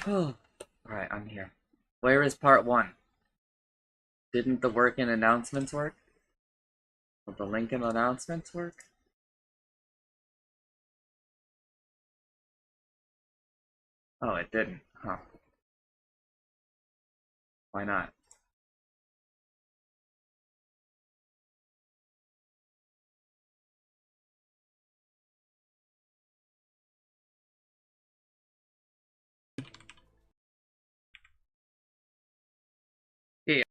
Alright, I'm here. Where is part one? Didn't the work in announcements work? Will the link in announcements work? Oh, it didn't. Huh. Why not? Yeah.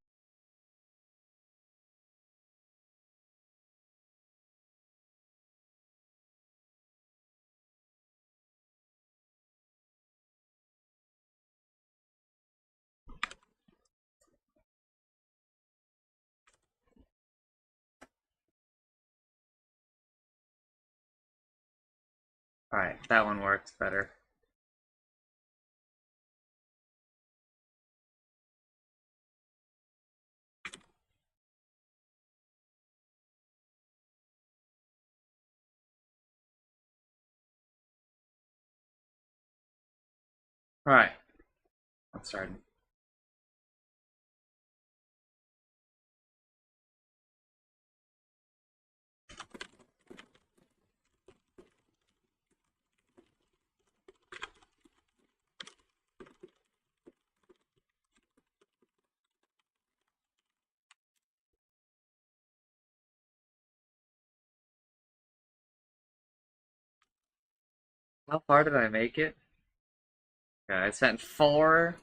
Alright, that one works better. Alright, I'm starting. How far did I make it? Okay, I spent 4.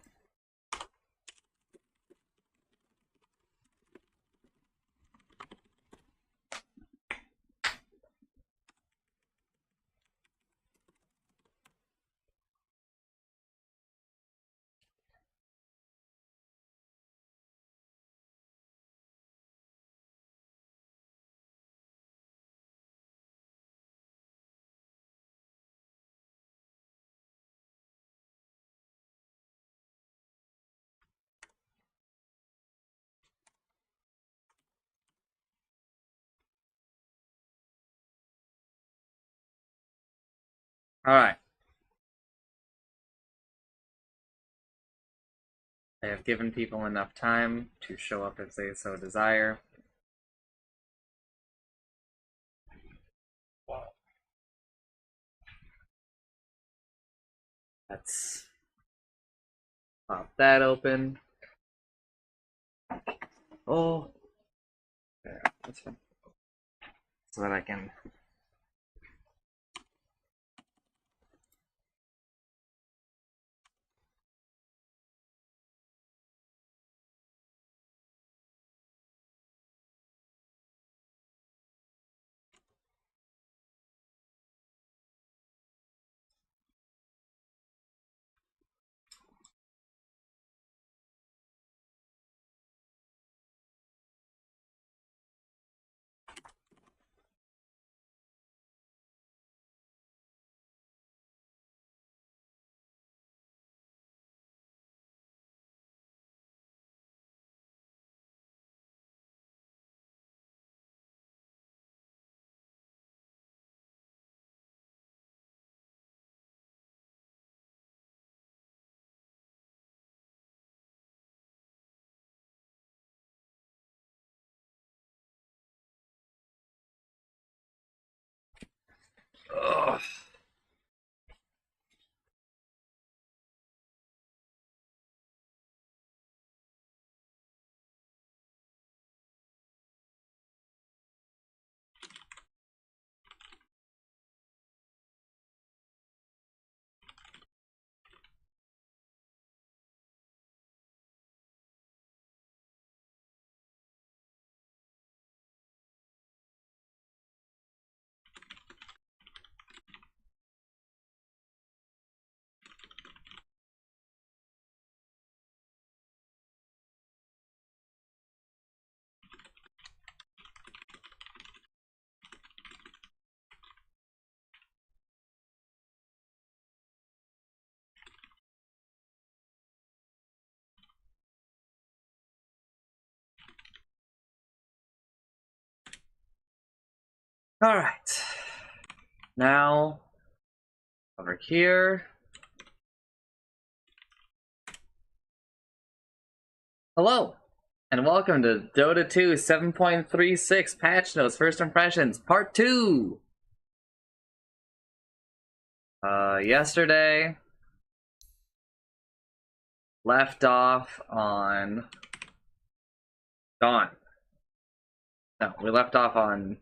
Alright. I have given people enough time to show up if they so desire. Let's pop that open. Oh, yeah, that's fine. So that I can. Ugh. All right. Now, over here. Hello, and welcome to Dota 2 7.36 Patch Notes First Impressions Part 2! Yesterday, left off on Dawn. No, we left off on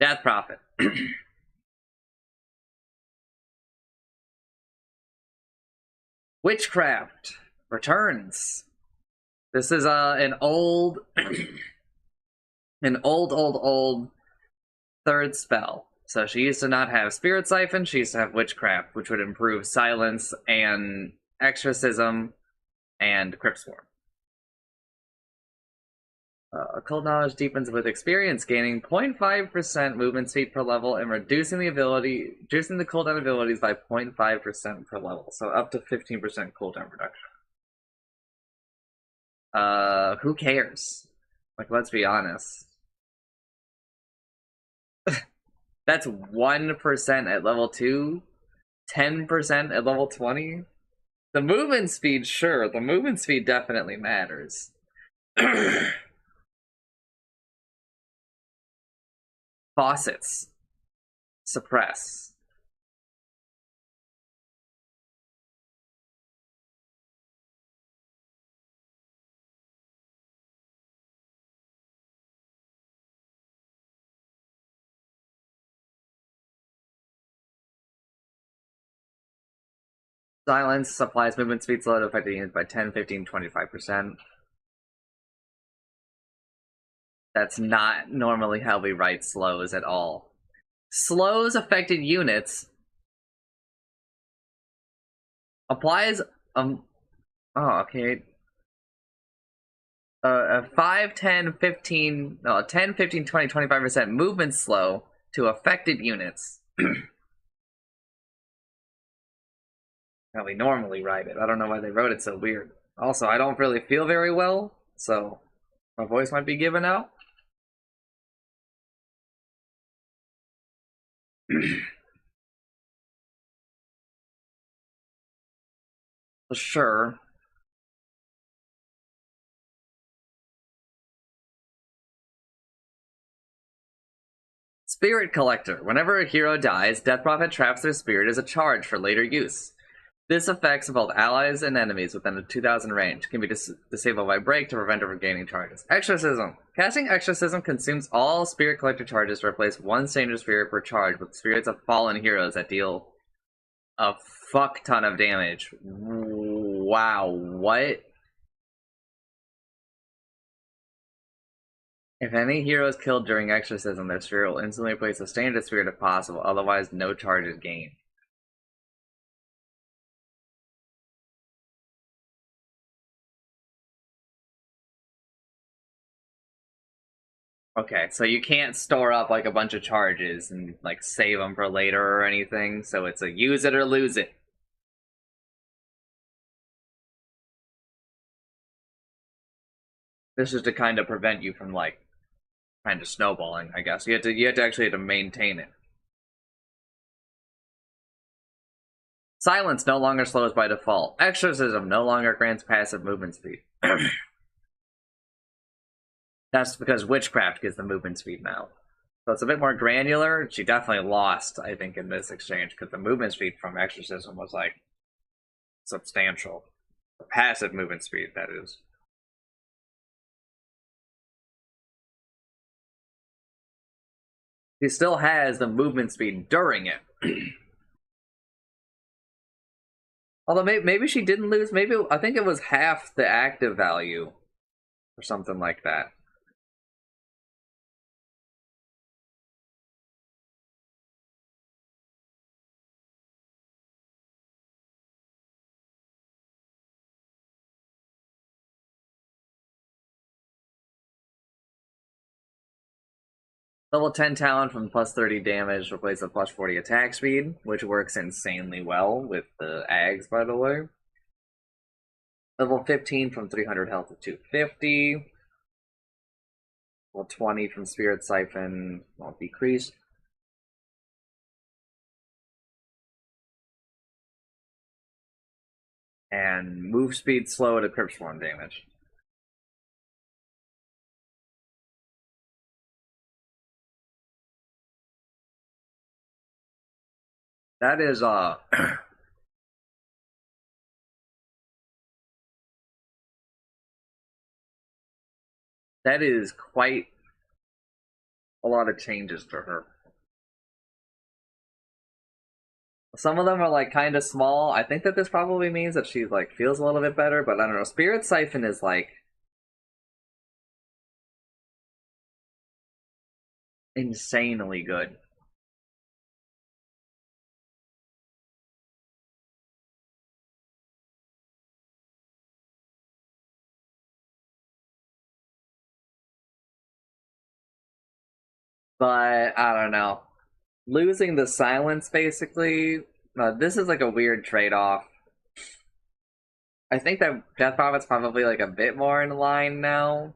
Death Prophet. Witchcraft returns. This is an old, old third spell. So she used to not have Spirit Siphon, she used to have Witchcraft, which would improve Silence and Exorcism and Crypt Swarm. Occult Knowledge deepens with experience, gaining 0.5% movement speed per level and reducing the cooldown abilities by 0.5% per level, so up to 15% cooldown reduction. Who cares? Like, let's be honest. That's 1% at level 2, 10% at level 20. The movement speed, sure, the movement speed definitely matters. Faucets. Suppress. Silence supplies movement speed slow to affected units by 10, 15, 25%. That's not normally how we write slows at all. Slows affected units applies oh, okay. 5, 10, 15, no, 10, 15, 20, 25% movement slow to affected units. How we normally write it. I don't know why they wrote it so weird. Also, I don't really feel very well, so my voice might be giving out. Sure. Spirit Collector. Whenever a hero dies, Death Prophet traps their spirit as a charge for later use. This affects both allies and enemies within a 2000 range. Can be disabled by break to prevent or regaining charges. Exorcism. Casting Exorcism consumes all Spirit Collector charges to replace one Stranger Spirit per charge with spirits of fallen heroes that deal a fuck ton of damage. Wow, what? If any hero is killed during Exorcism, their spirit will instantly replace a Stranger Spirit if possible, otherwise no charge is gained. Okay, so you can't store up like a bunch of charges and like save them for later or anything, so it's a use it or lose it. This is to kind of prevent you from like kind of snowballing, I guess. You have to actually maintain it. Silence no longer slows by default. Exorcism no longer grants passive movement speed. That's because Witchcraft gives the movement speed now. So it's a bit more granular. She definitely lost, I think, in this exchange, because the movement speed from Exorcism was, like, substantial. The passive movement speed, that is. He still has the movement speed during it. Although maybe she didn't lose. Maybe I think it was half the active value, or something like that. Level 10 talent from plus 30 damage replaces the plus 40 attack speed, which works insanely well with the Ags, by the way. Level 15 from 300 health to 250. Level 20 from Spirit Siphon won't decrease. And move speed slow to Crypt Swarm damage. That is that is quite a lot of changes for her. Some of them are like kind of small. I think that this probably means that she like feels a little bit better, but I don't know. Spirit Siphon is like insanely good. But I don't know. Losing the silence basically. This is like a weird trade-off. I think that Death Prophet's probably like a bit more in line now.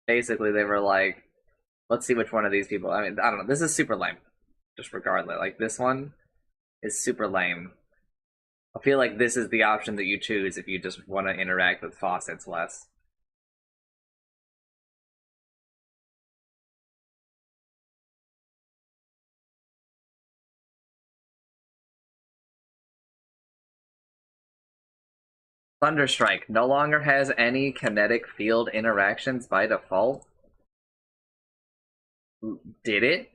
Basically, they were like, let's see which one of these people. I mean, I don't know. This is super lame. Just regardless, like this one is super lame. I feel like this is the option that you choose if you just want to interact with faucets less. Thunderstrike no longer has any kinetic field interactions by default. Did it?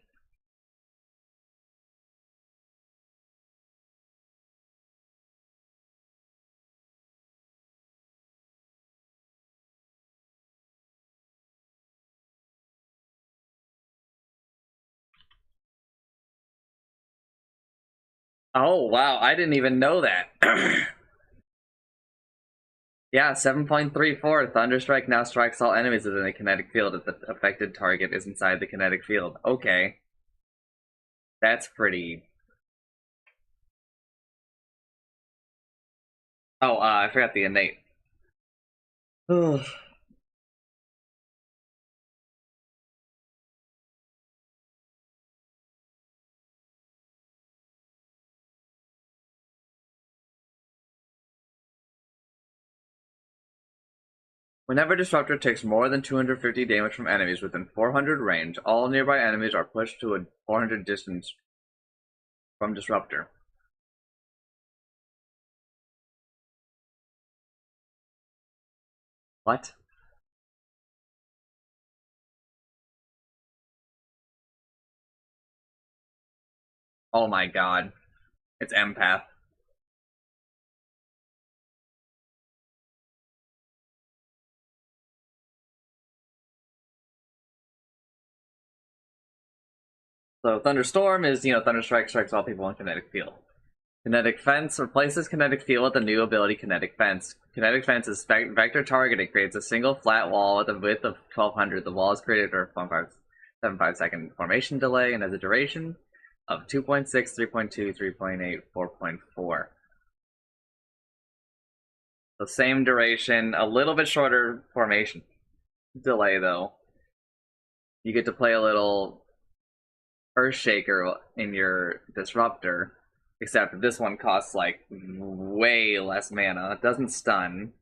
Oh, wow. I didn't even know that. Yeah, 7.34. Thunderstrike now strikes all enemies within the kinetic field if the affected target is inside the kinetic field. Okay. That's pretty. Oh, I forgot the innate. Whenever Disruptor takes more than 250 damage from enemies within 400 range, all nearby enemies are pushed to a 400 distance from Disruptor. What? Oh my god. It's Empath. So Thunderstorm is, Thunderstrike strikes all people in Kinetic Field. Kinetic Fence replaces Kinetic Field with the new ability Kinetic Fence. Kinetic Fence is vector targeting, creates a single flat wall with a width of 1200. The wall is created for a 1.75 second formation delay and has a duration of 2.6, 3.2, 3.8, 4.4. The same duration, a little bit shorter formation delay though. You get to play a little Earthshaker in your Disruptor, except this one costs like way less mana. It doesn't stun.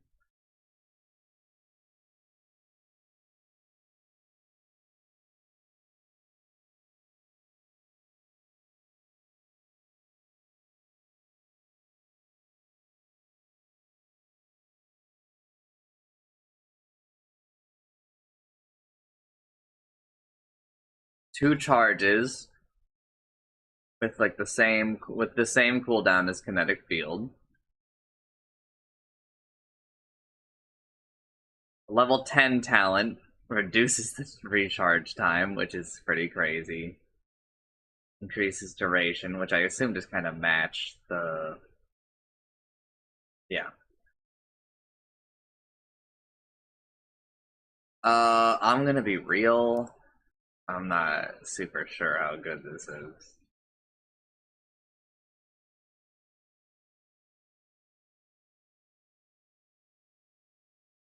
Two charges with like the same cooldown as Kinetic Field. Level 10 talent reduces the recharge time, which is pretty crazy. Increases duration, which I assume just kind of match the. Yeah. I'm gonna be real. I'm not super sure how good this is.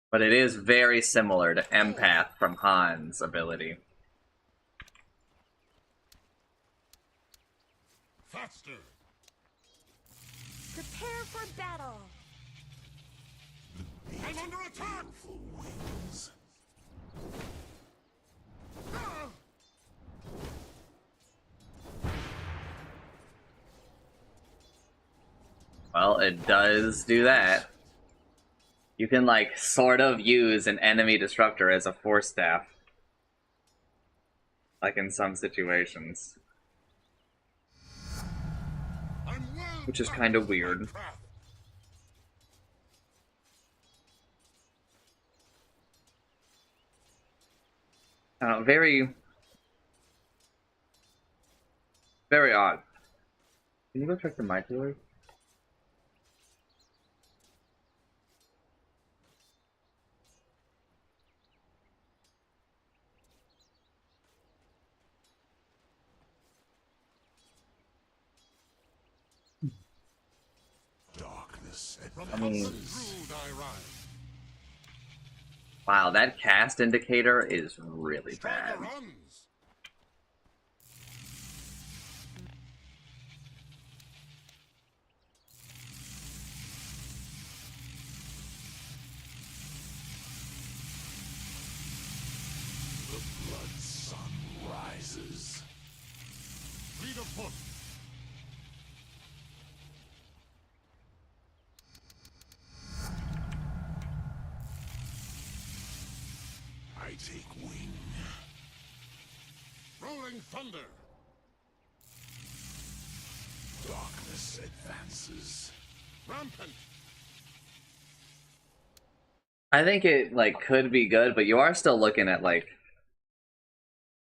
But it is very similar to Empath from Han's ability. Faster! Prepare for battle! I'm under attack! Wings. Well, it does do that. You can, like, sort of use an enemy disruptor as a force staff. Like in some situations. I'm well Which is kind of practiced by weird. craft. Very... Very odd. Can you go check the microwave? Darkness I advances. Through thy rise. Wow, that cast indicator is really Striker bad. runs. The blood sun rises. Fleet of foot. I take wing. Rolling thunder. Darkness advances. Rampant. I think it, like, could be good, but you are still looking at, like...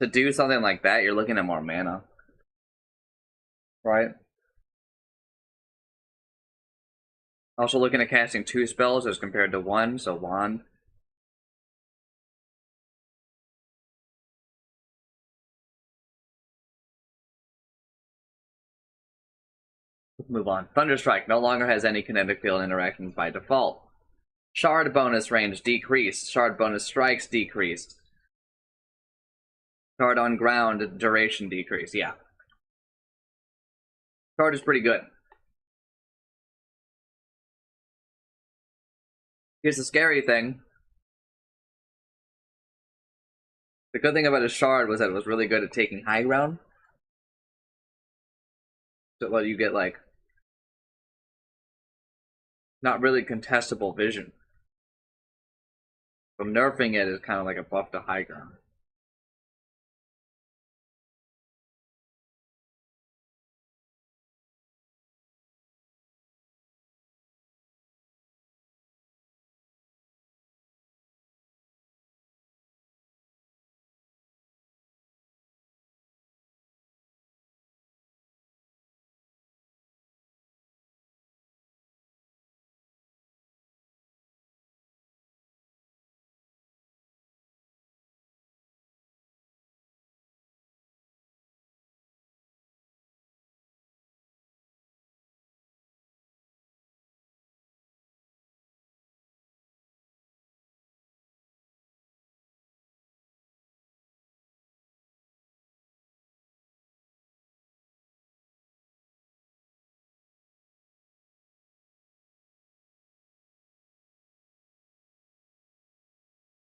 To do something like that, you're looking at more mana. Right? Also looking at casting 2 spells as compared to 1, so Wand. Let's move on. Thunderstrike no longer has any kinetic field interactions by default. Shard bonus range decreased. Shard bonus strikes decreased. Shard on ground duration decreased. Yeah. Shard is pretty good. Here's the scary thing. The good thing about a shard was that it was really good at taking high ground. So well, you get, like, not really contestable vision. So nerfing it is kind of like a buff to high ground.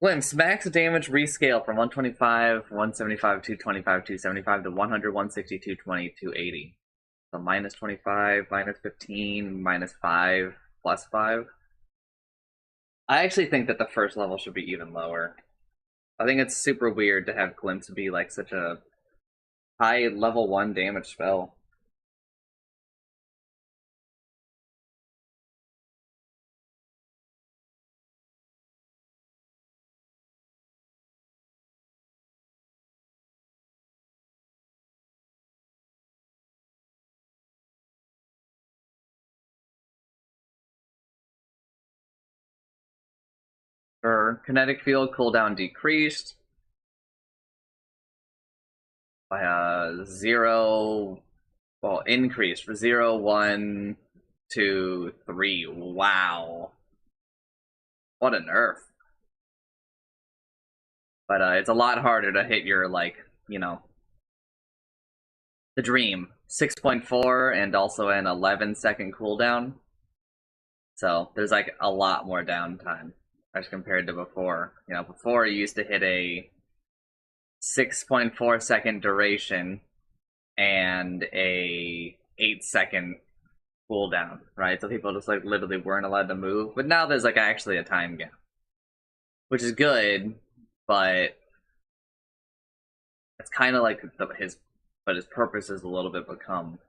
Glimpse, max damage rescale from 125, 175, 225, 275 to 100, 160, 220, 280. So minus 25, minus 15, minus 5, plus 5. I actually think that the first level should be even lower. I think it's super weird to have Glimpse be like such a high level 1 damage spell. Kinetic field cooldown decreased by 0, well, increased for 0, 1, 2, 3. Wow. What a nerf. But it's a lot harder to hit your, like, you know, the dream. 6.4 and also an 11-second cooldown. So there's, like, a lot more downtime as compared to before. You know, before you used to hit a 6.4-second duration and a 8-second cooldown, right? So people just like literally weren't allowed to move. But now there's like actually a time gap, which is good, but it's kind of like his purpose is a little bit become.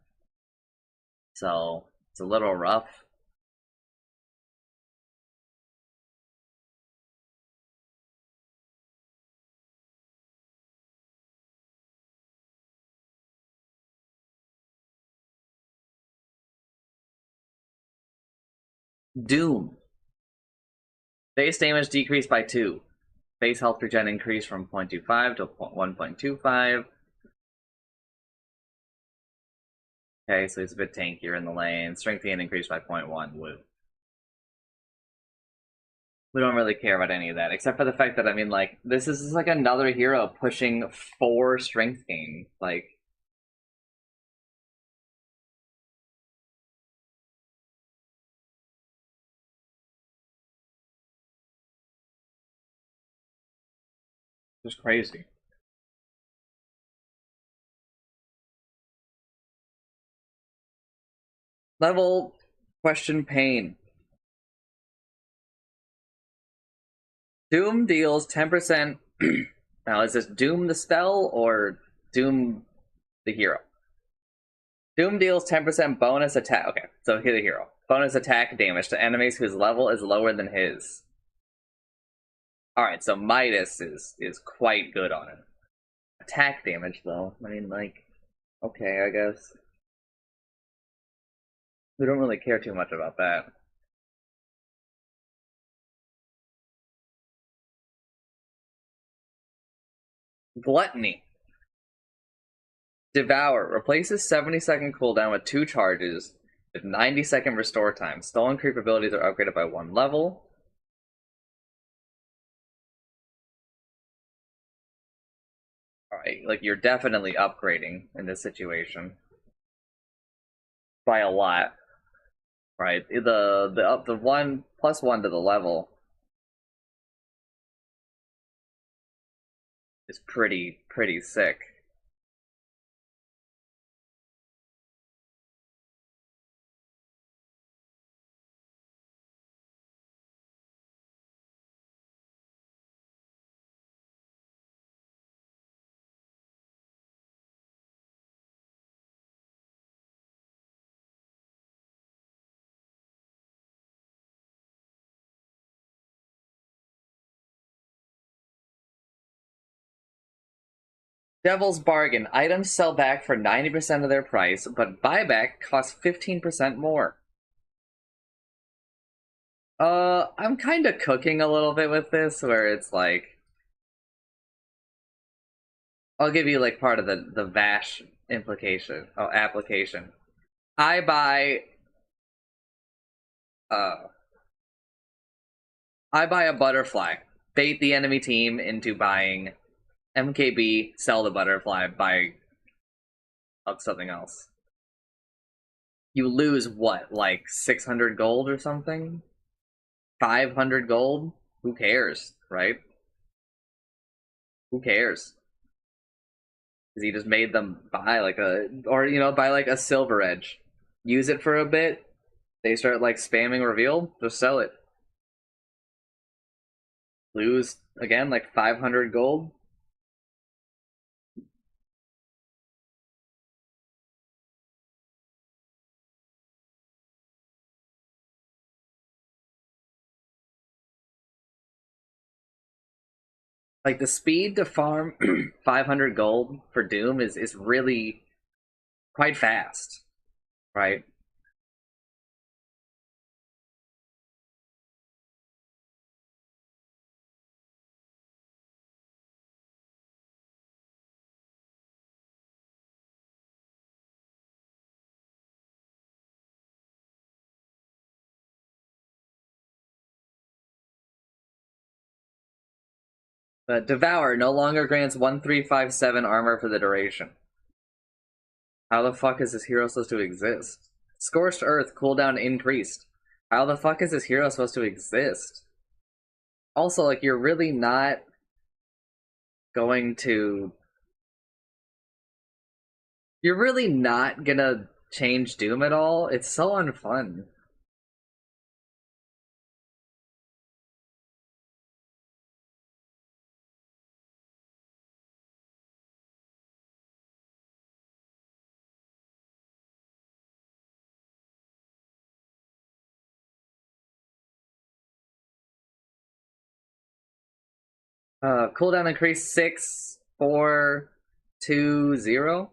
So it's a little rough. Doom. Base damage decreased by 2. Base health regen increased from 0.25 to 1.25. Okay, so he's a bit tankier in the lane. Strength gain increased by 0.1. We don't really care about any of that, except for the fact that, I mean, like, this is like another hero pushing 4 strength gain. Like, just crazy. Level question pain. Doom deals 10%. Now, is this Doom the spell or Doom the hero? Doom deals 10% bonus attack. Okay, so here's the hero. Bonus attack damage to enemies whose level is lower than his. Alright, so Midas is quite good on it. Attack damage, though. I mean, like, okay, I guess. We don't really care too much about that. Gluttony. Devour. Replaces 70-second cooldown with 2 charges with 90-second restore time. Stolen creep abilities are upgraded by 1 level. Alright, like, you're definitely upgrading in this situation. By a lot. Right? The 1 plus 1 to the level is pretty sick. Devil's Bargain. Items sell back for 90% of their price, but buyback costs 15% more. I'm kind of cooking a little bit with this, where it's like, I'll give you like part of the Vash implication, application. I buy, uh, I buy a butterfly, bait the enemy team into buying MKB, sell the butterfly, buy something else. You lose what, like 600 gold or something? 500 gold? Who cares, right? Who cares? Because he just made them buy like buy like a silver edge. Use it for a bit. They start like spamming reveal, just sell it. Lose again like 500 gold. Like the speed to farm 500 gold for Doom is really quite fast, right? But Devour no longer grants 1357 armor for the duration. How the fuck is this hero supposed to exist? Scorched Earth cooldown increased. How the fuck is this hero supposed to exist? Also, like, you're really not going to... You're really not gonna change Doom at all. It's so unfun. Cooldown increase 6, 4, 2, 0.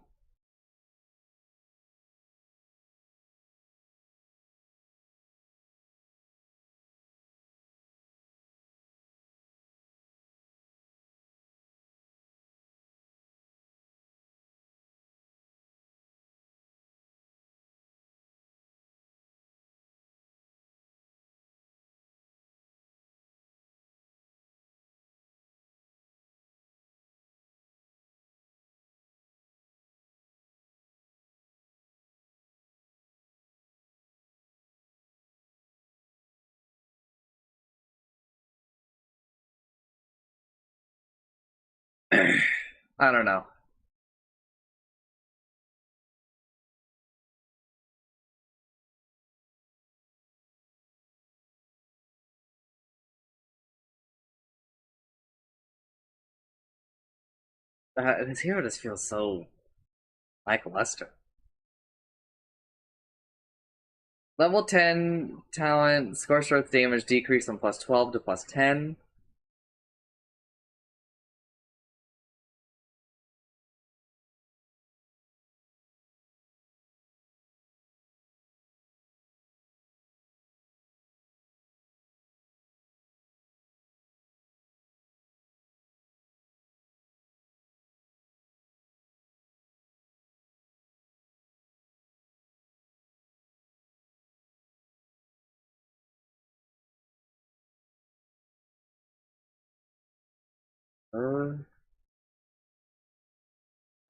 I don't know. This hero just feels so lackluster. Level 10 talent, scorched earth damage decrease from plus 12 to plus 10.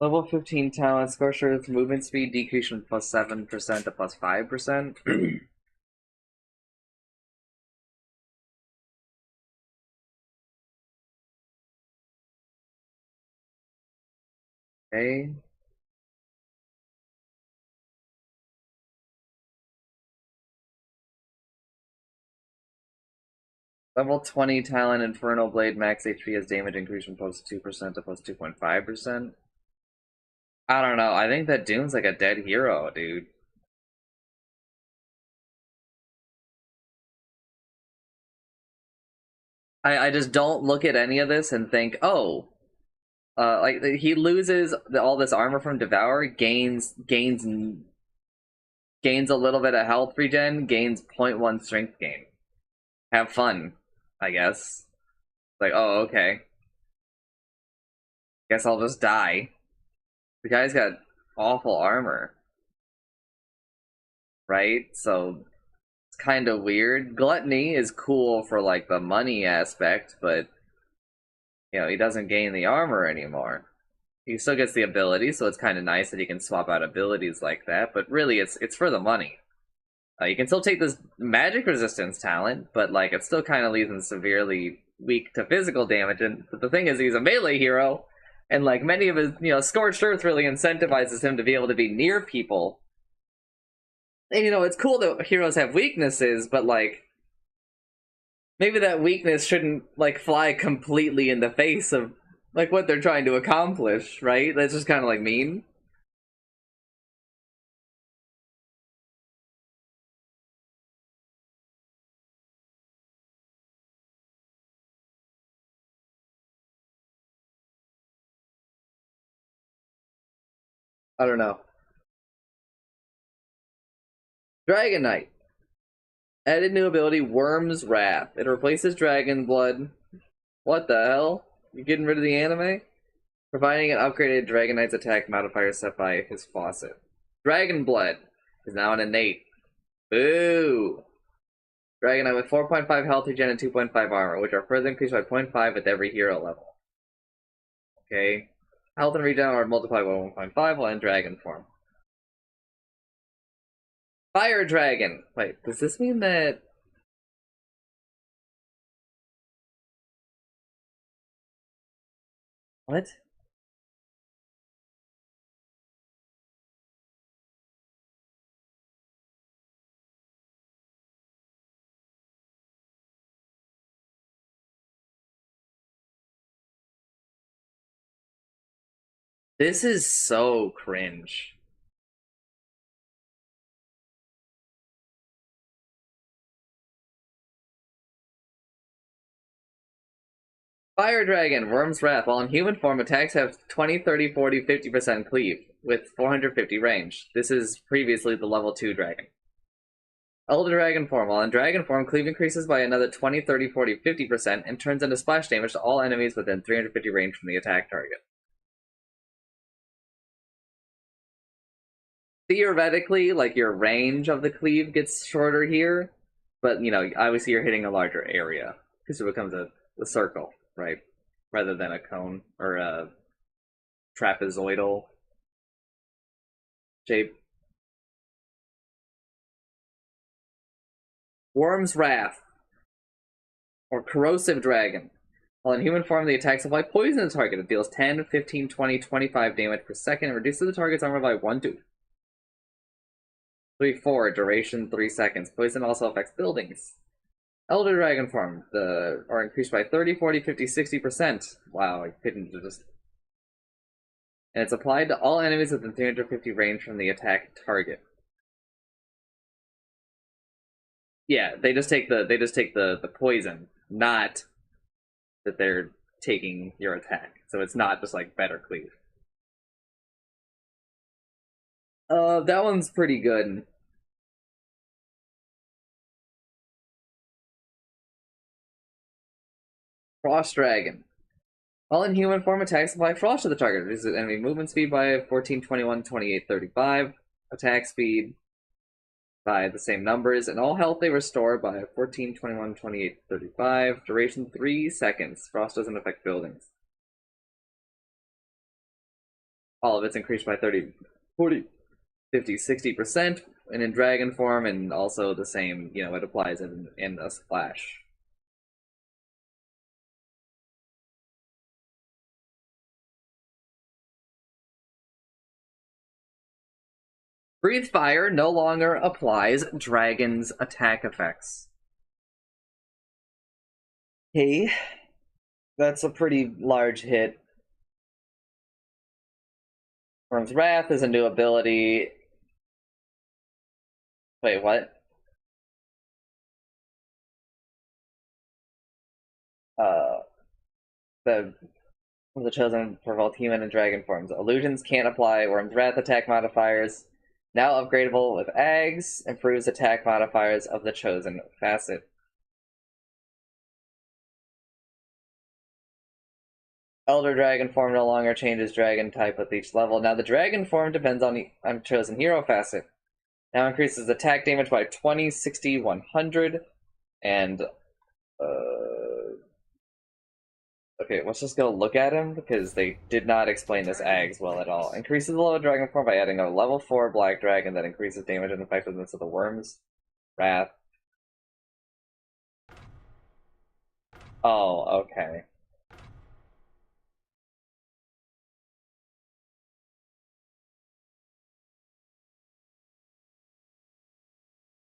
Level 15 talent, scorched earth movement speed decrease from plus 7% to plus 5%. Okay. Level 20 talent, infernal blade, max HP has damage increase from plus 2% to plus 2.5%. I don't know. I think that Doom's like a dead hero, dude. I just don't look at any of this and think, oh, like he loses all this armor from Devour, gains a little bit of health regen, gains 0.1 strength gain. Have fun, I guess. Like, oh, okay. Guess I'll just die. The guy's got awful armor, right? So it's kind of weird. Gluttony is cool for like the money aspect, but he doesn't gain the armor anymore. He still gets the ability, so it's kind of nice that he can swap out abilities like that. But really, it's for the money. You can still take this magic resistance talent, but like it still kind of leaves him severely weak to physical damage. And but the thing is, he's a melee hero, and like many of his, scorched earth really incentivizes him to be able to be near people. And it's cool that heroes have weaknesses, but like maybe that weakness shouldn't like fly completely in the face of like what they're trying to accomplish, right? That's just kind of like mean. I don't know. Dragon Knight. Added new ability, Worm's Wrath. It replaces Dragon Blood. What the hell? You getting rid of the anime? Providing an upgraded Dragon Knight's attack modifier set by his faucet. Dragon Blood is now an innate. Boo! Dragon Knight with 4.5 health regen and 2.5 armor, which are further increased by 0.5 with every hero level. Okay. Health and regen are multiplied by 1.5 while in dragon form. Fire Dragon! Wait, does this mean that... What? This is so cringe. Fire Dragon, Worm's Wrath. While in human form, attacks have 20, 30, 40, 50% cleave, with 450 range. This is previously the level 2 dragon. Elder Dragon form. While in dragon form, cleave increases by another 20, 30, 40, 50%, and turns into splash damage to all enemies within 350 range from the attack target. Theoretically, like, your range of the cleave gets shorter here, but, you know, obviously you're hitting a larger area, because it becomes a circle, right? Rather than a cone, or a trapezoidal shape. Worm's Wrath, or Corrosive Dragon. While in human form, the attacks apply poison to the target. It deals 10, 15, 20, 25 damage per second and reduces the target's armor by 1, 2, 3, 4, duration 3 seconds. Poison also affects buildings. Elder Dragon form, are increased by 30, 40, 50, 60%. Wow, I couldn't just... And it's applied to all enemies within 350 range from the attack target. Yeah, they just take the poison, not that they're taking your attack. So it's not just like better cleave. That one's pretty good. Frost Dragon. While in human form, attacks apply frost to the target. Reduces enemy movement speed by 14, 21, 28, 35. Attack speed by the same numbers, and all health they restore by 14, 21, 28, 35. Duration 3 seconds. Frost doesn't affect buildings. All of it's increased by 30, 40, 50, 60%, and in dragon form, and also the same, you know, it applies in a splash. Breathe Fire no longer applies Dragon's attack effects. Okay, that's a pretty large hit. Worm's Wrath is a new ability. Wait, what? The chosen for both human and dragon forms. Illusions can't apply Worm's Wrath attack modifiers. Now upgradable with Eggs, improves attack modifiers of the chosen facet. Elder Dragon form no longer changes dragon type with each level. Now the dragon form depends on chosen hero facet. Now increases attack damage by 20, 60, 100, and okay, let's just go look at him, because they did not explain this Ags well at all. Increases the level of dragon form by adding a level 4 black dragon that increases damage and effectiveness of the Worm's Wrath. Oh, okay.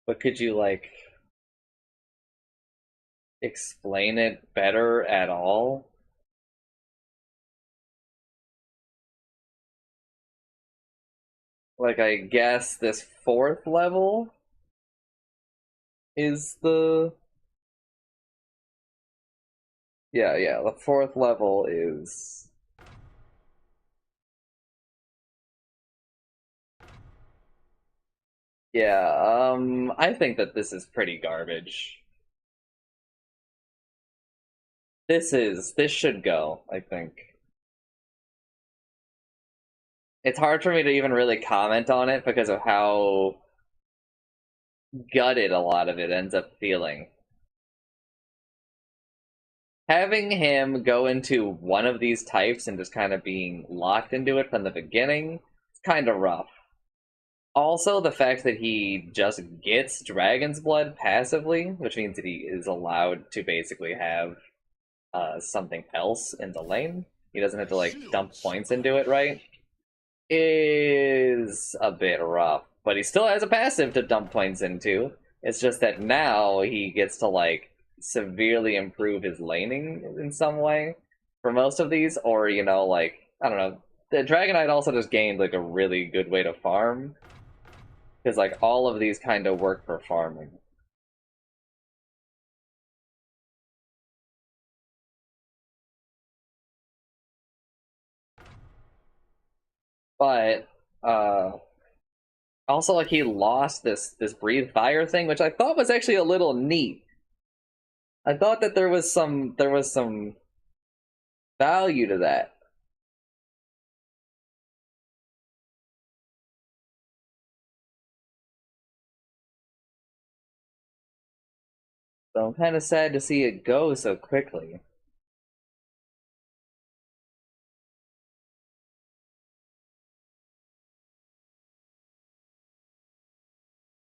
But could you, like, explain it better at all? Like, I guess this 4th level is the... Yeah, the 4th level is... Yeah, I think that this is pretty garbage. This should go, I think. It's hard for me to even really comment on it because of how gutted a lot of it ends up feeling. Having him go into one of these types and just kind of being locked into it from the beginning, it's kind of rough. Also, the fact that he just gets Dragon's Blood passively, which means that he is allowed to basically have something else in the lane. He doesn't have to, like, dump points into it, right? Is a bit rough. But he still has a passive to dump points into. It's just that now he gets to, like, severely improve his laning in some way for most of these, or, you know, like, I don't know, the Dragonite also just gained like a really good way to farm. Because like all of these kind of work for farming. But also like he lost this breathe fire thing, which I thought was actually a little neat. I thought that there was some value to that. So I'm kind of sad to see it go so quickly.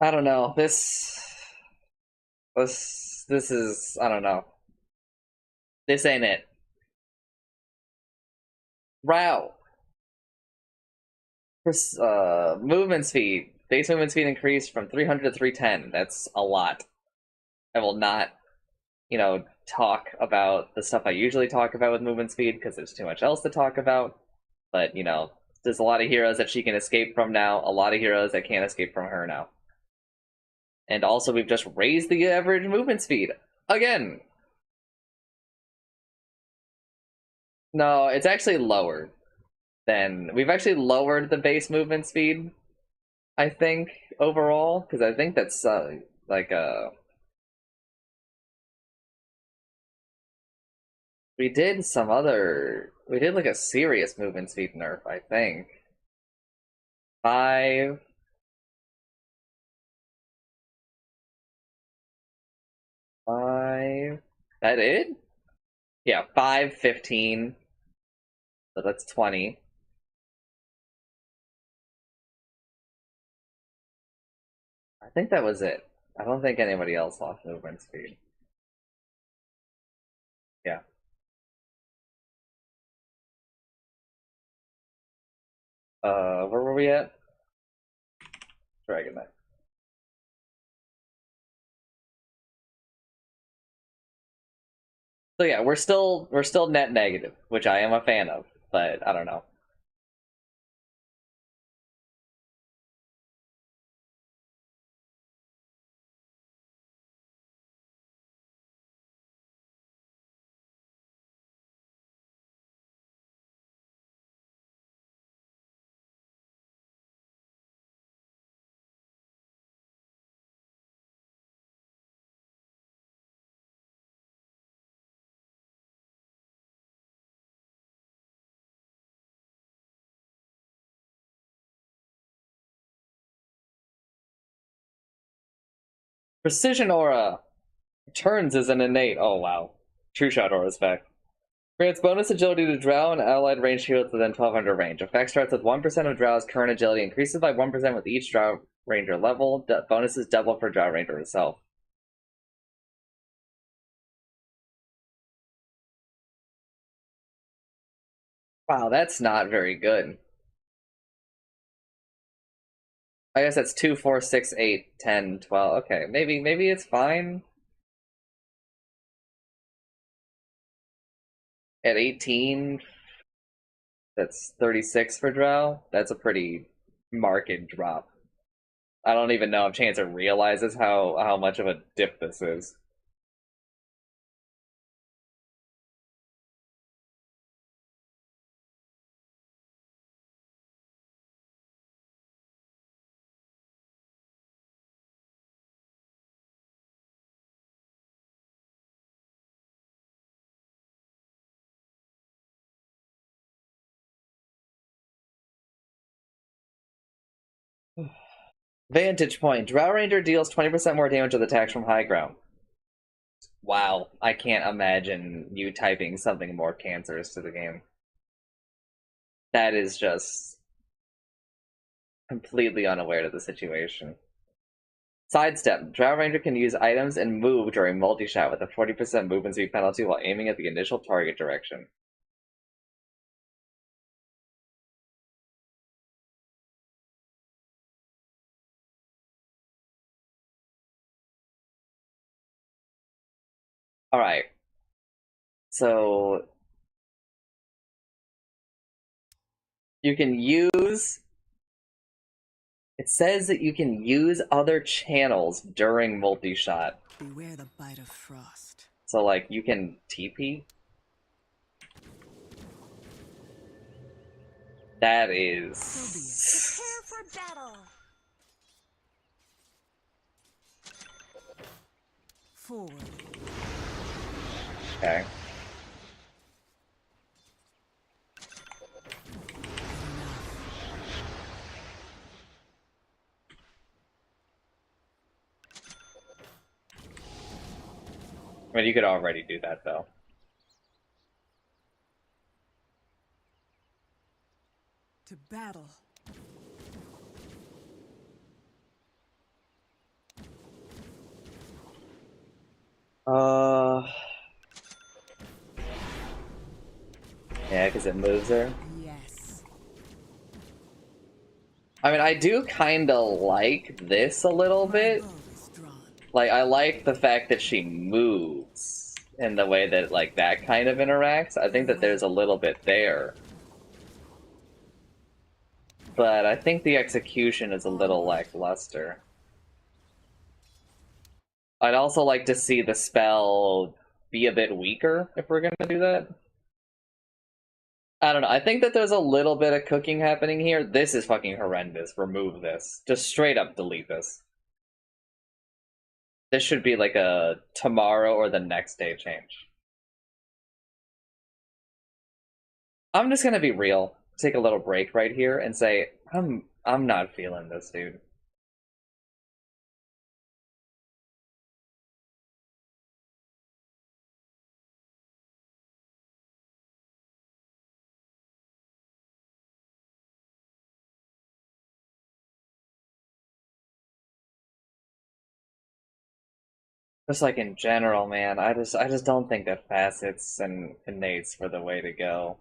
I don't know. This is I don't know. This ain't it. Row. Movement speed. Base movement speed increased from 300 to 310. That's a lot. I will not, talk about the stuff I usually talk about with movement speed because there's too much else to talk about. But, there's a lot of heroes that she can escape from now, a lot of heroes that can't escape from her now. And also, we've just raised the average movement speed. Again! No, it's actually lower than. We've actually lowered the base movement speed, I think, overall, because I think that's, like, we did some other. We did, like, a serious movement speed nerf, I think. 5. Five. That it? Yeah, 5, 15. So that's 20. I think that was it. I don't think anybody else lost movement speed. Yeah. Where were we at? Dragon Knight. So yeah, we're still net negative, which I am a fan of, but I don't know. Precision Aura turns as an innate. Oh wow. True Shot Aura's back. Grants bonus agility to Drow and allied ranged heroes within 1200 range. Effect starts with 1% of Drow's current agility, increases by 1% with each Drow Ranger level. Bonus is double for Drow Ranger itself. Wow, that's not very good. I guess that's 2, 4, 6, 8, 10, 12. Okay, maybe it's fine. At 18, that's 36 for Drow. That's a pretty marked drop. I don't even know if Chancer realizes how much of a dip this is. Vantage point. Drow Ranger deals 20% more damage with attacks from high ground. Wow, I can't imagine you typing something more cancerous to the game. That is just completely unaware of the situation. Sidestep. Drow Ranger can use items and move during multi-shot with a 40% movement speed penalty while aiming at the initial target direction. Alright. So You can use... It says that you can use other channels during multi-shot. Beware the bite of frost. So, like, you can TP? That is... So Prepare for battle. Forward. Okay. I mean, you could already do that, though. To battle. Yeah, because it moves her. Yes. I mean, I do kind of like this a little bit. My bow is drawn. Like, I like the fact that she moves in the way that, like, that kind of interacts. I think that there's a little bit there. But I think the execution is a little lackluster. I'd also like to see the spell be a bit weaker if we're gonna do that. I don't know. I think that there's a little bit of cooking happening here. This is fucking horrendous. Remove this. Just straight up delete this. This should be like a tomorrow or the next day change. I'm just gonna be real. Take a little break right here and say, I'm not feeling this, dude. Just like in general, man, I just don't think that facets and innates were the way to go.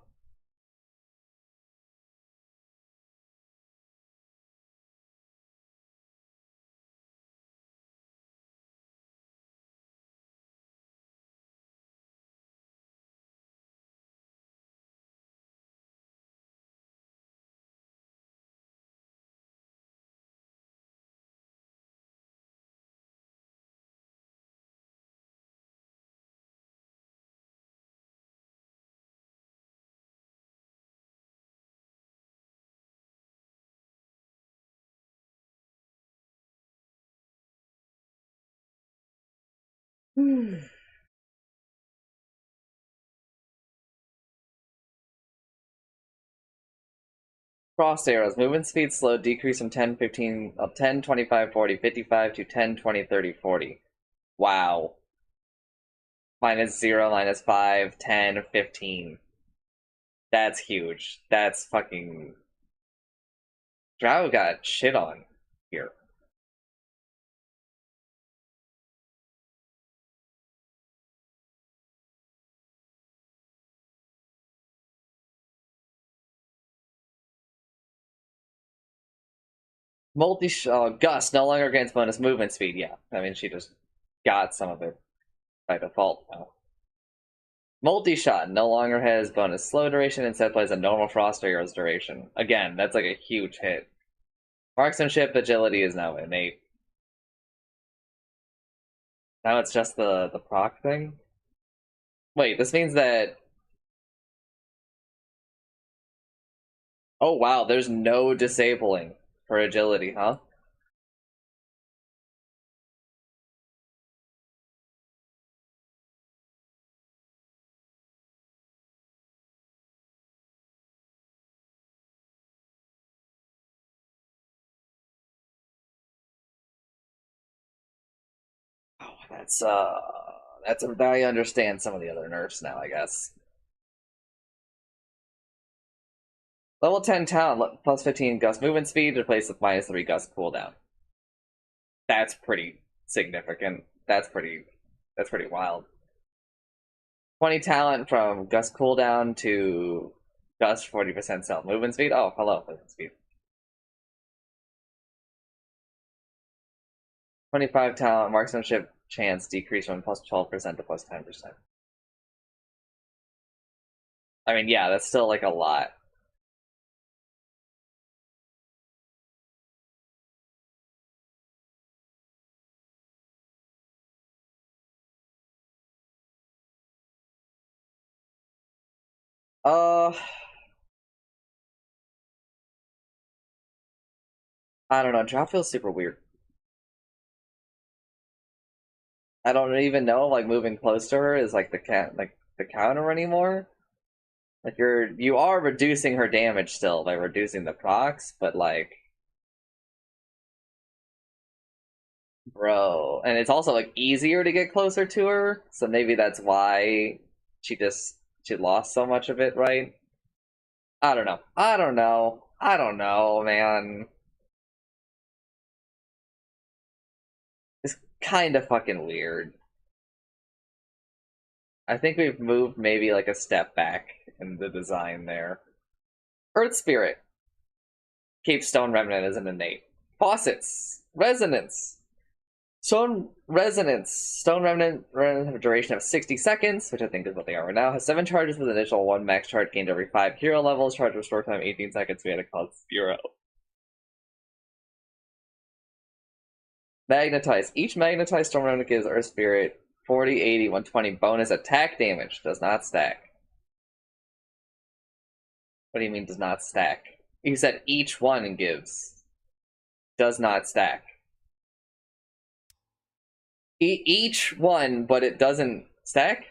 Cross arrows. Movement speed slow decrease from 10, 15, 10, 25, 40, 55 to 10, 20, 30, 40. Wow. Minus 0, minus 5, 10, 15. That's huge. That's fucking... Drow got shit on here. Gust no longer gains bonus movement speed. Yeah, I mean, she just got some of it by default now. Multi-shot no longer has bonus slow duration, instead plays a normal frost arrow's duration. Again, that's like a huge hit. Marksmanship agility is now innate. Now it's just the proc thing? Wait, this means that... Oh wow, there's no disabling for agility, huh? Oh, I understand some of the other nerfs now, I guess. Level 10 talent, plus 15 gust movement speed, replaced with minus 3 gust cooldown. That's pretty significant. That's pretty wild. 20 talent from gust cooldown to gust 40% self movement speed. Oh, hello, movement speed. 25 talent marksmanship chance decrease from plus 12% to plus 10%. I mean, yeah, that's still like a lot. Uh, I don't know. Drop feels super weird. I don't even know. Like moving close to her is like the counter anymore. Like you are reducing her damage still by reducing the procs, but like, bro, and it's also like easier to get closer to her, so maybe that's why she lost so much of it, right? I don't know. I don't know. I don't know, man. It's kind of fucking weird. I think we've moved maybe like a step back in the design there. Earth Spirit. Keep Stone Remnant as an innate. Faucets. Resonance. Stone Resonance. Stone Remnant have a duration of 60 seconds, which I think is what they are right now. Has 7 charges with an additional 1 max charge gained every 5 hero levels. Charge restore time 18 seconds. We had to cost 0. Magnetize. Each magnetized Stone Remnant gives Earth Spirit 40, 80, 120 bonus attack damage. Does not stack. What do you mean does not stack? You said each one gives. Does not stack. Each one, but it doesn't stack?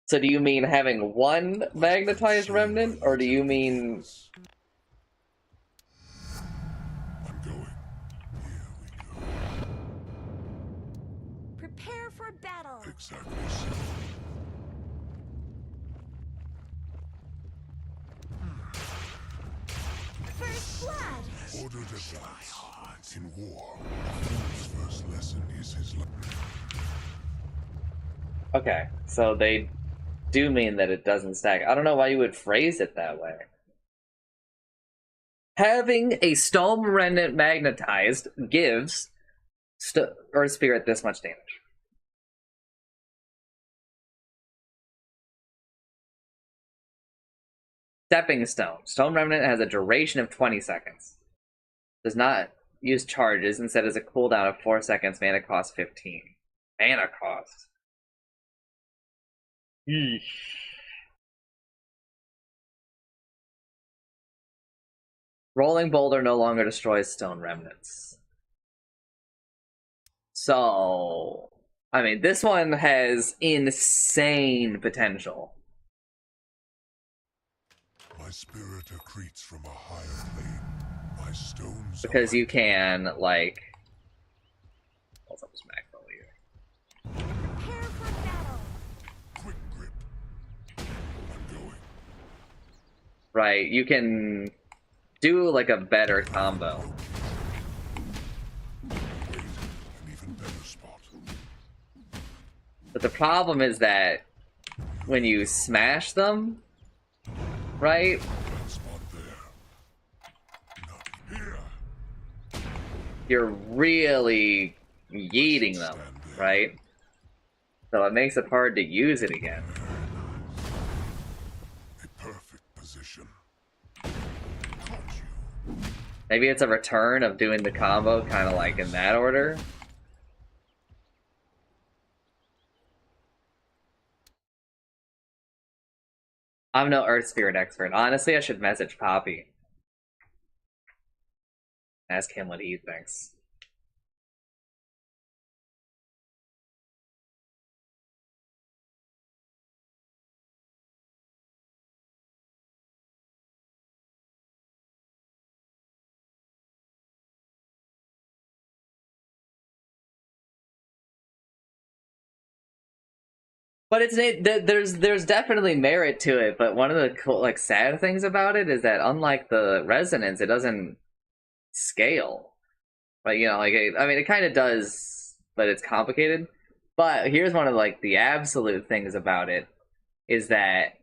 So do you mean having one magnetized remnant, or do you mean... I'm going. Here we go. Prepare for battle. Exactly so. First blood. Order defense. In war, a fool's first lesson is his life. Okay, so they do mean that it doesn't stack. I don't know why you would phrase it that way. Having a Stone Remnant magnetized gives Earth Spirit this much damage. Stepping Stone. Stone Remnant has a duration of 20 seconds. Does not use charges, instead has a cooldown of 4 seconds, mana cost 15. Mana cost. Eesh. Rolling Boulder no longer destroys Stone Remnants. So, I mean, this one has insane potential. My spirit accretes from a higher plane. My stones Because are you can, like... What's up with Smack here? Prepare for battle. quick grip. I'm going. Right, you can do, like, a better combo. Wait, an even better spot. But the problem is that when you smash them, right? That spot there. Not here. You're really yeeting them, right? So it makes it hard to use it again. A perfect position. Caught you. Maybe it's a return of doing the combo kind of like in that order. I'm no Earth Spirit expert. Honestly, I should message Poppy. Ask him what he thinks. But there's definitely merit to it. But one of the cool, like, sad things about it is that unlike the resonance, it doesn't scale. Like, you know, like I mean, it kind of does, but it's complicated. But here's one of like the absolute things about it is that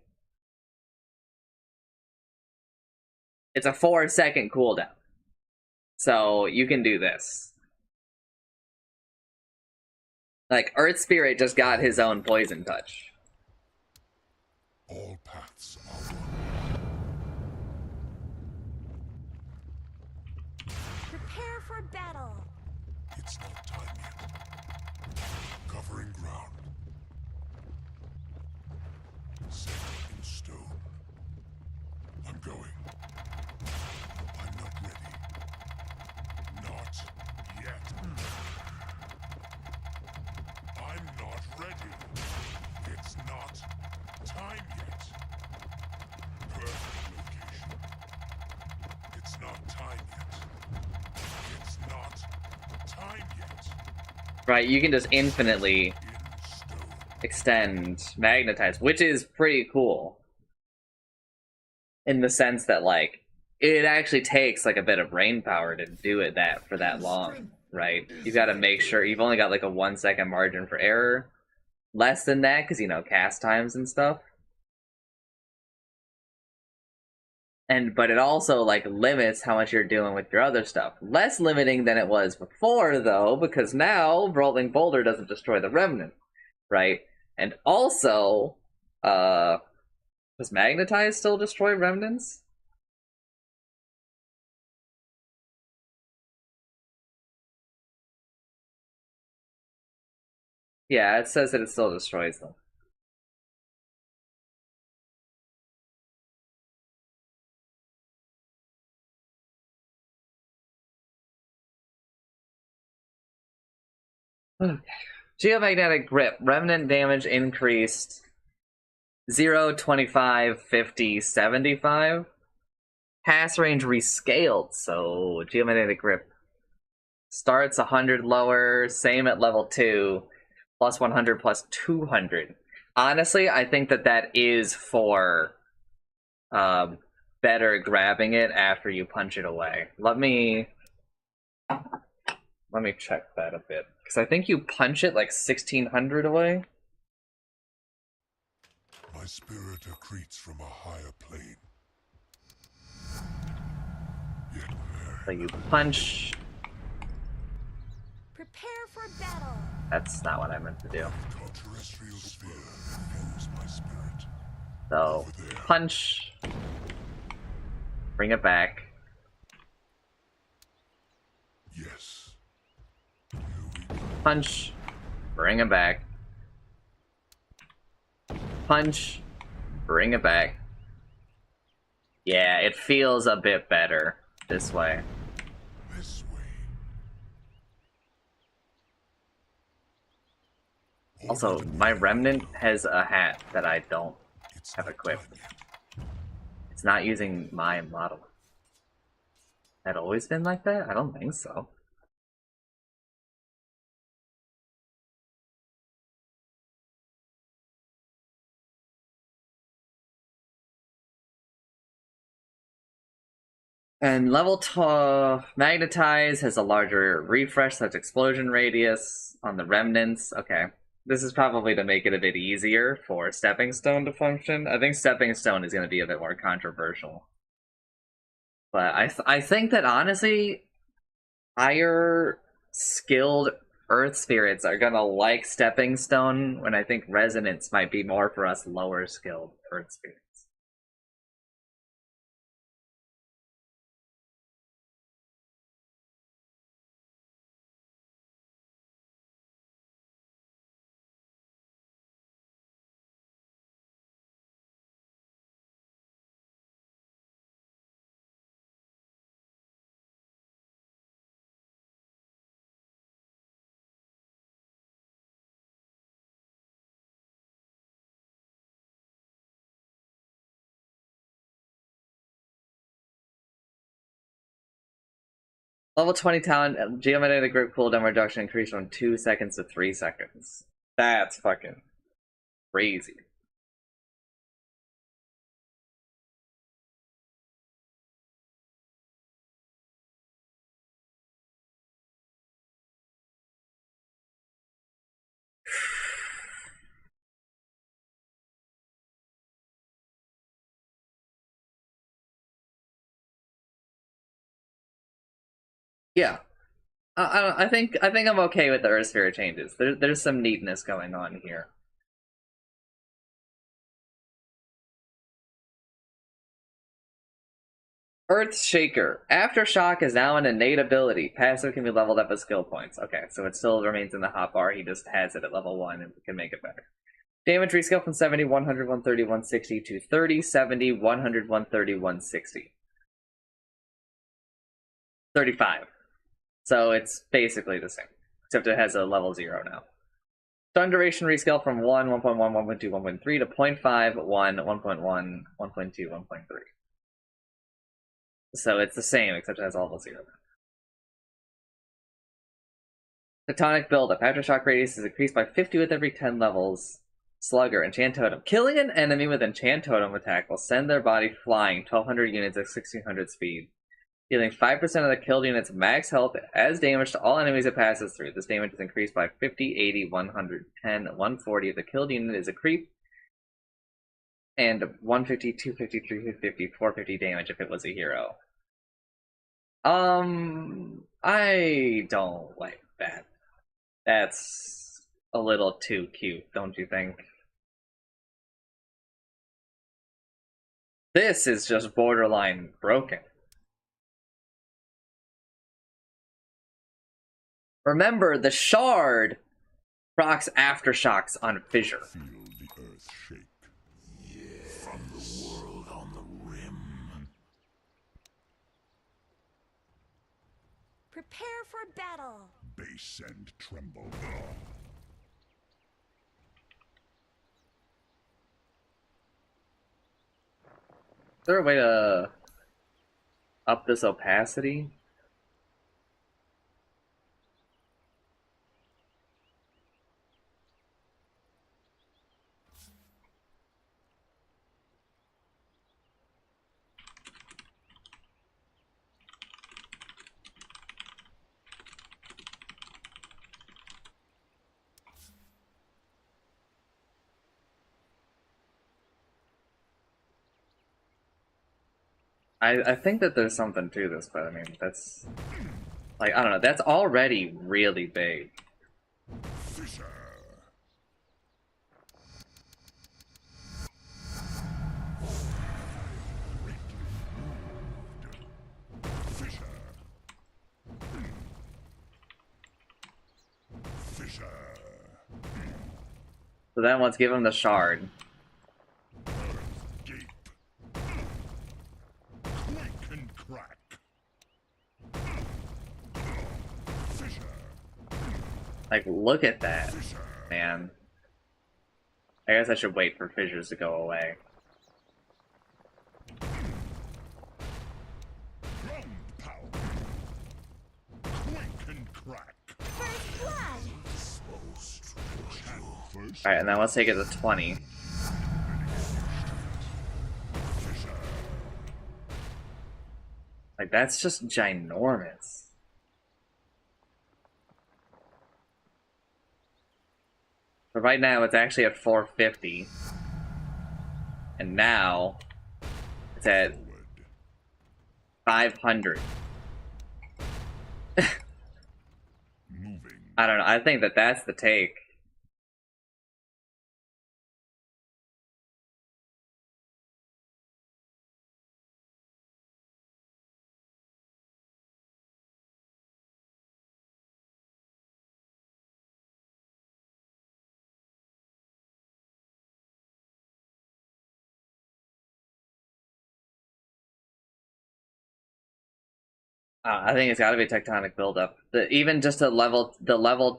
it's a 4-second cooldown, so you can do this. Like, Earth Spirit just got his own poison touch. All paths are one. Prepare for battle. It's not time yet. Covering ground. Set in stone. I'm going. I'm not ready. Not yet. I'm not ready. It's not time yet. Perfect location. It's not time yet. It's not time yet. Right, you can just infinitely In stone. extend magnetize, which is pretty cool. In the sense that, like, it actually takes like a bit of brain power to do it that for that long, right? You got to make sure you've only got like a 1 second margin for error, less than that because, you know, cast times and stuff. But it also like limits how much you're doing with your other stuff. Less limiting than it was before, though, because now Rolling Boulder doesn't destroy the Remnant, right? And also, does Magnetize still destroy Remnants? Yeah, it says that it still destroys them. Okay. Geomagnetic Grip. Remnant damage increased 0, 25, 50, 75. Pass range rescaled, so Geomagnetic Grip starts 100 lower, same at level 2, plus 100 plus 200. Honestly, I think that that is for better grabbing it after you punch it away. Let me check that a bit, because I think you punch it like 1600 away. My spirit accretes from a higher plane. Yet So very you punch. Prepare for battle. That's not what I meant to do. terrestrial sphere fills my spirit. So punch, bring it back. Yes. Here we go. Punch, bring it back. Punch, bring it back. Yeah, it feels a bit better this way. This way. Also, my Remnant has a hat that I don't It's have not equipped. done yet. It's not using my model. Had always been like that? I don't think so. And level 12, Magnetize has a larger refresh, such explosion radius on the Remnants. Okay. This is probably to make it a bit easier for Stepping Stone to function. I think Stepping Stone is going to be a bit more controversial. But I think that, honestly, higher skilled Earth Spirits are going to like Stepping Stone, when I think Resonance might be more for us lower skilled Earth Spirits. Level 20 talent, Geomagnetic Grip cooldown reduction increased from 2 seconds to 3 seconds. That's fucking crazy. Yeah. I think I'm okay with the Earth Sphere changes. There's some neatness going on here. Earth Shaker. Aftershock is now an innate ability. Passive can be leveled up as skill points. Okay, so it still remains in the hotbar. He just has it at level 1 and can make it better. Damage rescale from 70, 100, 130, 160 to 30, 70, 100, 130, 160. 35. So it's basically the same, except it has a level 0 now. Stun duration rescale from 1, 1.1, 1.2, 1.3 to 0.5, 1, 1.1, 1.2, 1.3. So it's the same, except it has a level 0 now. Tectonic buildup. Aftershock radius is increased by 50 with every 10 levels. Slugger, Enchant Totem. Killing an enemy with Enchant Totem attack will send their body flying 1200 units at 1600 speed, dealing 5% of the killed unit's max health as damage to all enemies it passes through. This damage is increased by 50, 80, 110, 140 if the killed unit is a creep, and 150, 250, 350, 450 damage if it was a hero. I don't like that. That's a little too cute, don't you think? This is just borderline broken. Remember, the shard procs aftershocks on fissure. Feel the earth shake. From the world on the rim. Prepare for battle. Base and tremble. Is there a way to up this opacity? I think that there's something to this, but I mean, that's... Like, I don't know, that's already really big. Fisher. Fisher. Fisher. So then let's give him the shard. Gape. Clank and crack. Fisher. Like, look at that, Fisher. man. I guess I should wait for fissures to go away. Ground power. Clank and crack. First blood. First. Alright, and then let's take it to 20. Like, that's just ginormous. But right now, it's actually at 450. And now, it's at 500. Moving. I don't know, I think that that's the take. I think it's got to be tectonic buildup. Even just a level,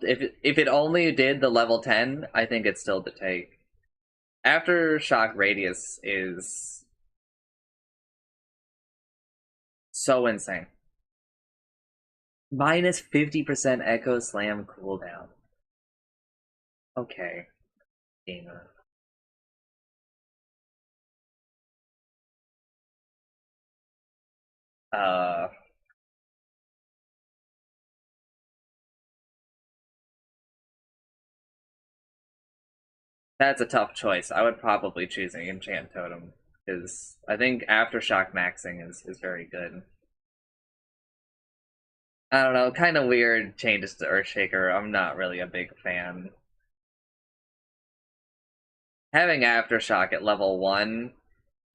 if it only did the level 10, I think it's still the take. Aftershock radius is so insane. Minus 50% Echo Slam cooldown. Okay, gamer. That's a tough choice. I would probably choose an Enchant Totem, because I think Aftershock maxing is very good. I don't know, kind of weird changes to Earthshaker. I'm not really a big fan. Having Aftershock at level 1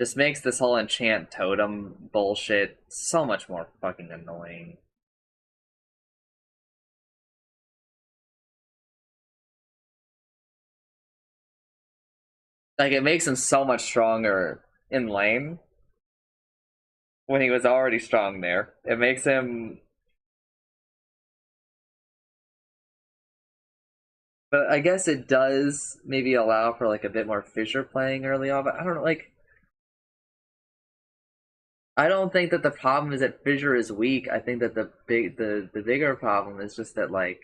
just makes this whole Enchant Totem bullshit so much more fucking annoying. Like, it makes him so much stronger in lane when he was already strong there. It makes him... But I guess it does maybe allow for, like, a bit more Fissure playing early on, but I don't know, like... I don't think that the problem is that Fissure is weak. I think that the bigger problem is just that, like,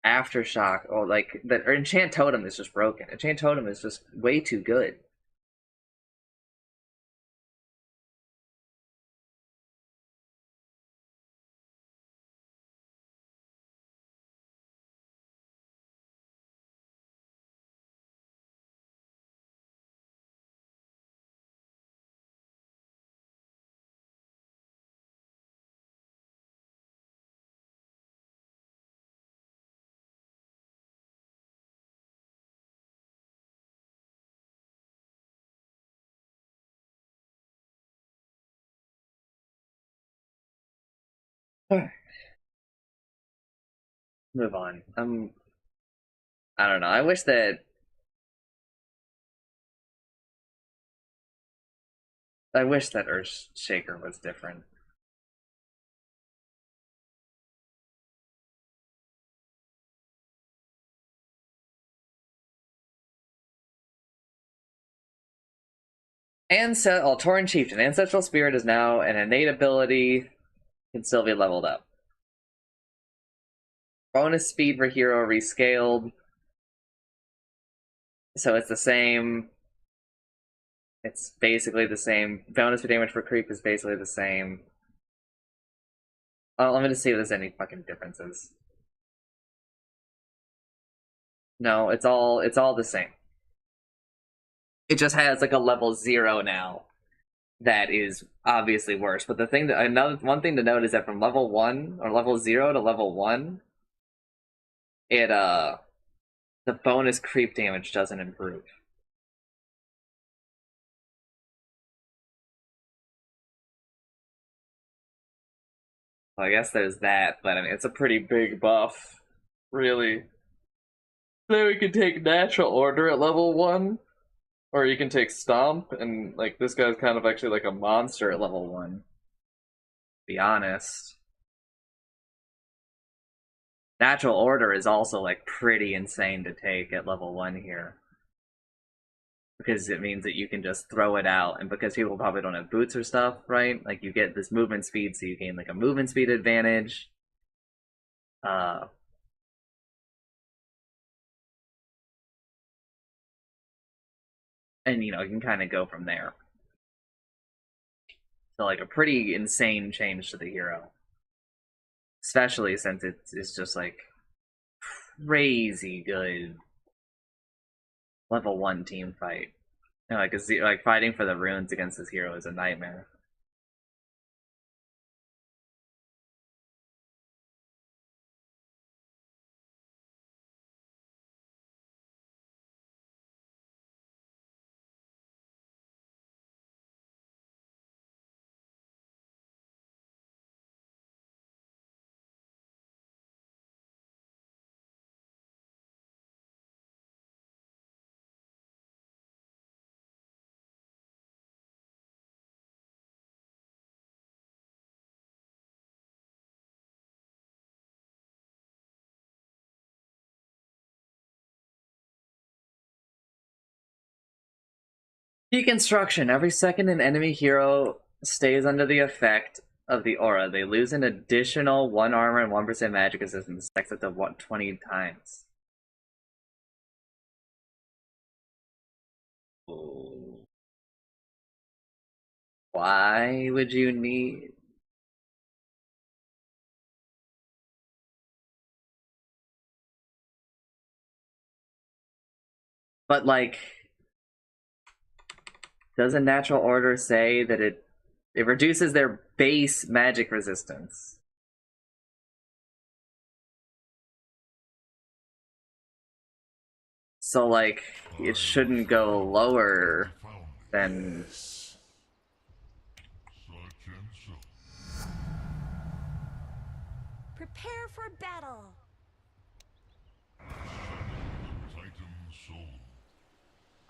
Aftershock, or like that, or Enchant Totem is just broken. Enchant Totem is just way too good. Move on. I don't know. I wish that Earthshaker was different. Tauren Chieftain. Ancestral Spirit is now an innate ability, can still be leveled up. Bonus speed for hero rescaled. So it's the same. It's basically the same. Bonus for damage for creep is basically the same. Oh, let me just see if there's any fucking differences. No, it's all the same. It just has like a level 0 now that is obviously worse. But one thing to note is that from level 1 or level 0 to level 1, it the bonus creep damage doesn't improve. Well, I guess there's that, but I mean it's a pretty big buff, really. Then we can take Natural Order at level 1. Or you can take Stomp, and like this guy's kind of actually like a monster at level 1. To be honest. Natural Order is also like pretty insane to take at level 1 here. Because it means that you can just throw it out, and because people probably don't have boots or stuff, right? Like you get this movement speed, so you gain like a movement speed advantage. And you know, you can kind of go from there. So like a pretty insane change to the hero. Especially since it's just like crazy good level 1 team fight. You know, like fighting for the runes against this hero is a nightmare. Deconstruction. Every second an enemy hero stays under the effect of the aura, they lose an additional 1 armor and 1% magic resistance, stacks up to 20 times. Ooh. Why would you need... But like... Doesn't Natural Order say that it reduces their base magic resistance? So like it shouldn't go lower than Prepare for battle.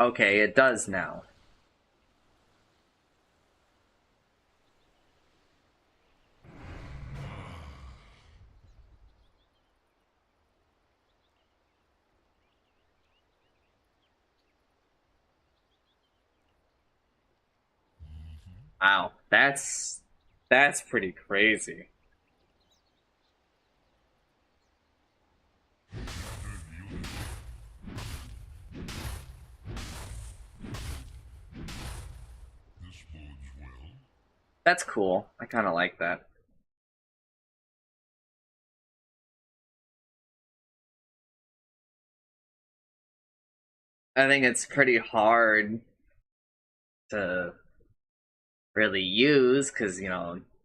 Okay, it does now. Wow, that's pretty crazy. This bodes well. That's cool. I kind of like that. I think it's pretty hard to really use because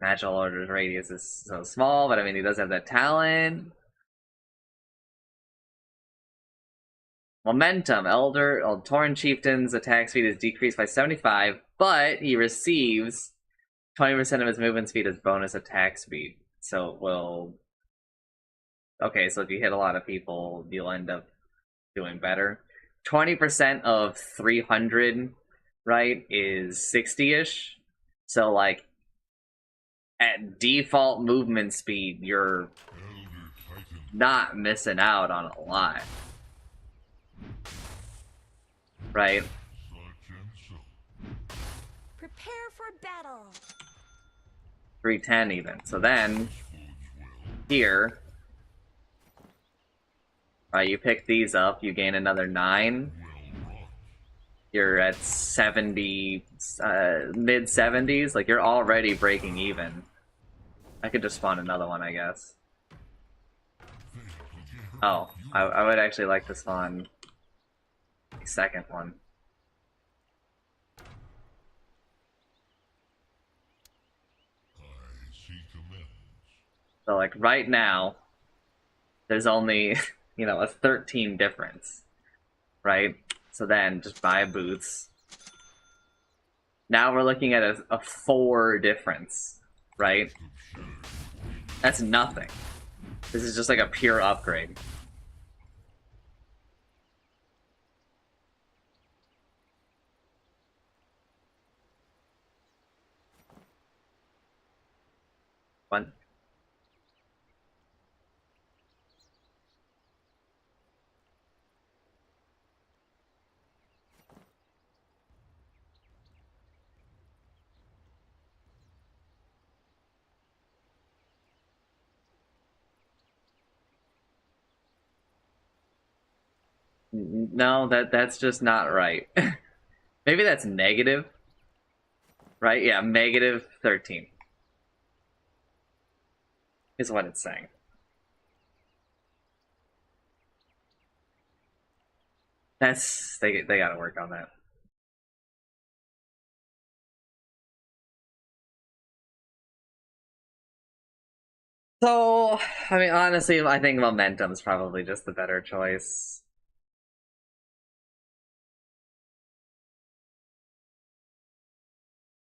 natural order's radius is so small. But I mean, he does have that talent. Momentum. Tauren Chieftain's attack speed is decreased by 75, but he receives 20% of his movement speed as bonus attack speed. So it will. Okay, so if you hit a lot of people, you'll end up doing better. 20% of 300, right, is 60-ish. So, like, at default movement speed, you're Elder Titan. not missing out on a lot. Right? Such and so. Prepare for battle. 310 even. So then, Bodes well. here, you pick these up, you gain another 9. Well wrought. You're at 70, mid 70s. Like, you're already breaking even. I could just spawn another one, I guess. Oh, I would actually like to spawn a second one. I see commands. So, like, right now, there's only, a 13 difference, right? So then, just buy boots. Now we're looking at a 4 difference, right? That's nothing. This is just like a pure upgrade. One. No, that's just not right. Maybe that's negative, right? Yeah, negative 13 is what it's saying. They gotta work on that. So, I mean, honestly, I think momentum's probably just the better choice.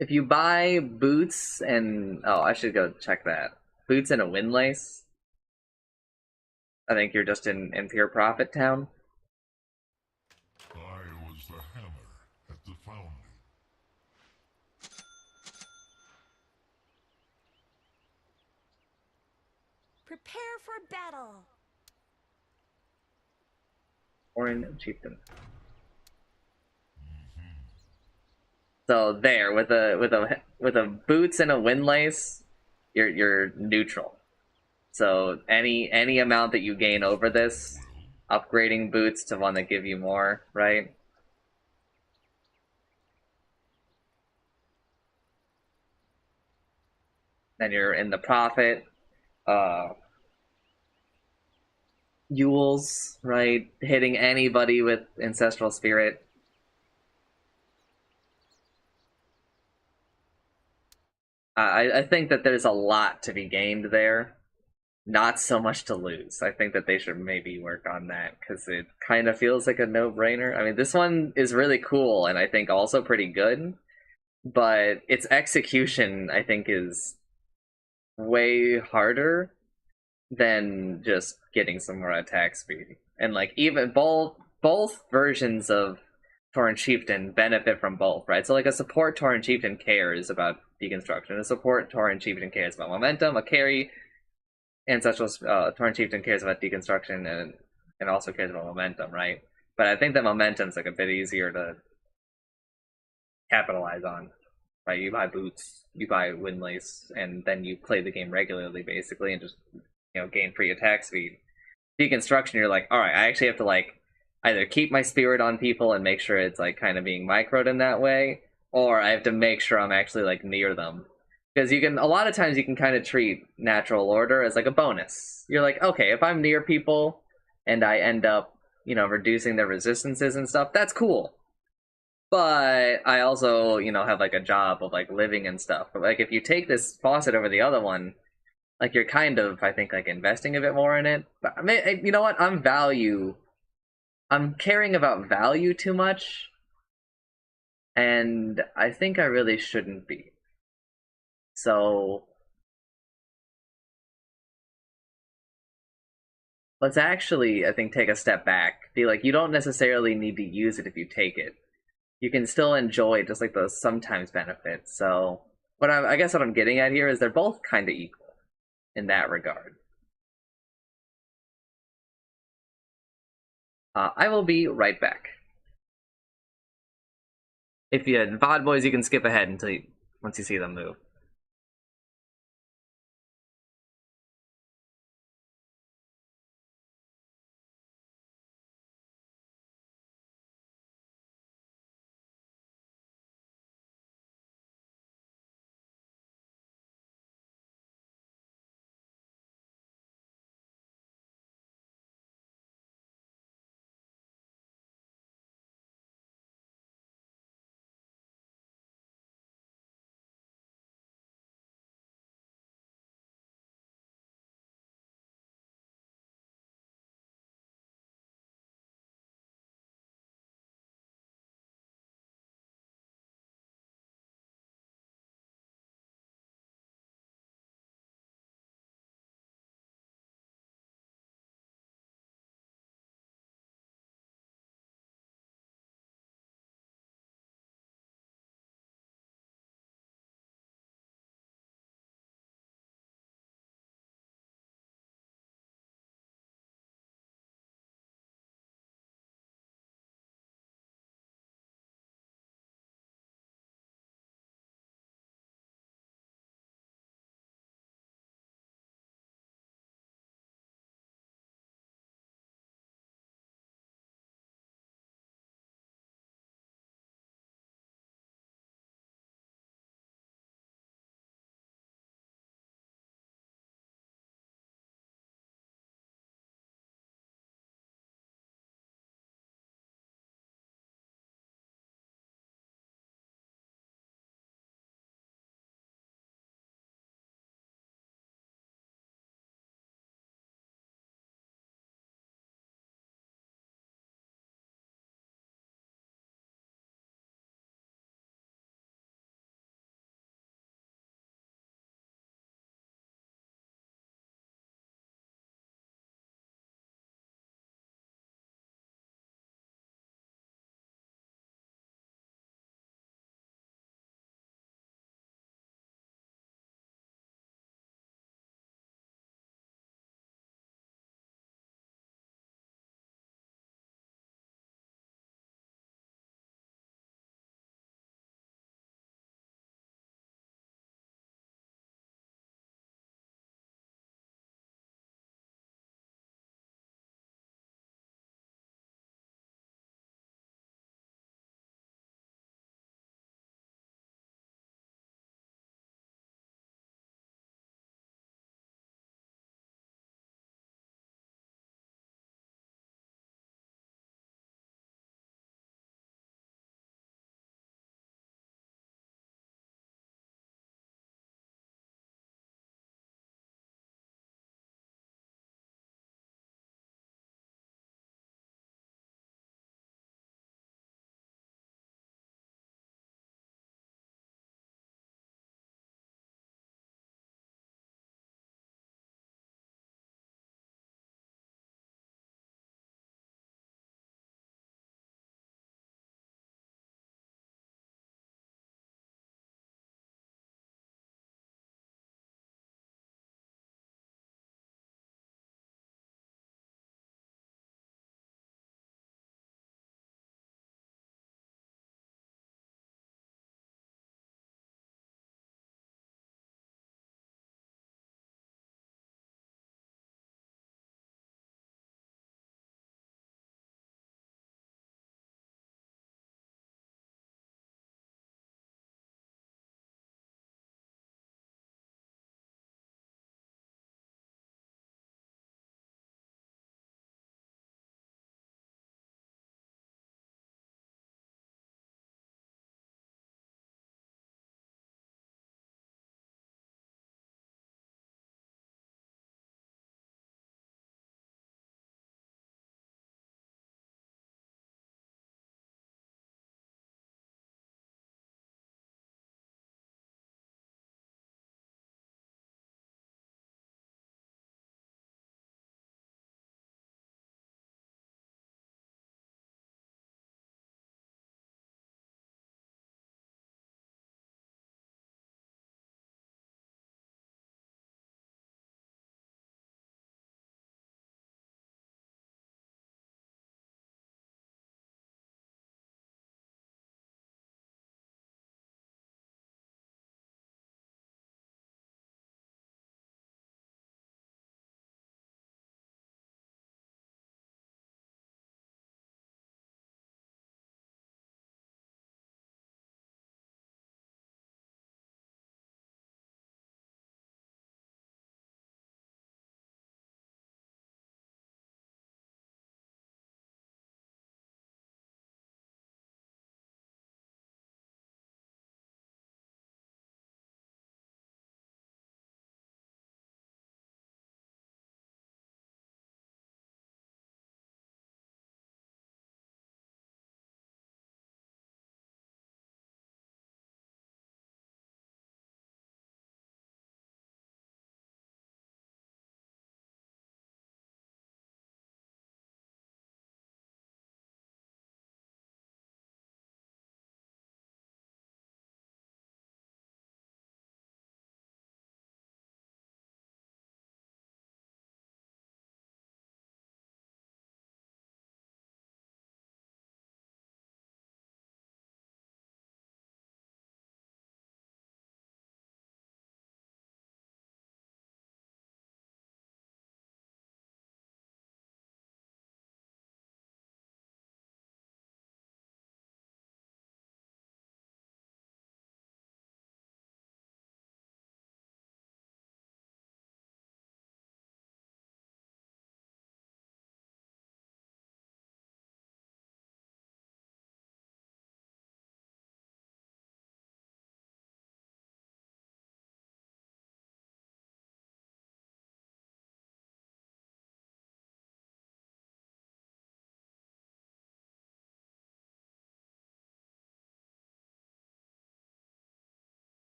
If you buy boots and I should go check that. Boots and a windlace. I think you're just in pure profit town. I was the hammer at the founding. Prepare for battle. Orin Chieftain. So there, with a boots and a windlace, you're neutral. So any amount that you gain over this, upgrading boots to one that give you more, right? Then you're in the profit. Yules, right? Hitting anybody with Ancestral Spirit. I think that there's a lot to be gained there. Not so much to lose. I think that they should maybe work on that because it kind of feels like a no-brainer. I mean, this one is really cool and I think also pretty good, but its execution, I think, is way harder than just getting some more attack speed. And like even both versions of Tauren Chieftain benefit from both, right? So like a support Tauren Chieftain cares about deconstruction, a support Tauren Chieftain cares about momentum, a carry ancestral Tauren Chieftain cares about deconstruction and also cares about momentum, right? But I think that momentum's like a bit easier to capitalize on, right? You buy boots, you buy windlace, and then you play the game regularly, basically, and just gain free attack speed. Deconstruction, you're like, all right, I actually have to like either keep my spirit on people and make sure it's like kind of being microed in that way, or I have to make sure I'm actually like near them. Because you can, a lot of times you can kind of treat natural order as like a bonus. You're like, okay, if I'm near people and I end up, reducing their resistances and stuff, that's cool. But I also, have like a job of like living and stuff. But like if you take this faucet over the other one, like you're kind of, I think, like investing a bit more in it. But I mean, you know what? I'm caring about value too much, and I think I really shouldn't be. So let's actually, I think, take a step back. Be like, you don't necessarily need to use it if you take it. You can still enjoy just like the sometimes benefits. So I guess what I'm getting at here is they're both kind of equal in that regard. I will be right back. If you had VOD boys, you can skip ahead once you see them move.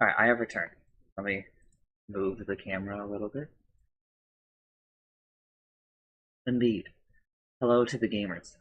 Alright, I have returned. Let me move the camera a little bit. Indeed. Hello to the gamers.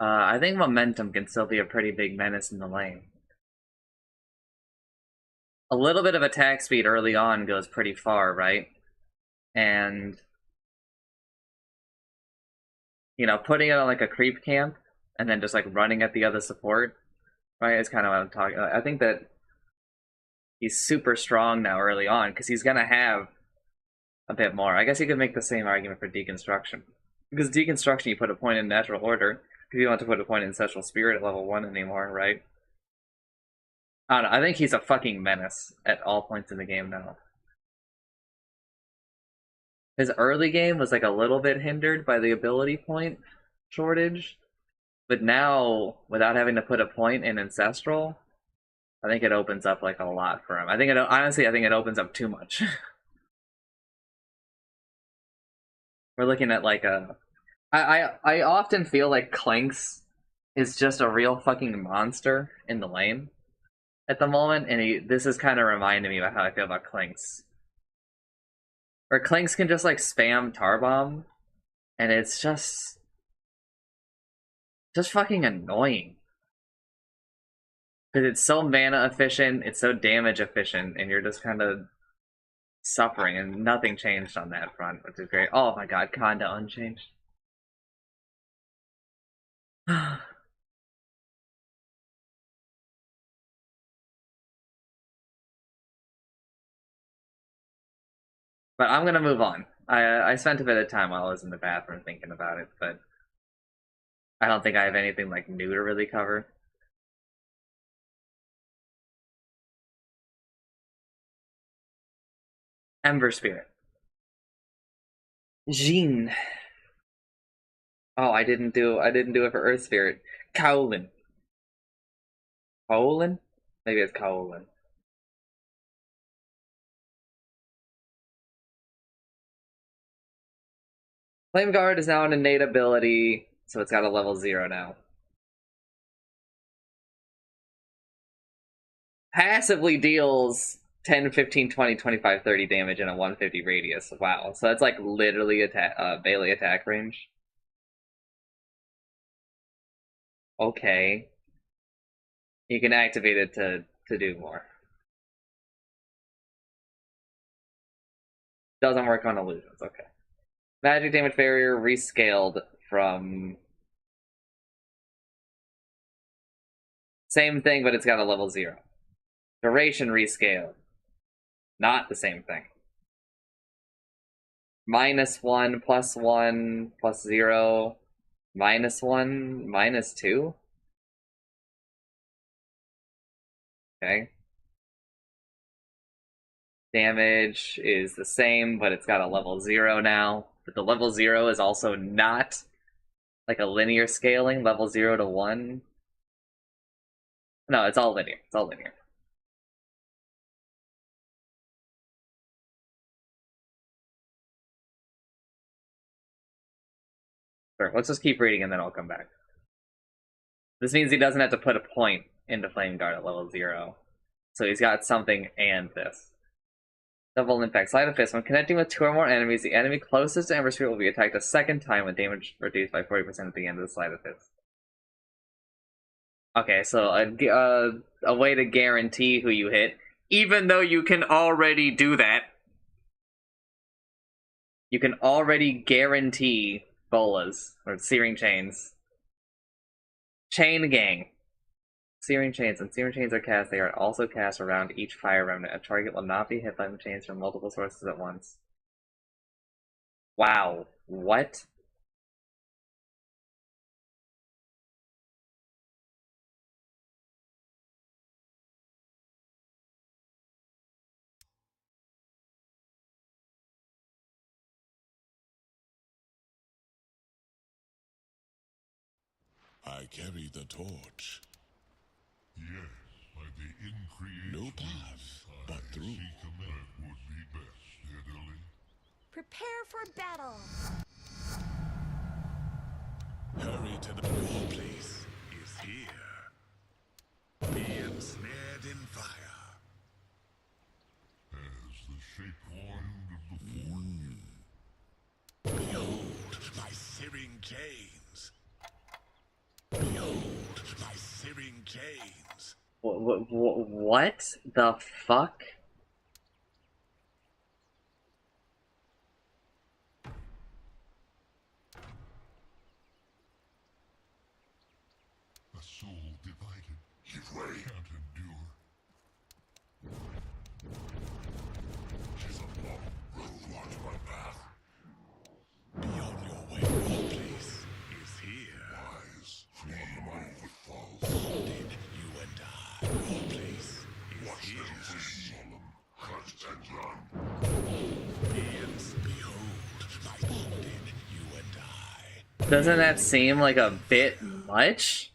I think momentum can still be a pretty big menace in the lane. A little bit of attack speed early on goes pretty far, right? And, you know, putting it on like a creep camp and then just like running at the other support, right, is kind of what I'm talking about. I think that he's super strong now early on because he's going to have a bit more. I guess you could make the same argument for deconstruction. Because deconstruction, you put a point in natural order. If you don't want to put a point in ancestral spirit at level 1 anymore, right? I don't know. I think he's a fucking menace at all points in the game now. His early game was like a little bit hindered by the ability point shortage. But now, without having to put a point in ancestral, I think it opens up like a lot for him. I think honestly, I think it opens up too much. We're looking at like a I often feel like Clanks is just a real fucking monster in the lane at the moment, and this is kind of reminding me about how I feel about Clanks. Where Clanks can just like spam tar bomb, and it's just fucking annoying. Because it's so mana efficient, it's so damage efficient, and you're just kind of suffering, and nothing changed on that front, which is great. Oh my god, Conda unchanged. But I'm gonna move on. I spent a bit of time while I was in the bathroom thinking about it, but I don't think I have anything like new to really cover. Ember Spirit. Jean. Oh, I didn't do it for Earth Spirit. Kaolin. Kaolin? Maybe it's Kaolin. Flame Guard is now an innate ability, so it's got a level 0 now. Passively deals 10, 15, 20, 25, 30 damage in a 150 radius. Wow. So that's like literally Bailey attack range. Okay. You can activate it to do more. Doesn't work on illusions, okay. Magic damage barrier rescaled from same thing, but it's got a level 0. Duration rescaled. Not the same thing. -1, +1, +0, -1, -2. Okay. Damage is the same, but it's got a level 0 now. But the level 0 is also not like a linear scaling, level 0 to 1. No, it's all linear. It's all linear. Sure, let's just keep reading and then I'll come back. This means he doesn't have to put a point into Flame Guard at level 0. So he's got something and this. Double impact. Sleight of Fist. When connecting with 2 or more enemies, the enemy closest to Ember Spirit will be attacked a second time with damage reduced by 40% at the end of the Sleight of Fist. Okay, so a way to guarantee who you hit, even though you can already do that. You can already guarantee bolas, or searing chains. Chain Gang. Searing chains. When searing chains are cast, they are also cast around each fire remnant. A target will not be hit by the chains from multiple sources at once. Wow. What? I carry the torch. Yes, by the increase. No path, but through. That would be best, Italy. Prepare for battle. Hurry to the your place is here. Be ensnared in fire. As the shape wand of the forge. Behold my searing chains. Behold my searing chains. What the fuck? A soul divided. Give way. Can't endure. She's a roadblock to my path. Be on your way. Your place is here. Wise, flung among with false. Did you and I. Your place is watch here. Them solemn, cut and run. Behold, my did you and I. Doesn't that seem like a bit much?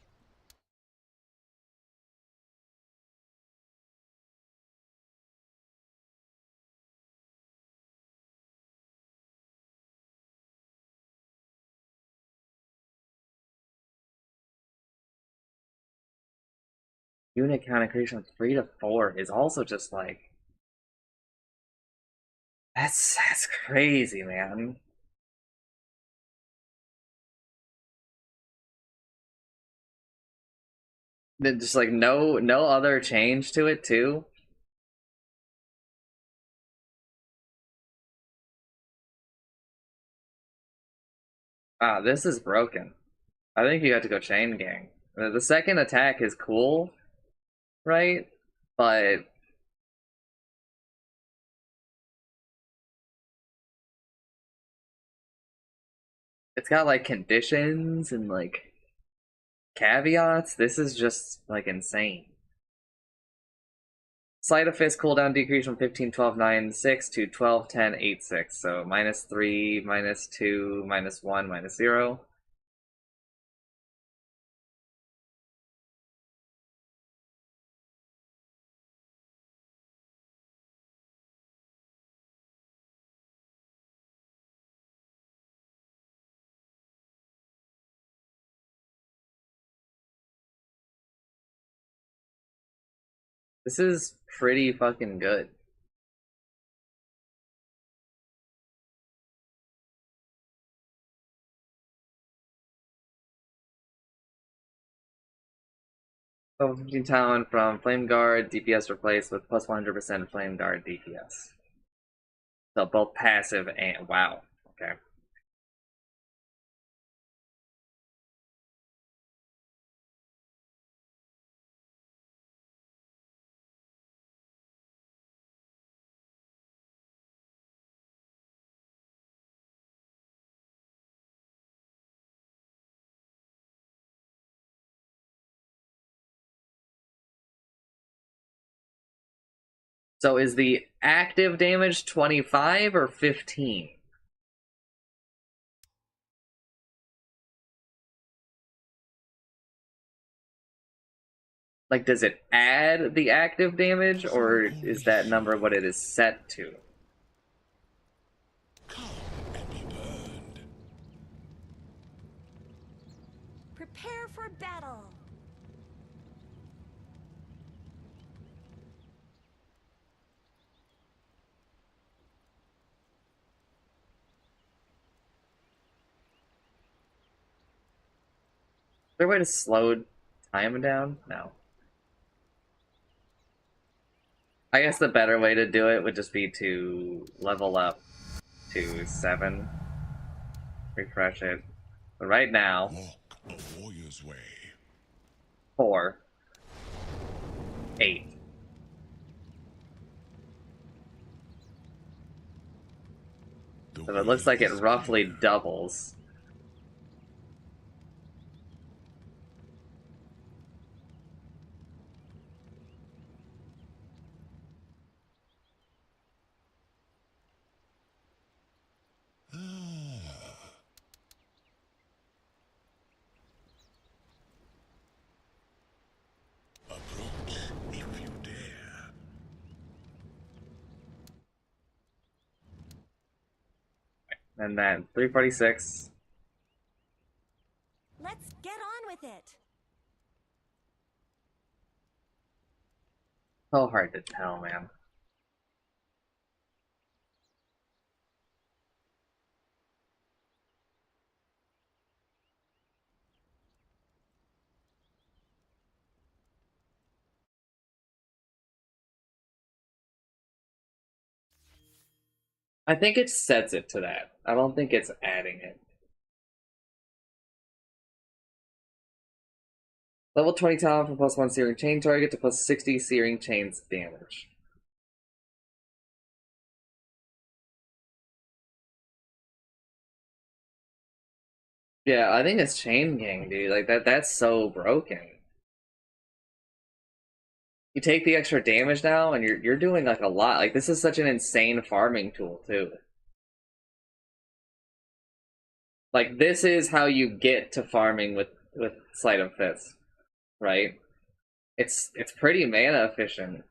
Unit count increase from 3 to 4 is also just like that's crazy, man. Then just like no other change to it too. Ah, this is broken. I think you have to go chain gang. The second attack is cool, right? But it's got like conditions and like caveats. This is just like insane. Sleight of Fist cooldown decrease from 15, 12, 9, 6 to 12, 10, 8, 6. So -3, -2, -1, -0. This is pretty fucking good. Level 15 talent from Flame Guard DPS replaced with plus 100% Flame Guard DPS. So both passive and wow. Okay. So is the active damage 25 or 15? Like, does it add the active damage, or is that number what it is set to? Come and be burned. Prepare for battle. Is there a way to slow time down? No. I guess the better way to do it would just be to level up to 7. Refresh it. But right now, Walk a warrior's way. 4, 8. So it looks like it roughly doubles. And then 346. Let's get on with it. So hard to tell, man. I think it sets it to that. I don't think it's adding it. Level 20 talent for +1 searing chain target to +60 searing chains damage. Yeah, I think it's Chain Gang, dude. Like that's so broken. You take the extra damage now and you're doing like a lot. Like this is such an insane farming tool too. Like this is how you get to farming with Sleight of Fist, right? It's pretty mana efficient.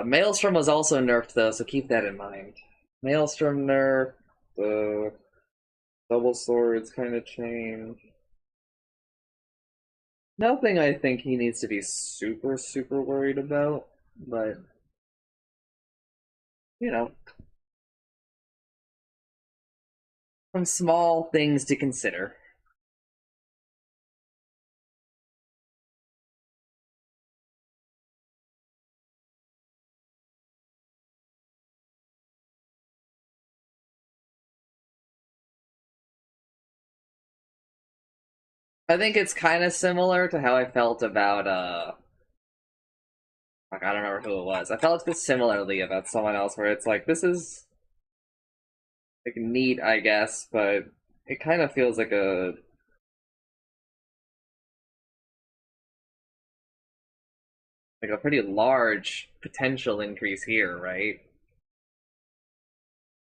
Maelstrom was also nerfed though, so keep that in mind. Maelstrom nerf, the double swords kind of change. Nothing I think he needs to be super worried about, but you know, some small things to consider. I think it's kind of similar to how I felt about like, I don't remember who it was. I felt this similarly about someone else where it's like this is like neat, I guess, but it kind of feels like a pretty large potential increase here, right?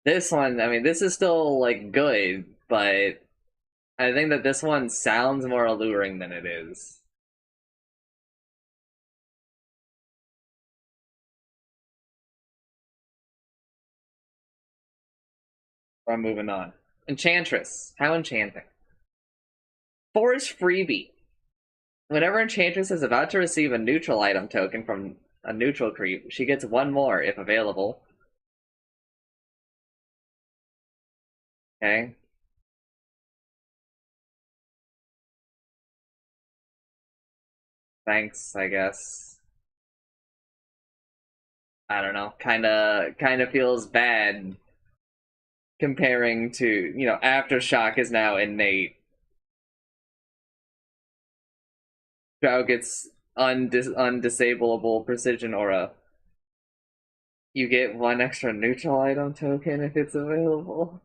This one, I mean, this is still like good, but I think that this one sounds more alluring than it is. I'm moving on. Enchantress. How enchanting. Forest freebie. Whenever Enchantress is about to receive a neutral item token from a neutral creep, she gets one more if available. Okay. Thanks, I guess. I don't know. Kinda feels bad comparing to, you know, Aftershock is now innate. Drow gets undisableable precision aura. You get one extra neutral item token if it's available.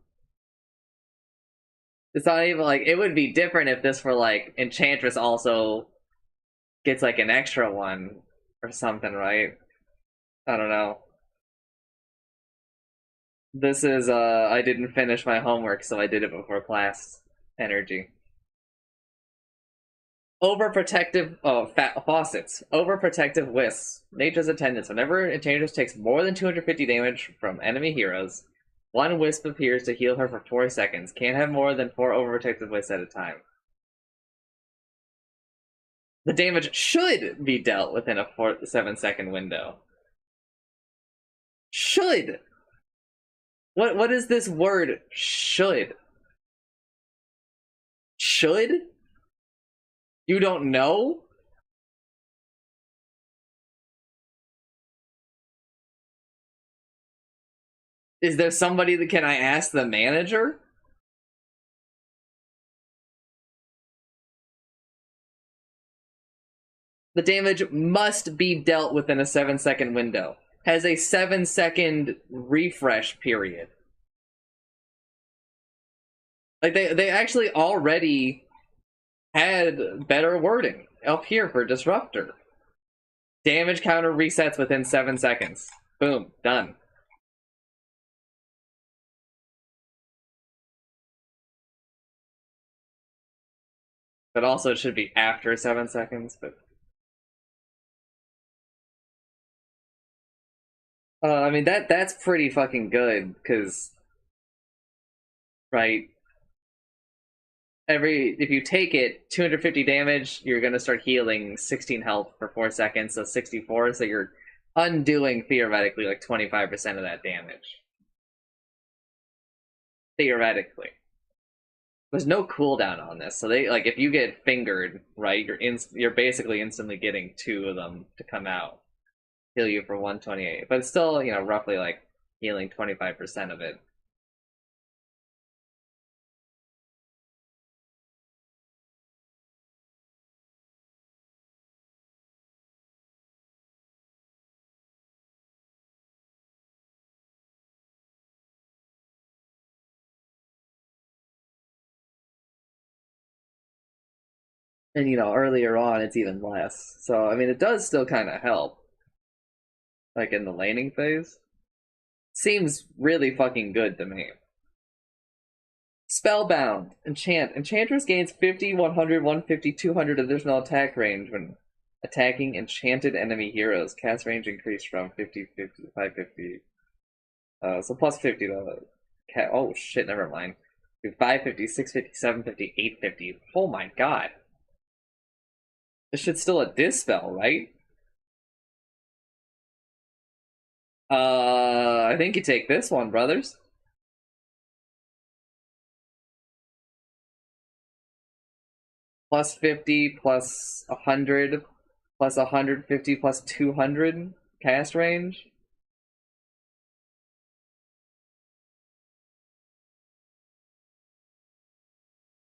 It's not even like it would be different if this were like Enchantress also gets like an extra one or something, right? I don't know. This is I didn't finish my homework, so I did it before class energy. Overprotective faucets. Overprotective wisps. Nature's attendants. Whenever Enchantress takes more than 250 damage from enemy heroes, one wisp appears to heal her for 4 seconds. Can't have more than 4 overprotective wisps at a time. The damage should be dealt within a 7-second window. Should. What is this word? Should. Should? You don't know? Is there somebody that can I ask the manager? The damage must be dealt within a 7-second window. Has a 7-second refresh period. Like they actually already had better wording up here for Disruptor. Damage counter resets within 7 seconds. Boom, done. But also it should be after 7 seconds, but... I mean, that's pretty fucking good, because... Right? If you take it, 250 damage, you're gonna start healing 16 health for 4 seconds, so 64, so you're undoing, theoretically, like 25% of that damage. Theoretically. There's no cooldown on this, so they like if you get fingered, right, you're basically instantly getting 2 of them to come out, heal you for 128, but it's still, you know, roughly like healing 25% of it. And you know, earlier on it's even less. So I mean, it does still kind of help, like in the laning phase. Seems really fucking good to me. Spellbound. Enchant. Enchantress gains 50, 100, 150, 200 additional attack range when attacking enchanted enemy heroes. Cast range increased from 50, 50, 550. So plus 50 to... Oh shit, never mind. 550, 650, 750, 850. Oh my god. This shit's still a dispel, right? I think you take this one, brothers. Plus 50, plus 100, plus 150, plus 200 cast range.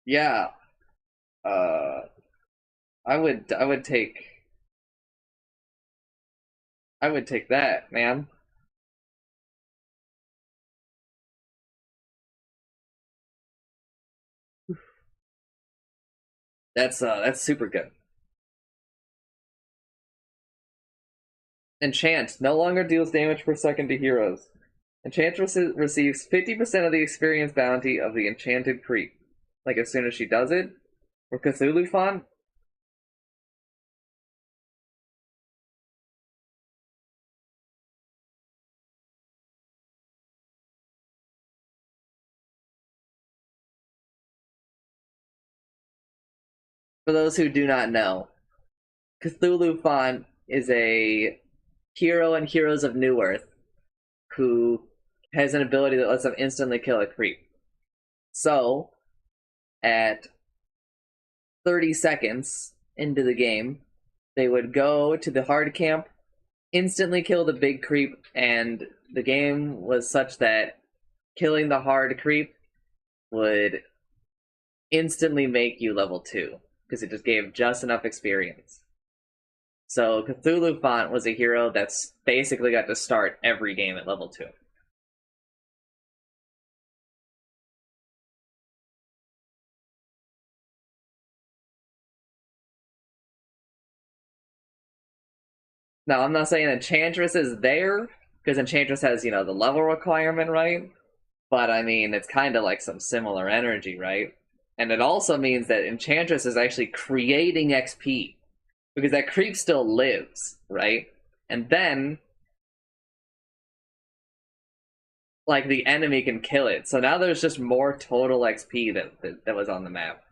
Yeah. Uh, I would take that, man. That's super good. Enchant no longer deals damage per second to heroes. Enchantress receives 50% of the experience bounty of the enchanted creep. Like as soon as she does it. Or Cthulhu font. For those who do not know, Cthulhu font is a hero in Heroes of Newerth who has an ability that lets them instantly kill a creep. So, at 30 seconds into the game, they would go to the hard camp, instantly kill the big creep, and the game was such that killing the hard creep would instantly make you level 2, because it just gave just enough experience. So Cthulhu Font was a hero that's basically got to start every game at level 2. Now, I'm not saying Enchantress is there, because Enchantress has, you know, the level requirement, right? But, I mean, it's kind of like some similar energy, right? And it also means that Enchantress is actually creating XP, because that creep still lives, right? And then, like, the enemy can kill it. So now there's just more total XP that was on the map.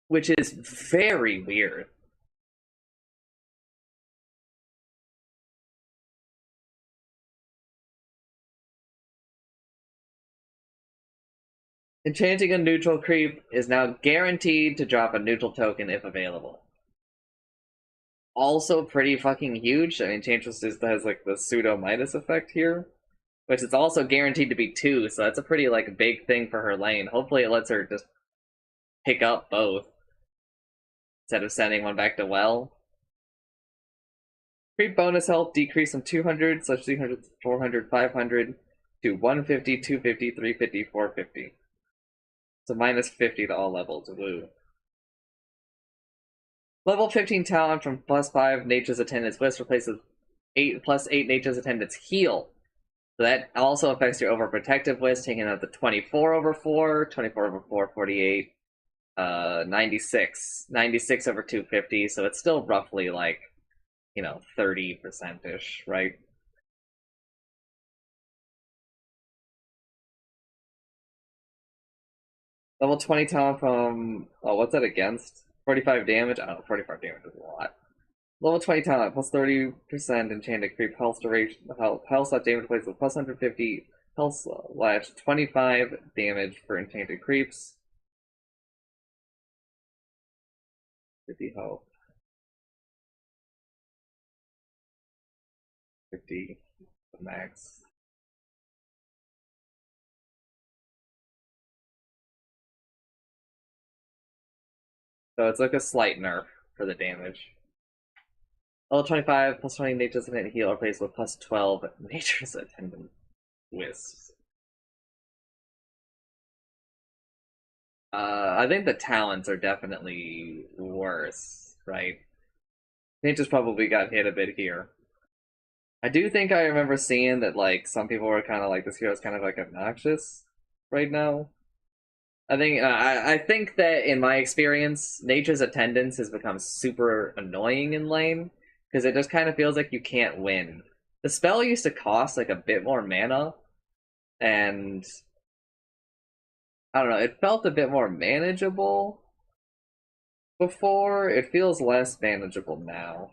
Which is very weird. Enchanting a neutral creep is now guaranteed to drop a neutral token if available. Also pretty fucking huge. I mean, Enchantress has like the pseudo Midas effect here, which is also guaranteed to be 2, so that's a pretty like big thing for her lane. Hopefully it lets her just pick up both instead of sending one back to well. Creep bonus health decrease from 200, such 300, 400, 500 to 150, 250, 350, 450. So minus 50 to all levels. Woo. Level 15 talent from plus 5 Nature's Attendant's Wisp replaces 8 plus 8 Nature's Attendant's Heal. So that also affects your overprotective list, taking out the 24 over 4, 24 over 4, 48, 96. 96 over 250, so it's still roughly like, 30%-ish, right? Level 20 talent from, oh, what's that against? 45 damage? I don't know, 45 damage is a lot. Level 20 talent, plus 30% enchanted creep, health duration, health slash damage plays with plus 150, health slash 25 damage for enchanted creeps. 50 health. 50 max. So it's like a slight nerf for the damage. Level 25, plus 20 nature's attendant heal, replaced with plus 12 nature's attendant wisps. I think the talents are definitely worse, right? Nature's probably got hit a bit here. I do think I remember seeing that, like, some people were kind of like, this hero's kind of, like, obnoxious right now. I think that in my experience, Nature's Attendance has become super annoying in lane because it just kind of feels like you can't win. The spell used to cost like a bit more mana, and I don't know, it felt a bit more manageable before. It feels less manageable now.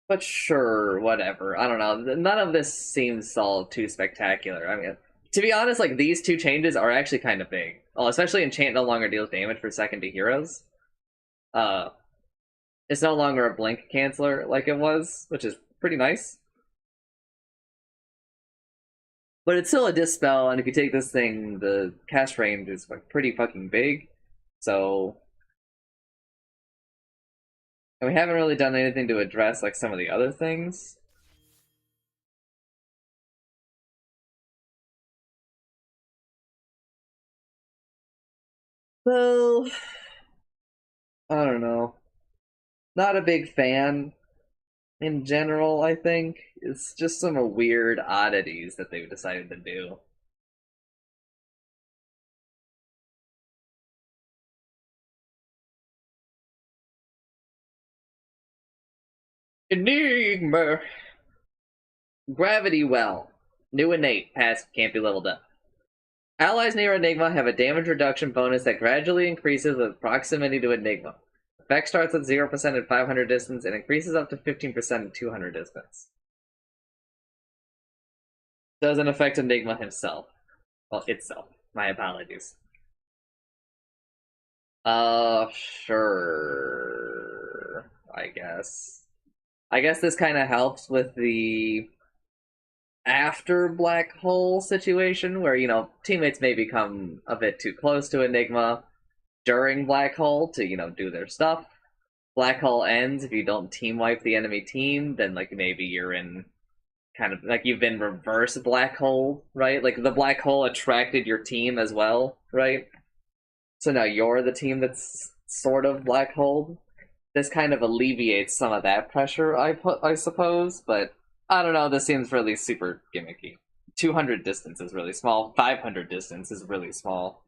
But sure, whatever. I don't know. None of this seems all too spectacular. I mean, to be honest, like these two changes are actually kind of big. Well, especially Enchant no longer deals damage for second to heroes. Uh, it's no longer a blink canceller like it was, which is pretty nice. But it's still a dispel, and if you take this thing, the cast range is like pretty fucking big. So, and we haven't really done anything to address like some of the other things. Well, I don't know. Not a big fan in general, I think. It's just some weird oddities that they've decided to do. Enigma! Gravity Well. New innate. Passive can't be leveled up. Allies near Enigma have a damage reduction bonus that gradually increases with proximity to Enigma. Effect starts at 0% at 500 distance and increases up to 15% at 200 distance. Doesn't affect Enigma himself. Well, itself. My apologies. Sure. I guess. I guess this kind of helps with the after black hole situation where, teammates may become a bit too close to Enigma during black hole to, do their stuff. Black hole ends if you don't team wipe the enemy team, then like maybe you're in kind of like you've been reverse black hole, right? Like the black hole attracted your team as well, right? So now you're the team that's sort of black hole. This kind of alleviates some of that pressure, I suppose, but I don't know, this seems really super gimmicky. 200 distance is really small, 500 distance is really small.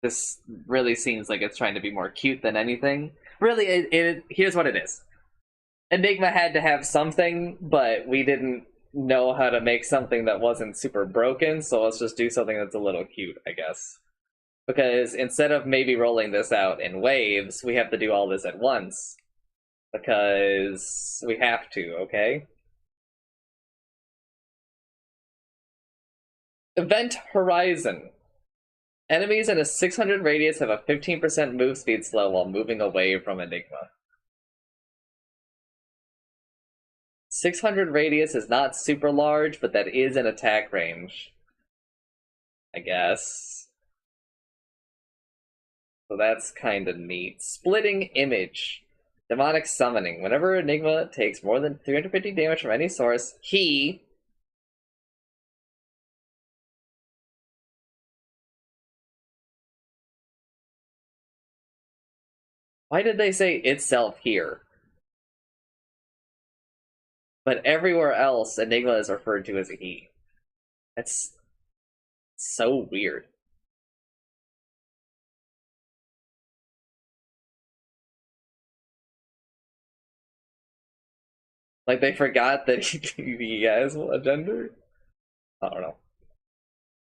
This really seems like it's trying to be more cute than anything. Really, here's what it is. Enigma had to have something, but we didn't know how to make something that wasn't super broken, so let's just do something that's a little cute, I guess. Because instead of maybe rolling this out in waves, we have to do all this at once. Because we have to, okay? Event Horizon. Enemies in a 600 radius have a 15% move speed slow while moving away from Enigma. 600 radius is not super large, but that is an attack range. I guess. So that's kind of neat. Splitting Image. Demonic Summoning. Whenever Enigma takes more than 350 damage from any source, he... Why did they say itself here? But everywhere else, Enigma is referred to as a he. That's so weird. Like they forgot that he has a gender? I don't know.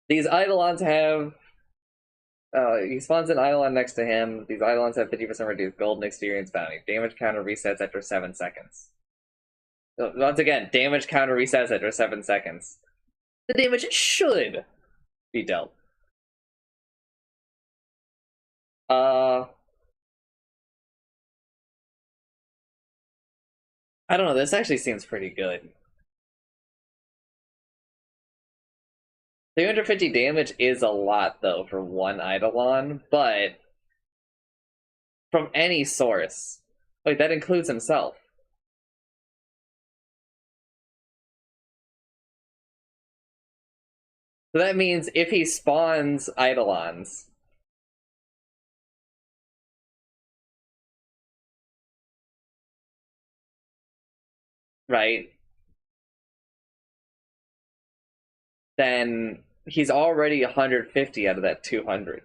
These Eidolons have he spawns an Eidolon next to him. These Eidolons have 50% reduced golden experience bounty. Damage counter resets after 7 seconds. So, once again, damage counter resets after 7 seconds. The damage should be dealt. I don't know, this actually seems pretty good. 350 damage is a lot, though, for one Eidolon, but from any source. Like, that includes himself. So that means if he spawns Eidolons, right, then he's already 150 out of that 200.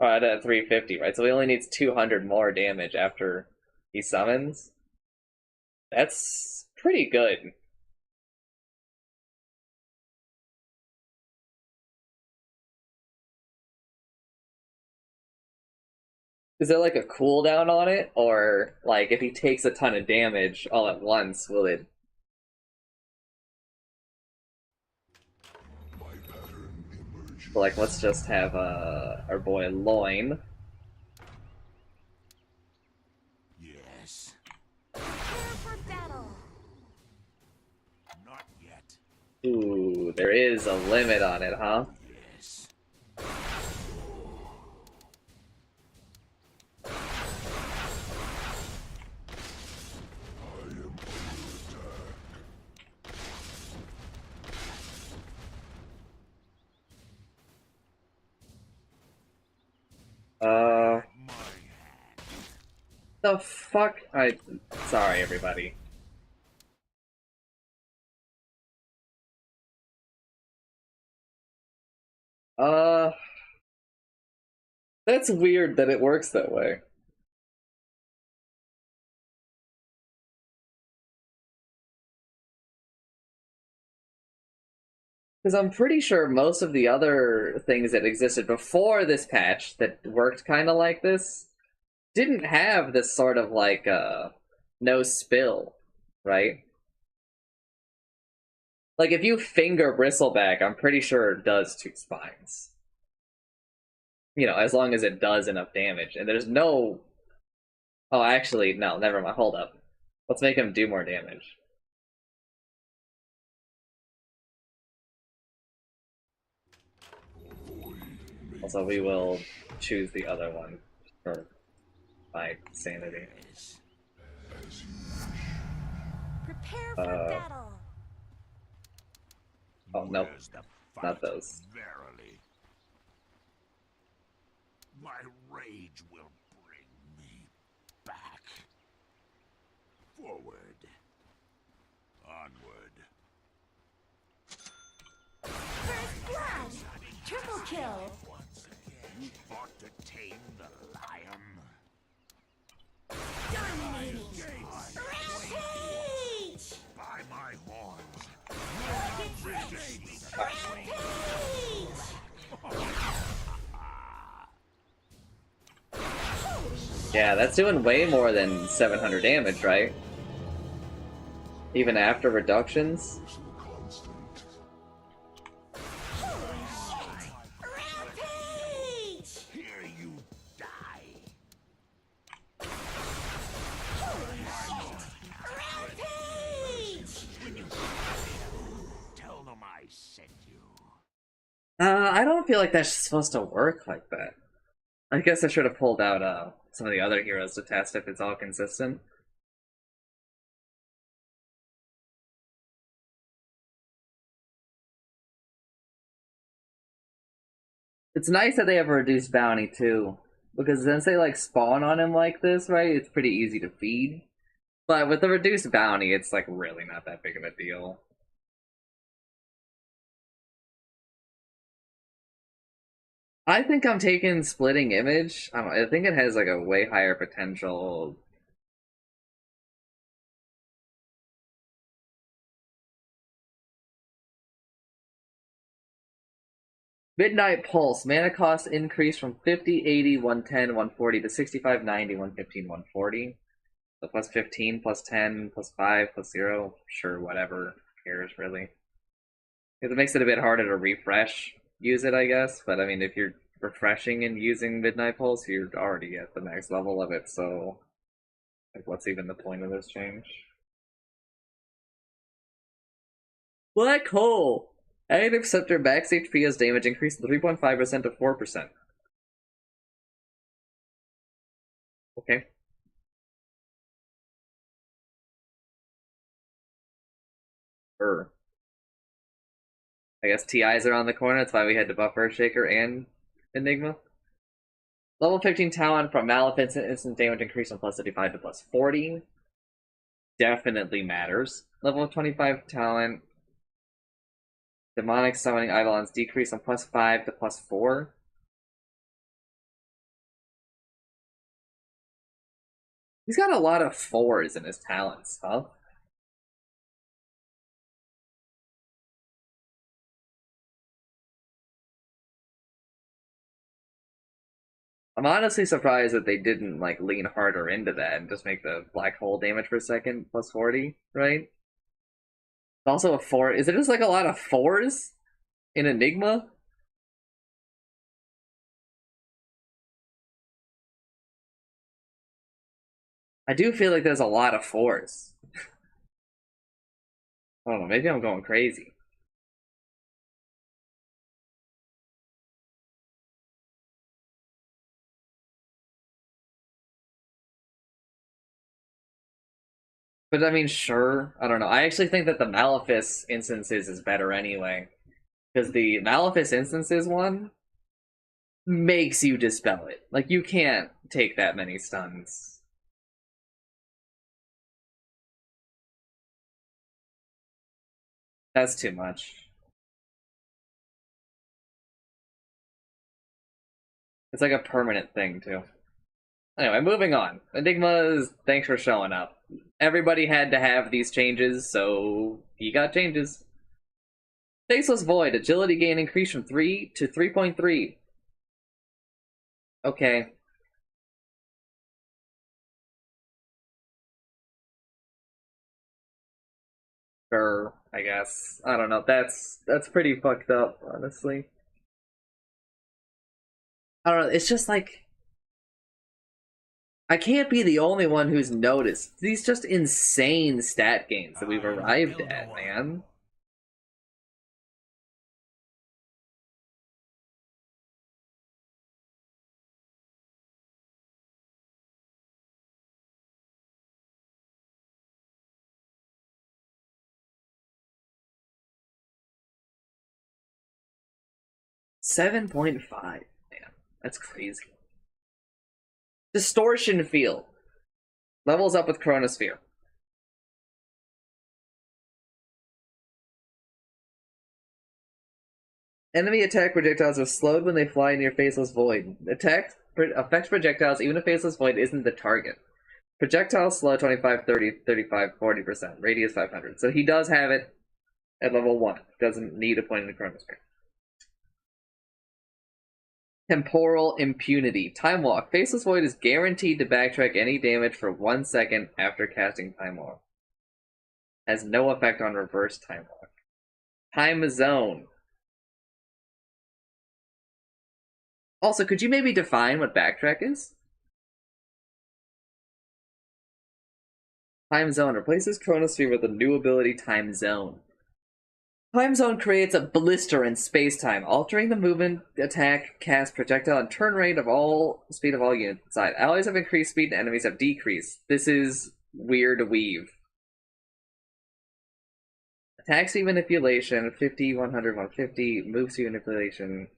Or out of that 350, right? So he only needs 200 more damage after he summons. That's pretty good. Is there like a cooldown on it? Or like if he takes a ton of damage all at once, will it? Like, let's just have our boy Loin. Yes. Prepare for battle. Not yet. Ooh, there is a limit on it, huh? Yes. Uh, My hand. the fuck? Sorry, everybody. Uh, that's weird that it works that way. Because I'm pretty sure most of the other things that existed before this patch that worked kind of like this didn't have this sort of like no spill, right? Like if you finger Bristleback, I'm pretty sure it does 2 spines. You know, as long as it does enough damage. And there's no. Oh, actually, no, never mind. Hold up. Let's make him do more damage. Also, we will choose the other one for my sanity. Yes. Prepare for battle. Oh, nope. Where's the fight? Not those. Verily. My rage will bring me back. Forward. Onward. First blood. Triple kill. Once again. You fought to tame the lion. Dominating. Rampage. By my horns. Rampage. Yeah, that's doing way more than 700 damage, right? Even after reductions? Rampage. Here you die. Rampage. Tell them I sent you. I don't feel like that's supposed to work like that. I guess I should have pulled out some of the other heroes to test if it's all consistent. It's nice that they have a reduced bounty too. because since they like spawn on him like this, right, it's pretty easy to feed. But with the reduced bounty, it's like really not that big of a deal. I think I'm taking Splitting Image. I don't know, I think it has like a way higher potential. Midnight Pulse. Mana cost increase from 50, 80, 110, 140 to 65, 90, 115, 140. So plus 15, plus 10, plus 5, plus 0. Sure, whatever. Who cares, really? It makes it a bit harder to refresh. Use it, I guess. But I mean, if you're refreshing and using Midnight Pulse, you're already at the next level of it. So, like, what's even the point of this change? Black Hole! Active Scepter max HP as damage increased 3.5% to 4%. Okay. I guess TIs are on the corner, that's why we had to buff Earthshaker and Enigma. Level 15 talent from Malefice instant damage increase from plus 35 to plus 40. Definitely matters. Level 25 talent. Demonic summoning Eidolons decrease from plus 5 to plus 4. He's got a lot of 4s in his talents, huh? I'm honestly surprised that they didn't like lean harder into that and just make the black hole damage per second plus 40, right? Also a 4. Is it just like a lot of 4s in Enigma? I do feel like there's a lot of 4s. I don't know, maybe I'm going crazy. But I mean, sure. I don't know. I actually think that the Malefice instances is better anyway. Because the Malefice instances one makes you dispel it. Like, you can't take that many stuns. That's too much. It's like a permanent thing, too. Anyway, moving on. Enigma's, thanks for showing up. Everybody had to have these changes, so he got changes. Faceless Void, agility gain increased from 3 to 3.3. Okay. Sure, I guess. I don't know. That's pretty fucked up, honestly. I don't know. It's just like I can't be the only one who's noticed these just insane stat gains that we've arrived at, man. $7.5, man. That's crazy. Distortion Field. Levels up with Chronosphere. Enemy attack projectiles are slowed when they fly near Faceless Void. Attack affects projectiles even if Faceless Void isn't the target. Projectiles slow 25, 30, 35, 40%. Radius 500. So he does have it at level 1. Doesn't need a point in the Chronosphere. Temporal Impunity. Time Walk. Faceless Void is guaranteed to backtrack any damage for 1 second after casting Time Walk. Has no effect on reverse Time Walk. Time Zone. Also, could you maybe define what backtrack is? Time Zone replaces Chronosphere with a new ability, Time Zone. Time Zone creates a blister in space-time, altering the movement, attack, cast, projectile, and turn rate of all speed of all units inside. Allies have increased speed and enemies have decreased. This is weird weave. Attack speed manipulation, 50, 100, 150. Move speed manipulation,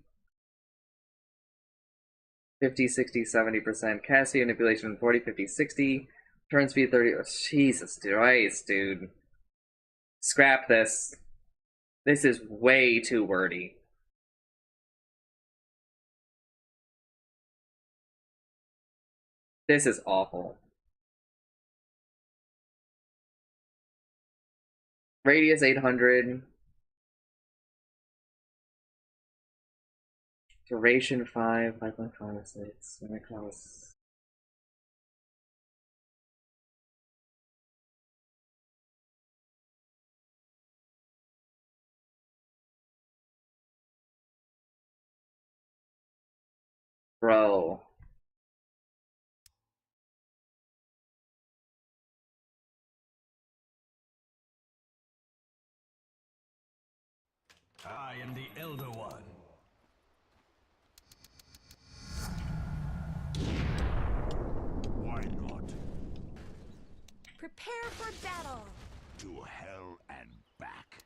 50, 60, 70%. Casting manipulation 40, 50, 60. Turn speed 30. Oh, Jesus Christ, dude. Scrap this. This is way too wordy. This is awful. Radius 800. Duration 5, 5.56. Cost. Bro. I am the Elder One. Why not? Prepare for battle. To hell and back.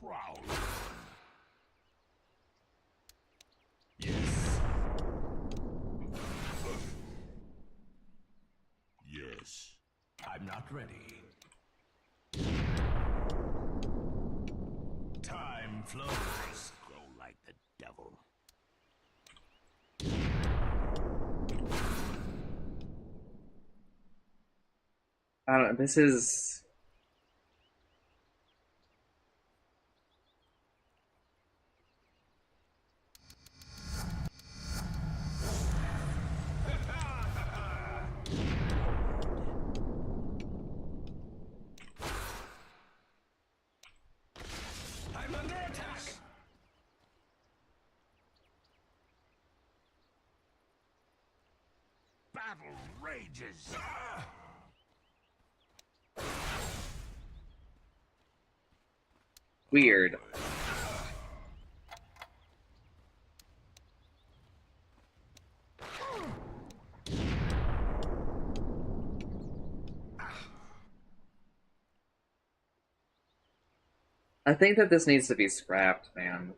Proud. Yes. Yes. I'm not ready. Time flows. Go like the devil. I don't know. This is. I'm under attack. Battle rages. Weird. I think that this needs to be scrapped, man.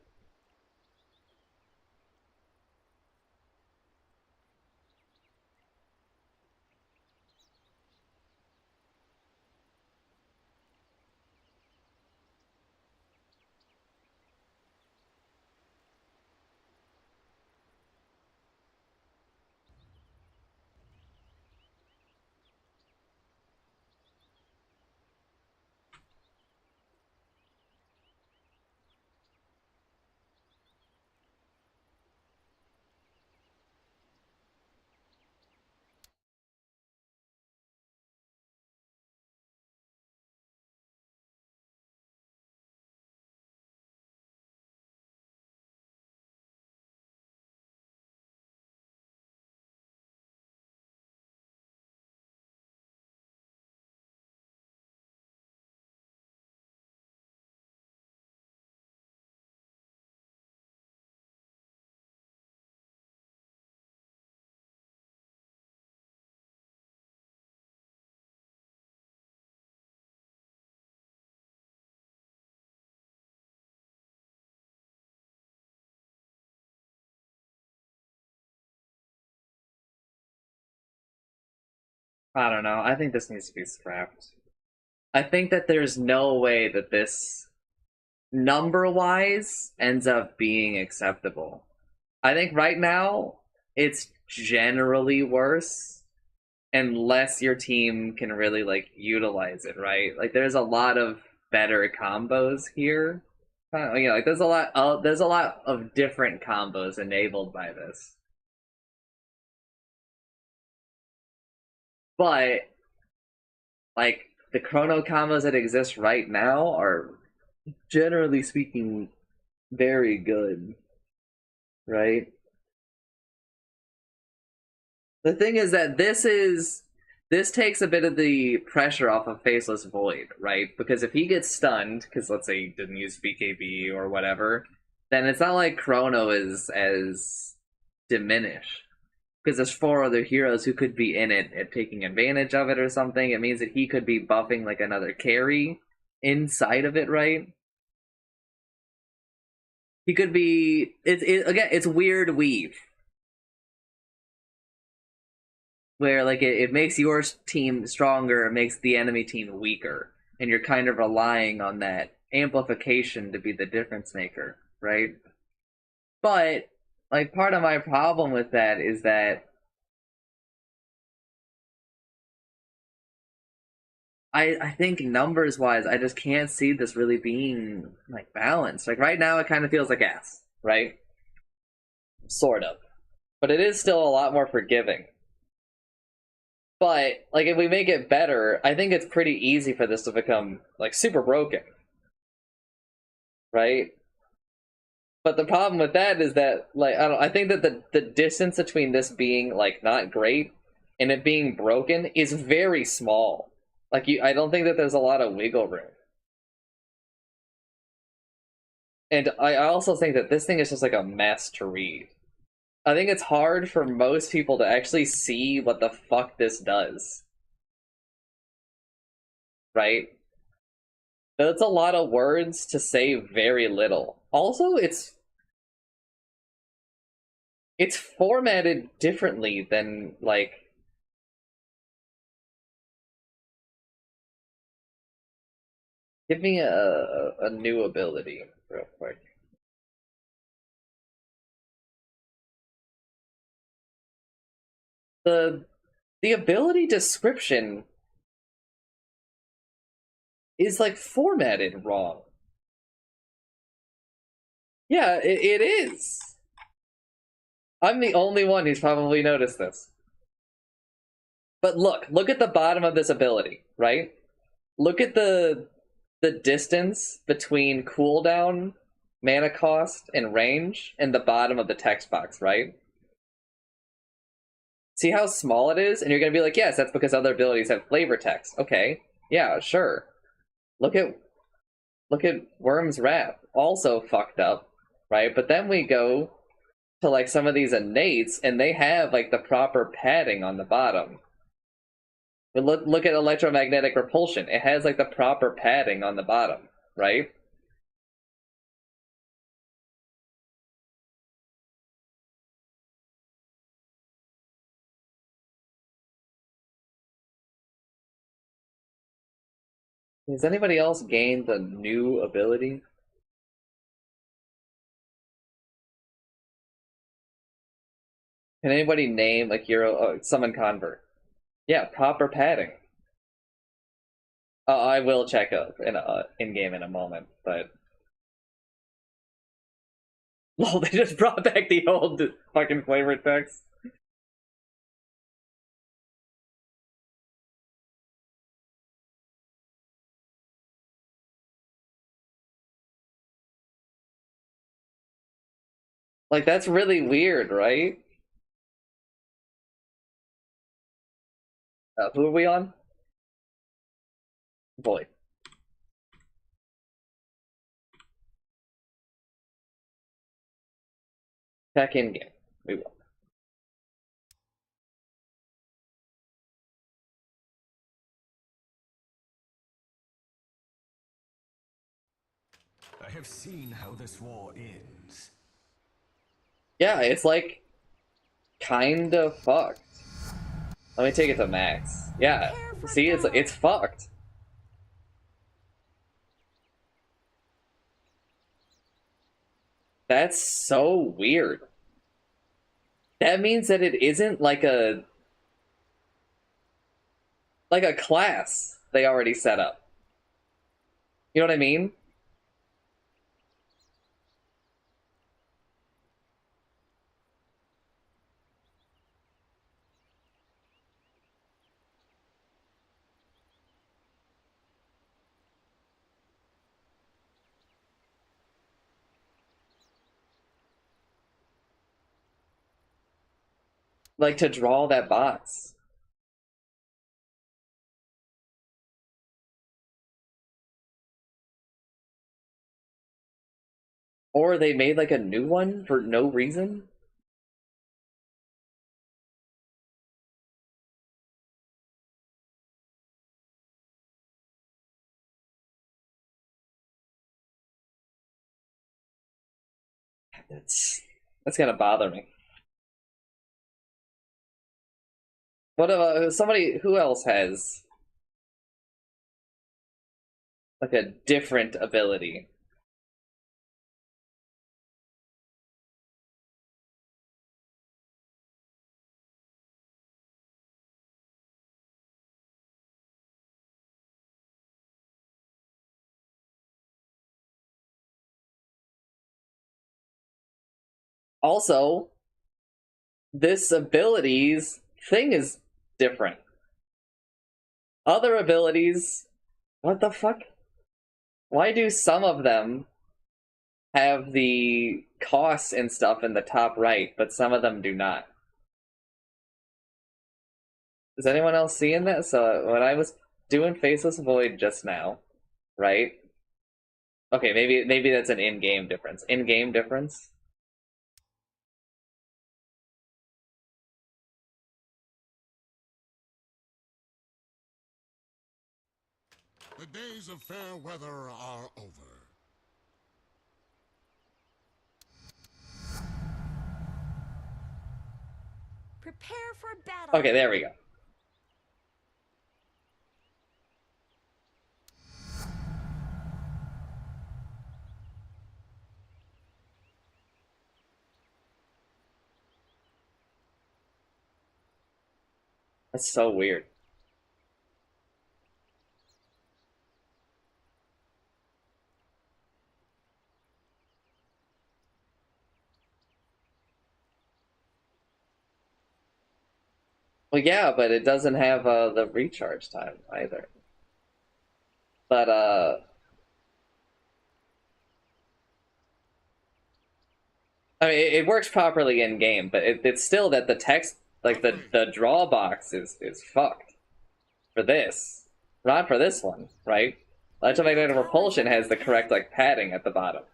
I don't know. I think this needs to be scrapped. I think that there's no way that this, number wise, ends up being acceptable. I think right now, it's generally worse unless your team can really, like, utilize it, right? Like, there's a lot of better combos here. You know, like, there's a lot of different combos enabled by this. But, like, the chrono combos that exist right now are, generally speaking, very good, right? The thing is that this takes a bit of the pressure off of Faceless Void, right? Because if he gets stunned, because let's say he didn't use BKB or whatever, then it's not like Chrono is as diminished. because there's 4 other heroes who could be in it and taking advantage of it or something. It means that he could be buffing like another carry inside of it, right? He could be. Again, it's weird weave where like it makes your team stronger, it makes the enemy team weaker, and you're kind of relying on that amplification to be the difference maker, right? But like part of my problem with that is that I think numbers wise, I just can't see this really being like balanced. Like right now, it kind of feels like ass, right? Sort of, but it is still a lot more forgiving. But like if we make it better, I think it's pretty easy for this to become like super broken, right? But the problem with that is that like I think that the distance between this being like not great and it being broken is very small. Like I don't think that there's a lot of wiggle room. And I also think that this thing is just like a mess to read. I think it's hard for most people to actually see what the fuck this does. Right? That's a lot of words to say very little. Also, it's formatted differently than like give me a new ability real quick. The ability description is like formatted wrong. Yeah, it is. I'm the only one who's probably noticed this. But look at the bottom of this ability, right? Look at the distance between cooldown, mana cost, and range, and the bottom of the text box, right? See how small it is? And you're gonna be like, yes, that's because other abilities have flavor text. Okay, yeah, sure. Look at Worm's Wrath, also fucked up, right? But then we go to like some of these innates, and they have like the proper padding on the bottom. But look at electromagnetic repulsion. It has like the proper padding on the bottom, right? Has anybody else gained the new ability? Can anybody name like hero summon convert? Yeah, proper padding. I will check up in game in a moment, but lol, they just brought back the old fucking flavor text. Like that's really weird, right? Who are we on? Boy. Check in game. We will. I have seen how this war ends. Yeah, it's like kind of fucked. Let me take it to max. Yeah, see, it's fucked. That's so weird. That means that it isn't like a class they already set up. You know what I mean? Like to draw that box. Or they made like a new one for no reason. That's gonna bother me. What about somebody who else has like a different ability? Also, this abilities thing is different. Other abilities, what the fuck? Why do some of them have the costs and stuff in the top right, but some of them do not? Is anyone else seeing that? So when I was doing Faceless Void just now, right? Okay, maybe that's an in-game difference. In-game difference? The days of fair weather are over. Prepare for battle. Okay, there we go. That's so weird. Well, yeah, but it doesn't have the recharge time either. But I mean, it works properly in game, but it's still that the text, like the draw box, is fucked for this, not for this one, right? Electromagnetic repulsion has the correct like padding at the bottom.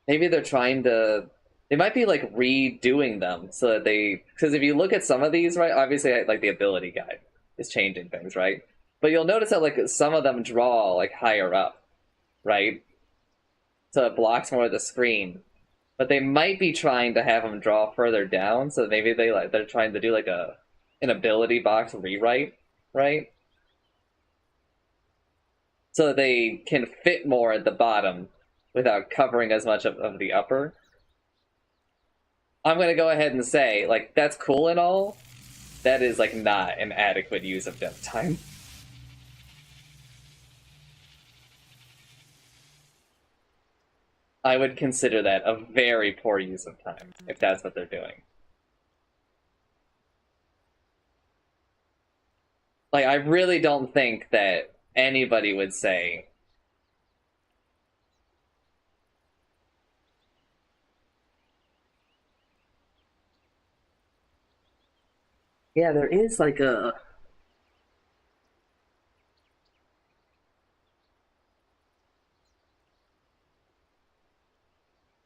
Maybe they're trying to. They might be like redoing them so that they. Because if you look at some of these, right, obviously like the ability guide is changing things, right? But you'll notice that like some of them draw like higher up, right? So it blocks more of the screen. But they might be trying to have them draw further down, so maybe they're trying to do like an ability box rewrite, right? So they can fit more at the bottom without covering as much of the upper. I'm gonna go ahead and say, like, that's cool and all. That is like not an adequate use of death time. I would consider that a very poor use of time if that's what they're doing. Like, I really don't think that anybody would say. Yeah, there is like a.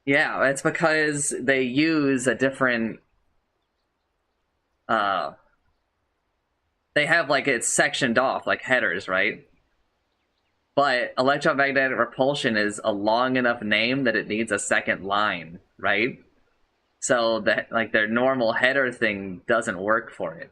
Yeah, it's because they use a different. Uh, they have like it's sectioned off like headers, right? But electromagnetic repulsion is a long enough name that it needs a second line, right? So that like their normal header thing doesn't work for it.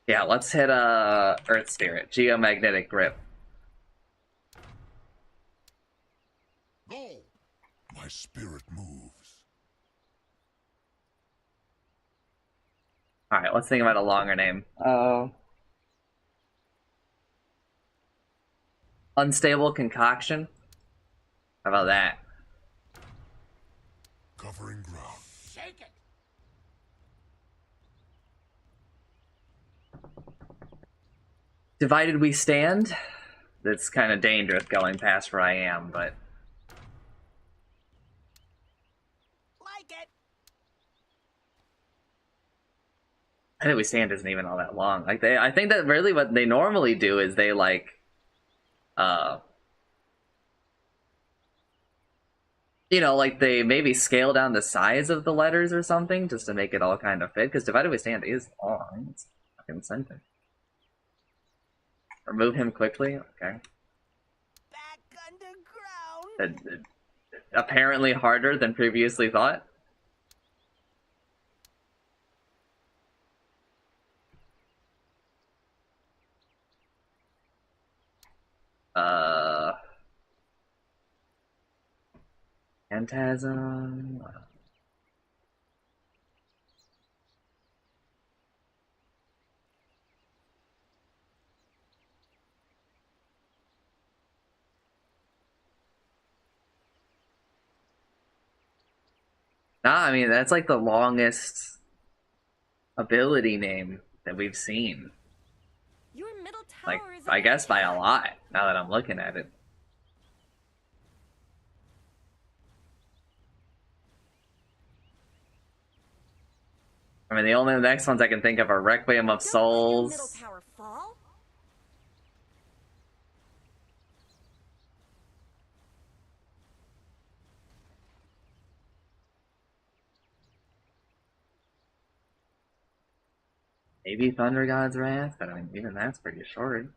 Yeah, let's hit Earth Spirit, Geomagnetic Grip. Go! My spirit moves. Alright, let's think about a longer name. Unstable Concoction? How about that? Covering ground. Shake it! Divided We Stand? That's kind of dangerous going past where I am, but like it. I think we stand isn't even all that long. Like I think that really what they normally do is they like, you know, like they maybe scale down the size of the letters or something just to make it all kind of fit. Because divided by stand is long. It's fucking something. Remove him quickly. Okay. Back underground. Apparently harder than previously thought. Phantasm. Nah, I mean that's like the longest ability name that we've seen. Your middle Like, tower is I under guess by a attack. lot, now that I'm looking at it. I mean, the only next ones I can think of are Requiem of Don't let your middle Souls. tower fall. Maybe Thunder God's Wrath, but I mean, even that's pretty short.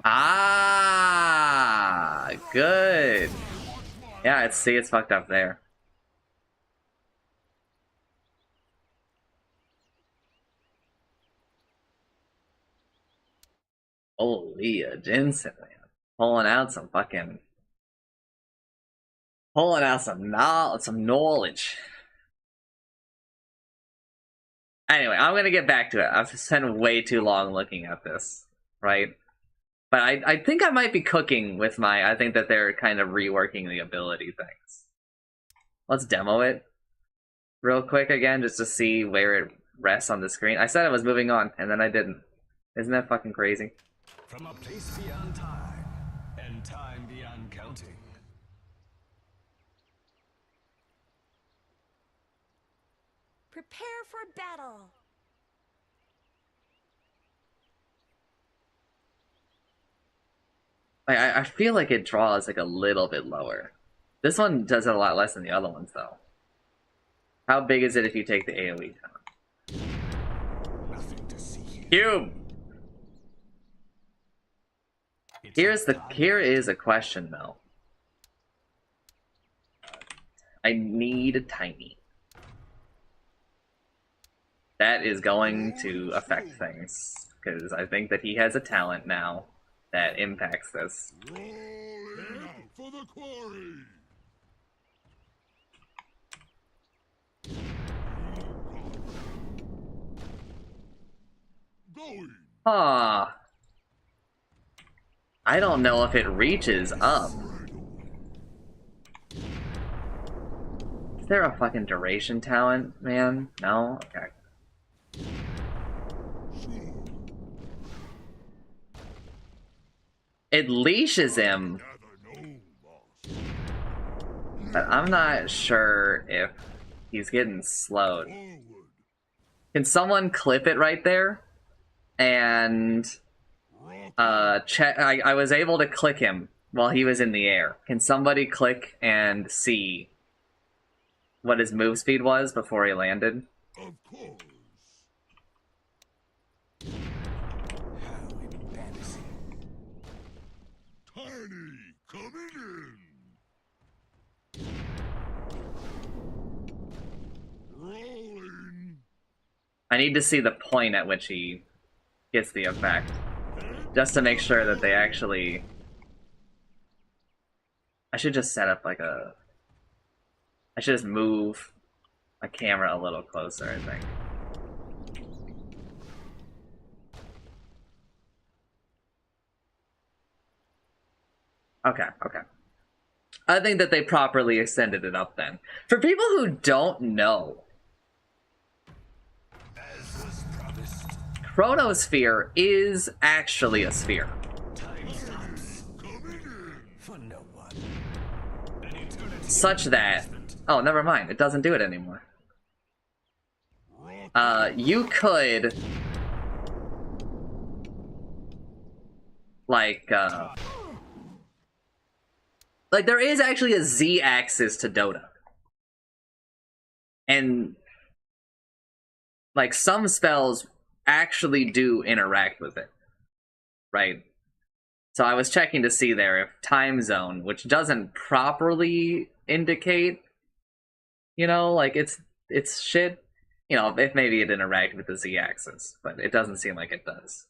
Ah, good. Yeah, it's fucked up there. Holy Jensen, man. Pulling out some knowledge. Anyway, I'm gonna get back to it. I've spent way too long looking at this, right? But I think I might be cooking with my. I think that they're kind of reworking the ability things. Let's demo it real quick again, just to see where it rests on the screen. I said I was moving on, and then I didn't. Isn't that fucking crazy? From a place beyond time, and time beyond counting. Prepare for battle. Like, I feel like it draws like a little bit lower. This one does it a lot less than the other ones, though. How big is it if you take the AoE down? Nothing to see here. Cube! It's Here is a question, though. I need a tiny. That is going to affect things, because I think that he has a talent now that impacts this. Rolling out for the quarry. Going. Ah. I don't know if it reaches up. Is there a fucking duration talent, man? No? Okay. It leashes him, but I'm not sure if he's getting slowed. Can someone clip it right there? And check. I was able to click him while he was in the air. Can somebody click and see what his move speed was before he landed? Of course. How embarrassing. Tiny coming in. Rolling. I need to see the point at which he gets the effect, just to make sure that they actually... I should just set up like a... I should just move my camera a little closer, I think. Okay, okay. I think that they properly extended it up then. For people who don't know, As was promised, Chronosphere is actually a sphere. time stops. For no one. An eternity Such that... Oh, never mind. It doesn't do it anymore. You could... Like, there is actually a Z-axis to Dota. And... Like, some spells actually do interact with it. Right? So I was checking to see there if time zone, which doesn't properly indicate, you know, like it's shit, you know, if maybe it interacted with the Z-axis, but it doesn't seem like it does.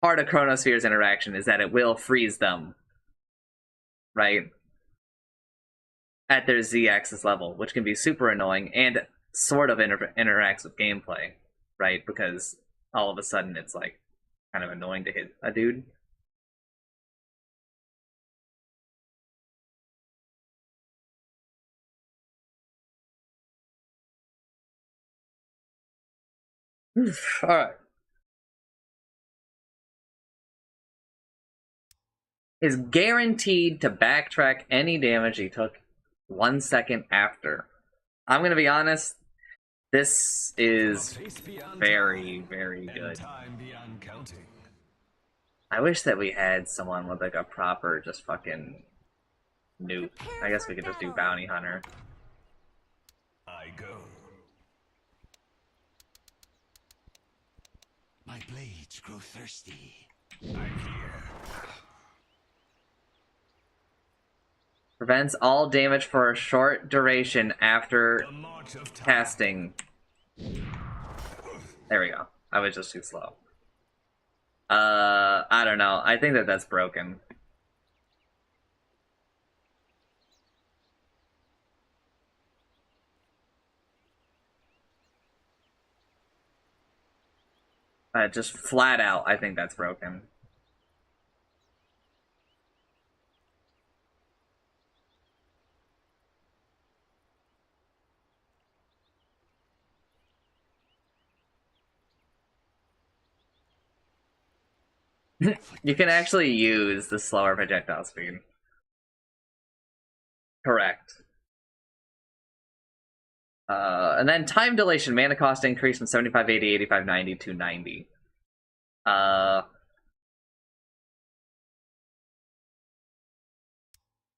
Part of Chronosphere's interaction is that it will freeze them, right, at their Z-axis level, which can be super annoying and sort of interacts with gameplay, right, because all of a sudden it's like kind of annoying to hit a dude. Alright. Is guaranteed to backtrack any damage he took 1 second after. I'm gonna be honest, this is Face beyond very, time, very and good. time beyond counting. I wish that we had someone with like a proper just fucking nuke. I guess we could just do Bounty Hunter. I go. My blades grow thirsty. I'm here. Prevents all damage for a short duration after The march of time. casting. There we go. I was just too slow. I don't know. I think that that's broken. Just flat out, I think that's broken. You can actually use the slower projectile speed. Correct. And then time dilation, mana cost increase from 75, 80, 85, 90 to 90.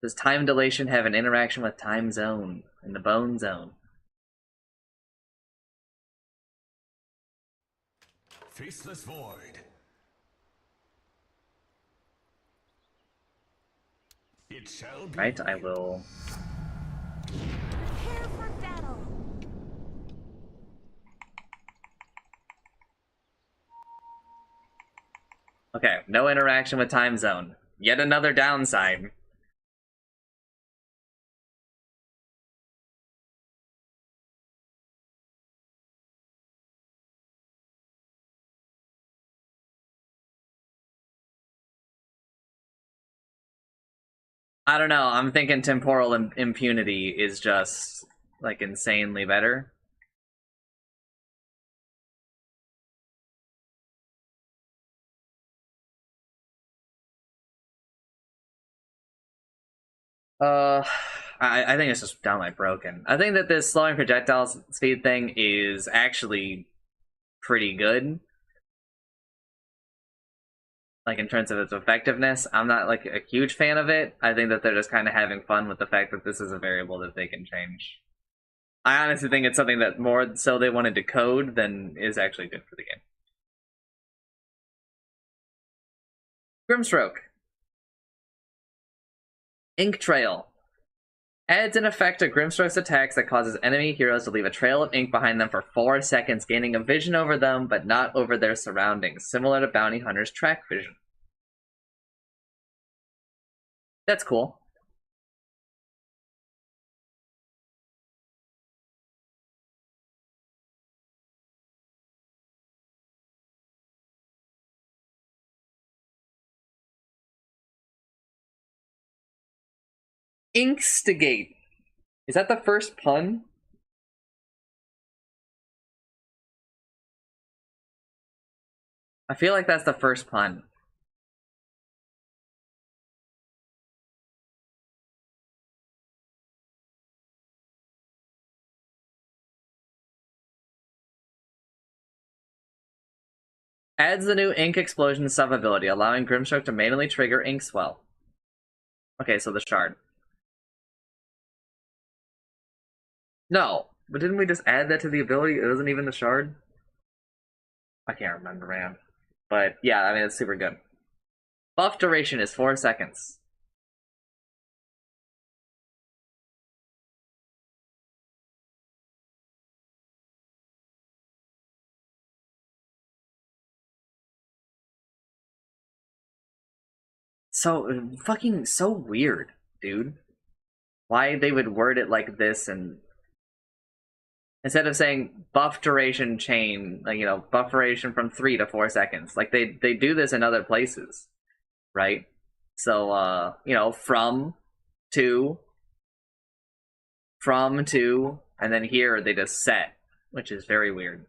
Does time dilation have an interaction with time zone in the bone zone? Faceless void. It shall be. Right, I will. Prepare for battle. Okay, no interaction with time zone. Yet another downside. I don't know, I'm thinking temporal impunity is just, like, insanely better. Uh, I think it's just downright broken. I think that this slowing projectile speed thing is actually pretty good. Like, in terms of its effectiveness, I'm not, like, a huge fan of it. I think that they're just kind of having fun with the fact that this is a variable that they can change. I honestly think it's something that more so they wanted to code than is actually good for the game. Grimstroke. Ink Trail. Adds an effect to Grimstroke's attacks that causes enemy heroes to leave a trail of ink behind them for 4 seconds, gaining a vision over them, but not over their surroundings, similar to Bounty Hunter's track vision. That's cool. Inkstigate. Is that the first pun? I feel like that's the first pun. Adds the new Ink Explosion sub-ability, allowing Grimstroke to manually trigger Ink Swell. Okay, so the shard. No, but didn't we just add that to the ability? It wasn't even the shard? I can't remember, man. But yeah, I mean, it's super good. Buff duration is 4 seconds. So, fucking so weird, dude. Why they would word it like this and instead of saying buff duration chain, like, you know, buff duration from 3 to 4 seconds. Like they do this in other places, right? So you know, from to, and then here they just set, which is very weird.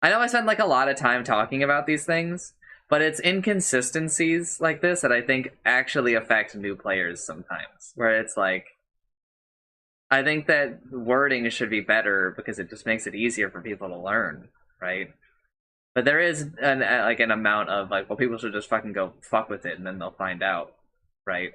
I know I spend like a lot of time talking about these things, but it's inconsistencies like this that I think actually affect new players sometimes, where it's like, I think that wording should be better because it just makes it easier for people to learn, right? But there is an amount of like, well, people should just fucking go fuck with it and then they'll find out, right?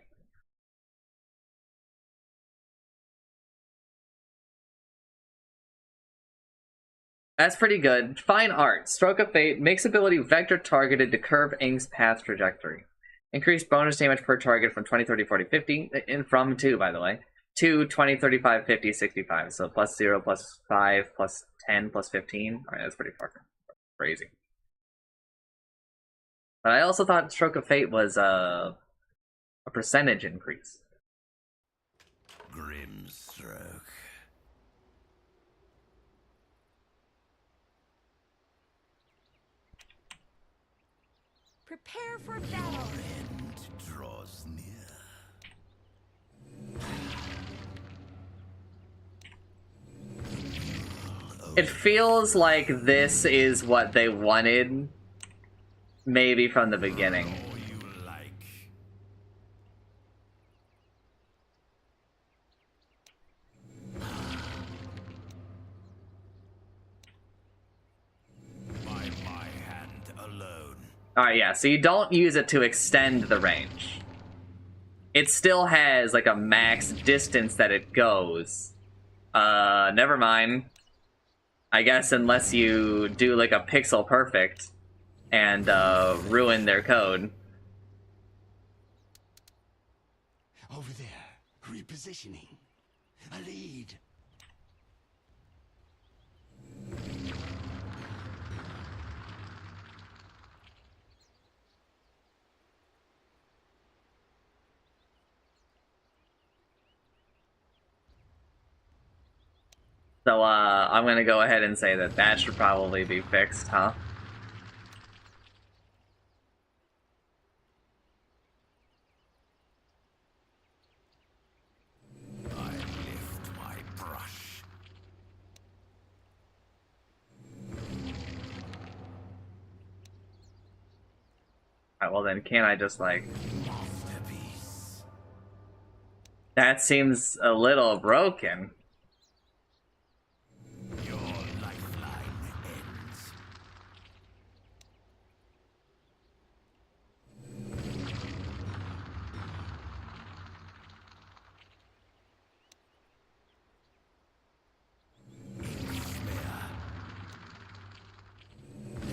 That's pretty good. Fine art. Stroke of Fate makes ability vector targeted to curve Ink's path trajectory. Increase bonus damage per target from 20, 30, 40, 50, and from 2, by the way. 2, 20, 35, 50, 65. So plus 0, plus 5, plus 10, plus 15. Alright, that's pretty fucking crazy. But I also thought Stroke of Fate was a percentage increase. Grimstroke. Prepare for battle. End draws near. It feels like this is what they wanted, maybe from the beginning. All you like. By my hand alone. Alright, yeah, so you don't use it to extend the range. It still has, like, a max distance that it goes. Never mind. I guess unless you do, like, a pixel perfect and, ruin their code. Over there, repositioning. A lead. So, I'm gonna go ahead and say that that should probably be fixed, huh? I lift my brush. Alright, well then, can't I just, like... Masterpiece. That seems a little broken. Your lifeline ends.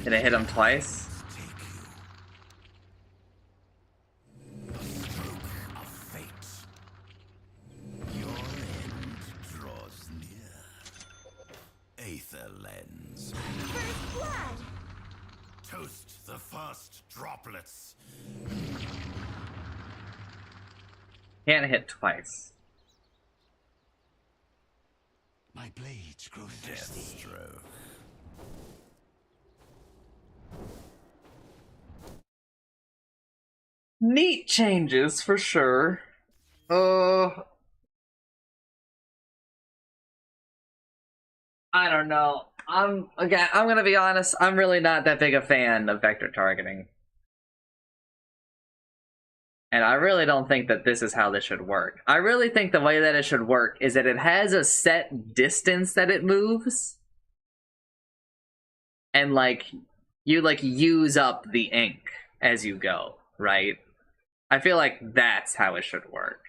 Did I hit him twice? Take you. A stroke of fate. Your end draws near. Aether lens. First blood. Toast the first droplets. Can't hit twice. My blades grow thirsty. Deathstroke. Neat changes, for sure. Oh, I don't know. I'm gonna be honest. I'm really not that big a fan of vector targeting, and I really don't think that this is how this should work. I really think the way that it should work is that it has a set distance that it moves, and like you like use up the ink as you go, right? I feel like that's how it should work.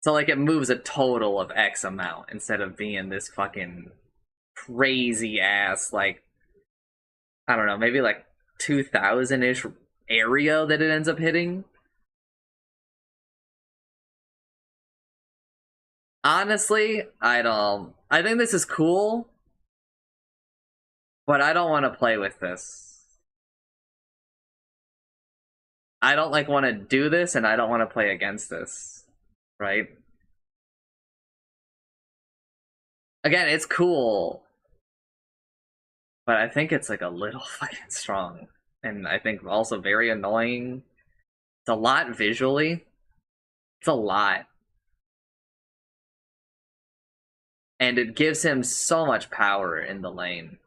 So like it moves a total of X amount instead of being this fucking crazy ass like I don't know, maybe like 2,000-ish area that it ends up hitting. Honestly, I think this is cool, but I don't want to play with this. I don't like want to do this and I don't want to play against this, right? Again, it's cool, but I think it's like a little fucking strong. And I think also very annoying. It's a lot visually. It's a lot. And it gives him so much power in the lane.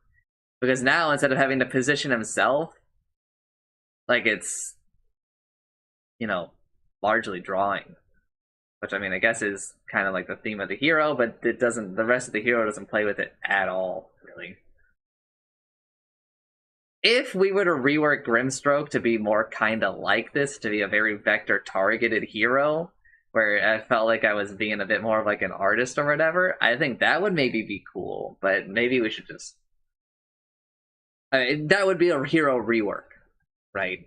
Because now, instead of having to position himself, like it's, you know, largely drawing. Which, I mean, I guess is kind of like the theme of the hero, but it doesn't, the rest of the hero doesn't play with it at all, really. If we were to rework Grimstroke to be more kind of like this, to be a very vector-targeted hero, where I felt like I was being a bit more of like an artist or whatever, I think that would maybe be cool, but maybe we should just... that would be a hero rework, right?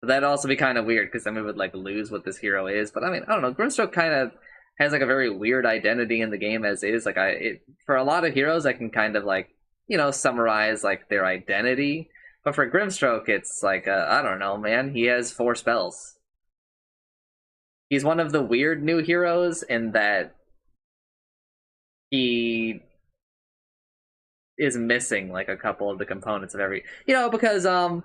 But that'd also be kind of weird, because then we would like lose what this hero is, but I mean, I don't know, Grimstroke kind of has like a very weird identity in the game as is. Like for a lot of heroes, I can kind of like, you know, summarize like their identity, but for Grimstroke, it's like, I don't know, man, he has 4 spells. He's one of the weird new heroes in that he is missing like a couple of the components of every, you know, because I'm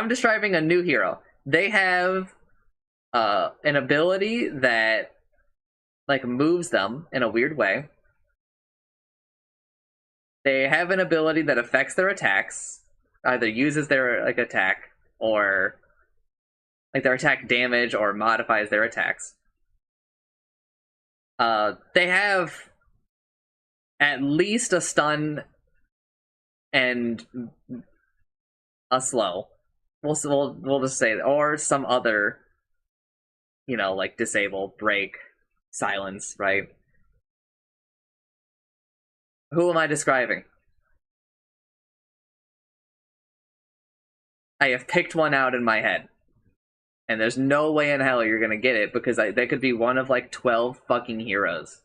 describing a new hero. They have an ability that like moves them in a weird way. They have an ability that affects their attacks, either uses their like attack or like their attack damage or modifies their attacks. They have at least a stun and a slow. We'll just say, or some other, you know, like disable, break, silence, right? Who am I describing? I have picked one out in my head. And there's no way in hell you're gonna get it, because that could be one of like 12 fucking heroes.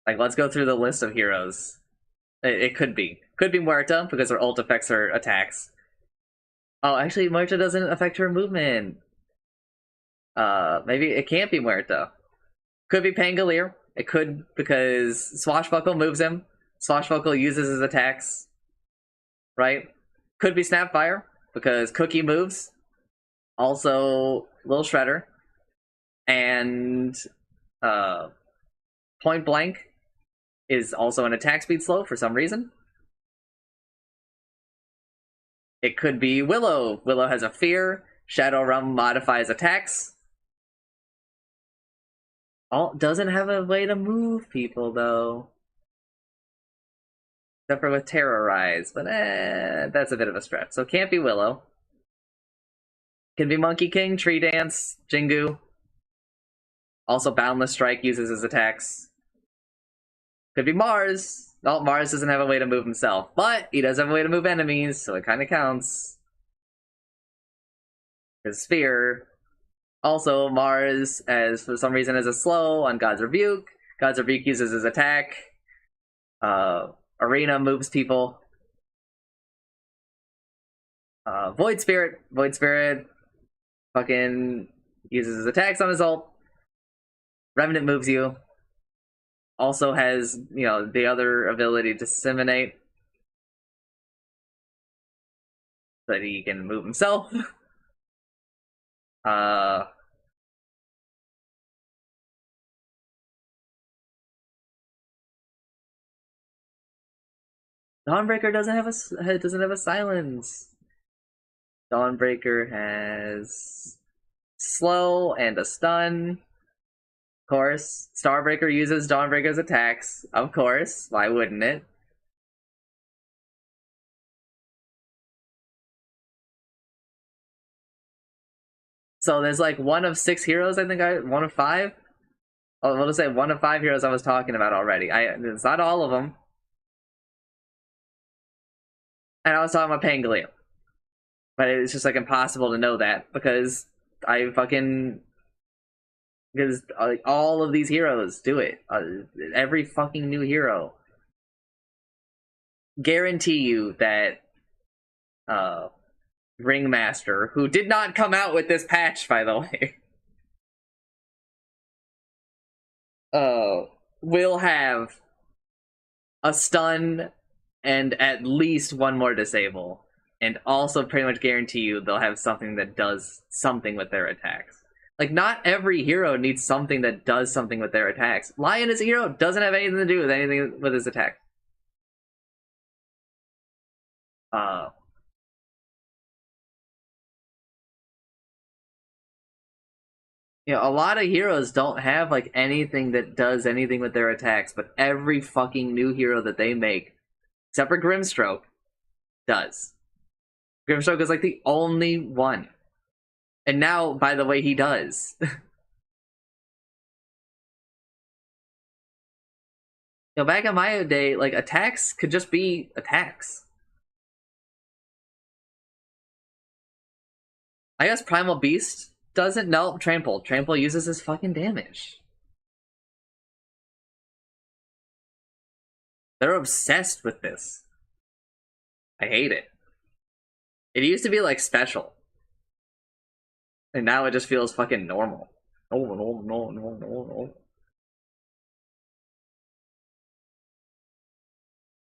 Like, let's go through the list of heroes. It could be. Could be Muerta, because her ult affects her attacks. Oh, actually, Muerta doesn't affect her movement. Maybe it can't be Muerta. Could be Pangolier. It could, because Swashbuckle moves him. Swashbuckle uses his attacks. Right? Could be Snapfire, because Cookie moves. Also, Little Shredder. And Point Blank is also an attack speed slow for some reason. It could be Willow. Willow has a fear. Shadow Realm modifies attacks. Doesn't have a way to move people, though. Except for with Terrorize, but that's a bit of a stretch. So can't be Willow. Can be Monkey King, Tree Dance, Jingu. Also Boundless Strike uses his attacks. Could be Mars. Oh, Mars doesn't have a way to move himself, but he does have a way to move enemies, so it kind of counts. His Sphere. Also, Mars, as for some reason, is a slow on God's Rebuke. God's Rebuke uses his attack. Arena moves people. Void Spirit. Void Spirit fucking uses his attacks on his ult. Revenant moves you. Also has, you know, the other ability to disseminate. That he can move himself. Dawnbreaker doesn't have a silence. Dawnbreaker has slow and a stun. Of course. Starbreaker uses Dawnbreaker's attacks. Of course. Why wouldn't it? So there's like one of 6 heroes, I think one of 5? Oh, I'll just say one of 5 heroes I was talking about already. It's not all of them. And I was talking about Pangolier. But it's just like impossible to know that because because all of these heroes do it. Every fucking new hero. Guarantee you that Ringmaster, who did not come out with this patch, by the way, will have a stun and at least one more disable. And also pretty much guarantee you they'll have something that does something with their attacks. Like, not every hero needs something that does something with their attacks. Lion as a hero doesn't have anything to do with anything with his attack. You know, a lot of heroes don't have, like, anything that does anything with their attacks, but every fucking new hero that they make, except for Grimstroke, does. Grimstroke is, like, the only one. And now, by the way, he does. You know, back in my day, like, attacks could just be attacks. I guess Primal Beast doesn't. No, Trample. Trample uses his fucking damage. They're obsessed with this. I hate it. It used to be, like, special. And now it just feels fucking normal. No.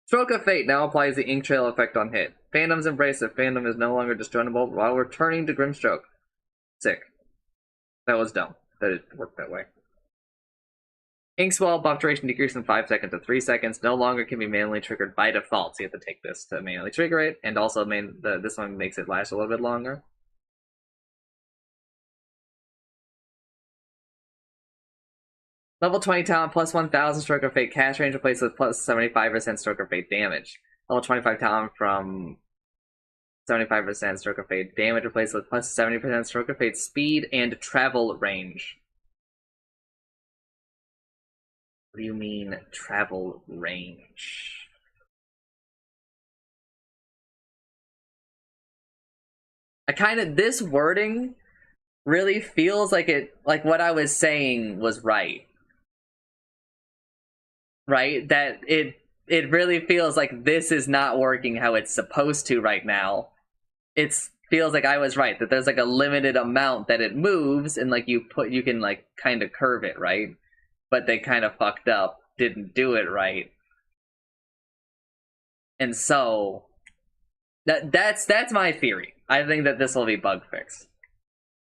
Stroke of Fate now applies the Ink Trail effect on hit. Phantoms embrace it. Phantom is no longer disjointable while returning to Grimstroke. Sick. That was dumb. That it worked that way. Ink Swell buff duration decreased from 5 seconds to 3 seconds. No longer can be manually triggered by default. So you have to take this to manually trigger it. And also this one makes it last a little bit longer. Level 20 talent plus 1000 Stroke of Fate cast range replaced with plus 75% Stroke of Fate damage. Level 25 talent from 75% Stroke of Fate damage replaced with plus 70% Stroke of Fate speed and travel range. What do you mean travel range? This wording really feels like what I was saying was right. Right? That it really feels like this is not working how it's supposed to right now. It feels like I was right, that there's like a limited amount that it moves, and like you can like kind of curve it, right? But they kind of fucked up, didn't do it right. And so that's my theory. I think that this will be bug fixed.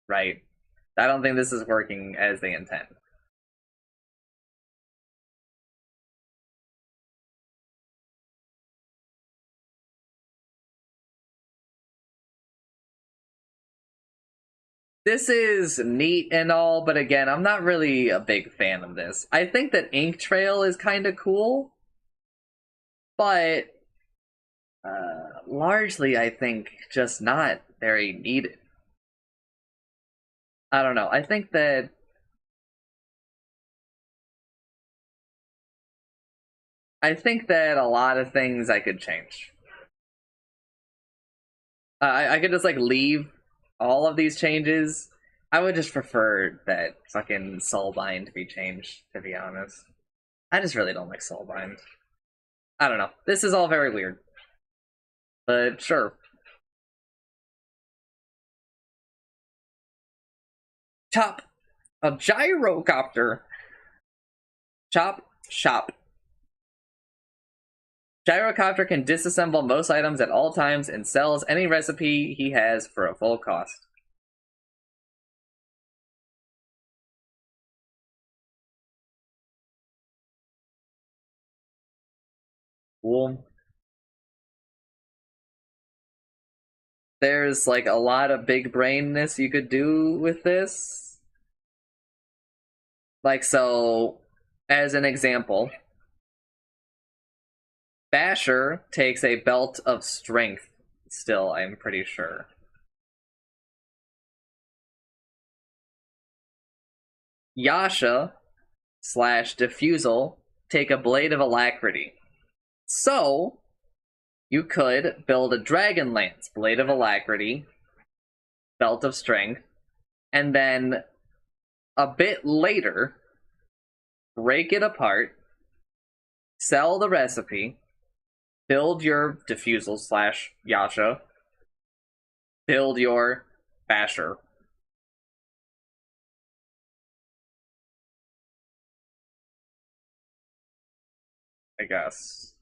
Right? I don't think this is working as they intend. This is neat and all, but again, I'm not really a big fan of this. I think that Ink Trail is kind of cool, but largely, I think, just not very needed. I don't know. I think that a lot of things I could change. I could just like leave all of these changes. I would just prefer that fucking Soulbind to be changed, to be honest. I just really don't like Soulbind. I don't know. This is all very weird. But sure. Chop. A gyrocopter. Chop. Shop. Gyrocopter can disassemble most items at all times and sells any recipe he has for a full cost. Cool. There's like a lot of big brainness you could do with this. Like, so, as an example, Basher takes a belt of strength still, I'm pretty sure. Yasha / Diffusal take a blade of alacrity. So, you could build a Dragon Lance, blade of alacrity, belt of strength, and then a bit later, break it apart, sell the recipe, build your Diffusal / Yasha, build your Basher. I guess.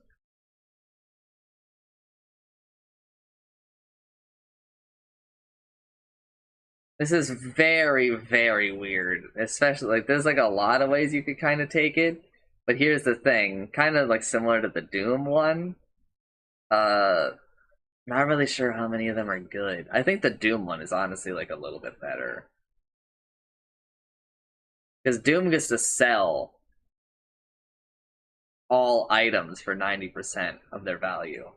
This is very, very weird. Especially, like, there's, like, a lot of ways you could kind of take it. But here's the thing. Kind of, like, similar to the Doom one. Not really sure how many of them are good. I think the Doom one is honestly, like, a little bit better. Because Doom gets to sell all items for 90% of their value.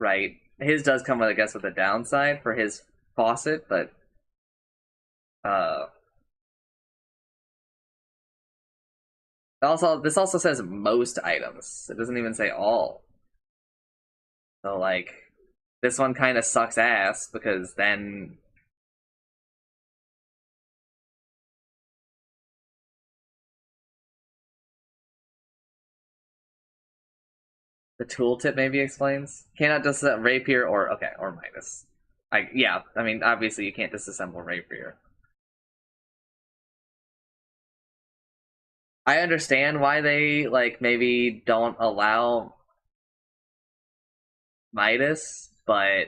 Right? His does come with, I guess, with a downside for his faucet, but also this also says most items. It doesn't even say all. So like this one kind of sucks ass because then the tooltip maybe explains. Cannot just rapier or okay, or minus. I mean obviously you can't disassemble rapier. I understand why they like maybe don't allow Midas, but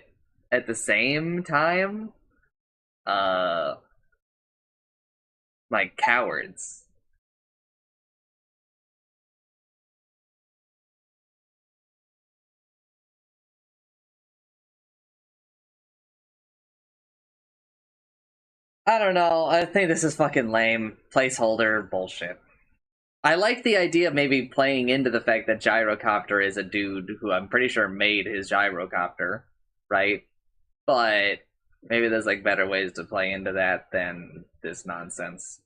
at the same time, uh like cowards. I don't know. I think this is fucking lame. Placeholder bullshit. I like the idea of maybe playing into the fact that Gyrocopter is a dude who I'm pretty sure made his Gyrocopter, right? But maybe there's like better ways to play into that than this nonsense.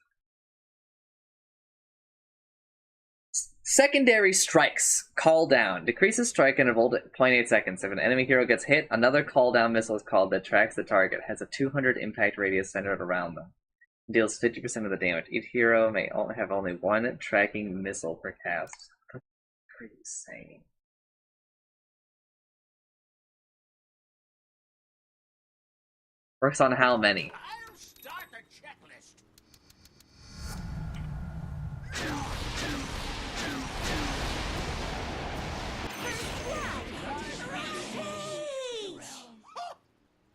Secondary strikes. Call down. Decreases strike interval to 0.8 seconds. If an enemy hero gets hit, another call down missile is called that tracks the target. Has a 200 impact radius centered around them. Deals 50% of the damage. Each hero may have only one tracking missile per cast. That's pretty insane. Works on how many? I'll start the checklist.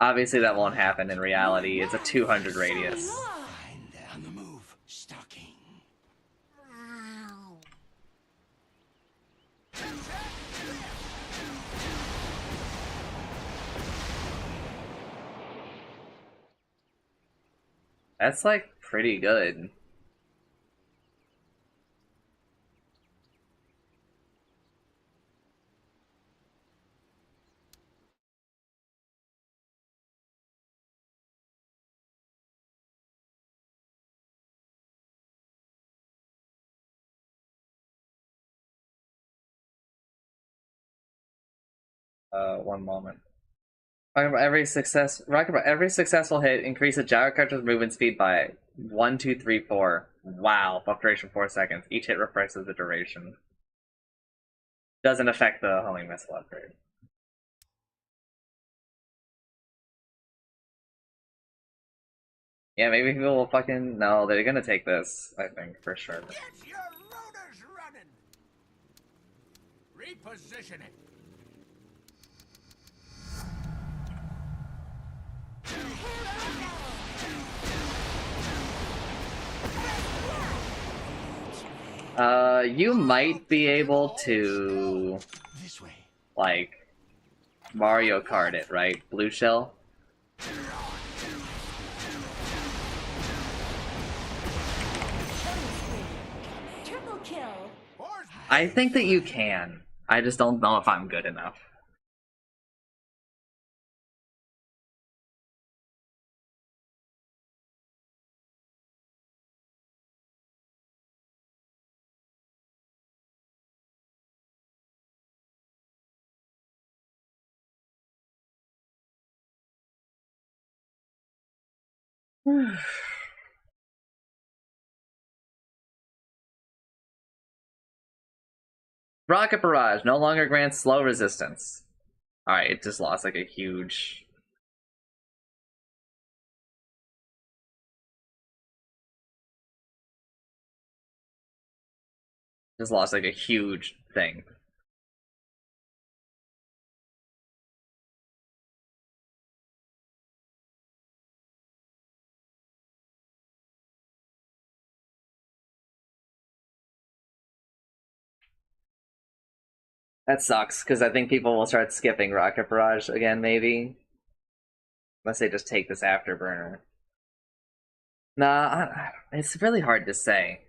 Obviously that won't happen in reality. It's a 200 radius. On the move, stalking. That's like pretty good. One moment. Every successful hit increases gyrocopter's movement speed by 1, 2, 3, 4. Wow, buff duration 4 seconds. Each hit refreshes the duration. Doesn't affect the homing missile upgrade. Yeah, maybe people will fucking... No, they're gonna take this, I think, for sure. Get your rotors running! Reposition it! You might be able to, This way. like, Mario Kart it, right? Blue shell? Triple kill. Horse I think that you can. I just don't know if I'm good enough. Rocket Barrage no longer grants slow resistance. Alright, it just lost like a huge... Just lost like a huge thing. That sucks, because I think people will start skipping Rocket Barrage again, maybe. Unless they just take this afterburner. Nah, it's really hard to say.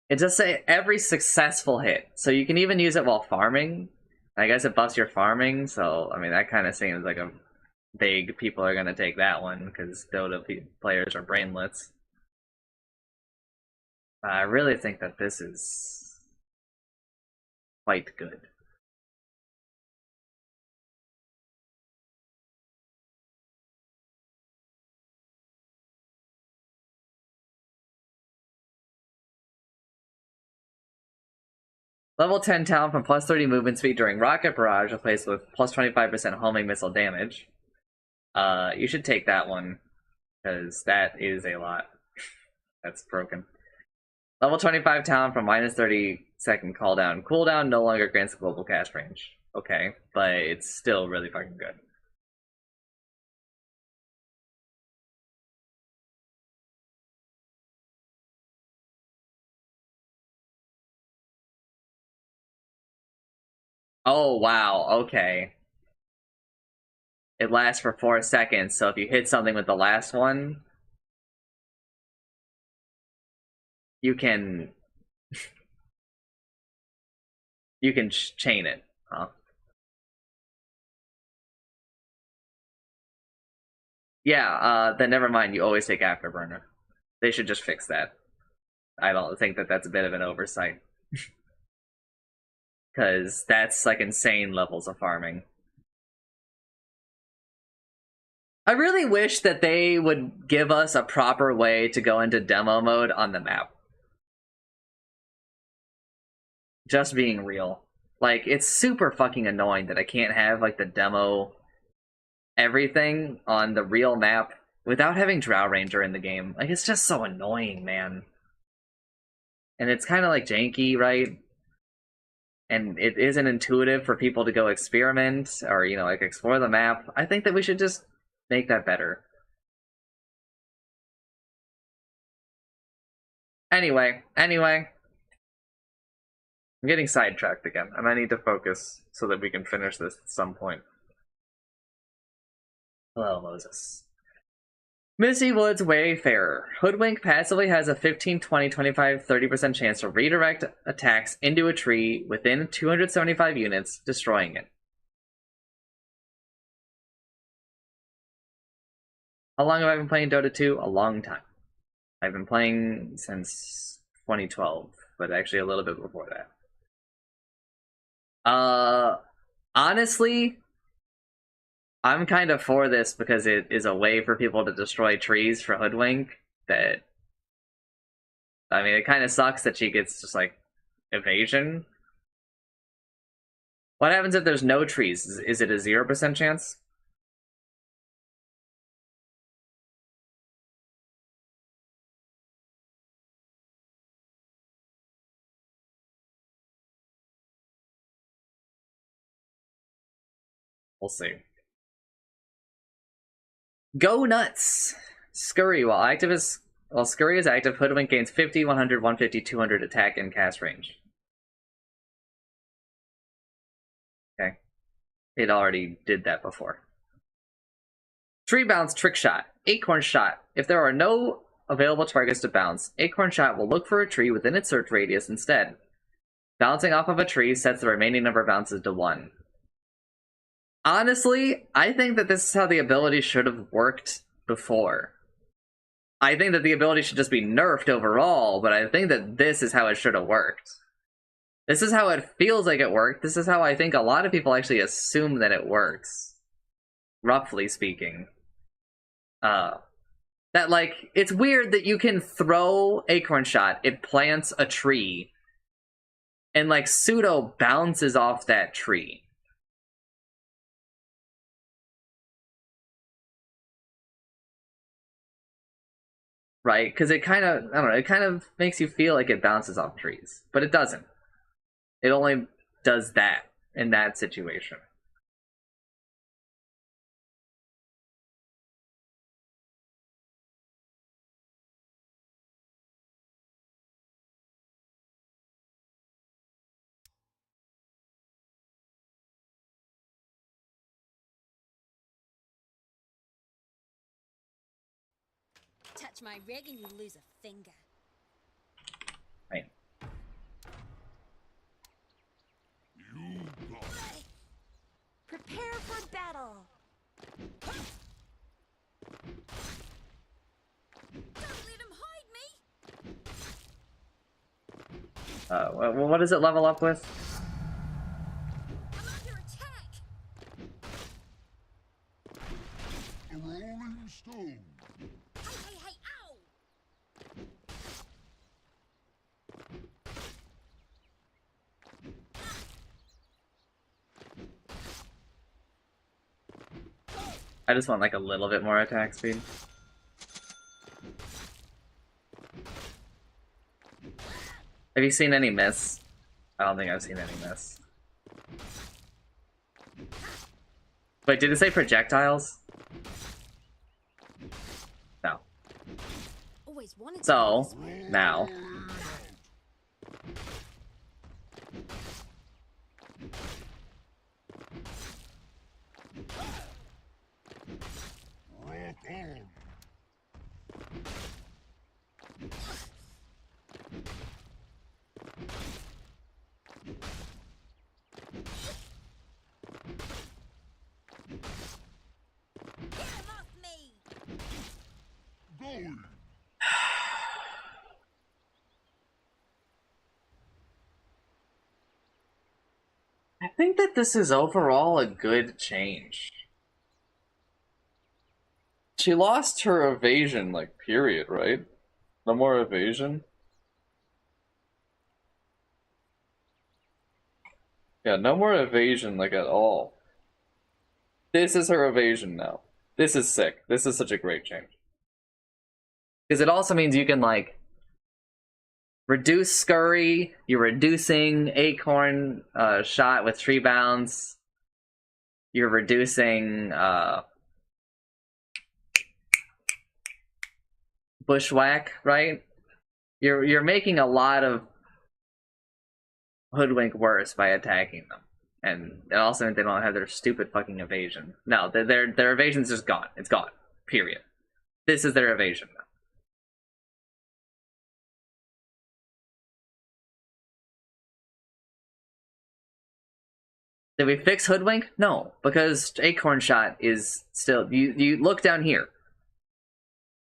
It just say every successful hit, so you can even use it while farming. I guess it buffs your farming, so I mean that kind of seems like a big people are gonna take that one because Dota players are brainlets. I really think that this is quite good. Level 10 talent from plus 30 movement speed during Rocket Barrage replaced with plus 25% homing missile damage. You should take that one, because that is a lot. That's broken. Level 25 talent from minus 30-second cooldown. Cooldown no longer grants global cast range. Okay, but it's still really fucking good. Oh, wow, okay. It lasts for 4 seconds, so if you hit something with the last one, you can... you can chain it, huh? Yeah, then never mind, you always take Afterburner. They should just fix that. I don't think that that's a bit of an oversight. Because that's like insane levels of farming. I really wish that they would give us a proper way to go into demo mode on the map. Just being real. Like, it's super fucking annoying that I can't have, like, the demo everything on the real map without having Drow Ranger in the game. Like, it's just so annoying, man. And it's kind of, like, janky, right? And it isn't intuitive for people to go experiment or, you know, like, explore the map. I think that we should just make that better. Anyway. I'm getting sidetracked again. I might need to focus so that we can finish this at some point. Hello, Moses. Misty Woods Wayfarer. Hoodwink passively has a 15, 20, 25, 30% chance to redirect attacks into a tree within 275 units, destroying it. How long have I been playing Dota 2? A long time. I've been playing since 2012, but actually a little bit before that. Honestly, I'm kind of for this because it is a way for people to destroy trees for Hoodwink that... I mean, it kind of sucks that she gets just, like, evasion. What happens if there's no trees? Is it a 0% chance? We'll see. Go nuts! Scurry, while Scurry is active, Hoodwink gains 50, 100, 150, 200 attack and cast range. Okay. It already did that before. Tree Bounce Trick Shot. Acorn Shot. If there are no available targets to bounce, Acorn Shot will look for a tree within its search radius instead. Bouncing off of a tree sets the remaining number of bounces to 1. Honestly, I think that this is how the ability should have worked before. I think that the ability should just be nerfed overall, but I think that this is how it should have worked. This is how it feels like it worked. This is how I think a lot of people actually assume that it works. Roughly speaking. That, like, it's weird that you can throw Acorn Shot, it plants a tree, and, like, pseudo bounces off that tree. Right? Because it kind of, I don't know, it kind of makes you feel like it bounces off trees. But it doesn't. It only does that in that situation. Touch my rig and you lose a finger. Right. You got it. Prepare for battle. Don't let him hide me. What does it level up with? I'm under attack. A rolling stone. Hey, ow! I just want like a little bit more attack speed. Have you seen any miss? I don't think I've seen any miss. Wait, did it say projectiles? No. Always wanted to So, do this way. now. Rock on. Get him off me! Going. I think that this is overall a good change. She lost her evasion, like, period, right? No more evasion? Yeah, no more evasion, like, at all. This is her evasion now. This is sick. This is such a great change. Because it also means you can, like, reduce Scurry, you're reducing Acorn Shot with Tree Bounce, you're reducing Bushwhack, right? You're making a lot of Hoodwink worse by attacking them. And it also means they don't have their stupid fucking evasion. No, their evasion's just gone. It's gone. Period. This is their evasion now. Did we fix Hoodwink? No, because Acorn Shot is still... You look down here.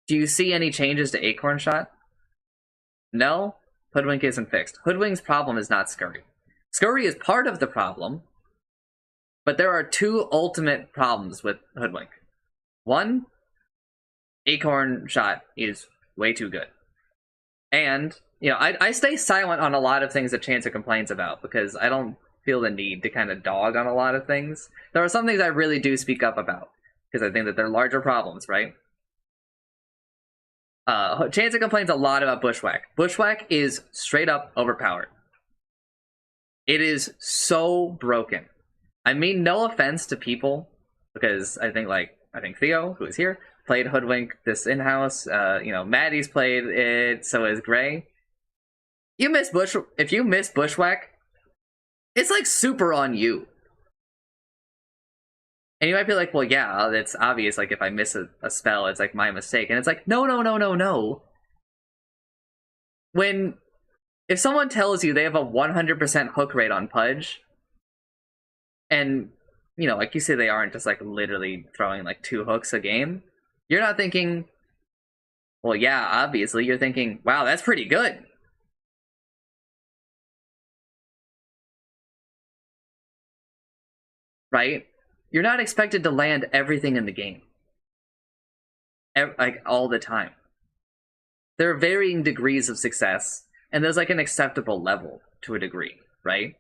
Do you see any changes to Acorn Shot? No? Hoodwink isn't fixed. Hoodwink's problem is not Scurry. Scurry is part of the problem, but there are two ultimate problems with Hoodwink. One, Acorn Shot is way too good. And, you know, I stay silent on a lot of things that Chancer complains about, because I don't feel the need to kind of dog on a lot of things. There are some things I really do speak up about, because I think that they're larger problems, right? Chancer complains a lot about Bushwhack. Bushwhack is straight up overpowered. It is so broken. I mean, no offense to people, because I think Theo, who is here, played Hoodwink this in-house. You know, Maddie's played it, so is Gray. If you miss Bushwhack, it's like super on you. And you might be like, well, yeah, it's obvious, like, if I miss a spell, it's like my mistake. And it's like, no. If someone tells you they have a 100% hook rate on Pudge, and, you know, like you say, they aren't just, like, literally throwing, like, 2 hooks a game, you're not thinking, well, yeah, obviously, you're thinking, wow, that's pretty good. Right? You're not expected to land everything in the game. Like, all the time. There are varying degrees of success, and there's, like, an acceptable level to a degree, right?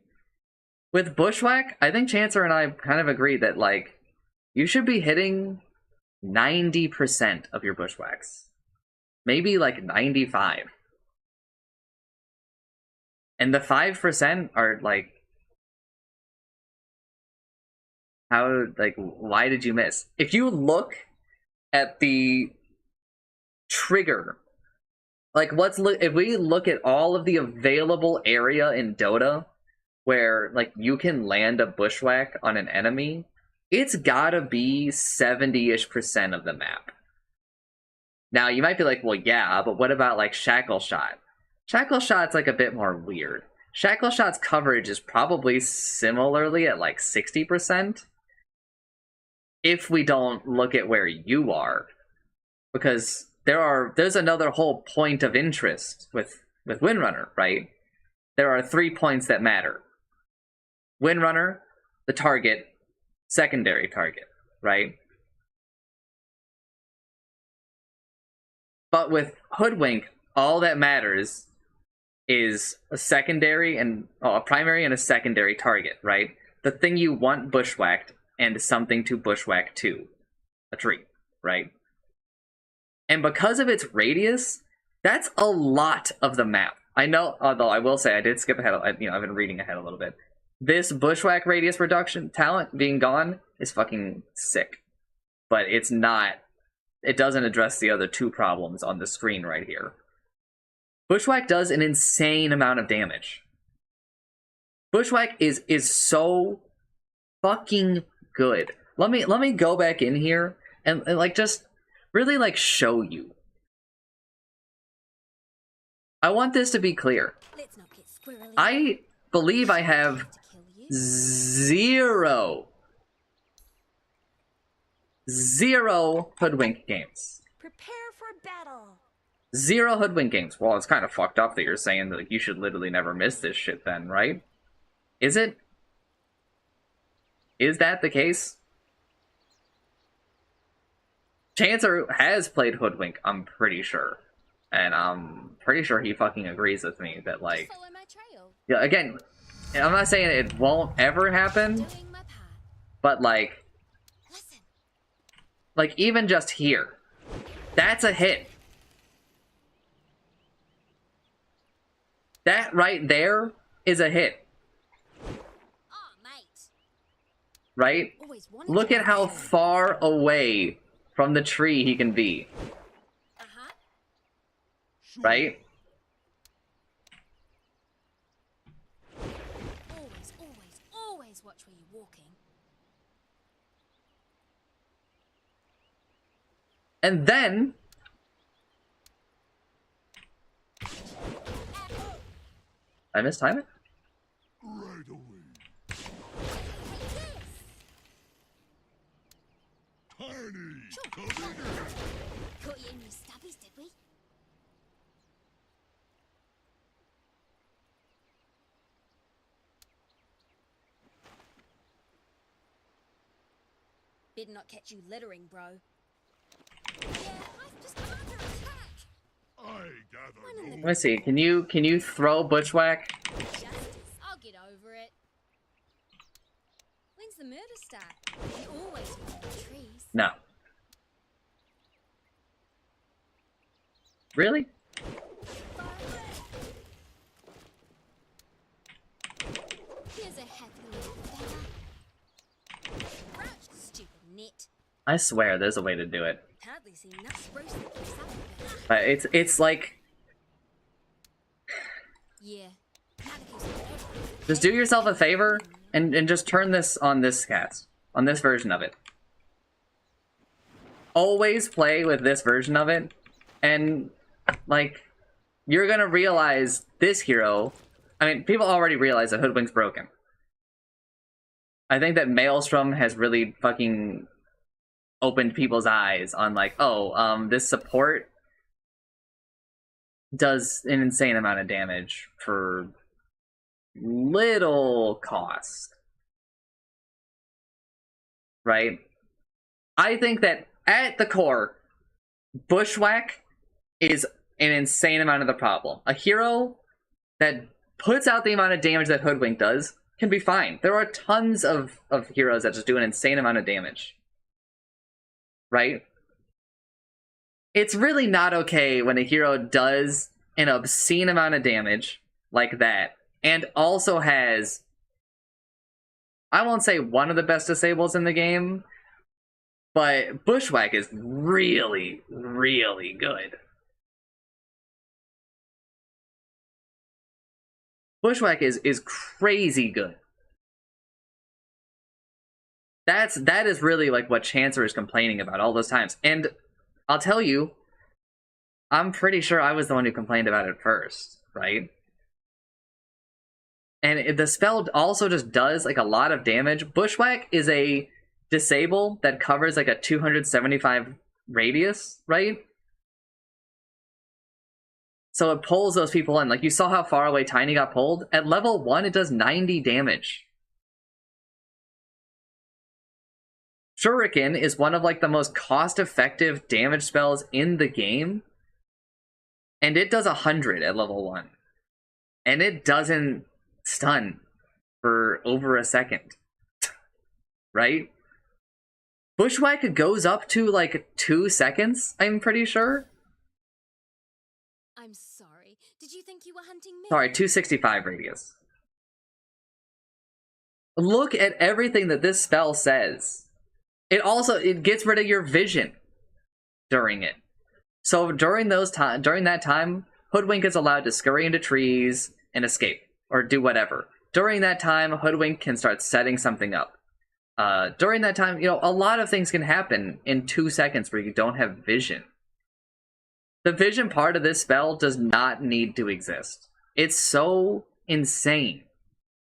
With Bushwhack, I think Chancer and I kind of agree that, like, you should be hitting 90% of your Bushwhacks. Maybe, like, 95. And the 5% are, like, how, like, why did you miss? If you look at the trigger, like, if we look at all of the available area in Dota where, like, you can land a Bushwhack on an enemy, it's gotta be 70-ish% of the map. Now, you might be like, well, yeah, but what about, like, Shackle Shot? Shackle Shot's, like, a bit more weird. Shackle Shot's coverage is probably similarly at, like, 60%. If we don't look at where you are, because there's another whole point of interest with Windrunner, right? There are 3 points that matter. Windrunner, the target, secondary target, right? But with Hoodwink, all that matters is a primary and a secondary target, right? The thing you want bushwhacked and something to bushwhack to, a tree, right? And because of its radius, that's a lot of the map. I know, although I will say I did skip ahead. I've been reading ahead a little bit. This bushwhack radius reduction talent being gone is fucking sick, but it's not. It doesn't address the other 2 problems on the screen right here. Bushwhack does an insane amount of damage. Bushwhack is so fucking good. Let me go back in here and like just really like show you. I want this to be clear. Let's not get squirrely. I believe I have To kill you. zero Hoodwink games. Prepare for battle. 0 Hoodwink games. Well, it's kind of fucked up that you're saying that like, you should literally never miss this shit then, right? Is it? Is that the case? Chancer has played Hoodwink, I'm pretty sure. And I'm pretty sure he fucking agrees with me that, like... Follow my trail. Yeah, again, I'm not saying it won't ever happen, Doing my part. but, like... Listen. Like, even just here. That's a hit. That right there is a hit, Oh, mate. right? Always wanted Look to at how be there. far away from the tree he can be, Uh-huh. right? Always watch where you're walking. And then... I mistime it? Right away. Tiny, come here. Caught you in your stubbies, did we? Better not catch you littering, bro. Yeah, I've just come under attack. I gather no Let me see, can you throw Bushwhack? Justice. I'll get over it. When's the murder start? You always want the trees. No. Really? Here's a happy little fella. I swear there's a way to do it. Hardly seen nuts roasted for supper. But it's like, Yeah. Now that you said that, just do yourself a favor and just turn this on this cast, on this version of it. Always play with this version of it, and like, you're gonna realize this hero. I mean, people already realize that Hoodwink's broken. I think that Maelstrom has really fucking opened people's eyes on like, oh, this support does an insane amount of damage for little cost. Right? I think that at the core, Bushwhack is an insane amount of the problem. A hero that puts out the amount of damage that Hoodwink does can be fine. There are tons of heroes that just do an insane amount of damage. Right? It's really not okay when a hero does an obscene amount of damage like that, and also has, I won't say one of the best disables in the game, but Bushwhack is really, really good. Bushwhack is crazy good. That is really like what Chancer is complaining about all those times. And I'll tell you, I'm pretty sure I was the one who complained about it first, right? And the spell also just does like a lot of damage. Bushwhack is a disable that covers like a 275 radius, right? So it pulls those people in. Like, you saw how far away Tiny got pulled? At level 1, it does 90 damage. Shuriken is one of like the most cost-effective damage spells in the game. And it does 100 at level 1. And it doesn't stun for over a second. Right? Bushwhack goes up to like 2 seconds, I'm pretty sure. I'm sorry. Did you think you were hunting me? Sorry, 265 radius. Look at everything that this spell says. It gets rid of your vision during it. So during that time, Hoodwink is allowed to scurry into trees and escape, or do whatever. During that time, Hoodwink can start setting something up. During that time, a lot of things can happen in 2 seconds where you don't have vision. The vision part of this spell does not need to exist. It's so insane.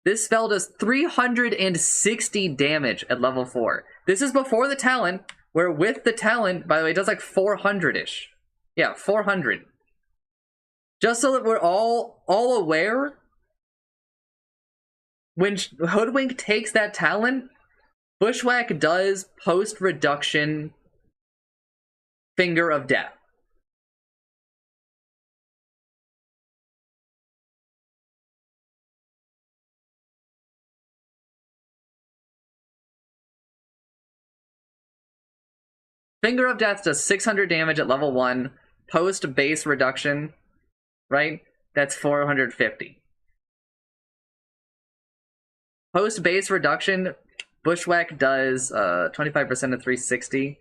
This spell does 360 damage at level 4. This is before the talent, where with the talent, by the way, it does like 400-ish. Yeah, 400. Just so that we're all aware, when Hoodwink takes that talent, Bushwhack does post-reduction Finger of Death. Finger of Death does 600 damage at level 1, post-base reduction, right? That's 450. Post-base reduction, Bushwhack does 25% of 360,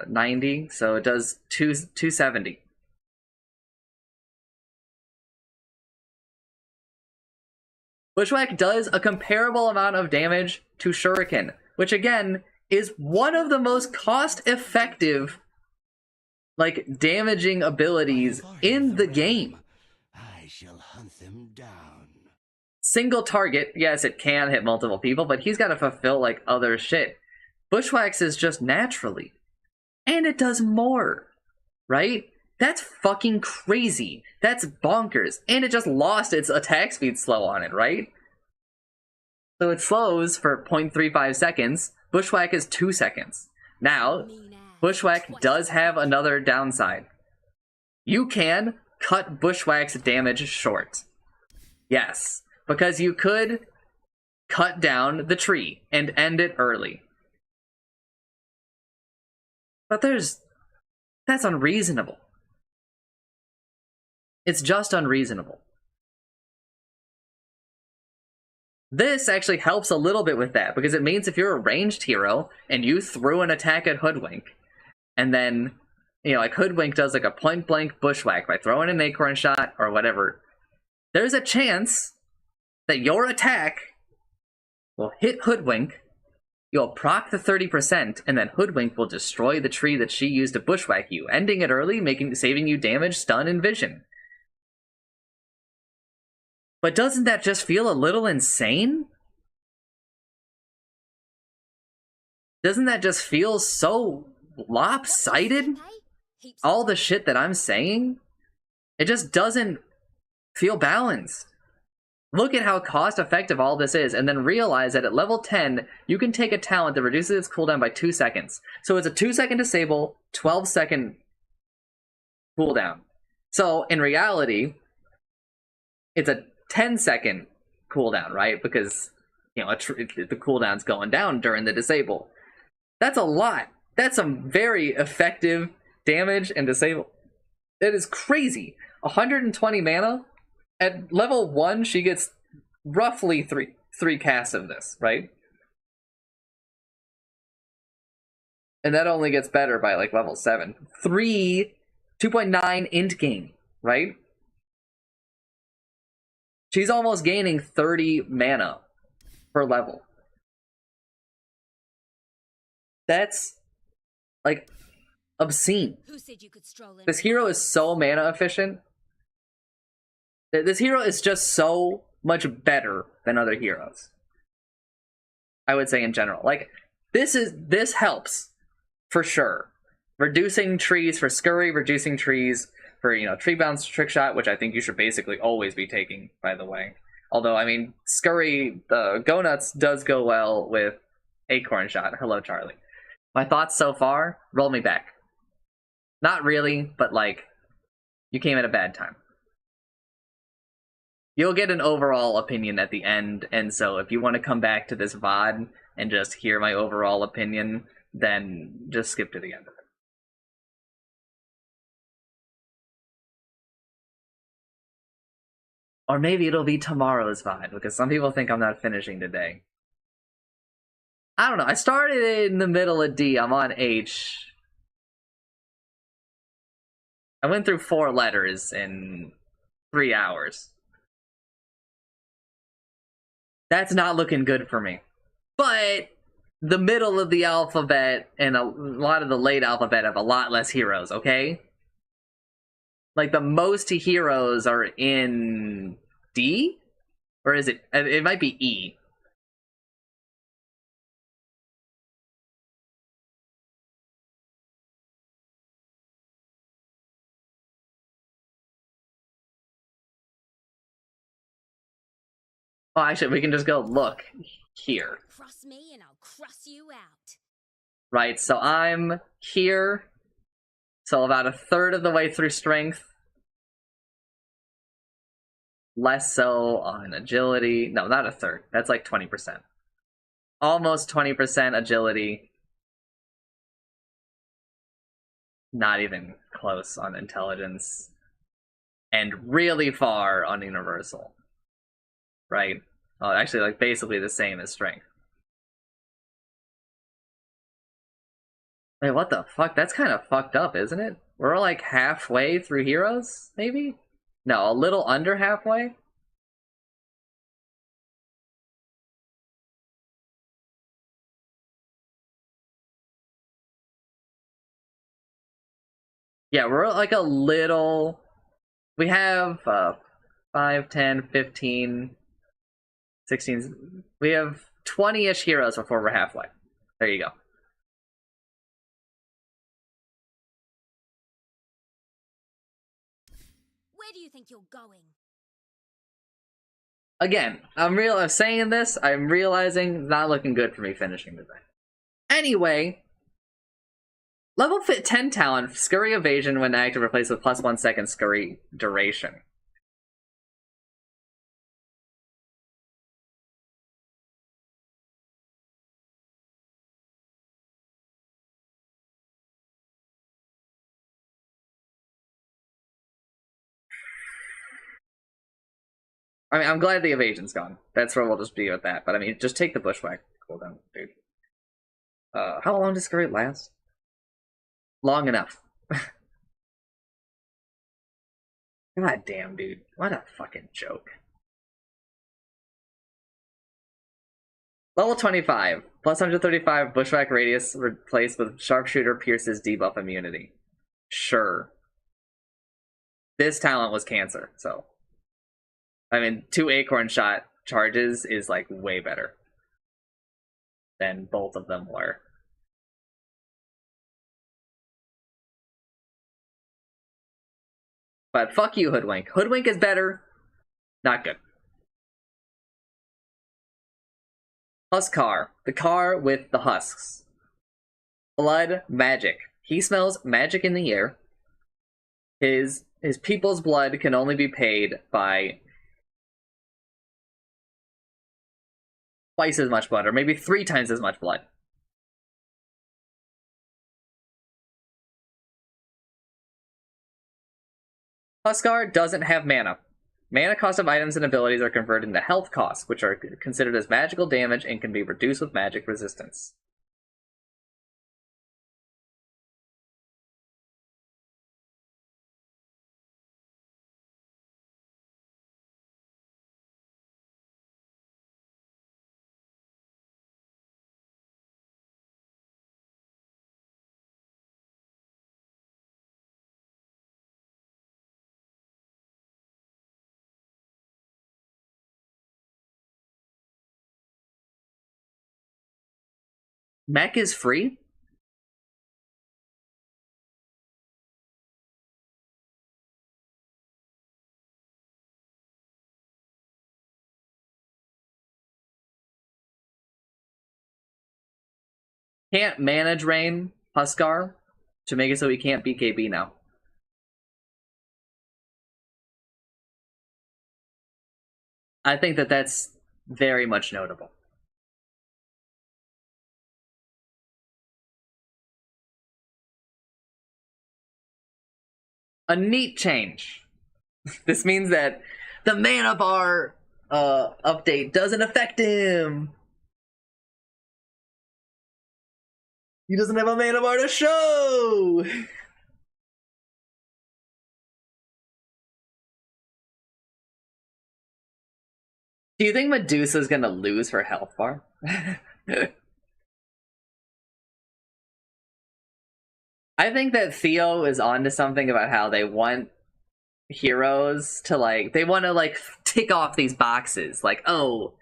90, so it does 270. Bushwhack does a comparable amount of damage to Shuriken, which again is one of the most cost-effective, like, damaging abilities in the game. I shall hunt them down. Single target, yes, it can hit multiple people, but he's got to fulfill, like, other shit. Bushwhack's is just naturally. And it does more, right? That's fucking crazy. That's bonkers. And it just lost its attack speed slow on it, right? So it slows for 0.35 seconds. Bushwhack is 2 seconds. Now, Bushwhack does have another downside. You can cut Bushwhack's damage short. Yes, because you could cut down the tree and end it early. But that's unreasonable. It's just unreasonable. This actually helps a little bit with that, because it means if you're a ranged hero and you threw an attack at Hoodwink, and then, you know, like Hoodwink does like a point-blank bushwhack by throwing an acorn shot or whatever, there's a chance that your attack will hit Hoodwink, you'll proc the 30%, and then Hoodwink will destroy the tree that she used to bushwhack you, ending it early, saving you damage, stun, and vision. But doesn't that just feel a little insane? Doesn't that just feel so lopsided? Heaps All the shit that I'm saying? It just doesn't feel balanced. Look at how cost-effective all this is, and then realize that at level 10, you can take a talent that reduces its cooldown by 2 seconds. So it's a 2-second disable, 12-second cooldown. So, in reality, it's a 10-second cooldown, right? Because, you know, the cooldown's going down during the disable. That's a lot. That's some very effective damage and disable. It is crazy. 120 mana. At level 1, she gets roughly three casts of this, right? And that only gets better by like level 7. 2.9 int gain, right? She's almost gaining 30 mana per level. That's like obscene. Who said you could stroll in? This hero is so mana efficient. This hero is just so much better than other heroes, I would say in general. Like, this helps for sure. Reducing trees for Scurry, reducing trees for, you know, Tree Bounce, Trick Shot, which I think you should basically always be taking, by the way. Although, I mean, Scurry, the Go Nuts does go well with Acorn Shot. Hello, Charlie. My thoughts so far, roll me back. Not really, but like, you came at a bad time. You'll get an overall opinion at the end, and so if you want to come back to this VOD and just hear my overall opinion, then just skip to the end of it. Or maybe it'll be tomorrow's VOD, because some people think I'm not finishing today. I don't know, I started in the middle of D, I'm on H. I went through 4 letters in 3 hours. That's not looking good for me. But the middle of the alphabet and a lot of the late alphabet have a lot less heroes, okay? Like, the most heroes are in D? Or is it? It might be E. Oh, actually, we can just go look here. Cross me and I'll cross you out. Right, so I'm here. So about a third of the way through strength. Less so on agility. No, not a third. That's like 20%. Almost 20% agility. Not even close on intelligence. And really far on universal. Right? Well, actually, like, basically the same as strength. Wait, what the fuck? That's kind of fucked up, isn't it? We're like halfway through heroes, maybe? No, a little under halfway? Yeah, we're like a little... We have 5, 10, 15, 16... We have 20-ish heroes before we're halfway. There you go. Where do you think you're going? Again, I'm saying this, I'm realizing not looking good for me finishing today. Anyway, level 10 talent, Scurry Evasion when active replaced with +1 second Scurry duration. I mean, I'm glad the evasion's gone. That's where we'll just be with that. But I mean, just take the bushwhack cooldown, dude. How long does Great last? Long enough. God damn, dude. What a fucking joke. Level 25. Plus 135 bushwhack radius replaced with sharpshooter pierces debuff immunity. Sure. This talent was cancer, so. I mean, 2 acorn shot charges is like way better than both of them were. But fuck you, Hoodwink. Hoodwink is better. Not good. Huskar, the car with the husks. Blood magic. He smells magic in the air. His people's blood can only be paid by twice as much blood, or maybe 3 times as much blood. Huskar doesn't have mana. Mana cost of items and abilities are converted into health costs, which are considered as magical damage and can be reduced with magic resistance. Mech is free? Can't mana drain Huskar to make it so he can't BKB now. I think that that's very much notable. A neat change. This means that the mana bar update doesn't affect him. He doesn't have a mana bar to show. Do you think Medusa's gonna lose her health bar? I think that Theo is onto something about how they want heroes to like, they want to like tick off these boxes. Like, oh,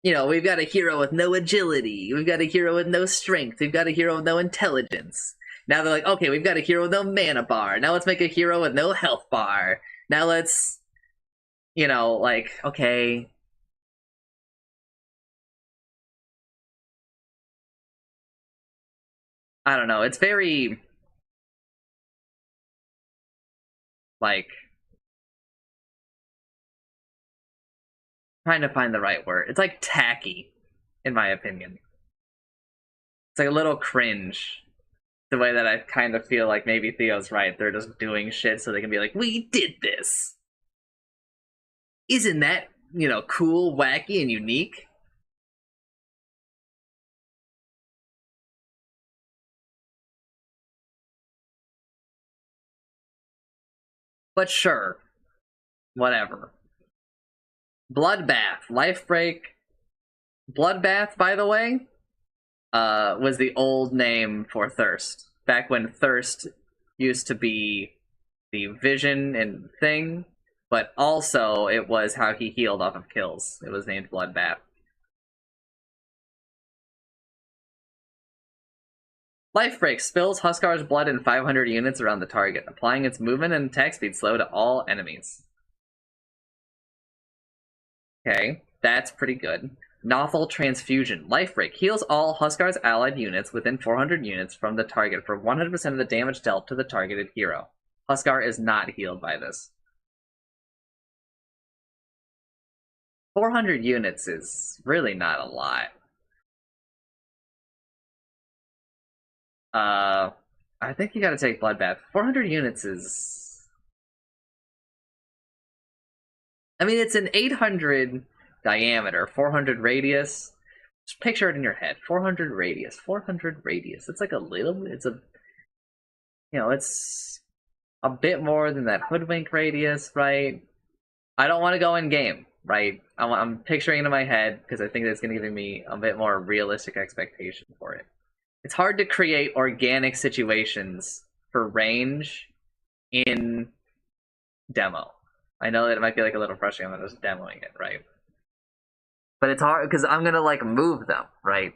you know, we've got a hero with no agility. We've got a hero with no strength. We've got a hero with no intelligence. Now they're like, okay, we've got a hero with no mana bar. Now let's make a hero with no health bar. Now let's, you know, like, okay. I don't know. It's very, like, trying to find the right word. It's like tacky, in my opinion. It's like a little cringe. The way that I kind of feel like maybe Theo's right. They're just doing shit so they can be like, we did this. Isn't that, you know, cool, wacky, and unique? But sure. Whatever. Bloodbath. Life Break. Bloodbath, by the way, was the old name for Thirst. Back when Thirst used to be the vision and thing, but also it was how he healed off of kills. It was named Bloodbath. Life Break spills Huskar's blood in 500 units around the target, applying its movement and attack speed slow to all enemies. Okay, that's pretty good. Novel Transfusion. Life Break heals all Huskar's allied units within 400 units from the target for 100% of the damage dealt to the targeted hero. Huskar is not healed by this. 400 units is really not a lot. I think you gotta take Bloodbath. 400 units is... I mean, it's an 800 diameter, 400 radius. Just picture it in your head. 400 radius, 400 radius. It's like a little, it's a, it's a bit more than that hoodwink radius, right? I don't want to go in game, right? I'm picturing it in my head because I think that's going to give me a bit more realistic expectation for it. It's hard to create organic situations for range in demo. I know that it might be like a little frustrating when I was demoing it, right? But it's hard because I'm gonna like move them, right?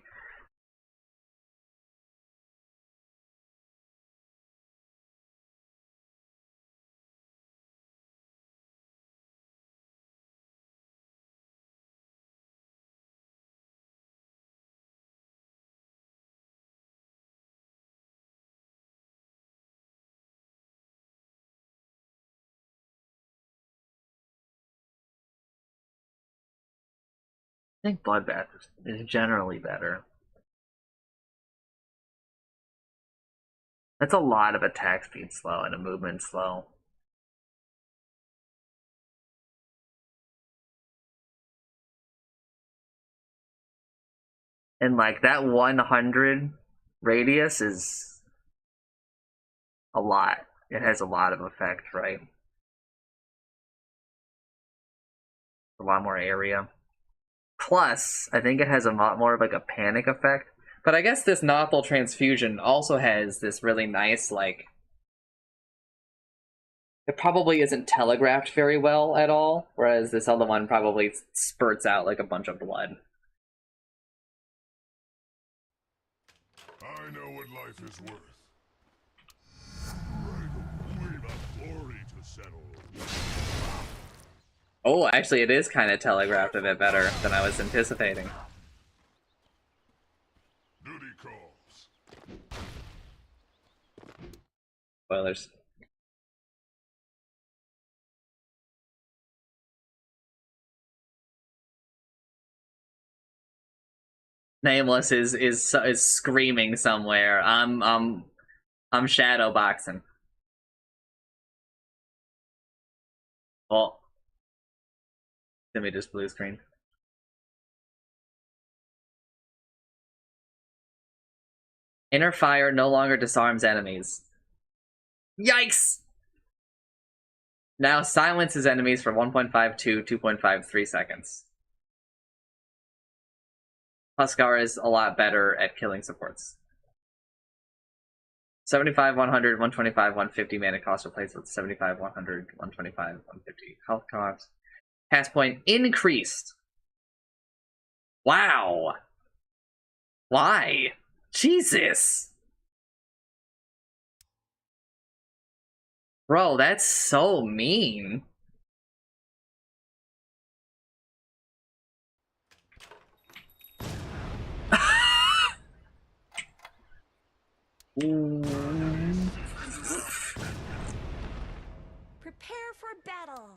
I think Bloodbath is generally better. That's a lot of attack speed slow and a movement slow. And like that 100 radius is a lot. It has a lot of effect, right? A lot more area. Plus, I think it has a lot more of like a panic effect. But I guess this Nothal transfusion also has this really nice, like, it probably isn't telegraphed very well at all, whereas this other one probably spurts out like a bunch of blood. I know what life is worth. We've a glory to settle. Oh, actually, it is kind of telegraphed a bit better than I was anticipating. Duty calls. Spoilers. Nameless is screaming somewhere. I'm shadow boxing. Oh, let me just blue screen. Inner fire no longer disarms enemies. Yikes! Now silences enemies for 1.52, 2.53 seconds. Huskar is a lot better at killing supports. 75, 100, 125, 150 mana cost replaced with 75, 100, 125, 150 health cost. Cast point increased. Wow. Why? Jesus. Bro, that's so mean. Prepare for battle.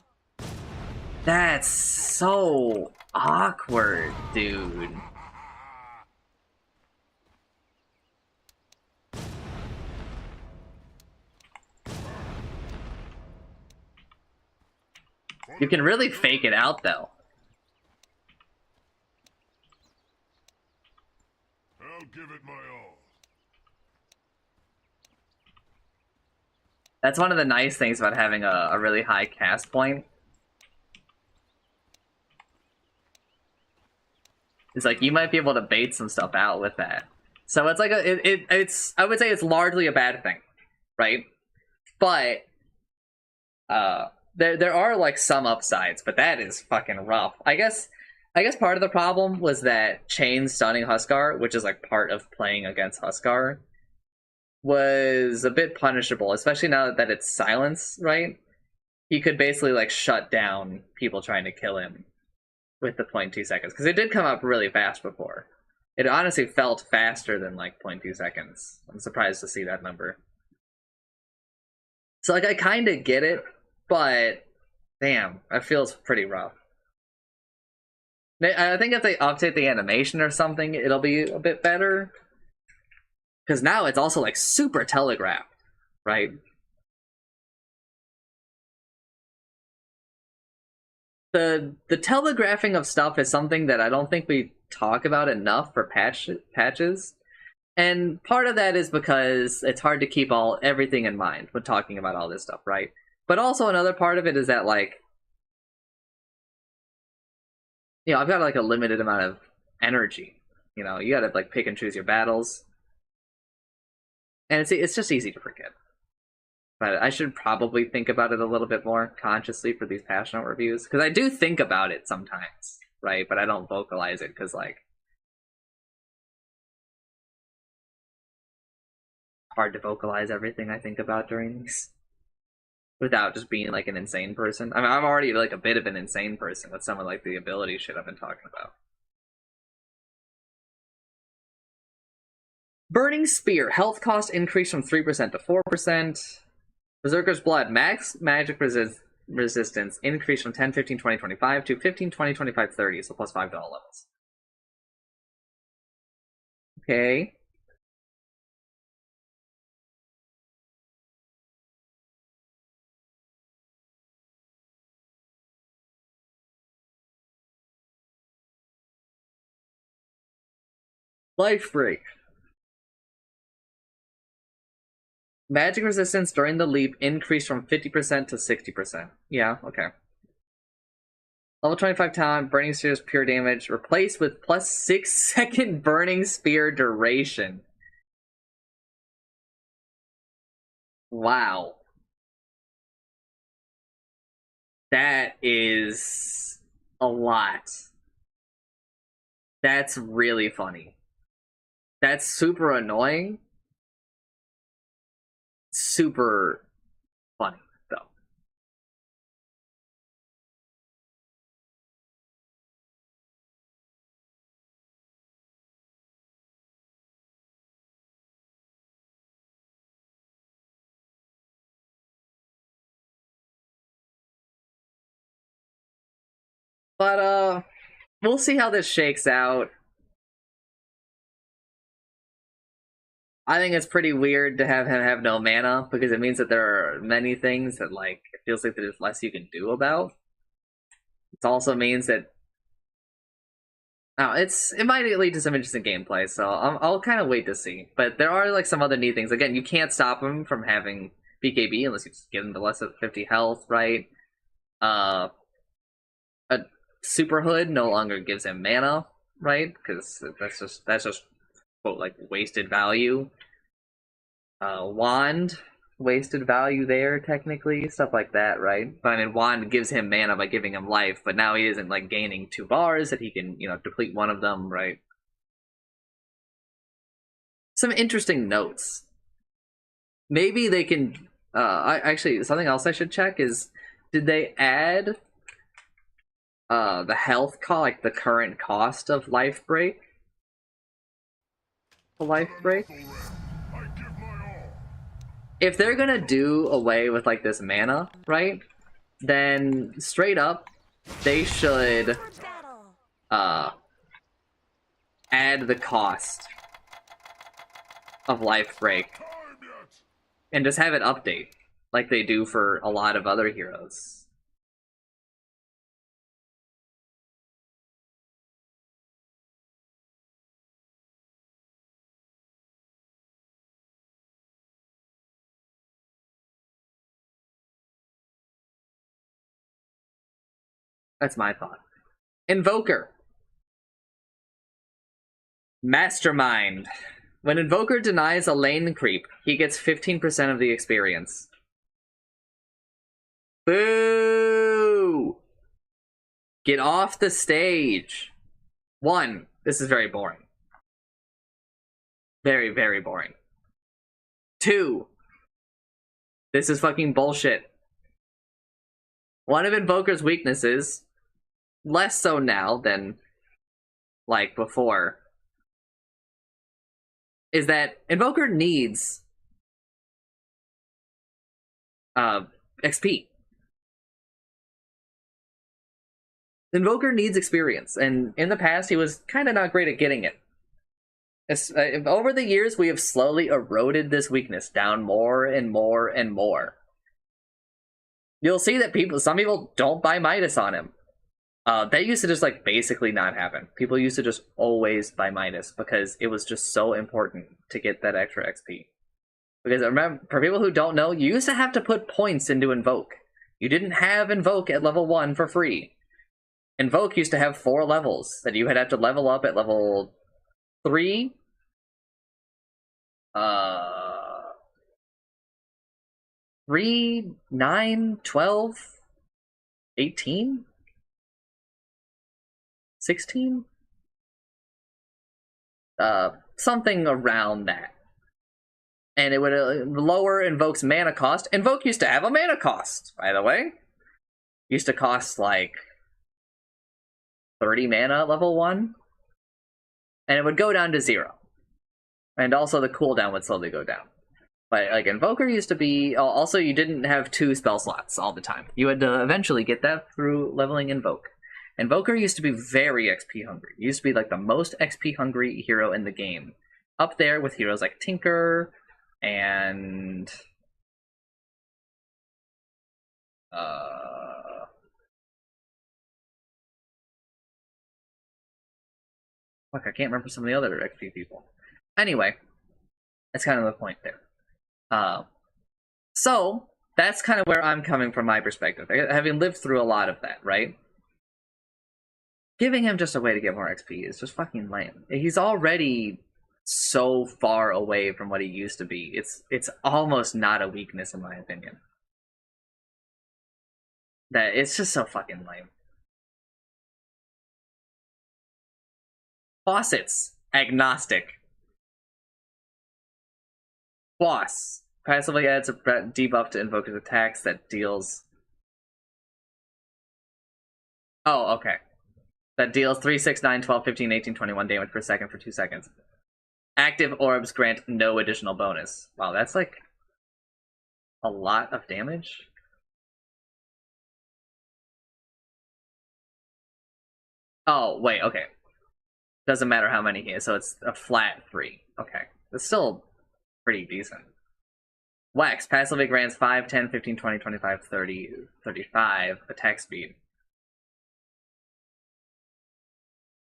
That's so awkward, dude. You can really fake it out, though. I'll give it my all. That's one of the nice things about having a really high cast point. It's like you might be able to bait some stuff out with that. So it's like it's I would say it's largely a bad thing, right? But there are like some upsides, but that is fucking rough. I guess part of the problem was that chain stunning Huskar, which is like part of playing against Huskar, was a bit punishable, especially now that it's silence, right? He could basically like shut down people trying to kill him with the 0.2 seconds, because it did come up really fast before. It honestly felt faster than like 0.2 seconds. I'm surprised to see that number. So like I kind of get it, but damn, that feels pretty rough. I think if they update the animation or something, it'll be a bit better. Because now it's also like super telegraphed, right? the telegraphing of stuff is something that I don't think we talk about enough for patches. And part of that is because it's hard to keep everything in mind when talking about all this stuff, right? But also another part of it is that, like, you know, I've got like a limited amount of energy. You know, you gotta like pick and choose your battles. And it's just easy to forget. But I should probably think about it a little bit more consciously for these patch note reviews. Because I do think about it sometimes, right? But I don't vocalize it because, like, hard to vocalize everything I think about during these without just being like an insane person. I mean, I'm already like a bit of an insane person with some of like the ability shit I've been talking about. Burning Spear, health cost increased from 3% to 4%. Berserker's Blood, max magic resistance increased from 10, 15, 20, 25 to 15, 20, 25, 30, so plus $5 levels. Okay. Life Break. Magic resistance during the leap increased from 50% to 60%. Yeah, okay. Level 25 talent, Burning Spear's pure damage, replaced with plus 6-second Burning Spear duration. Wow. That is a lot. That's really funny. That's super annoying. Super funny, though. But, we'll see how this shakes out. I think it's pretty weird to have him have no mana, because it means that there are many things that, like, it feels like there's less you can do about. It also means that it might lead to some interesting gameplay, so I'll kind of wait to see. But there are like some other neat things. Again, you can't stop him from having BKB unless you just give him the less of 50 health, right? A Super Hood no longer gives him mana, right? Because that's just quote like wasted value. Wand, wasted value there technically, stuff like that, right? But I mean, Wand gives him mana by giving him life, but now he isn't like gaining 2 bars that he can, you know, deplete one of them, right? Some interesting notes. Maybe they can. Actually, something else I should check is, did they add the health cost, like the current cost of Life Break? The Life Break. If they're gonna do away with like this mana, right, then straight up they should add the cost of Life Break and just have it update like they do for a lot of other heroes. That's my thought. Invoker. Mastermind. When Invoker denies a lane creep, he gets 15% of the experience. Boo! Get off the stage. 1, this is very boring. Very, very boring. 2, this is fucking bullshit. One of Invoker's weaknesses, less so now than like before, is that Invoker needs XP. Invoker needs experience, and in the past he was kind of not great at getting it. Over the years, we have slowly eroded this weakness down more and more and more. You'll see that some people don't buy Midas on him. That used to just like basically not happen. People used to just always buy Midas because it was just so important to get that extra XP. Because remember, for people who don't know, you used to have to put points into Invoke. You didn't have Invoke at level 1 for free. Invoke used to have 4 levels that you had to level up at level 3. 3, 9, 12, 18? 16? Something around that. And it would lower Invoke's mana cost. Invoke used to have a mana cost, by the way. Used to cost like 30 mana at level 1. And it would go down to 0. And also the cooldown would slowly go down. But like Invoker used to be... Also, you didn't have 2 spell slots all the time. You had to eventually get that through leveling Invoke. Invoker used to be very XP hungry. He used to be like the most XP hungry hero in the game. Up there with heroes like Tinker and fuck, I can't remember some of the other XP people. Anyway, that's kind of the point there. So that's kind of where I'm coming from my perspective, having lived through a lot of that, right? Giving him just a way to get more XP is just fucking lame. He's already so far away from what he used to be. It's almost not a weakness in my opinion. That it's just so fucking lame. Faucets, agnostic. Boss passively adds a debuff to Invoker's attacks that deals. Oh, okay. That deals 3, 6, 9, 12, 15, 18, 21 damage per second for 2 seconds. Active orbs grant no additional bonus. Wow, that's like a lot of damage. Oh, wait, okay. Doesn't matter how many he is, so it's a flat 3. Okay. That's still pretty decent. Wax passively grants 5, 10, 15, 20, 25, 30, 35 attack speed.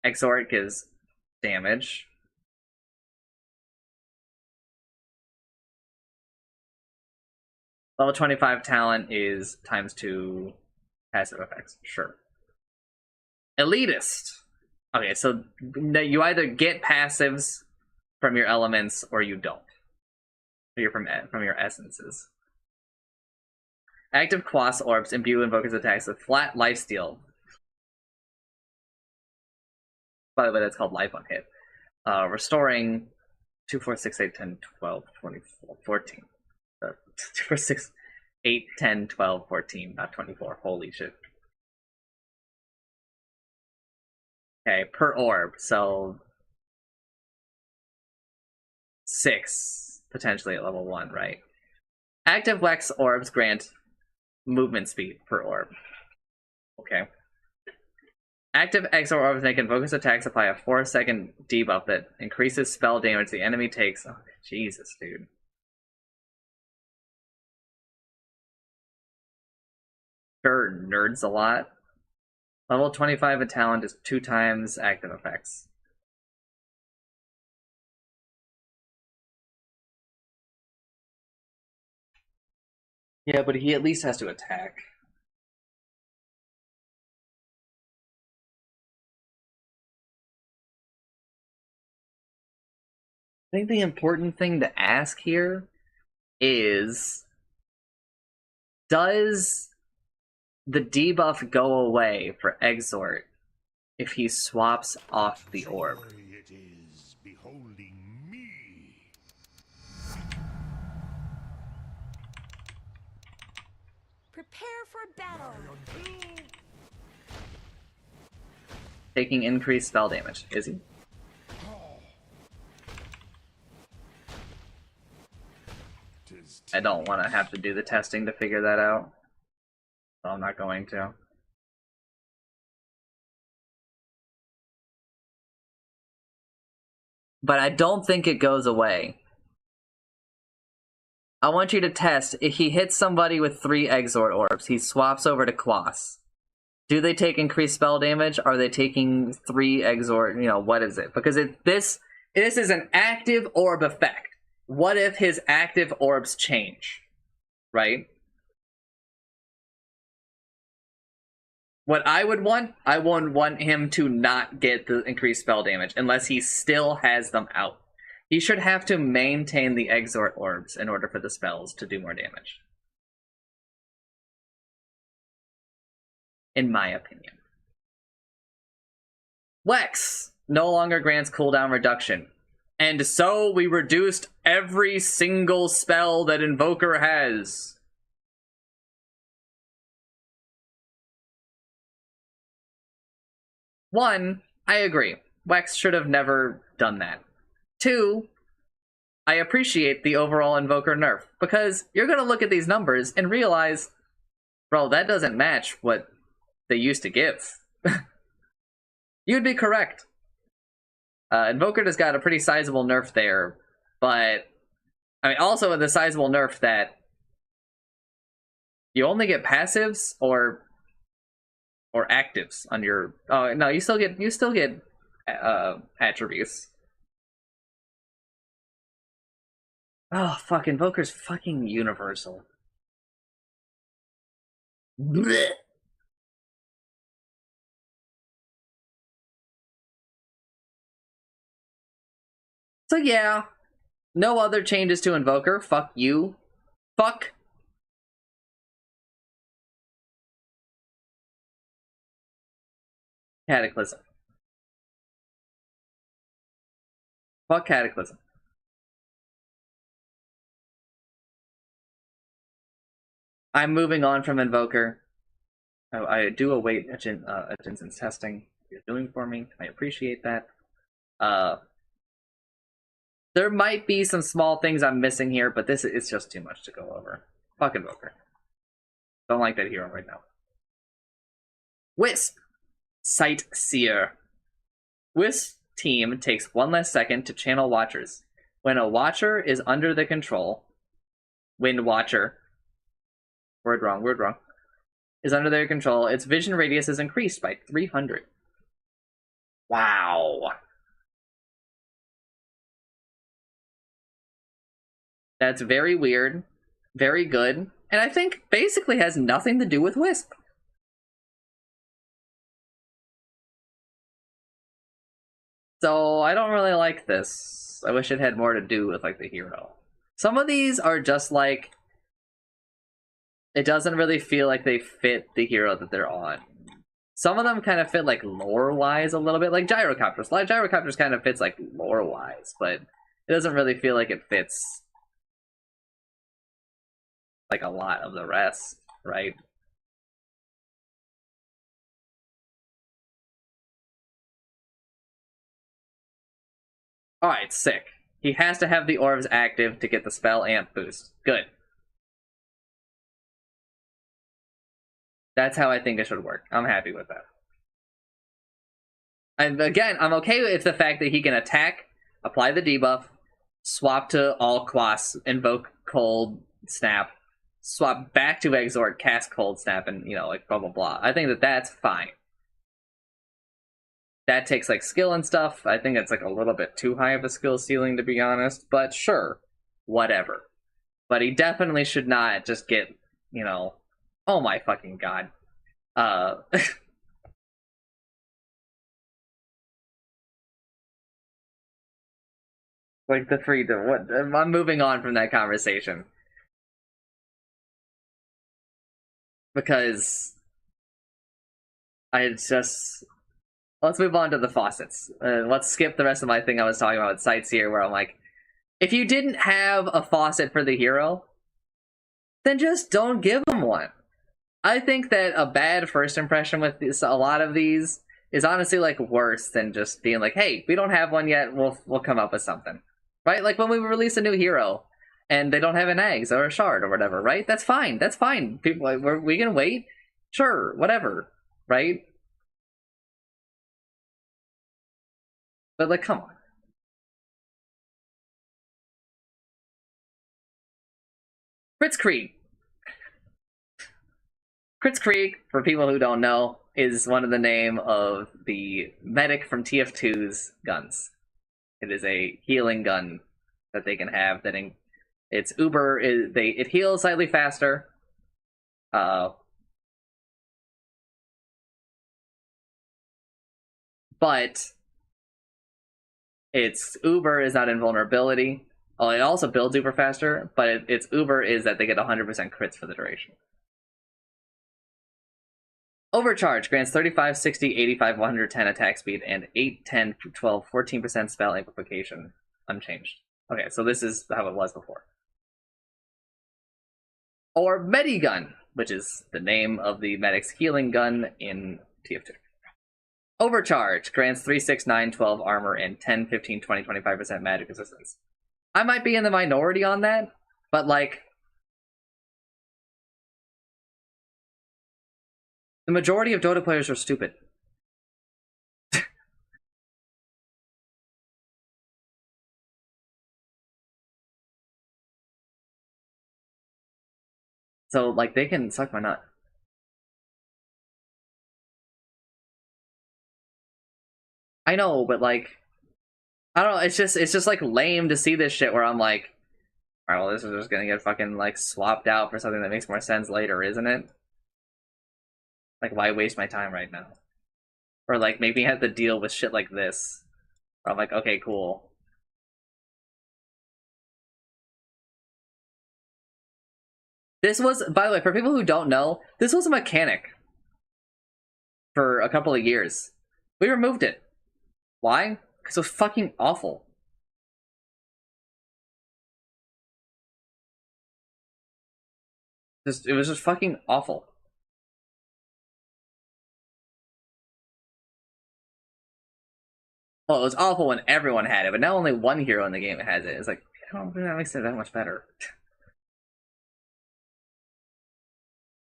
Exhort gives damage. Level 25 talent is ×2 passive effects. Sure. Elitist. Okay, so you either get passives from your elements or you don't. You're from your essences. Active Quas orbs imbue Invoker's attacks with flat lifesteal. By the way, that's called life on hit. Restoring 2, 4, 6, 8, 10, 12, 24, 14. 2, 4, 6, 8, 10, 12, 14, not 24. Holy shit. Okay, per orb, so 6, potentially at level 1, right? Active Wax orbs grant movement speed per orb. Okay. Active Exor orbs make Invoker's attacks apply a 4-second debuff that increases spell damage the enemy takes. Oh, Jesus, dude. Sure, nerds a lot. Level 25 of talent is 2 times active effects. Yeah, but he at least has to attack. I think the important thing to ask here is, does the debuff go away for Exort if he swaps off the orb? It is beholding me. Prepare for battle. Taking increased spell damage, is he? I don't want to have to do the testing to figure that out, so I'm not going to. But I don't think it goes away. I want you to test, if he hits somebody with 3 Exort orbs, he swaps over to Kloss. Do they take increased spell damage? Are they taking 3 exort? You know, what is it? Because this is an active orb effect. What if his active orbs change? Right? What I would want him to not get the increased spell damage unless he still has them out. He should have to maintain the exort orbs in order for the spells to do more damage. In my opinion. Wex no longer grants cooldown reduction. And so we reduced every single spell that Invoker has. One, I agree. Wex should have never done that. Two, I appreciate the overall Invoker nerf, because you're going to look at these numbers and realize, bro, that doesn't match what they used to give. You'd be correct. Invoker has got a pretty sizable nerf there, but I mean, also the sizable nerf that you only get passives or actives on your. Oh no, you still get attributes. Oh fuck, Invoker's fucking universal. Blech. So yeah, no other changes to Invoker. Fuck you. Fuck. Cataclysm. Fuck Cataclysm. I'm moving on from Invoker. I do await Jensen's testing you're doing for me. I appreciate that. There might be some small things I'm missing here, but this is just too much to go over. Fuck Invoker. Don't like that hero right now. Wisp. Sightseer. Wisp team takes 1 less second to channel watchers. When a watcher is under the control, Wind Watcher, word wrong, is under their control, its vision radius is increased by 300. Wow. That's very weird, very good, and I think basically has nothing to do with Wisp. So I don't really like this. I wish it had more to do with like the hero. Some of these are just like, it doesn't really feel like they fit the hero that they're on. Some of them kind of fit like lore-wise a little bit, like Gyrocopters. Like Gyrocopters kind of fits like lore-wise, but it doesn't really feel like it fits like a lot of the rest, right? Alright, sick. He has to have the orbs active to get the spell amp boost. Good. That's how I think it should work. I'm happy with that. And again, I'm okay with the fact that he can attack, apply the debuff, swap to all Quas, invoke Cold Snap, swap back to Exort, cast Cold Snap, and, you know, like, blah, blah, blah. I think that that's fine. That takes, like, skill and stuff. I think it's, like, a little bit too high of a skill ceiling, to be honest. But sure, whatever. But he definitely should not just get, you know... Oh my fucking god. Like, the freedom... What? I'm moving on from that conversation. Because... I just... Let's move on to the faucets. Let's skip the rest of my thing I was talking about with Sightseer, where I'm like, if you didn't have a faucet for the hero, then just don't give him one. I think that a bad first impression with a lot of these is honestly like worse than just being like, hey, we don't have one yet, we'll come up with something. Right? Like when we release a new hero and they don't have an eggs or a shard or whatever, right? That's fine. That's fine. People, we can wait. Sure, whatever. Right? But, like, come on. Blitzkrieg. Crits Creek, for people who don't know, is one of the name of the medic from TF2's guns. It is a healing gun that they can have. It's uber. It heals slightly faster. But its uber is not invulnerability. Oh, it also builds uber faster, but its uber is that they get 100% crits for the duration. Overcharge grants 35, 60, 85, 110 attack speed, and 8, 10, 12, 14% spell amplification. Unchanged. Okay, so this is how it was before. Or Medigun, which is the name of the medic's healing gun in TF2. Overcharge grants 3, 6, 9, 12 armor, and 10, 15, 20, 25% magic resistance. I might be in the minority on that, but like, the majority of Dota players are stupid. So, like, they can suck my nut. I know, but like, I don't know, it's just like lame to see this shit where I'm like, alright, well, this is just gonna get fucking like swapped out for something that makes more sense later, isn't it? Like, why waste my time right now? Or like, make me have to deal with shit like this. Where I'm like, okay, cool. This was, by the way, for people who don't know, this was a mechanic for a couple of years. We removed it. Why? Because it was fucking awful. It was just fucking awful. Well, it was awful when everyone had it, but now only one hero in the game has it. It's like, I don't think that makes it that much better.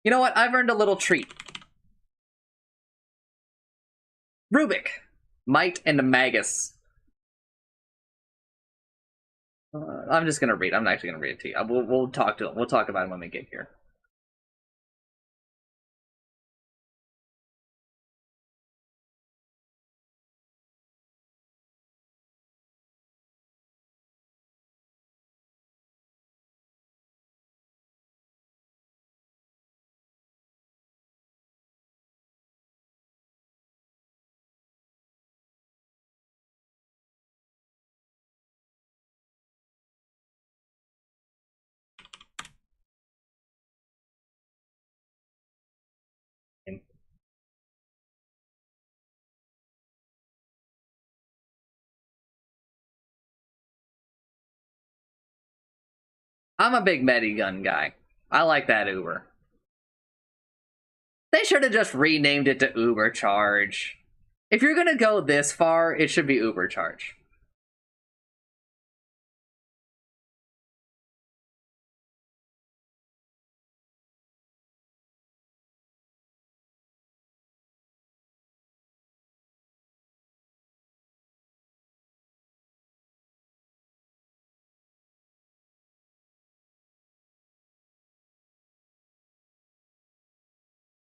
You know what? I've earned a little treat. Rubik, Might, and Magus. I'm just gonna read. I'm actually gonna read it to you. We'll talk to. We'll talk about it when we get here. I'm a big Medigun guy. I like that Uber. They should have just renamed it to Uber Charge. If you're gonna go this far, it should be Uber Charge.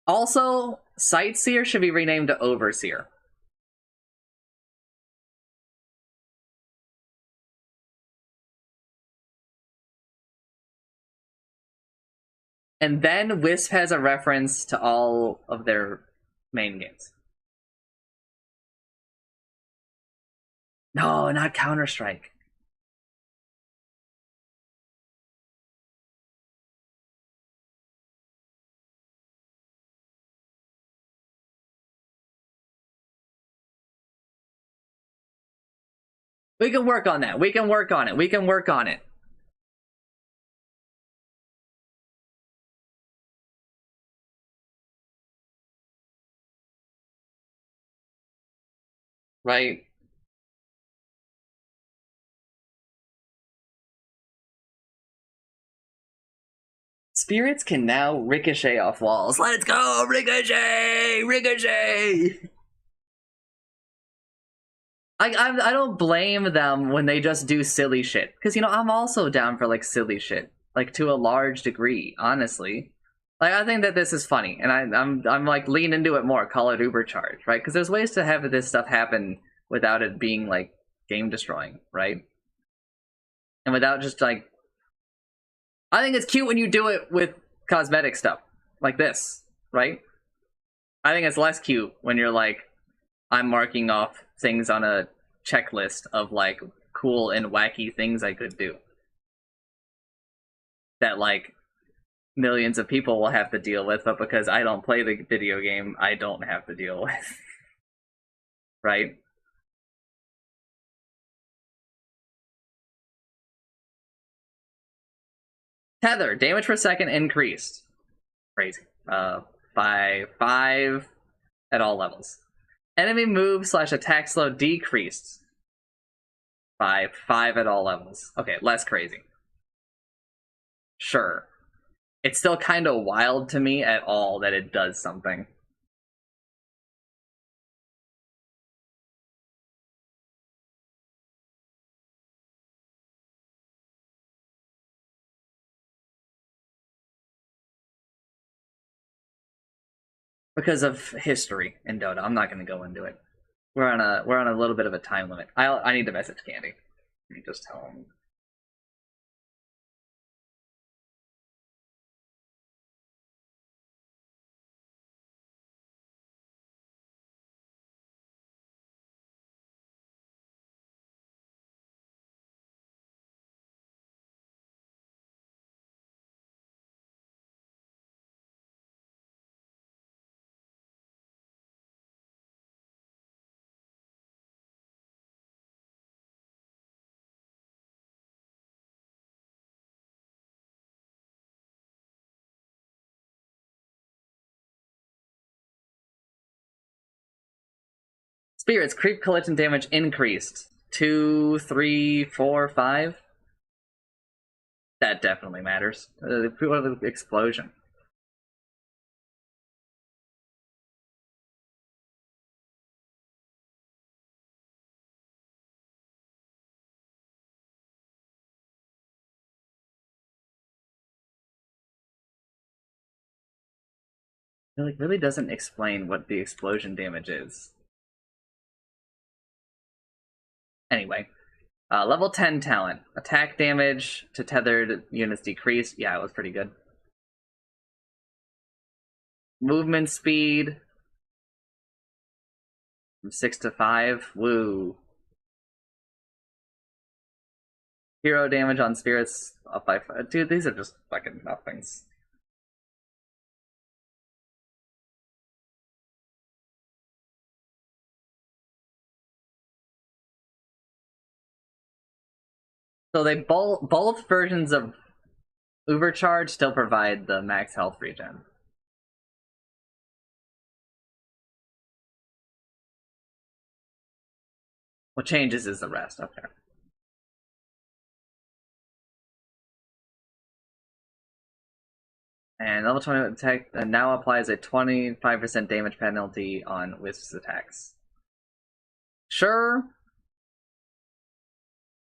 Also, Sightseer should be renamed to Overseer. And then Wisp has a reference to all of their main games. No, not Counter-Strike. We can work on that. We can work on it. We can work on it. Right? Spirits can now ricochet off walls. Let's go! Ricochet! Ricochet! I don't blame them when they just do silly shit. Because, you know, I'm also down for, like, silly shit. Like, to a large degree, honestly. Like, I think that this is funny, and I'm like lean into it more. Call it Ubercharge, right? Because there's ways to have this stuff happen without it being like game destroying, right? And without just like, I think it's cute when you do it with cosmetic stuff like this, right? I think it's less cute when you're like, I'm marking off things on a checklist of like cool and wacky things I could do that like millions of people will have to deal with, but because I don't play the video game, I don't have to deal with. Right? Tether, damage per second increased. Crazy. By 5 at all levels. Enemy move / attack slow decreased by 5 at all levels. Okay, less crazy. Sure. It's still kind of wild to me at all that it does something. Because of history in Dota. I'm not going to go into it. We're on a little bit of a time limit. I need to message Candy. Let me just tell him. Spirits, creep collision damage increased. 2, 3, 4, 5. That definitely matters. The explosion. It like really doesn't explain what the explosion damage is. Anyway, level 10 talent. Attack damage to tethered units decreased. Yeah, it was pretty good. Movement speed from 6 to 5. Woo. Hero damage on spirits up by 5. Dude, these are just fucking nothings. So they both versions of Overcharge still provide the max health regen. What changes is the rest. Okay. And level 20 attack now applies a 25% damage penalty on Wisp's attacks. Sure.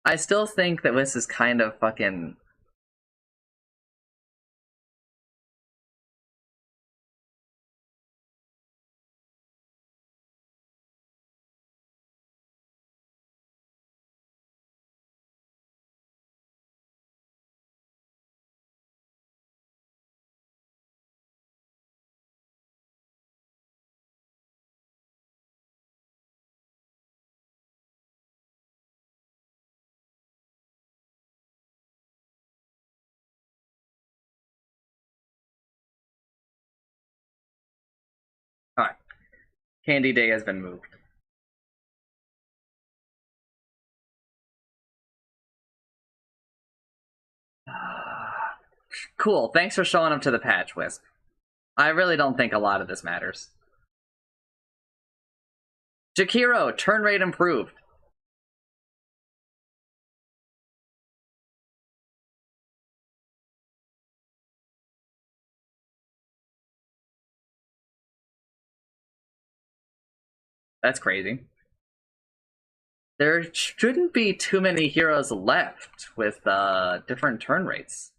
I still think that Wisp is kind of fucking... Alright. Candy Day has been moved. Cool, thanks for showing up to the patch, Wisp. I really don't think a lot of this matters. Jakiro, turn rate improved. That's crazy. There shouldn't be too many heroes left with different turn rates.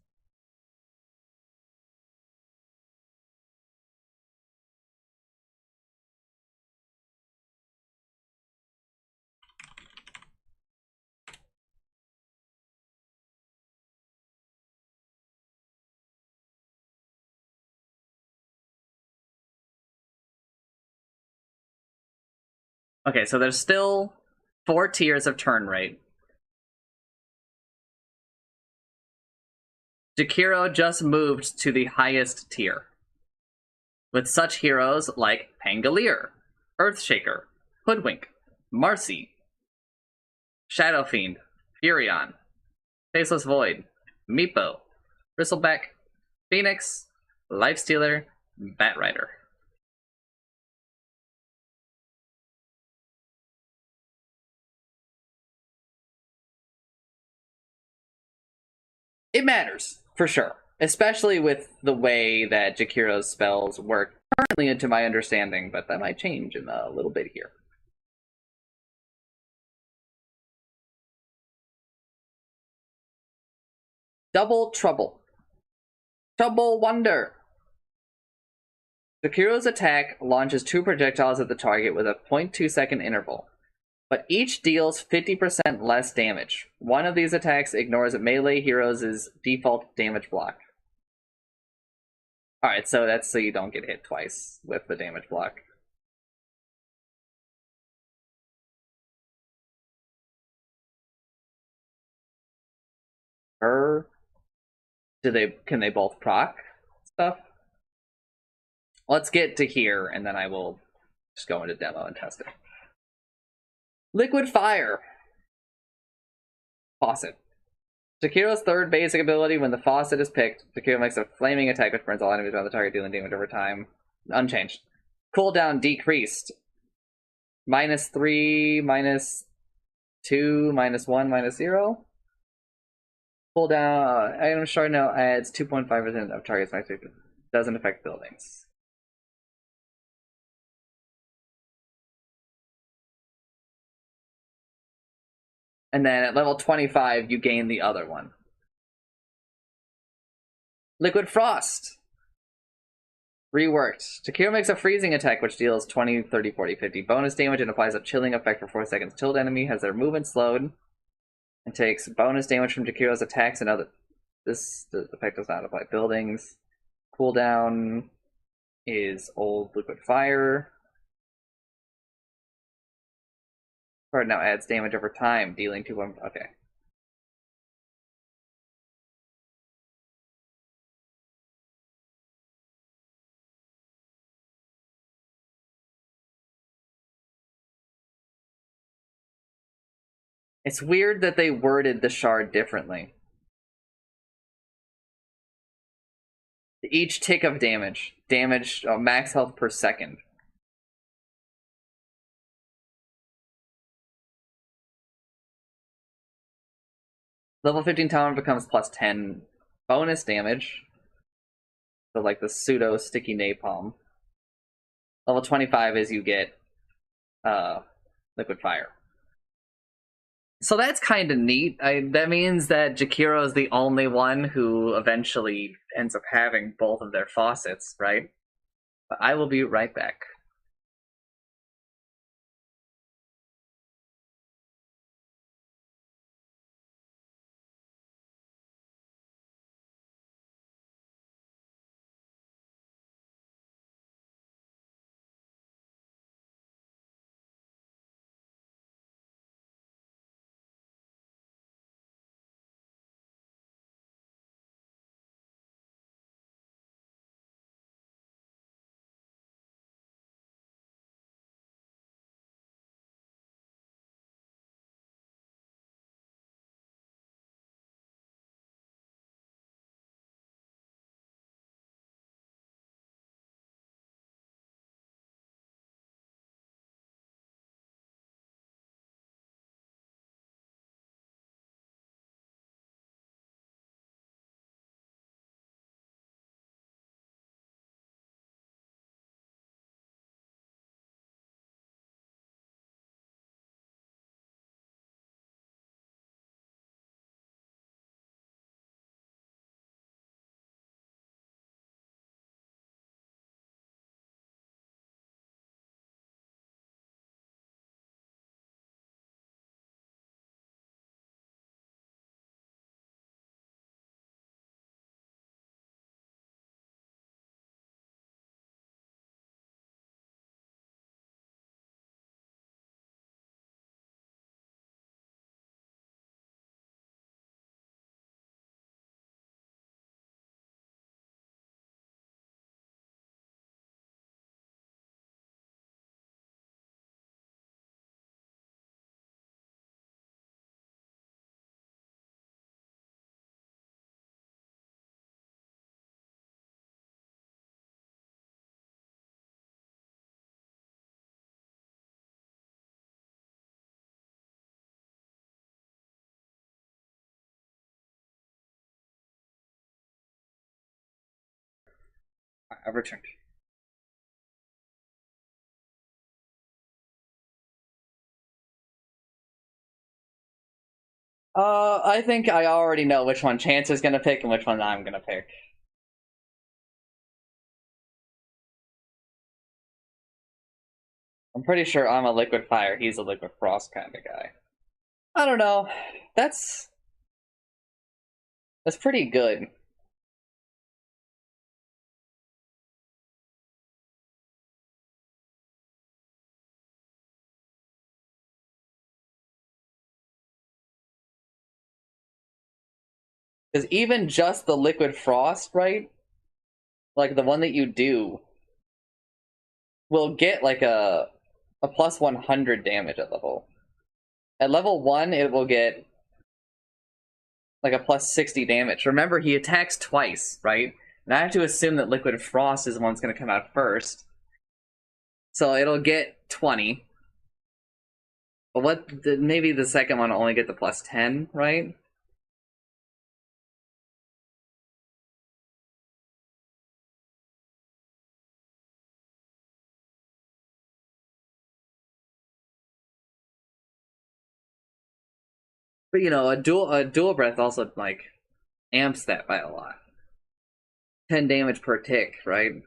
Okay, so there's still 4 tiers of turn rate. Jakiro just moved to the highest tier, with such heroes like Pangolier, Earthshaker, Hoodwink, Marcy, Shadow Fiend, Furion, Faceless Void, Meepo, Bristleback, Phoenix, Lifestealer, Batrider. It matters, for sure. Especially with the way that Jakiro's spells work currently, into my understanding, but that might change in a little bit here. Double Trouble. Trouble Wonder. Jakiro's attack launches 2 projectiles at the target with a 0.2-second interval, but each deals 50% less damage. One of these attacks ignores a melee hero's default damage block. Alright, so that's so you don't get hit twice with the damage block. Can they both proc stuff? Let's get to here, and then I will just go into demo and test it. Liquid Fire. Faucet. Jakiro's third basic ability, when the faucet is picked, Jakiro makes a flaming attack which burns all enemies around the target, dealing damage over time. Unchanged. Cooldown decreased. -3, -2, -1, -0. Cooldown, item shard now adds 2.5% of target's max. Doesn't affect buildings. And then at level 25, you gain the other one. Liquid Frost. Reworked. Jakiro makes a freezing attack which deals 20, 30, 40, 50 bonus damage and applies a chilling effect for 4 seconds. Chilled enemy has their movement slowed and takes bonus damage from Jakiro's attacks and other. This effect does not apply to buildings. Cooldown is old Liquid Fire. Card now adds damage over time, dealing 2. Okay. It's weird that they worded the shard differently. Each tick of damage. Max health per second. Level 15 talent becomes +10 bonus damage. So like the pseudo sticky napalm. Level 25 is you get Liquid Fire. So that's kind of neat. That means that Jakiro is the only one who eventually ends up having both of their faucets, right? But I will be right back. I've returned. I think I already know which one Chance is gonna pick and which one I'm gonna pick. I'm pretty sure I'm a liquid fire, he's a liquid frost kind of guy. I don't know. That's pretty good. Because even just the liquid frost, right? Like the one that you do, will get like a plus 100 damage at level. At level 1, it will get like a plus 60 damage. Remember, he attacks twice, right? And I have to assume that Liquid Frost is the one that's going to come out first. So it'll get 20. But maybe the second one will only get the plus 10, right? But you know, a dual breath also like amps that by a lot. 10 damage per tick, right?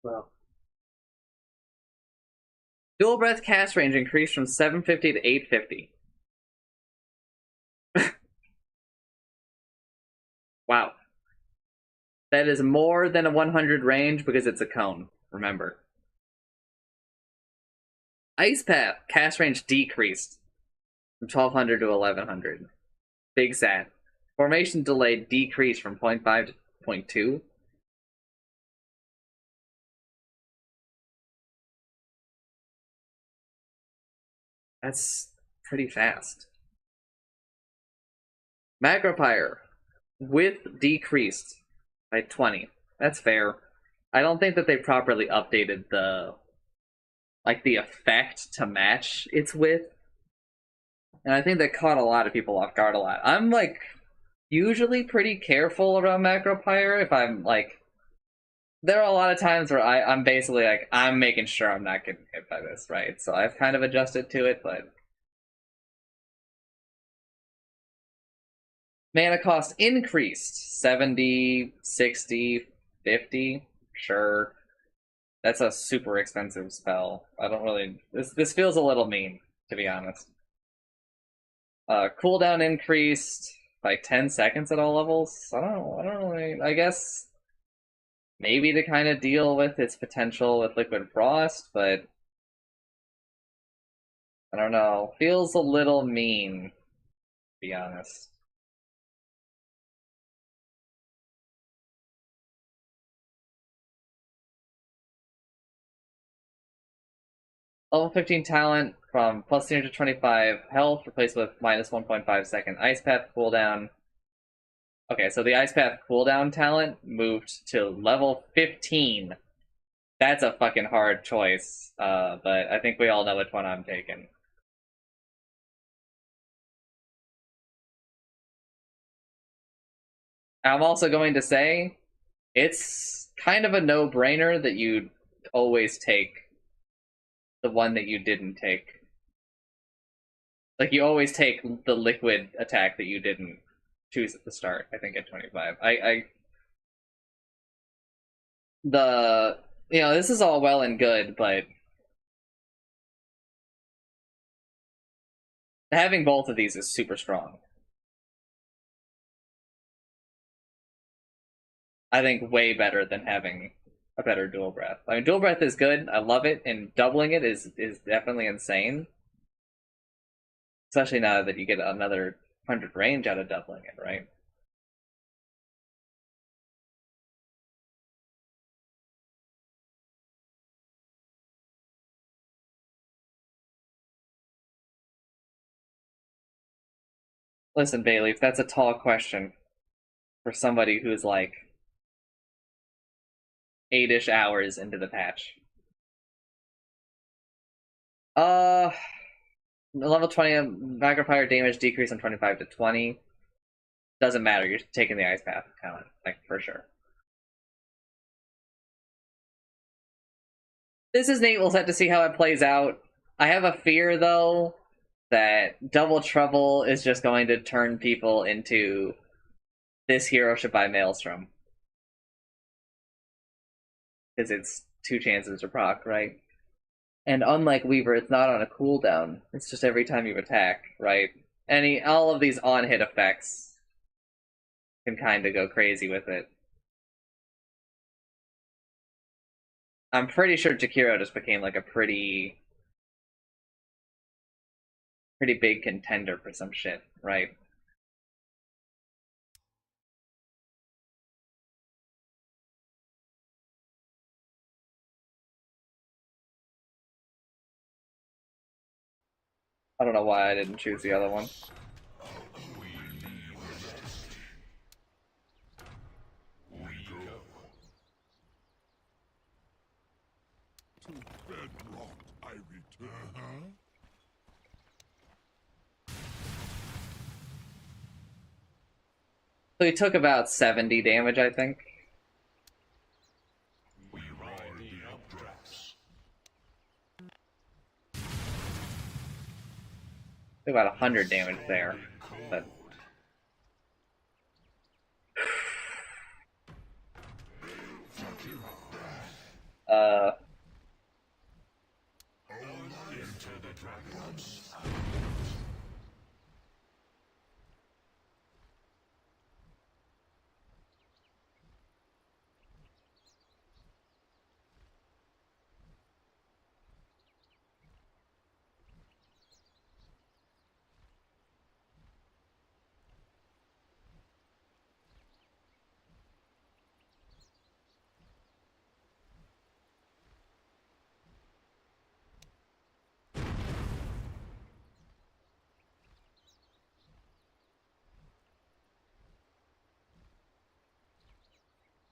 Well, dual breath cast range increased from 750 to 850. Wow. That is more than a 100 range because it's a cone, remember. Ice Path, cast range decreased from 1200 to 1100. Big sad. Formation delay decreased from 0.5 to 0.2. That's pretty fast. Macropyre, width decreased by 20. That's fair. I don't think that they properly updated the effect to match its width. And I think that caught a lot of people off guard a lot. I'm like usually pretty careful around Macropyre if I'm like there are a lot of times where I'm basically like I'm making sure I'm not getting hit by this, right? So I've kind of adjusted to it, but mana cost increased 70, 60, 50. Sure. That's a super expensive spell. I don't really this feels a little mean, to be honest. Cooldown increased by 10 seconds at all levels. I don't really I guess maybe to kind of deal with its potential with Liquid Frost, but I don't know. Feels a little mean, to be honest. Level 15 talent from plus 325 health, replaced with minus 1.5 second Ice Path cooldown. Okay, so the Ice Path cooldown talent moved to level 15. That's a fucking hard choice, but I think we all know which one I'm taking. I'm also going to say it's kind of a no-brainer that you'd always take the one that you didn't take. Like, you always take the liquid attack that you didn't choose at the start, I think, at 25. This is all well and good, but having both of these is super strong. I think way better than having a better dual breath. I mean, dual breath is good. I love it, and doubling it is definitely insane. Especially now that you get another 100 range out of doubling it, right? Listen, Bayleaf, that's a tall question for somebody who's like 8-ish hours into the patch. Uh, level 20 macro damage decrease from 25 to 20. Doesn't matter. You're taking the ice path, kind of like for sure. This is neat. We'll have to see how it plays out. I have a fear though that Double Trouble is just going to turn people into this hero should buy Maelstrom. Because it's 2 chances to proc, right? And unlike Weaver, it's not on a cooldown. It's just every time you attack, right? All of these on-hit effects can kind of go crazy with it. I'm pretty sure Jakiro just became like a pretty big contender for some shit, right? I don't know why I didn't choose the other one. Bedrock, I return. So he took about 70 damage, I think. We ride the updrafts. About 100 damage there, but Into the dragons.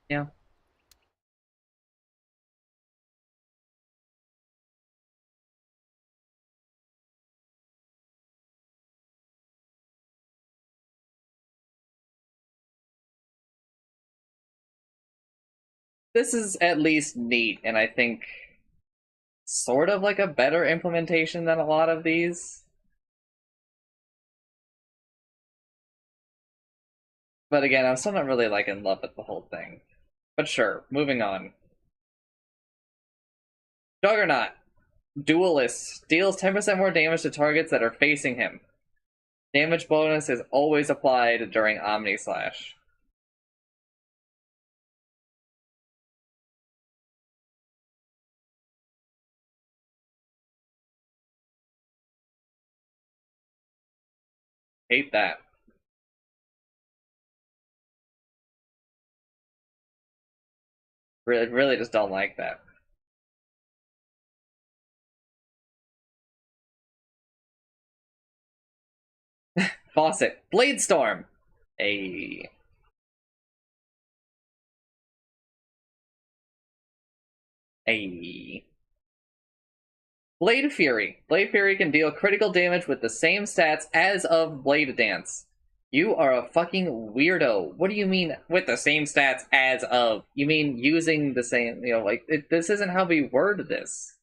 yeah. This is at least neat, and I think sort of like a better implementation than a lot of these. But again, I'm still not really like in love with the whole thing. But sure, moving on. Juggernaut. Duelist. Deals 10% more damage to targets that are facing him. Damage bonus is always applied during Omni Slash. Hate that. Really just don't like that. Faucet. Blade Storm. A Blade Fury. Blade Fury can deal critical damage with the same stats as of Blade Dance. You are a fucking weirdo. What do you mean with the same stats as of? You mean using the same, this isn't how we word this.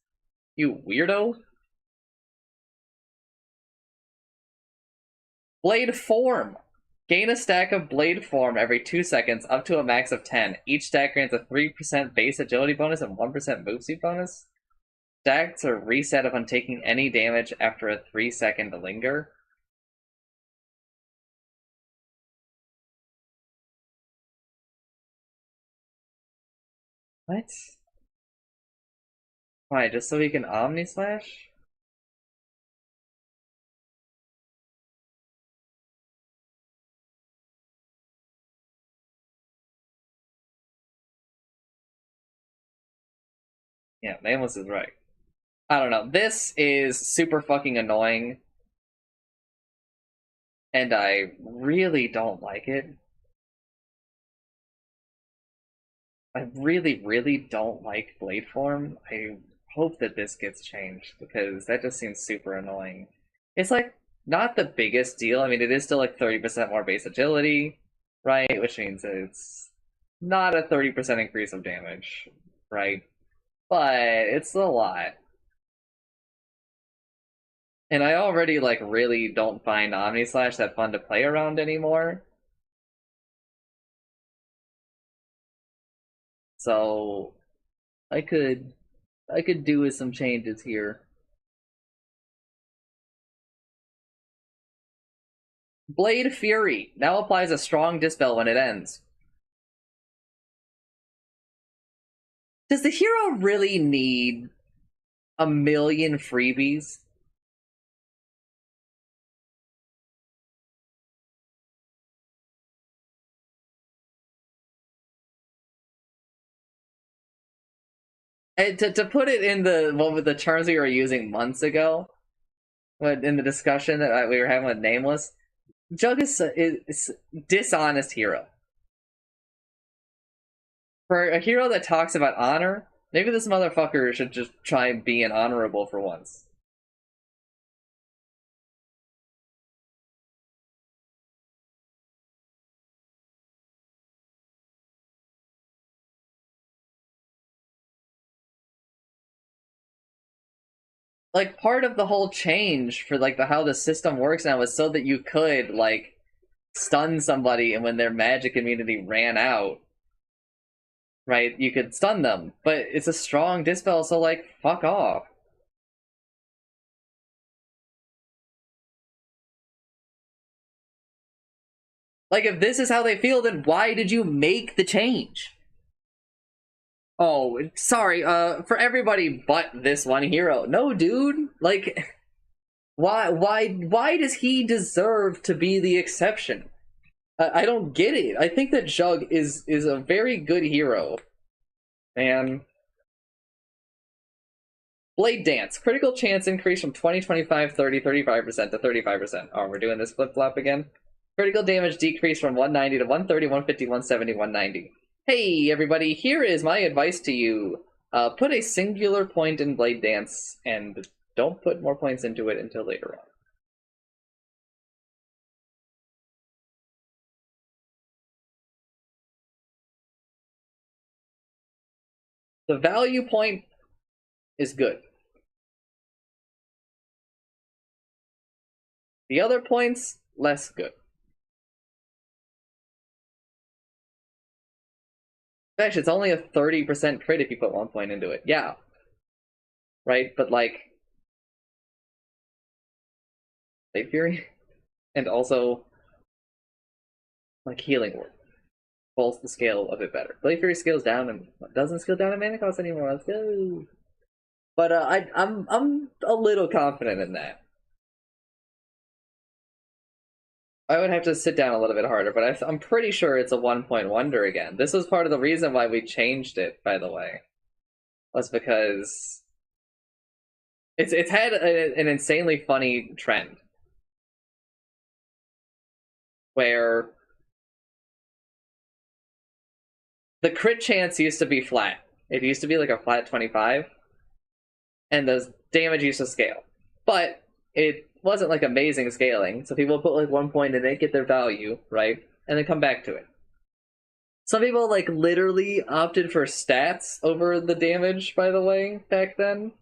You weirdo. Blade Form. Gain a stack of Blade Form every 2 seconds up to a max of 10. Each stack grants a 3% base agility bonus and 1% move speed bonus. Stacks are reset upon taking any damage after a 3-second linger. What? Why, just so he can Omni Slash? Yeah, Nameless is right. I don't know. This is super fucking annoying. And I really don't like it. I really don't like Blade Form. hope that this gets changed because that just seems super annoying. It's like not the biggest deal. I mean, it is still like 30% more base agility, right? Which means it's not a 30% increase of damage, right? But it's a lot. And I already like really don't find Omni Slash that fun to play around anymore. So I could do with some changes here. Blade Fury now applies a strong dispel when it ends. Does the hero really need a million freebies? And to put it in the terms we were using months ago, when in the discussion that we were having with Nameless, Jug is dishonest hero. For a hero that talks about honor, maybe this motherfucker should just try and be an honorable for once. Like part of the whole change for like how the system works now is so that you could like stun somebody, and when their magic immunity ran out, right, you could stun them. But it's a strong dispel, so like fuck off. Like if this is how they feel, then why did you make the change? Oh, sorry, for everybody but this one hero. No, dude. Like why does he deserve to be the exception? I don't get it. I think that Jug is a very good hero. And Blade Dance. Critical chance increase from 20, 25, 30, 35% to 35%. Oh, we're doing this flip-flop again? Critical damage decrease from 190 to 130, 150, 170, 190. Hey, everybody, here is my advice to you. Put a singular point in Blade Dance, and don't put more points into it until later on. The value point is good. The other points, less good. Actually, it's only a 30% crit if you put 1 point into it. Yeah. Right? But like... Blade Fury? And also... like healing work. Pulls the scale a bit better. Blade Fury scales down and doesn't scale down in mana cost anymore. Let's go. But I'm a little confident in that. I would have to sit down a little bit harder, but I'm pretty sure it's a 1-point wonder again. This was part of the reason why we changed it, by the way. Was because it's had an insanely funny trend. Where the crit chance used to be flat. It used to be like a flat 25. And the damage used to scale. But it wasn't like amazing scaling, so people put like 1 point in it, get their value, right? And then come back to it. Some people like literally opted for stats over the damage, by the way, back then.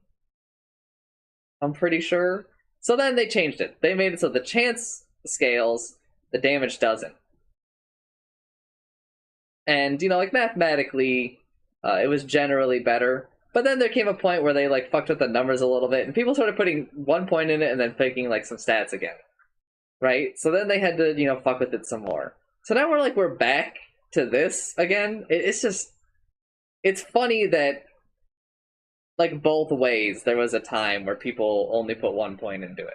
I'm pretty sure. So then they changed it. They made it so the chance scales, the damage doesn't. And, you know, like mathematically, it was generally better. But then there came a point where they like fucked with the numbers a little bit, and people started putting 1 point in it and then faking like some stats again, right? So then they had to, you know, fuck with it some more. So now we're back to this again. It's just, it's funny that like both ways there was a time where people only put 1 point into it.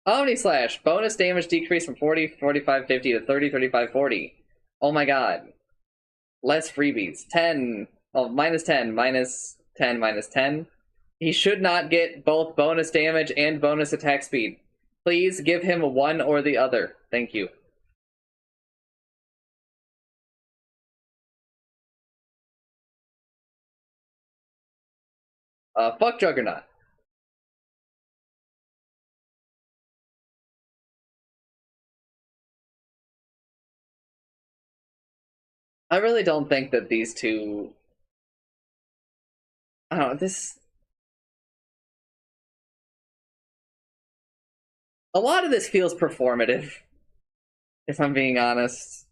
Omni Slash. Bonus damage decrease from 40, 45, 50 to 30, 35, 40. Oh my god. Less freebies. 10. Oh, minus 10, minus 10, minus 10. He should not get both bonus damage and bonus attack speed. Please give him one or the other. Thank you. Fuck Juggernaut. I really don't think that these two... I don't know, this... A lot of this feels performative, if I'm being honest.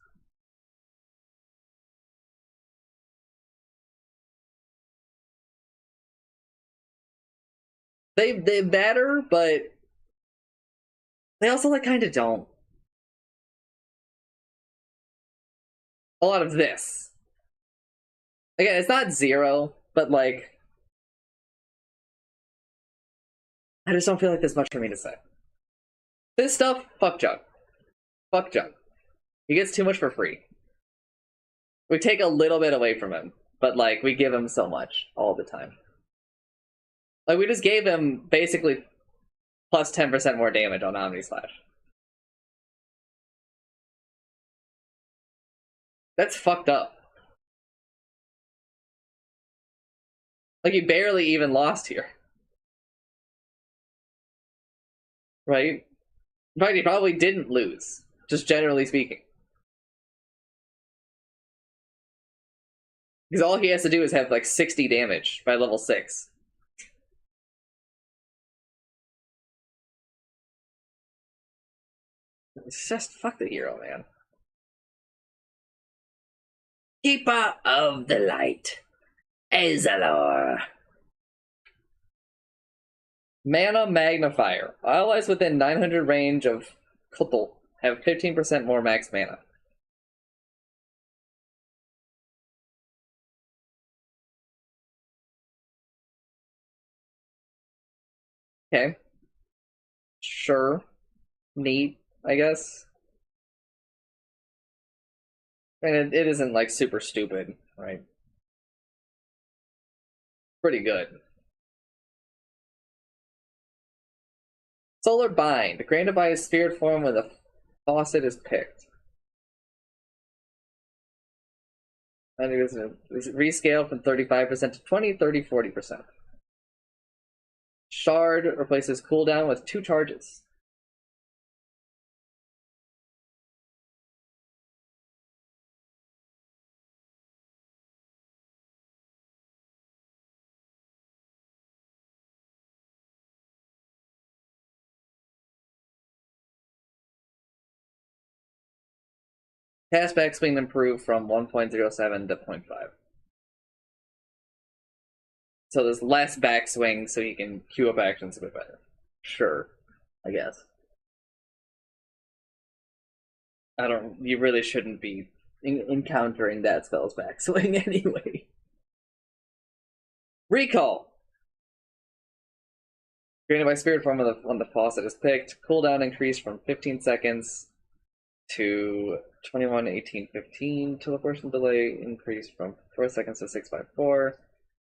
They matter, but they also like kind of don't. A lot of this. Again, it's not zero, but like I just don't feel like there's much for me to say. This stuff, fuck Jug. Fuck Jug. He gets too much for free. We take a little bit away from him, but like we give him so much all the time. Like we just gave him basically plus 10% more damage on Omni Slash. That's fucked up. Like, he barely even lost here. Right? In fact, he probably didn't lose, just generally speaking. Because all he has to do is have, like, 60 damage by level 6. It's just, fuck the hero, man. Keeper of the Light. Azalor. Mana Magnifier. Allies within 900 range of Kutl have 15% more max mana. Okay. Sure. Neat, I guess. I mean, it isn't, like, super stupid, right? Pretty good. Solar Bind. Granted by his spirit form when the faucet is picked. And it is rescaled from 35% to 20, 30, 40%. Shard replaces cooldown with 2 charges. Cast backswing improved from 1.07 to 0.5. So there's less backswing, so you can queue up actions a bit better. Sure, I guess. I don't. You really shouldn't be encountering that spell's backswing anyway. Recall. Granted by spirit form when the faucet is picked. Cooldown increased from 15 seconds to 21, 18, 15. Teleportation delay increased from 4 seconds to 654.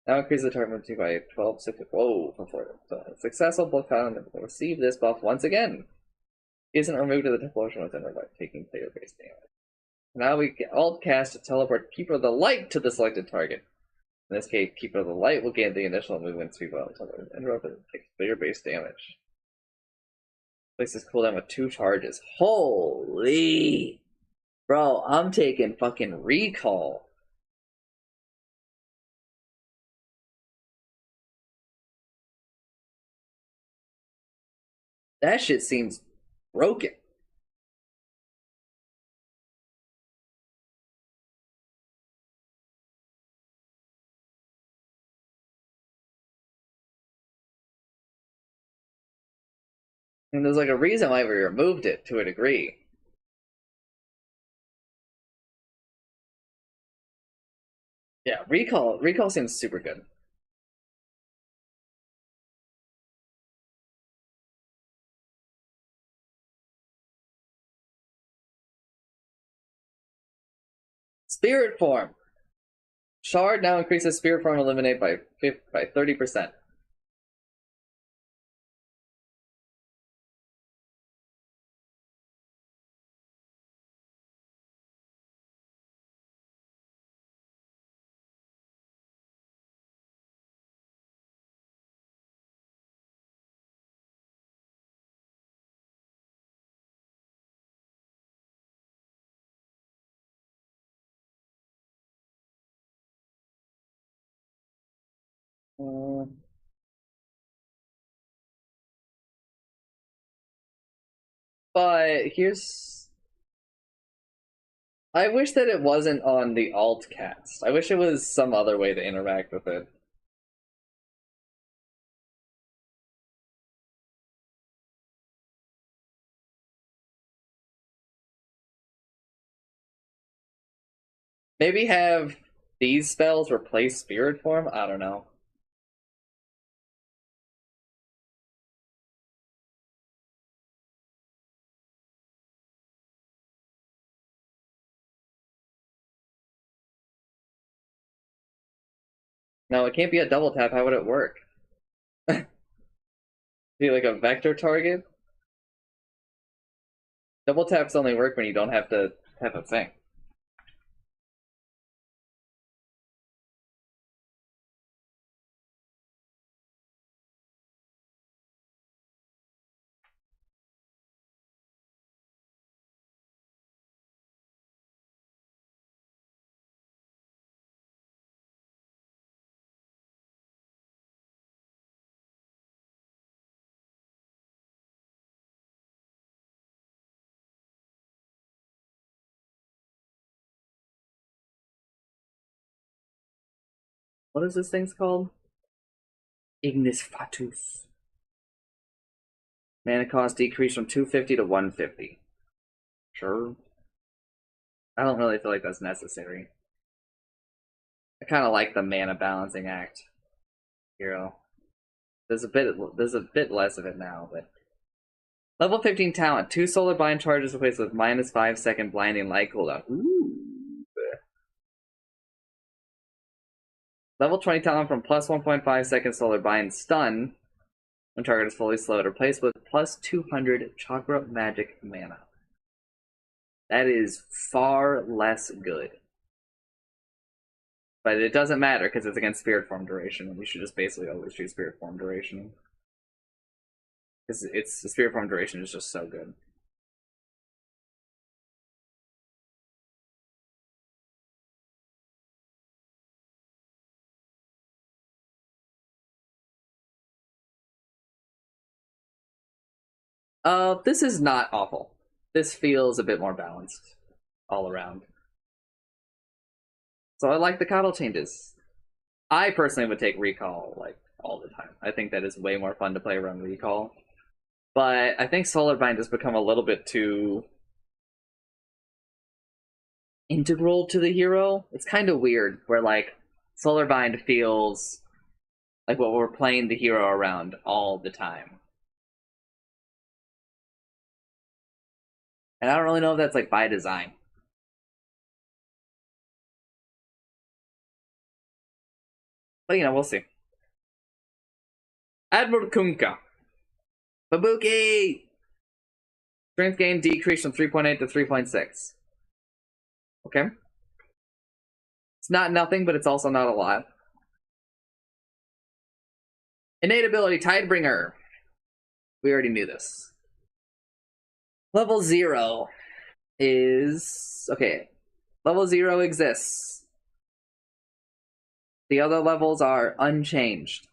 Now increase the target movement by 12, 6, whoa, from 4. So successful bulk column will receive this buff once again. Isn't removed to the teleportation within by taking player base damage. Now we can alt cast to teleport Keeper of the Light to the selected target. In this case, Keeper of the Light will gain the initial movement speed while interrupt and takes player base damage. Places cooldown with 2 charges. Holy! Bro, I'm taking fucking recall. That shit seems broken. And there's like a reason why we removed it to a degree. Yeah, recall seems super good. Spirit form. Shard now increases spirit form eliminate by 30%. But here's... I wish that it wasn't on the alt cast. I wish it was some other way to interact with it. Maybe have these spells replace Spirit Form? I don't know. No, it can't be a double tap. How would it work? Be like a vector target? Double taps only work when you don't have to have a thing. What is this thing's called? Ignis Fatus. Mana cost decreased from 250 to 150. Sure. I don't really feel like that's necessary. I kind of like the mana balancing act hero. There's a bit less of it now, but level 15 talent. 2 solar bind charges replaced with minus 5-second blinding light cooldown. Ooh. Level 20 talent from plus 1.5 second solar bind stun when target is fully slowed, replaced with plus 200 chakra magic mana. That is far less good. But it doesn't matter because it's against Spirit Form duration, and we should just basically always choose Spirit Form duration. Because the Spirit Form duration is just so good. This is not awful. This feels a bit more balanced all around. So I like the coddle changes. I personally would take Recall like all the time. I think that is way more fun to play around Recall. But I think Solar Bind has become a little bit too integral to the hero. It's kind of weird where like Solar Bind feels like what we're playing the hero around all the time. And I don't really know if that's like by design. But you know, we'll see. Admiral Kunka. Babuki! Strength gain decreased from 3.8 to 3.6. Okay. It's not nothing, but it's also not a lot. Innate ability, Tidebringer. We already knew this. Level 0 is... Okay. Level 0 exists. The other levels are unchanged.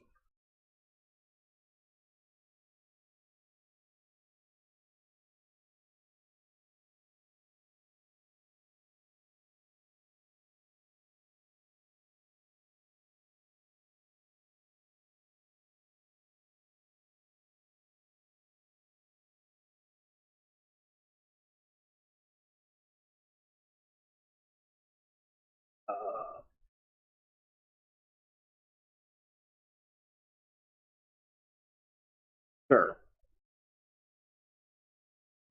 Sure.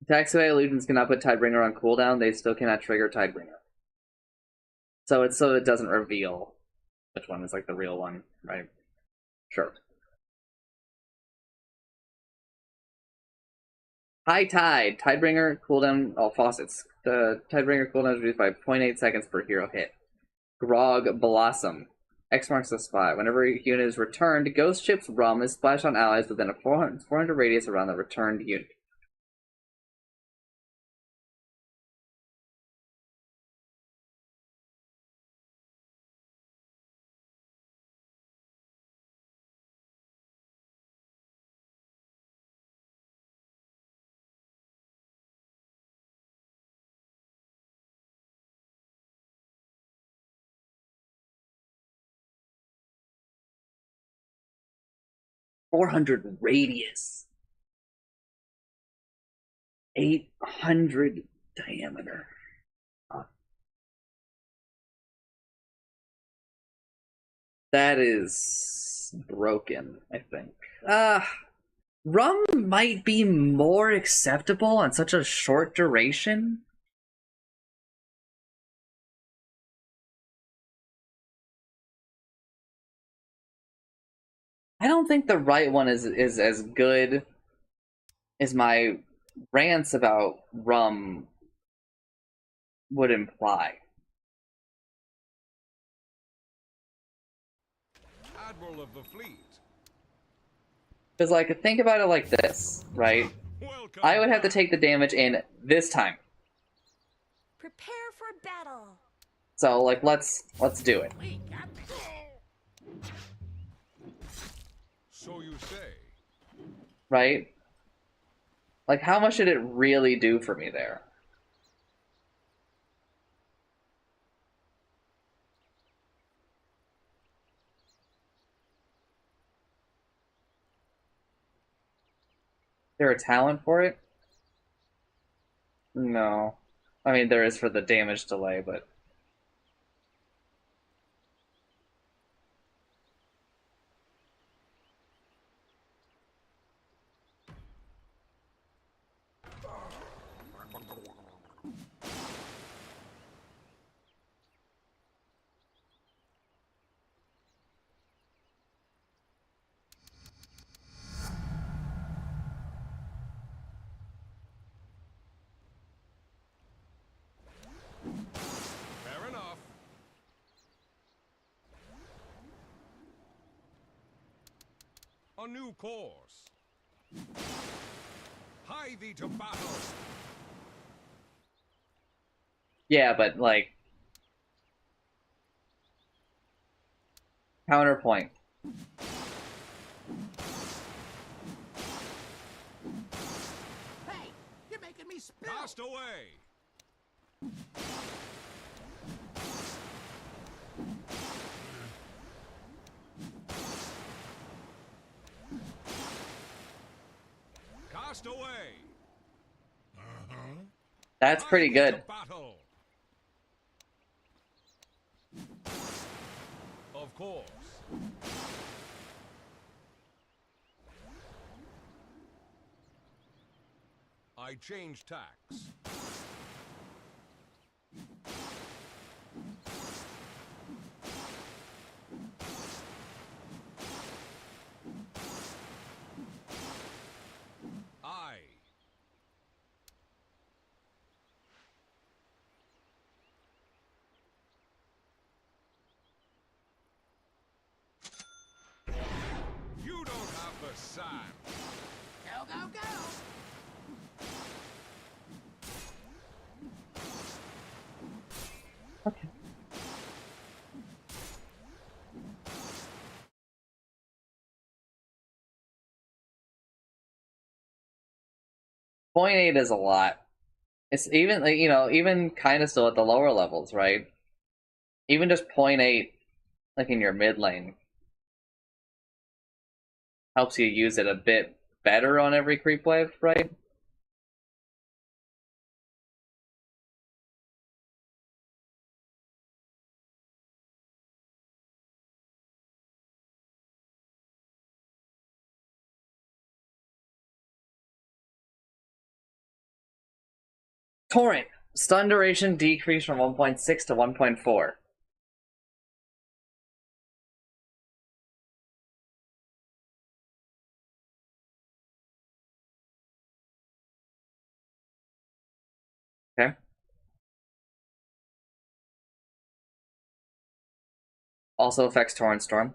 Attacks away illusions cannot put Tidebringer on cooldown. They still cannot trigger Tidebringer. So it doesn't reveal which one is like the real one, right? Sure. High Tide. Tidebringer cooldown. Oh, faucets. The Tidebringer cooldown is reduced by 0.8 seconds per hero hit. Grog Blossom. X marks the spot. Whenever a unit is returned, Ghost Ship's rum is splashed on allies within a 400 radius around the returned unit. 400 radius. 800 diameter. That is broken, I think. Rum might be more acceptable on such a short duration. I don't think the right one is as good as my rants about rum would imply. Admiral of the fleet. Because, like, think about it like this, right? Welcome I would have to back. take the damage in this time. Prepare for battle. So, like, let's do it. So you say. Right? Like, how much did it really do for me there? Is there a talent for it? No. I mean, there is for the damage delay, but... Fair enough. A new course. Hie thee to battle. Yeah, but, like... Counterpoint. Hey, you're making me spill. Cast away. Cast away. That's pretty Hie thee to good. battle. Of course. I change tacks. I. You don't have the sand. Go, go, go. Okay. Point 0.8 is a lot. It's even, like, you know, even kind of still at the lower levels, right? Even just 0.8, like in your mid lane, helps you use it a bit better on every creep wave, right? Torrent. Stun duration decreased from 1.6 to 1.4. Okay. Also affects Torrent Storm.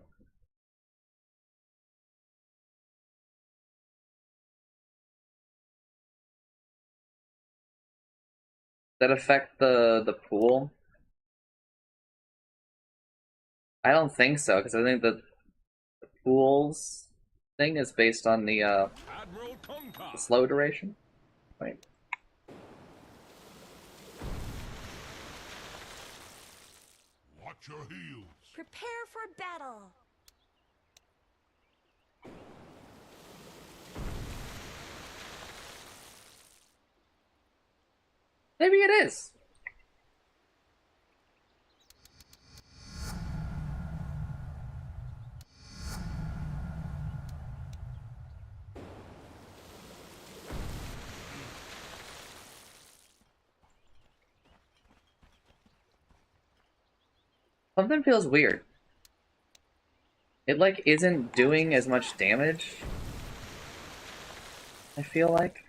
That affect the pool? I don't think so, because I think the pool's thing is based on the Admiral Conca. slow duration. Wait. Watch your heels. Prepare for battle. Maybe it is. Something feels weird. It, like, isn't doing as much damage, I feel like.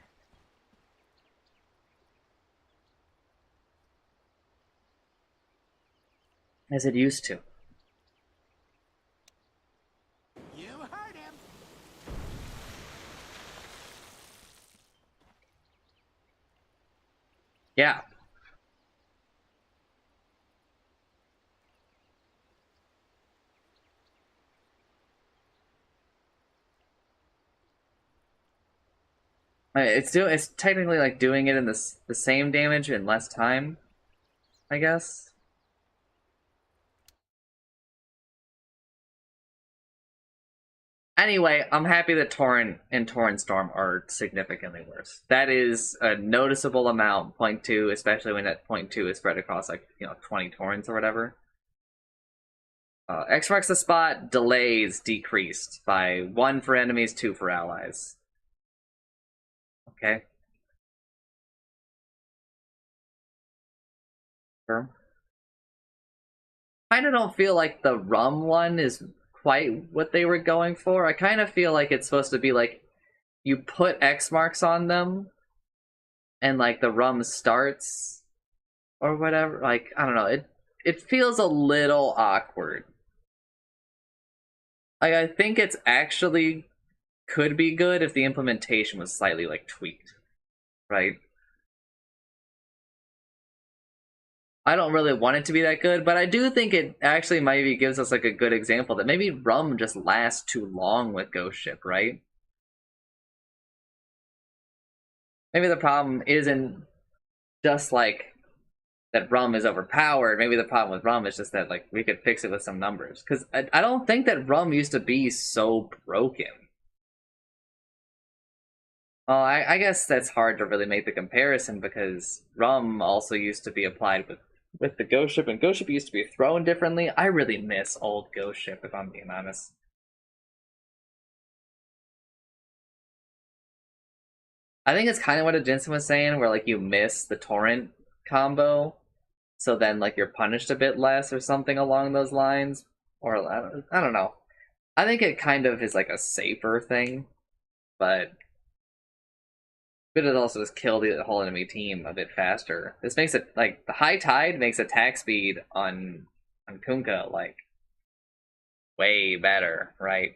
As it used to. You heard him. Yeah. It's technically like doing it in the same damage in less time, I guess. Anyway, I'm happy that Torrent and Torrent Storm are significantly worse. That is a noticeable amount, 0.2, especially when that 0.2 is spread across, like, 20 Torrents or whatever. X marks the spot, delays decreased by 1 for enemies, 2 for allies. Okay. Sure. Kind of don't feel like the rum one is quite what they were going for. I kind of feel like it's supposed to be like you put X marks on them and like the rum starts or whatever. Like, I don't know. It feels a little awkward. Like, I think it's actually could be good if the implementation was slightly like tweaked, right? I don't really want it to be that good, but I do think it actually maybe gives us like a good example that maybe rum just lasts too long with Ghost Ship, right? Maybe the problem isn't just like that rum is overpowered. Maybe the problem with rum is just that like we could fix it with some numbers. Because I don't think that rum used to be so broken. Well, I guess that's hard to really make the comparison because rum also used to be applied with the Ghost Ship, and Ghost Ship used to be thrown differently. I really miss old Ghost Ship, if I'm being honest. I think it's kind of what Jensen was saying, where like you miss the torrent combo, so then like you're punished a bit less or something along those lines. Or I don't know. I think it kind of is like a safer thing, but it also just kill the whole enemy team a bit faster. This makes it like the high tide makes attack speed on Kunkka like way better, right?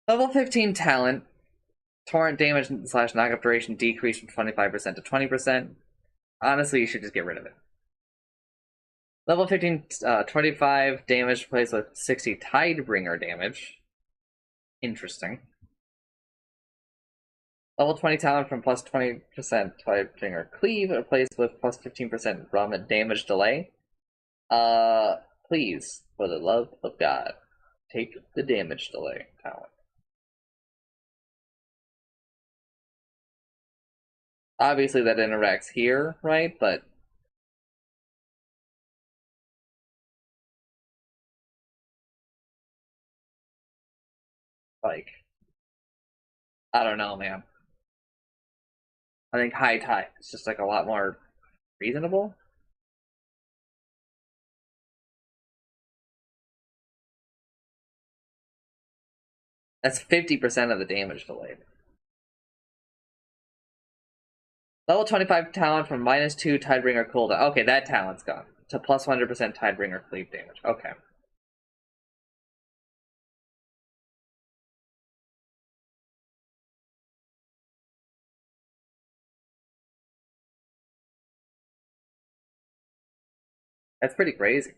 Level 15 talent. Torrent damage slash knockup duration decreased from 25% to 20%. Honestly, you should just get rid of it. Level 15, 25 damage replaced with 60 Tidebringer damage. Interesting. Level 20 talent from plus 20% Tidebringer cleave replaced with plus 15% rum and damage delay. Please, for the love of God, take the damage delay talent. Obviously that interacts here, right? But like, I don't know, man. I think high tide is just like a lot more reasonable. That's 50% of the damage delayed. Level 25 talent from -2 Tidebringer cooldown. Okay, that talent's gone. To plus 100% Tidebringer cleave damage. Okay. That's pretty crazy.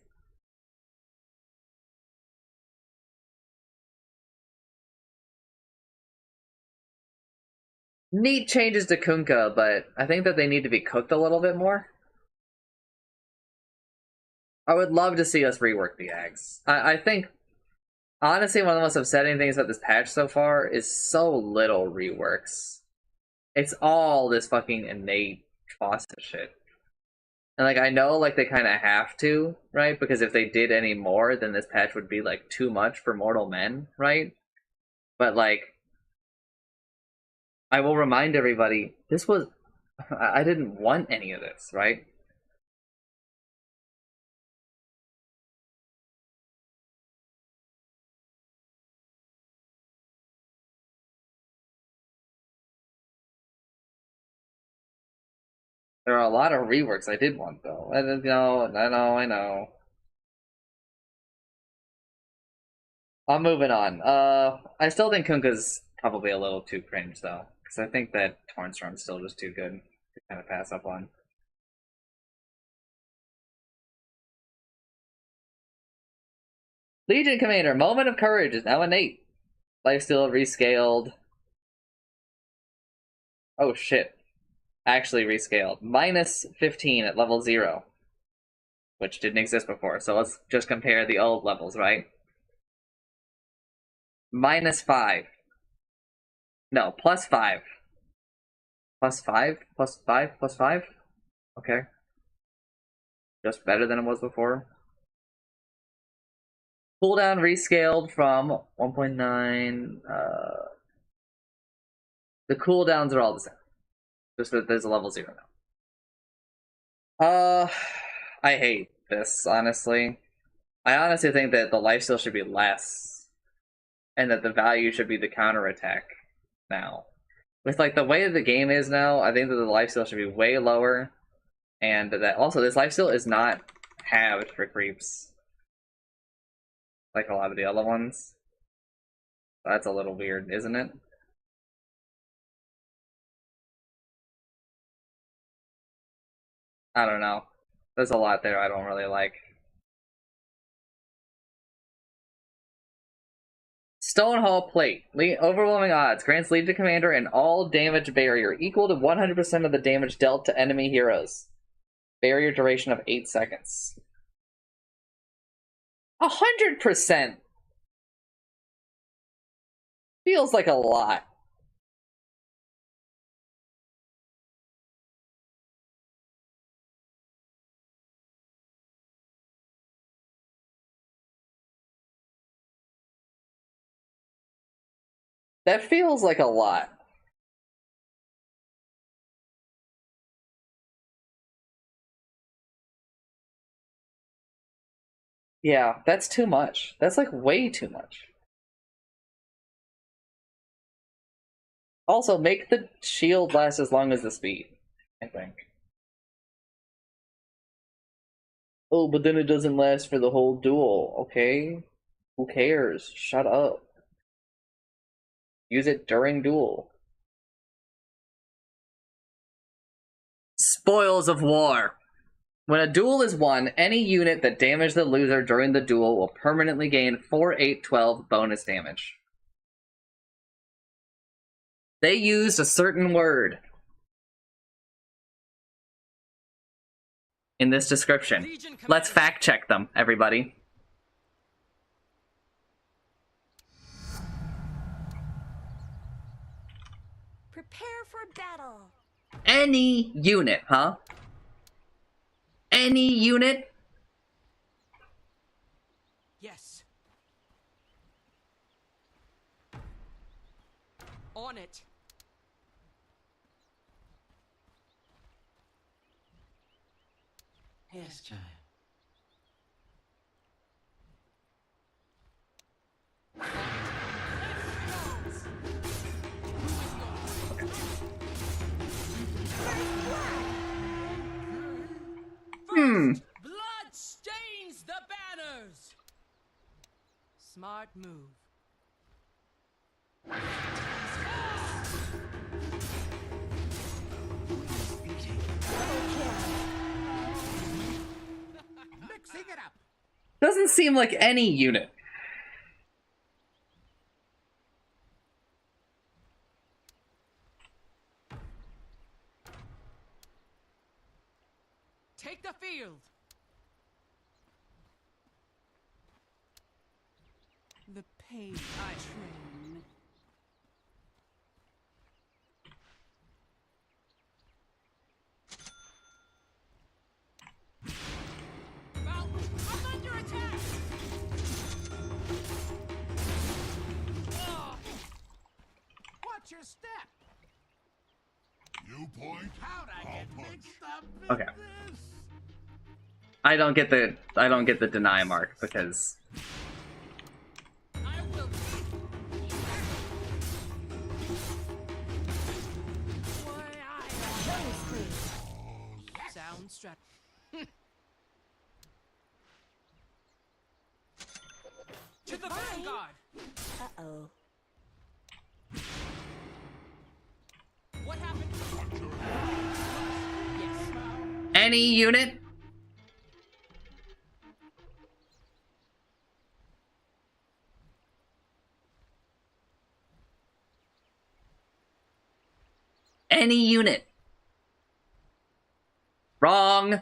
Neat changes to Kunkka, but I think that they need to be cooked a little bit more. I would love to see us rework the Ags. I think, honestly, one of the most upsetting things about this patch so far is so little reworks. It's all this fucking innate faucet shit. And, like, I know, like, they kind of have to, right? Because if they did any more, then this patch would be, like, too much for mortal men, right? But, like, I will remind everybody, this was... I didn't want any of this, right? There are a lot of reworks I did want, though. I know. I'm moving on. I still think Kunkka's probably a little too cringe, though. Because I think that Tornstorm's still just too good to kind of pass up on. Legion Commander, Moment of Courage is now innate. Lifesteal rescaled. Oh shit. Actually rescaled. Minus 15 at level 0. Which didn't exist before, so let's just compare the old levels, right? Minus 5. No, plus 5. Plus 5? Plus 5? Plus 5? Okay. Just better than it was before. Cooldown rescaled from 1.9. The cooldowns are all the same. Just that there's a level 0 now. I hate this, honestly. I honestly think that the lifesteal should be less. And that the value should be the counterattack now. With like the way the game is now, I think that the lifesteal should be way lower. And that also this lifesteal is not halved for creeps. Like a lot of the other ones. That's a little weird, isn't it? I don't know. There's a lot there I don't really like. Stonehall Plate. Overwhelming odds. Grants Legion Commander an all damage barrier equal to 100% of the damage dealt to enemy heroes. Barrier duration of 8 seconds. 100%! Feels like a lot. That feels like a lot. Yeah, that's too much. That's like way too much. Also, make the shield last as long as the speed, I think. Oh, but then it doesn't last for the whole duel, okay? Who cares? Shut up. Use it during duel. Spoils of War. When a duel is won, any unit that damaged the loser during the duel will permanently gain 4, 8, 12 bonus damage. They used a certain word in this description. Let's fact check them, everybody. Prepare for battle. Any unit, huh? Any unit? Yes. On it. Yes, child. Blood stains the banners. Smart move. Mixing it up. Doesn't seem like any unit. Take the field. The pain train. I'm under attack! Watch your step! You point, How'd I I'll get punch. mixed up in Okay. this? I don't get the deny mark because I will. Boy, Sound strat. to the vanguard! Uh-oh. What happened? Yes. any unit. Any unit. Wrong.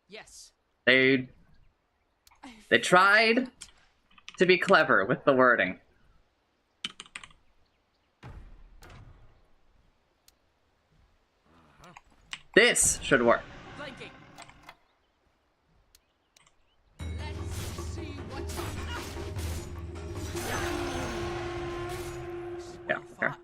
Yes. They tried to be clever with the wording. This should work. Flanking. Let's see what's up. Yeah, okay. Fought.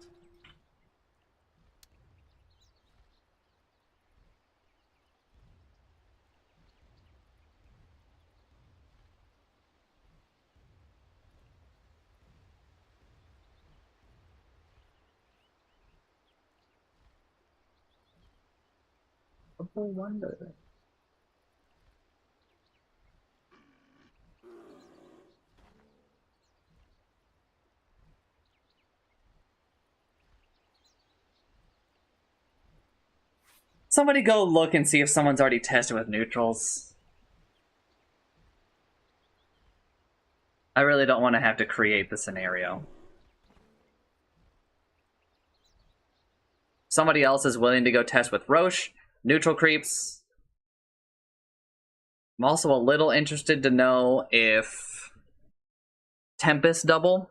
Wonder. Somebody go look and see if someone's already tested with neutrals. I really don't want to have to create the scenario. Somebody else is willing to go test with Roche, neutral creeps. I'm also a little interested to know if Tempest double.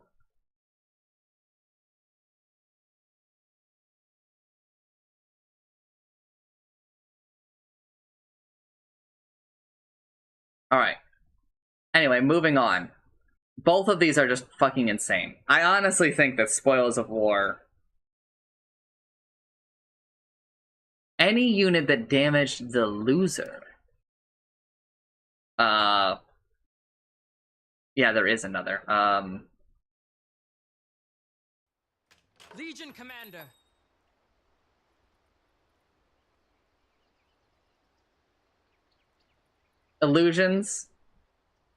Alright. Anyway, moving on. Both of these are just fucking insane. I honestly think that Spoils of War... Any unit that damaged the loser... Yeah, there is another. Legion Commander. Illusions.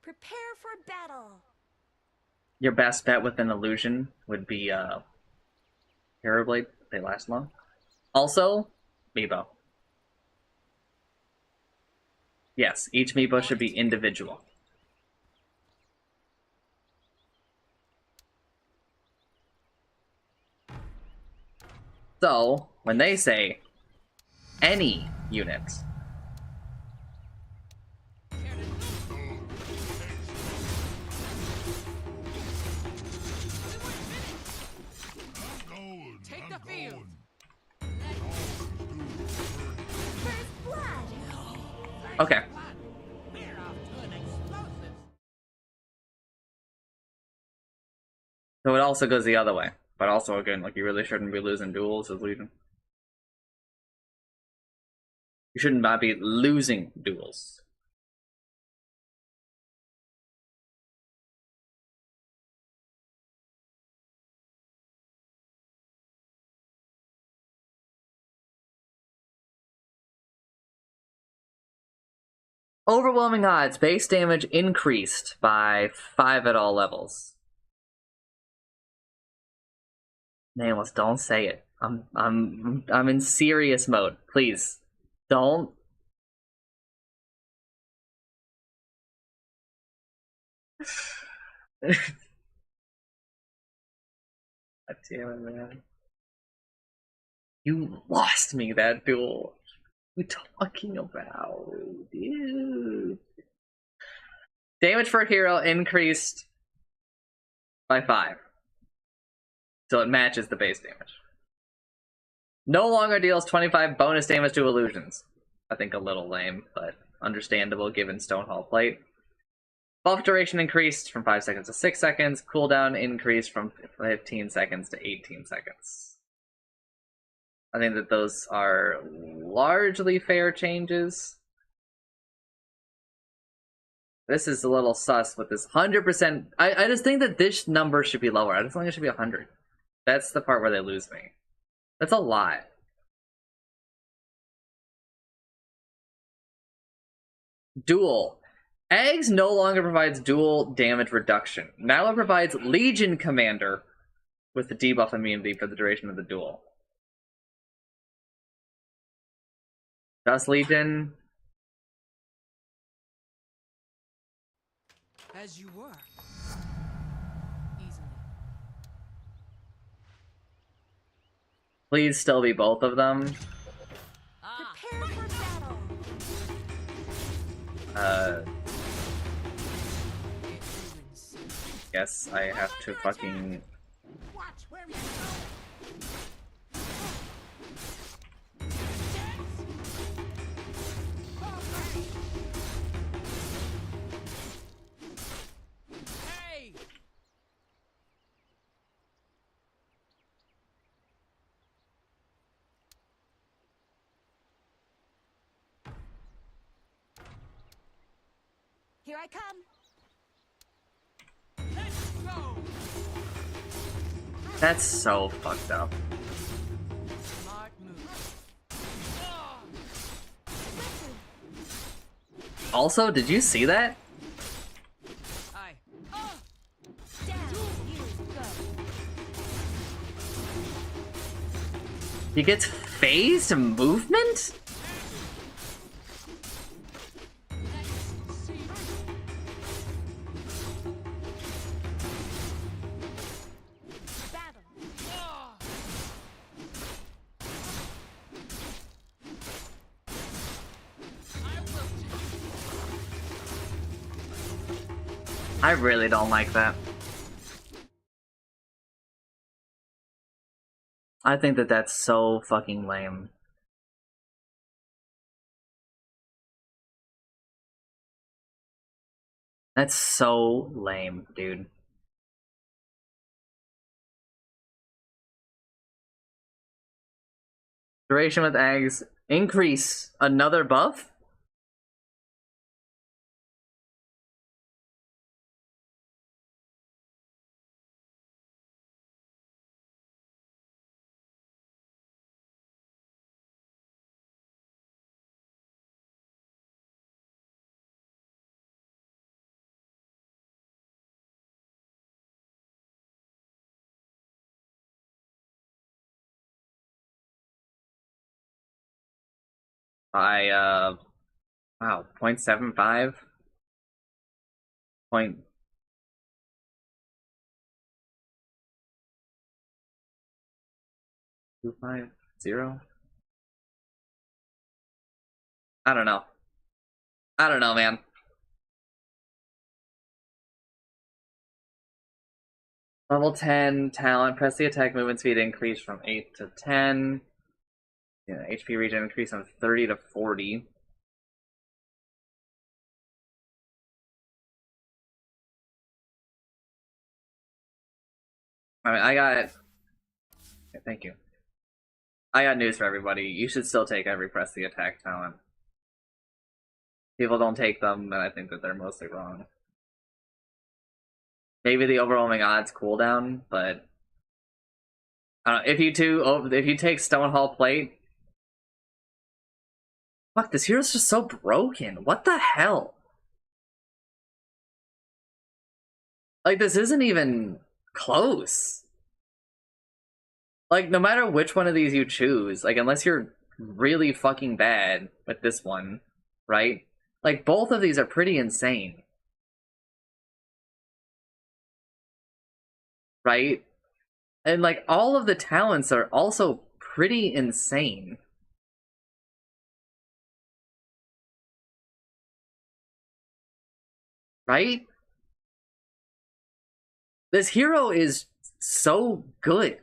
Prepare for battle. Your best bet with an illusion would be, Parablade. They last long. Also, Meebo. Yes, each Meebo should be individual. So, when they say any unit, Going, Take I'm the field. going. First blood. okay. We're off to an explosive. So it also goes the other way. But also, again, like, you really shouldn't be losing duels as Legion. You shouldn't not be losing duels. Overwhelming odds. Base damage increased by 5 at all levels. Nameless, don't say it. I'm in serious mode. Please. Don't. God damn it, man. You lost me that duel. we talking about, dude? Damage per hero increased by 5. So it matches the base damage. No longer deals 25 bonus damage to illusions. I think a little lame, but understandable given Stonehall Plate. Buff duration increased from 5 seconds to 6 seconds. Cooldown increased from 15 seconds to 18 seconds. I think that those are largely fair changes. This is a little sus with this 100%. I just think that this number should be lower. I just think it should be 100. That's the part where they lose me. That's a lot. Duel. Eggs no longer provides dual damage reduction. Now it provides Legion Commander with the debuff immunity for the duration of the duel. Just Legion. As you were. Easily. Please still be both of them. Prepare for battle. Guess I have to fucking. Watch where you go. Hey! Here I come. Let's go! That's so fucked up. Smart move. Also, did you see that? Aye. Down you go. He gets phased movement? Battle. I really don't like that. I think that that's so fucking lame. That's so lame, dude. Duration with eggs. Increase another buff? By wow, 0.75? Point 250? I don't know. I don't know, man. Level 10 talent. Press the attack movement speed increase from 8 to 10. Yeah, HP regen increase from 30 to 40. I mean, I got. Thank you. I got news for everybody. You should still take every press the attack talent. People don't take them, and I think that they're mostly wrong. Maybe the overwhelming odds cooldown, but if you take Stonehall Plate, fuck, this hero's just so broken. What the hell? Like, this isn't even close. Like, no matter which one of these you choose, like, unless you're really fucking bad with this one, right? Like, both of these are pretty insane. Right? And, like, all of the talents are also pretty insane. right? This hero is so good.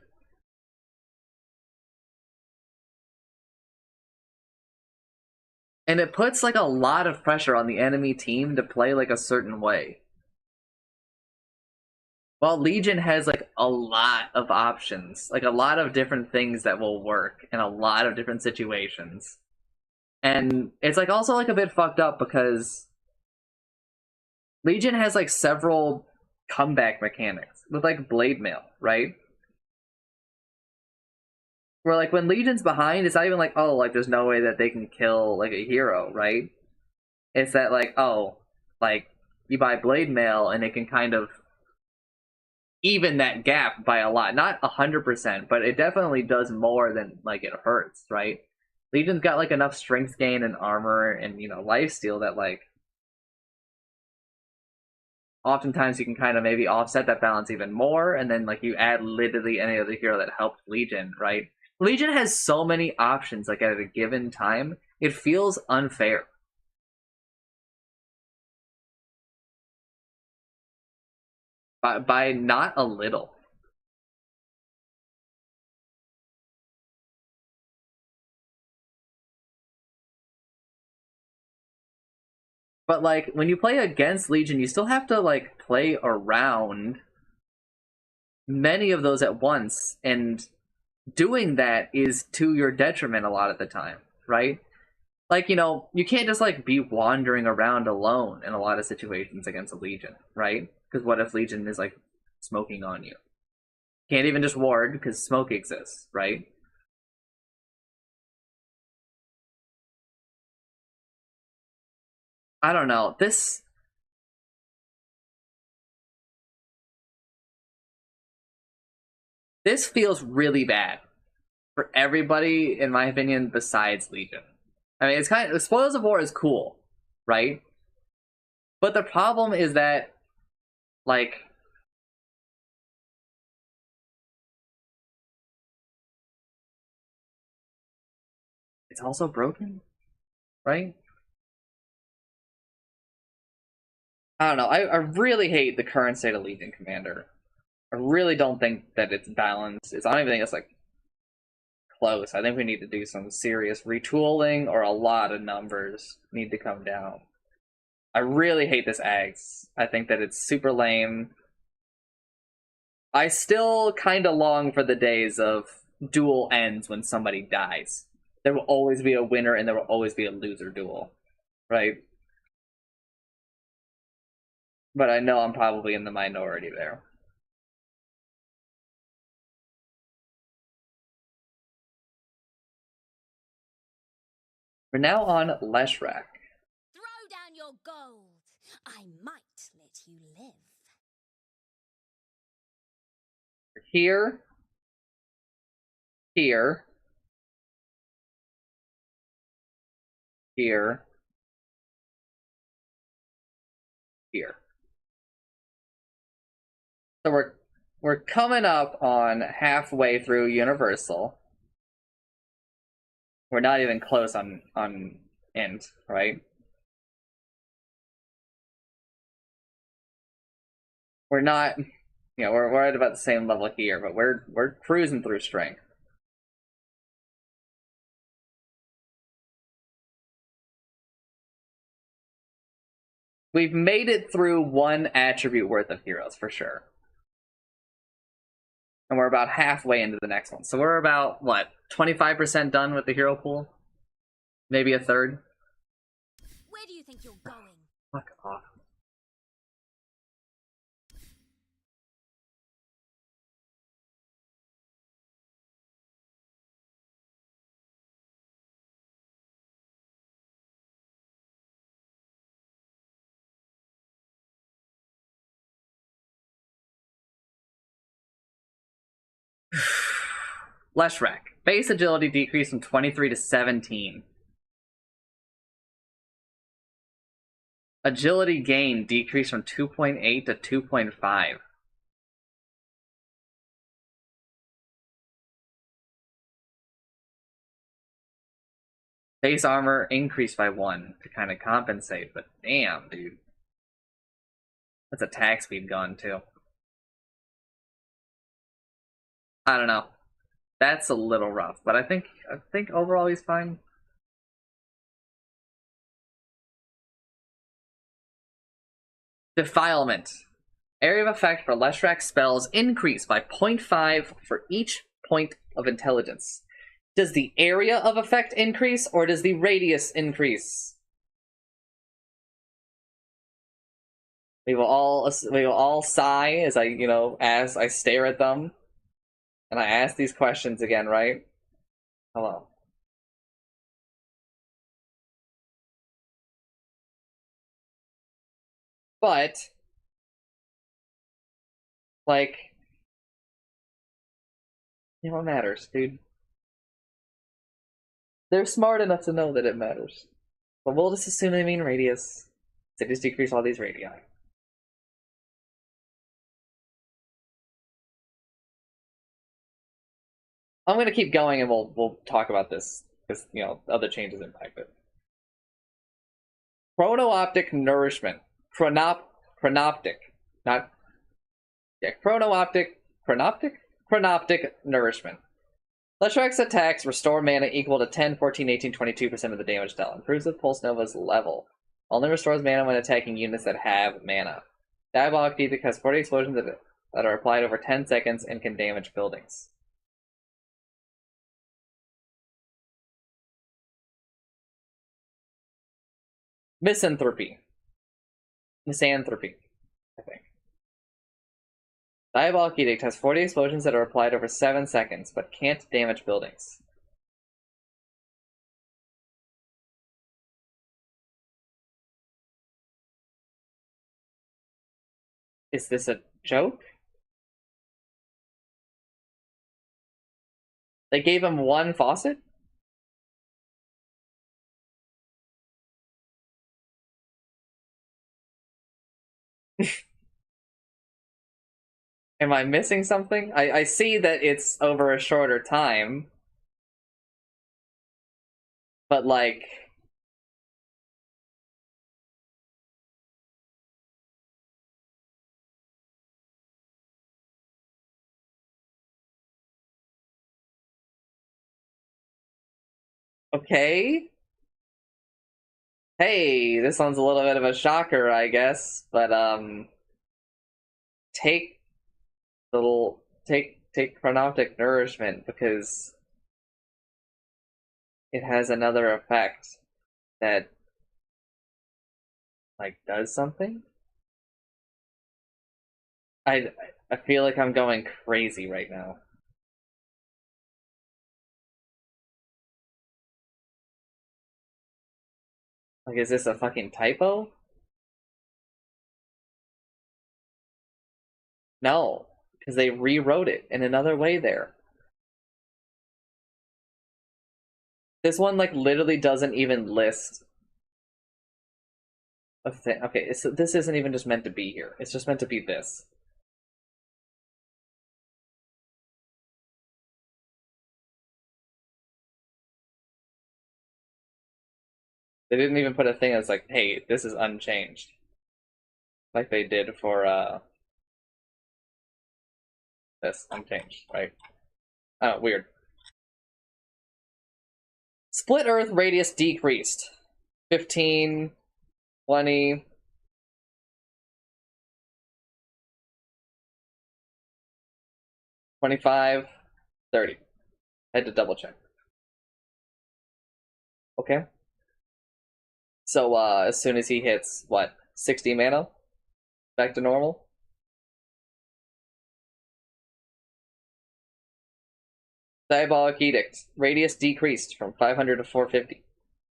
And it puts like a lot of pressure on the enemy team to play like a certain way. While Legion has like a lot of options, like a lot of different things that will work in a lot of different situations. And it's like also like a bit fucked up because Legion has like several comeback mechanics with like blade mail, right? Where like when Legion's behind, it's not even like, oh, like there's no way that they can kill like a hero, right? It's that like, oh, like you buy blade mail and it can kind of even that gap by a lot. Not 100%, but it definitely does more than like it hurts, right? Legion's got like enough strength gain and armor and lifesteal that like oftentimes you can kind of maybe offset that balance even more, and then like you add literally any other hero that helps Legion, right? Legion has so many options like at a given time, it feels unfair. By not a little. But like when you play against Legion, you still have to like play around many of those at once, and doing that is to your detriment a lot of the time, right? Like, you can't just like be wandering around alone in a lot of situations against a Legion, right? Because what if Legion is like smoking on you? Can't even just ward because smoke exists, right? I don't know. This feels really bad for everybody, in my opinion, besides Legion. I mean, it's kind of Spoils of War is cool, right? But the problem is that, like, it's also broken, right? I don't know. I really hate the current state of Legion Commander. I really don't think that it's balanced. I don't even think it's like close. I think we need to do some serious retooling, or a lot of numbers need to come down. I really hate this Ags. I think that it's super lame. I still kind of long for the days of duel ends when somebody dies. There will always be a winner and there will always be a loser duel, right? But I know I'm probably in the minority there. We're now on Leshrac. Throw down your gold. I might let you live. Here, here, here, here. So we're coming up on halfway through Universal. We're not even close on Int, right? We're not, we're at about the same level here, but we're cruising through strength. We've made it through one attribute worth of heroes for sure. And we're about halfway into the next one. So we're about, what, 25% done with the hero pool? Maybe a third? Where do you think you're going? Fuck off. Leshrac. Base agility decreased from 23 to 17. Agility gain decreased from 2.8 to 2.5. Base armor increased by 1 to kind of compensate, but damn, dude. That's attack speed gone too. I don't know. That's a little rough, but I think overall he's fine. Defilement. Area of effect for Leshrac spells increase by 0.5 for each point of intelligence. Does the area of effect increase, or does the radius increase? We will all sigh as as I stare at them, and I ask these questions again, right? Hello. But, like, what matters, dude? They're smart enough to know that it matters. But we'll just assume they mean radius. So just decrease all these radii. I'm gonna keep going, and we'll talk about this because other changes impact it. Chrono-optic nourishment. Chronoptic. Not yeah, chronoptic nourishment. Leshrac's attacks restore mana equal to 10, 14, 18, 22% of the damage dealt. Improves with Pulse Nova's level. Only restores mana when attacking units that have mana. Diabolic Edict has 40 explosions that are applied over 10 seconds and can damage buildings. Misanthropy, I think. Diabolic Edict has 40 explosions that are applied over 7 seconds, but can't damage buildings. Is this a joke? They gave him one faucet? Am I missing something? I see that it's over a shorter time. But, like... Okay. Hey, this one's a little bit of a shocker, I guess. But, take chronoptic nourishment, because it has another effect that does something. I feel like I'm going crazy right now. Is this a fucking typo? No, because they rewrote it in another way there. This one, literally doesn't even list a thing. Okay, so this isn't even just meant to be here. It's just meant to be this. They didn't even put a thing that's like, hey, this is unchanged. Like they did for, this, unchanged, right? Oh, weird. Split Earth radius decreased. 15, 20... 25, 30. I had to double check. Okay. So, as soon as he hits, 60 mana? Back to normal? Diabolic Edict. Radius decreased from 500 to 450.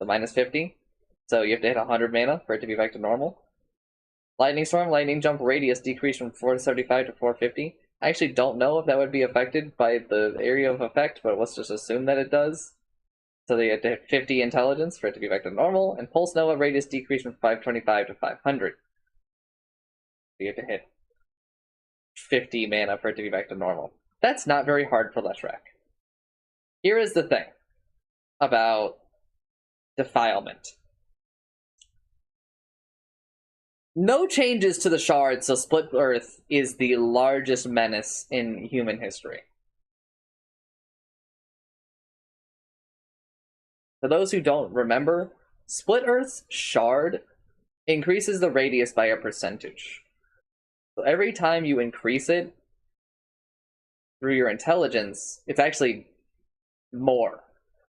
So minus 50. So you have to hit 100 mana for it to be back to normal. Lightning Storm, Lightning Jump radius decreased from 475 to 450. I actually don't know if that would be affected by the area of effect, but let's just assume that it does. So they had to hit 50 intelligence for it to be back to normal, and Pulse Nova radius decreased from 525 to 500. So you have to hit 50 mana for it to be back to normal. That's not very hard for Leshrac. Here is the thing about Defilement. No changes to the shard, so Split Earth is the largest menace in human history. For those who don't remember, Split Earth's shard increases the radius by a percentage. So every time you increase it through your intelligence, it's actually more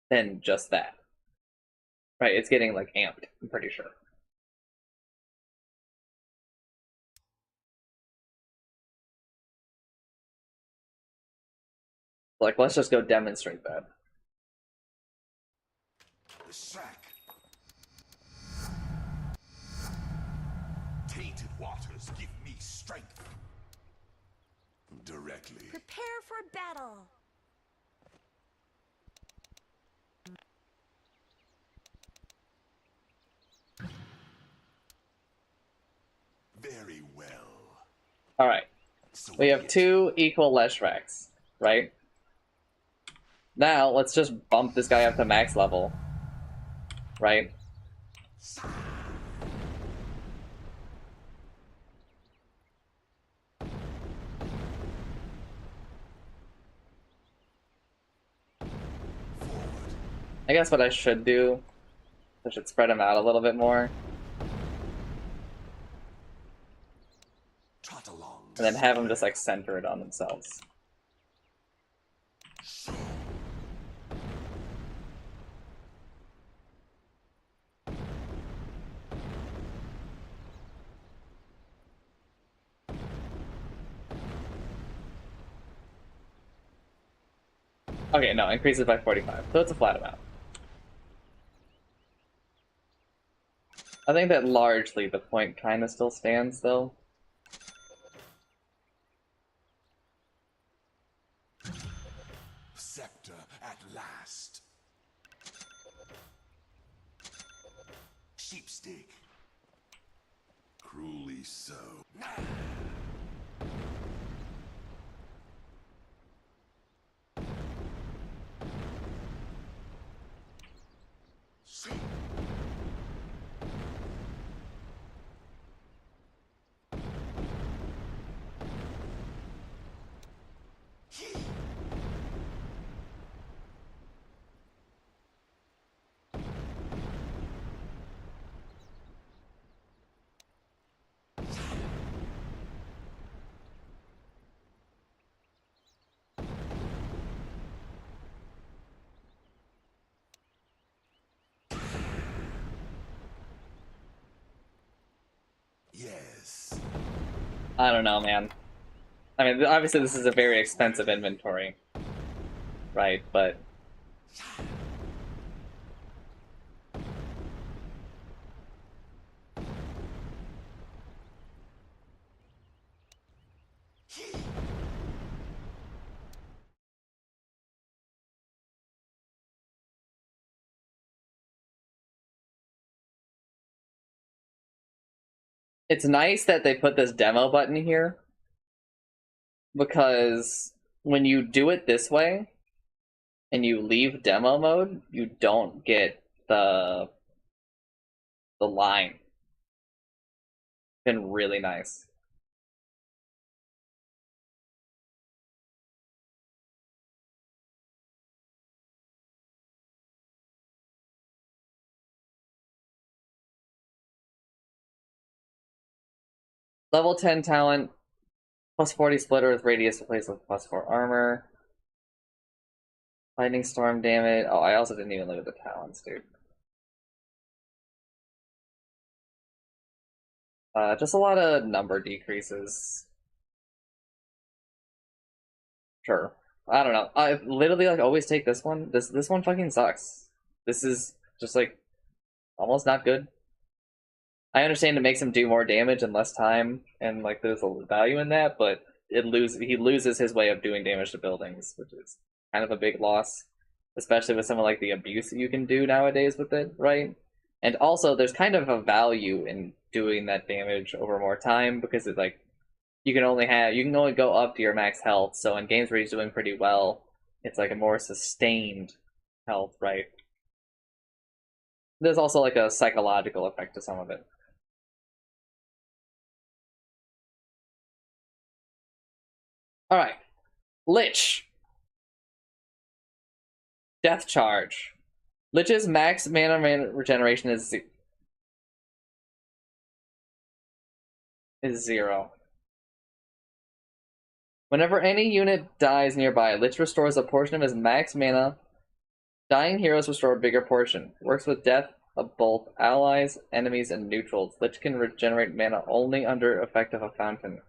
than just that. Right, it's getting like amped, I'm pretty sure. Like, let's just go demonstrate that. The sack. Tainted waters give me strength. Directly. Prepare for battle. Very well. Alright, So we have 2 equal Leshraks, right? Now, let's just bump this guy up to max level. Right? I guess what I should do, I should spread them out a little bit more. Trot along. And then have them just like center it on themselves. Okay, no, increases by 45, so it's a flat amount. I think that largely the point kind of still stands, though. Scepter at last. Sheepstick. Cruelly so. Yes. I don't know, man. I mean, obviously this is a very expensive inventory. Right, but... It's nice that they put this demo button here, because when you do it this way, and you leave demo mode, you don't get the line. It's been really nice. Level 10 talent, plus 40 splitter with radius replaced with plus 4 armor. Lightning storm damage. Oh, I also didn't even look at the talents, dude. Just a lot of number decreases. Sure. I don't know. I literally like always take this one. This one fucking sucks. This is just like almost not good. I understand it makes him do more damage in less time, and like there's a value in that, but he loses his way of doing damage to buildings, which is kind of a big loss, especially with some of like the abuse that you can do nowadays with it, right? And also, there's kind of a value in doing that damage over more time because it's like you can only go up to your max health. So in games where he's doing pretty well, it's like a more sustained health, right? There's also like a psychological effect to some of it. Alright. Lich. Death Charge. Lich's max mana regeneration is 0. Whenever any unit dies nearby, Lich restores a portion of his max mana. Dying heroes restore a bigger portion. Works with death of both allies, enemies, and neutrals. Lich can regenerate mana only under effect of a fountain.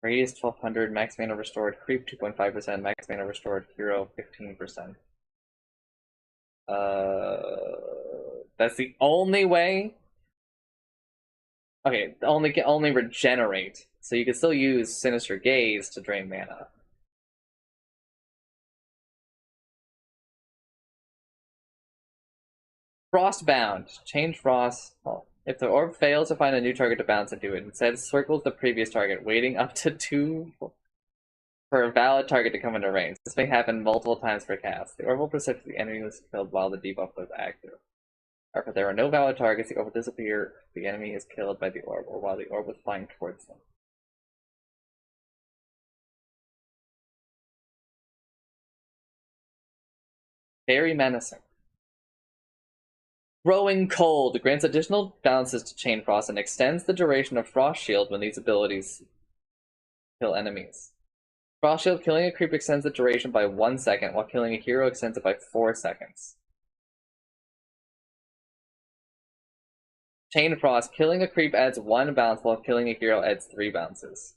Radius 1200, max mana restored, creep 2.5%, max mana restored, hero 15%. That's the only way. Okay, only regenerate. So you can still use Sinister Gaze to drain mana. Frostbound. Change Frost. Oh. If the orb fails to find a new target to bounce into it, instead circles the previous target, waiting up to 2 for a valid target to come into range. This may happen multiple times per cast. The orb will persist if the enemy was killed while the debuff was active. However, if there are no valid targets, the orb will disappear if the enemy is killed by the orb, or while the orb was flying towards them. Very menacing. Growing Cold grants additional bounces to Chain Frost and extends the duration of Frost Shield when these abilities kill enemies. Frost Shield, killing a creep extends the duration by 1 second, while killing a hero extends it by 4 seconds. Chain Frost, killing a creep adds 1 bounce, while killing a hero adds 3 bounces.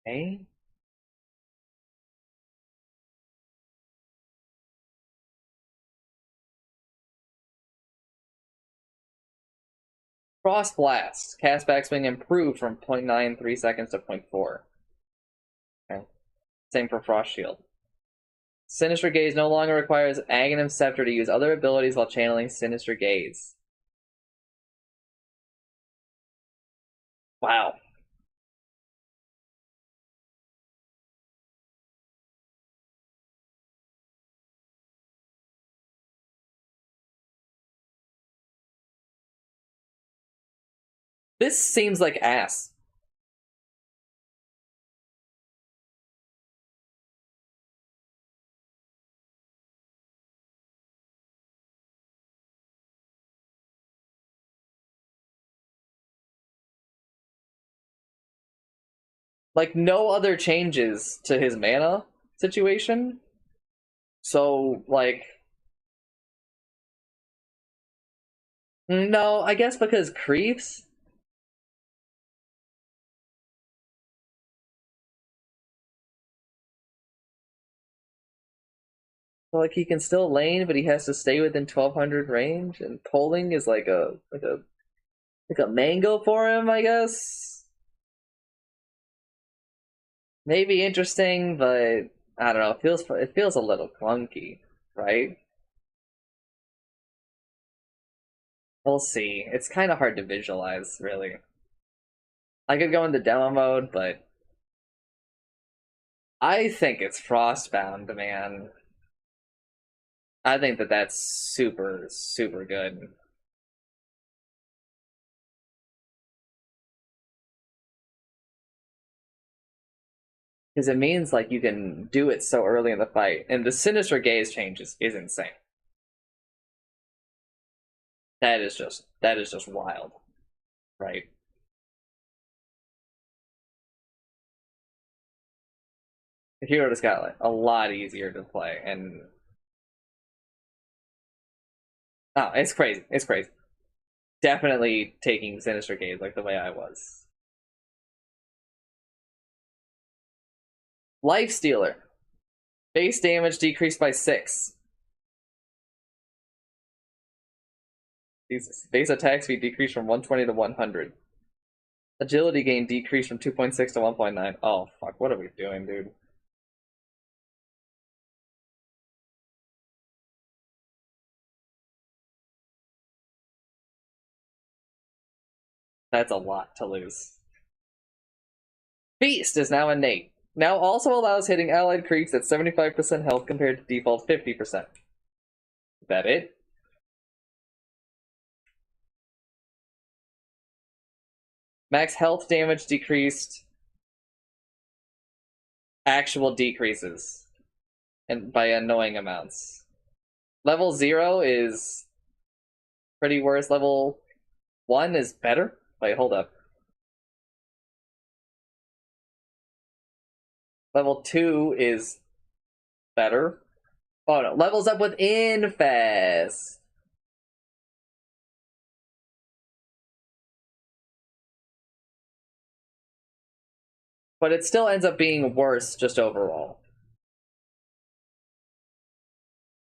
Okay. Frost Blast. Cast backswing improved from 0.93 seconds to 0.4. Okay. Same for Frost Shield. Sinister Gaze no longer requires Aghanim Scepter to use other abilities while channeling Sinister Gaze. Wow. This seems like ass. Like, no other changes to his mana situation. So, like... No, I guess because creeps? Like, he can still lane, but he has to stay within 1200 range, and pulling is like a mango for him, I guess. Maybe interesting, but I don't know. It feels a little clunky, right? We'll see. It's kind of hard to visualize, really. I could go into demo mode, but I think it's Frostbound, man. I think that's super, super good. Because it means like you can do it so early in the fight, and the Sinister Gaze change is insane. That is just wild, right? The hero just got like a lot easier to play, and oh, it's crazy. It's crazy. Definitely taking Sinister Gaze like the way I was. Life Stealer. Base damage decreased by 6. Jesus. Base attack speed decreased from 120 to 100. Agility gain decreased from 2.6 to 1.9. Oh, fuck. What are we doing, dude? That's a lot to lose. Feast is now innate. Now also allows hitting allied creeps at 75% health compared to default 50%. Is that it? Max health damage decreased. Actual decreases. And by annoying amounts. Level 0 is pretty worse. Level 1 is better? Wait, hold up. Level 2 is better. Oh no, levels up with Infest. But it still ends up being worse just overall.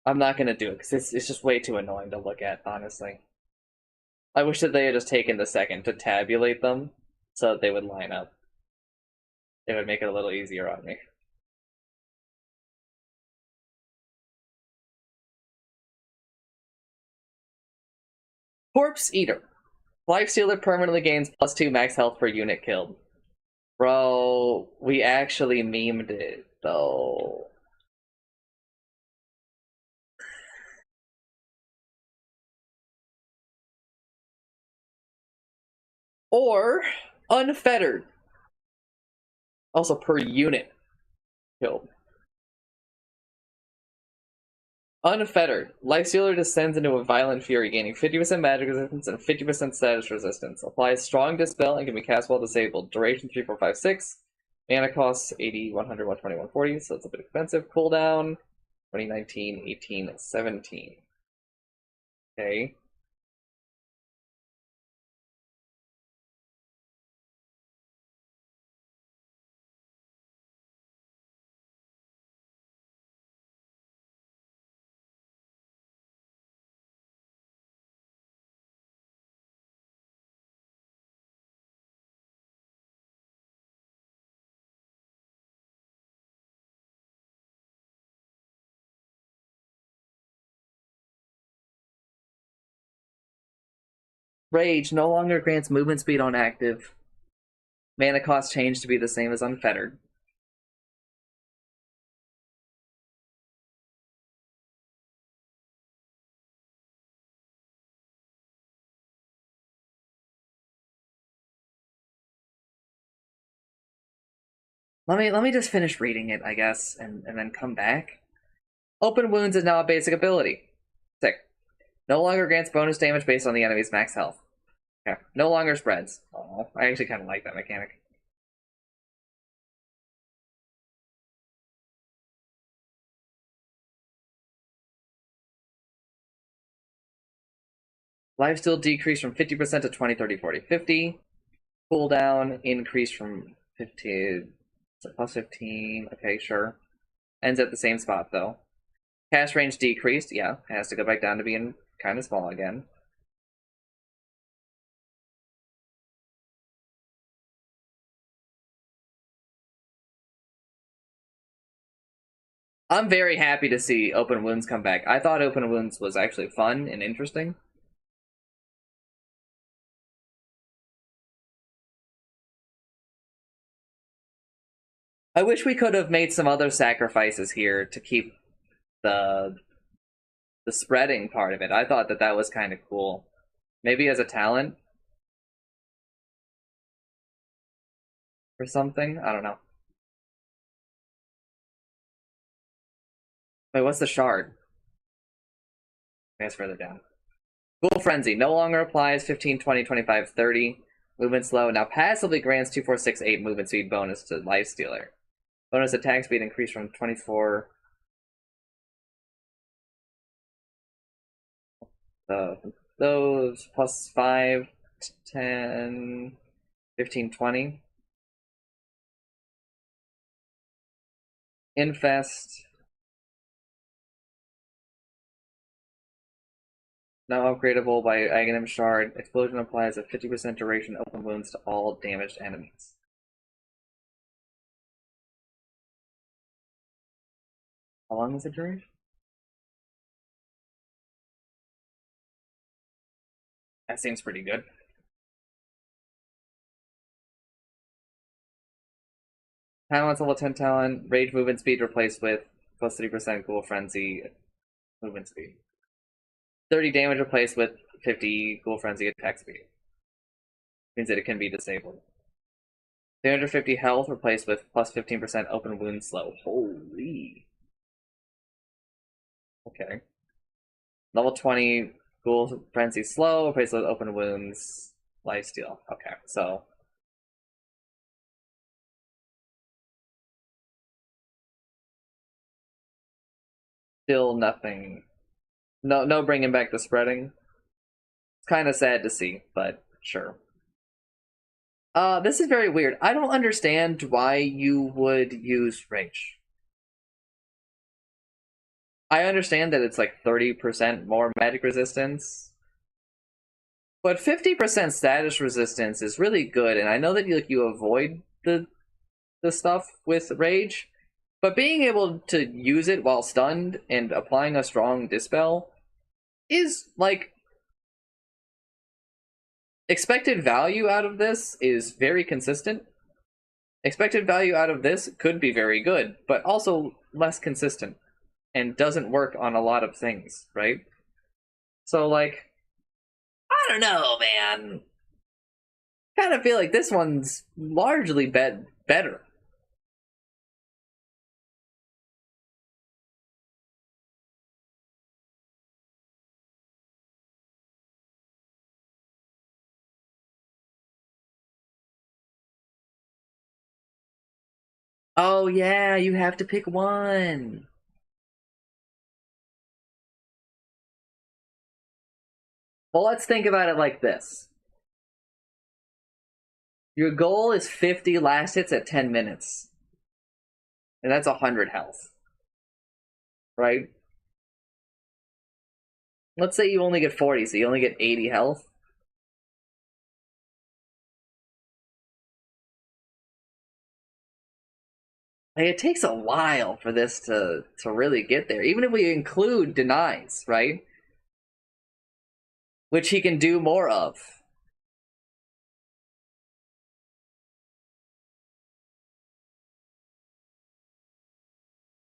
I'm not gonna do it because it's just way too annoying to look at, honestly. I wish that they had just taken the second to tabulate them so that they would line up. It would make it a little easier on me. Corpse Eater. Lifestealer permanently gains +2 max health per unit killed. Bro, we actually memed it, though. Or Unfettered. Also per unit killed. Unfettered. Lifestealer descends into a violent fury, gaining 50% magic resistance and 50% status resistance. Applies strong dispel and can be cast while disabled. Duration 3, 4, 5, 6. Mana costs 80, 100, 120, 140, so it's a bit expensive. Cooldown 2019, 18, 17. Okay. Rage no longer grants movement speed on active. Mana cost changed to be the same as Unfettered. Let me just finish reading it, I guess, and then come back. Open Wounds is now a basic ability. Sick. No longer grants bonus damage based on the enemy's max health. Okay. No longer spreads. Oh, I actually kind of like that mechanic. Lifesteal decreased from 50% to 20, 30, 40, 50. Cooldown increased from 15 to plus 15. Okay, sure. Ends at the same spot, though. Cast range decreased. Yeah, has to go back down to being kind of small again. I'm very happy to see Open Wounds come back. I thought Open Wounds was actually fun and interesting. I wish we could have made some other sacrifices here to keep the spreading part of it. I thought that was kind of cool. Maybe as a talent or something. I don't know. Wait, what's the shard? I guess further down. Cool Frenzy no longer applies 15, 20, 25, 30. Movement slow. Now passively grants 2, 4, 6, 8 movement speed bonus to Lifestealer. Bonus attack speed increased from 24. Those plus 5, 10, 15, 20. Infest. Now upgradable by Aghanim Shard. Explosion applies a 50% duration open wounds to all damaged enemies. How long is the duration? That seems pretty good. Talent's level 10 talent. Rage movement speed replaced with plus 3% Cool Frenzy movement speed. 30 damage replaced with 50 Cool Frenzy attack speed. means that it can be disabled. 350 health replaced with plus 15% open wound slow. Holy. Okay. Level 20 Ghoul Frenzy slow replaced with open wounds lifesteal. Okay, so still nothing. No bringing back the spreading. It's kind of sad to see, but sure. This is very weird. I don't understand why you would use Rage. I understand that it's like 30% more magic resistance, but 50% status resistance is really good, and I know that you avoid the stuff with Rage, but being able to use it while stunned and applying a strong Dispel is, like, expected value out of this is very consistent. Expected value out of this could be very good, but also less consistent and doesn't work on a lot of things, right? So, like, I don't know, man. Kind of feel like this one's largely better. Oh yeah, you have to pick one. Well, let's think about it like this. Your goal is 50 last hits at 10 minutes. And that's 100 health. Right? Let's say you only get 40, so you only get 80 health. Like, it takes a while for this to really get there. Even if we include denies, right? Which he can do more of.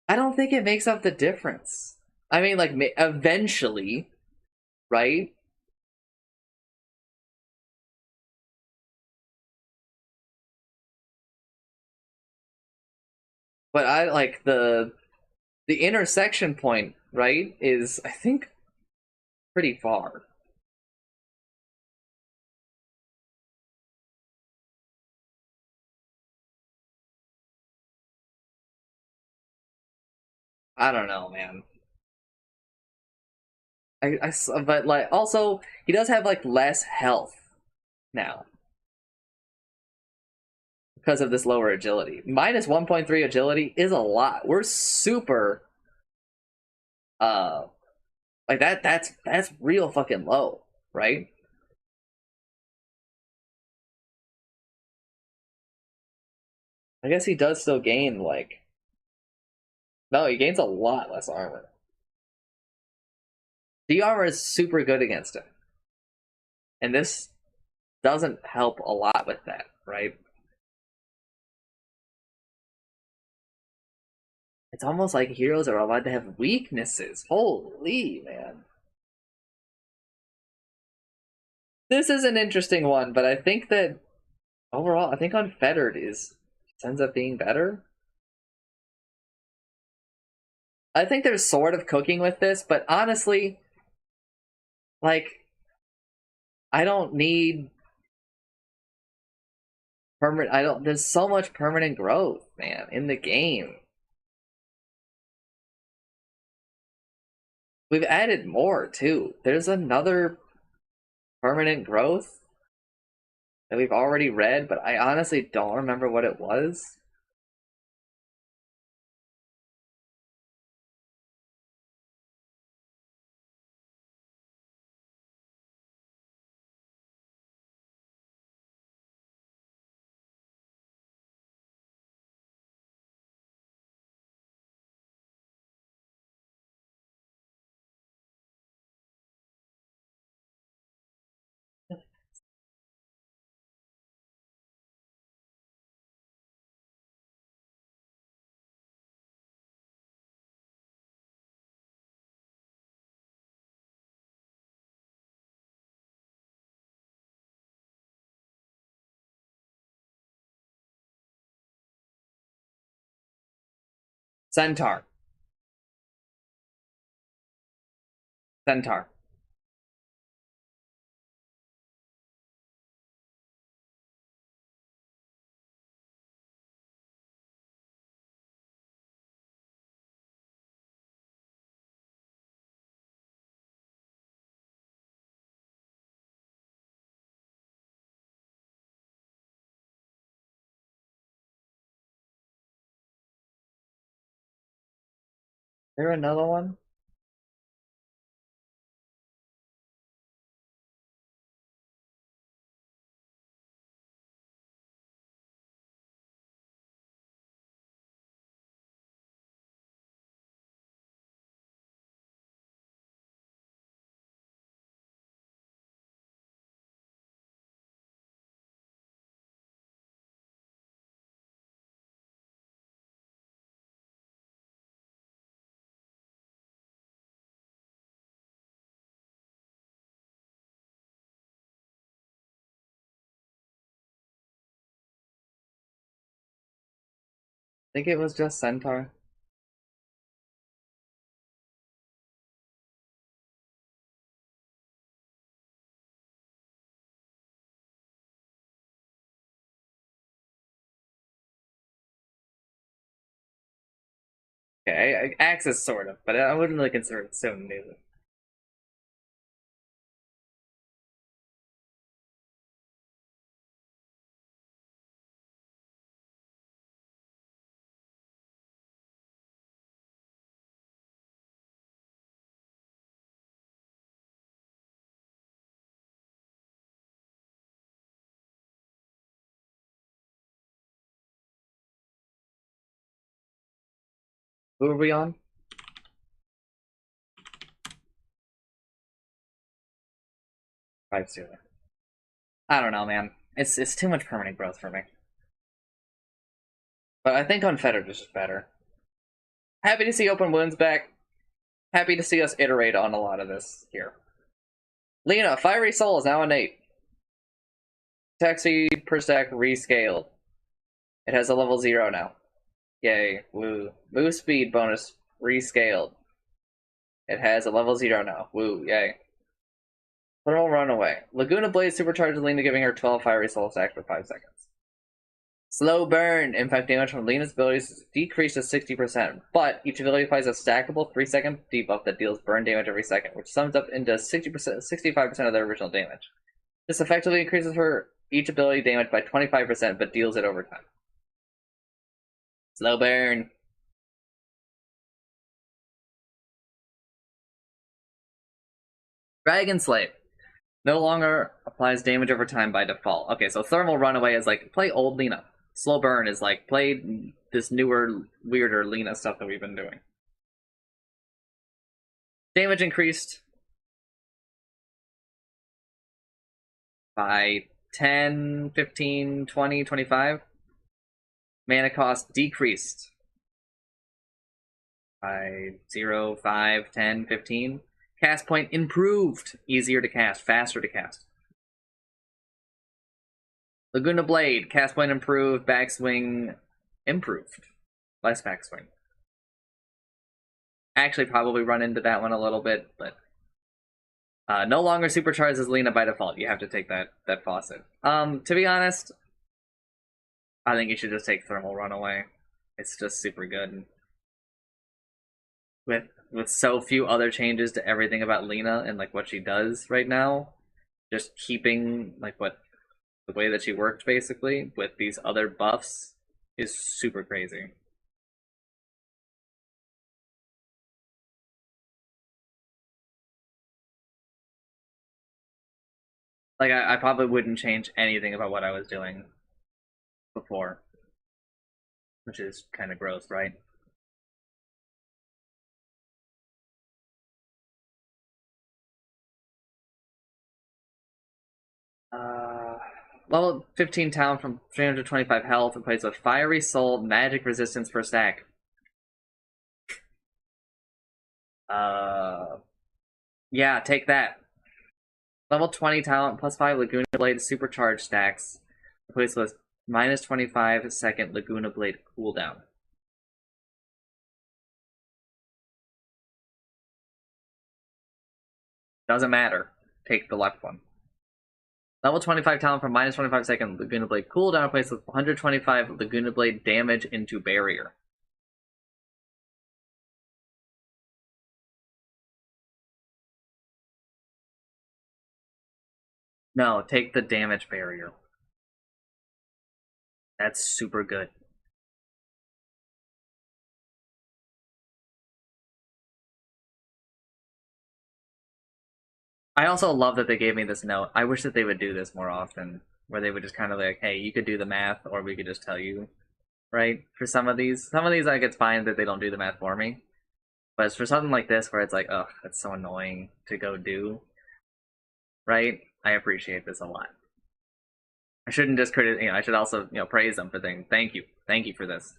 I don't think it makes up the difference. I mean, like, eventually, right? But I like the intersection point, right, is, I think, pretty far. I don't know, man. But like, also, he does have like less health now because of this lower agility. Minus 1.3 agility is a lot. We're super, uh, like that's real fucking low, right? I guess he does still gain, like, no, he gains a lot less armor. The armor is super good against him, and this doesn't help a lot with that, right? It's almost like heroes are allowed to have weaknesses. Holy man. This is an interesting one, but I think that overall, I think Unfettered ends up being better. I think they're sort of cooking with this, but honestly, like, I don't need there's so much permanent growth, man, in the game. We've added more too. There's another permanent growth that we've already read, but I honestly don't remember what it was. Centaur. Centaur. There another one? I think it was just Centaur. Okay, Axis sort of, but I wouldn't really consider it so new. Who are we on? 5-0. I don't know, man. It's too much permanent growth for me. But I think Unfettered is just better. Happy to see Open Wounds back. Happy to see us iterate on a lot of this here. Lena, Fiery Soul is now innate. Attack speed per stack rescaled. It has a level 0 now. Yay, woo. Move speed bonus rescaled. It has a level 0 now. Woo, yay. Thermal Runaway. Laguna Blade supercharges Lena, giving her 12 Fiery Soul stacks for 5 seconds. Slow Burn. Impact damage from Lena's abilities is decreased to 60%, but each ability applies a stackable 3-second debuff that deals burn damage every second, which sums up into 65% of their original damage. This effectively increases her each ability damage by 25%, but deals it over time. Slow Burn. Dragon Slave. No longer applies damage over time by default. Okay, so Thermal Runaway is like, play old Lena. Slow Burn is like, play this newer, weirder Lena stuff that we've been doing. Damage increased by 10, 15, 20, 25. Mana cost decreased by 0, 5, 10, 15. Cast point improved. Easier to cast, faster to cast. Laguna Blade, cast point improved, backswing improved. Less backswing. Actually, probably run into that one a little bit, but no longer supercharges Lena by default. You have to take that faucet. To be honest, I think you should just take Thermal Runaway. It's just super good. With so few other changes to everything about Lena and like what she does right now, just keeping like the way that she works basically with these other buffs is super crazy. Like I probably wouldn't change anything about what I was doing before, which is kind of gross, right? Level 15 town from 325 health replaced with Fiery Soul, magic resistance per stack. Yeah, take that. Level 20 talent plus 5 Laguna Blade supercharge stacks replaced with minus 25 second Laguna Blade cooldown. Doesn't matter. Take the left one. Level 25 talent for minus 25 second Laguna Blade cooldown replaced with 125 Laguna Blade damage into barrier. No, take the damage barrier. That's super good. I also love that they gave me this note. I wish that they would do this more often, where they would just kind of like, hey, you could do the math, or we could just tell you, right? For some of these, like, it's fine that they don't do the math for me. But it's for something like this, where it's like, ugh, that's so annoying to go do, right? I appreciate this a lot. I shouldn't just I should also, praise them for things. Thank you for this.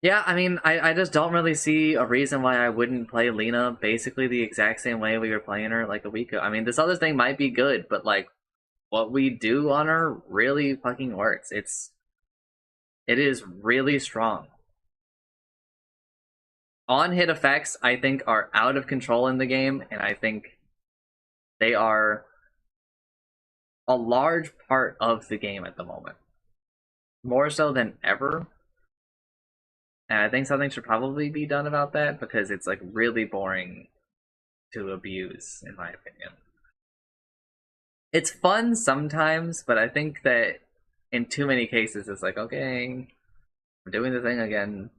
Yeah, I mean, I just don't really see a reason why I wouldn't play Lena basically the exact same way we were playing her like a week ago. I mean, this other thing might be good, but like what we do on her really fucking works. It is really strong. On-hit effects, I think, are out of control in the game, and I think they are a large part of the game at the moment. More so than ever. And I think something should probably be done about that because it's like really boring to abuse, in my opinion. It's fun sometimes, but I think that in too many cases it's like, okay, I'm doing the thing again.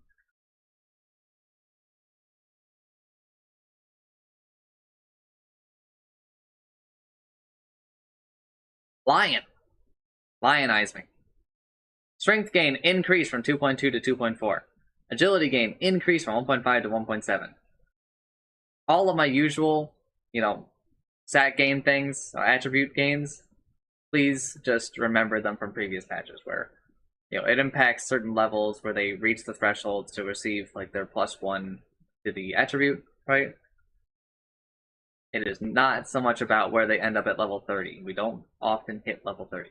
Lionize me. Strength gain increased from 2.2 to 2.4. Agility gain increased from 1.5 to 1.7. All of my usual, stat gain things, attribute gains, please just remember them from previous patches where, it impacts certain levels where they reach the thresholds to receive, like, their +1 to the attribute, right? It is not so much about where they end up at level 30. We don't often hit level 30.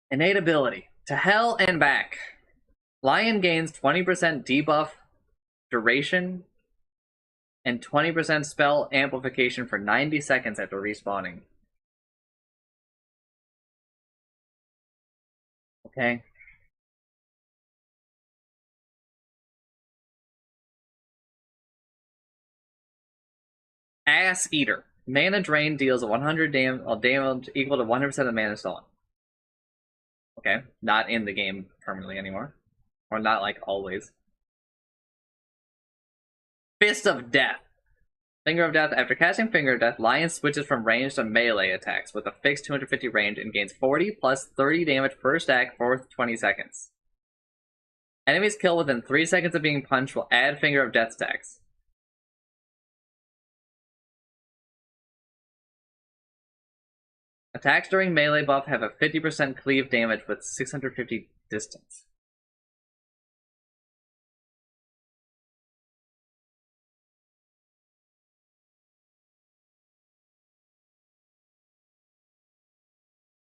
Innate ability. To hell and back. Lion gains 20% debuff duration and 20% spell amplification for 90 seconds after respawning. Okay. Ass Eater. Mana Drain deals 100 damage equal to 100% of mana stolen. Okay, not in the game permanently anymore. Or not, like, always. Fist of Death. Finger of Death. After casting Finger of Death, Lion switches from range to melee attacks with a fixed 250 range and gains 40 plus 30 damage per stack for 20 seconds. Enemies killed within 3 seconds of being punched will add Finger of Death stacks. Attacks during melee buff have a 50% cleave damage with 650 distance.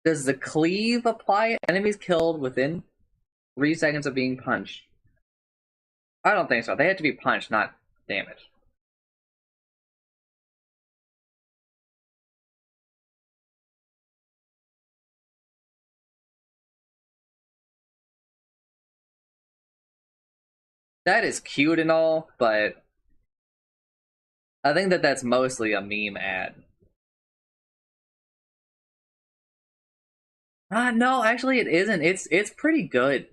Does the cleave apply? Enemies killed within 3 seconds of being punched. I don't think so. They have to be punched, not damaged. That is cute and all, but I think that that's mostly a meme ad. No, actually it isn't. It's pretty good.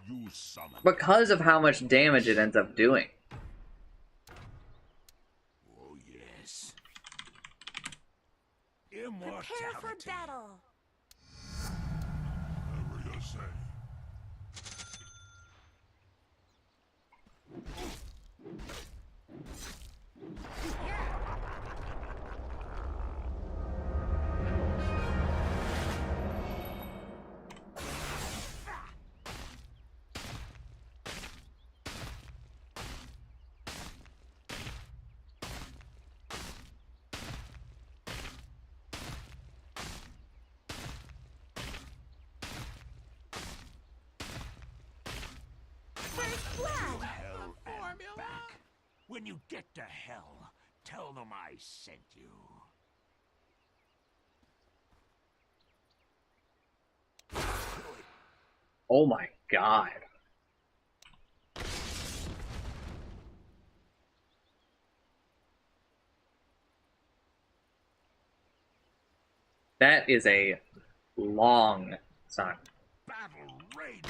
You summon. Because of how much damage it ends up doing. Oh yes. Prepare for Immortality. battle. Whatever you say. First blood. Hell and Formula? back. When you get to hell, tell them I sent you. Oh my god. That is a long time. Battle rage.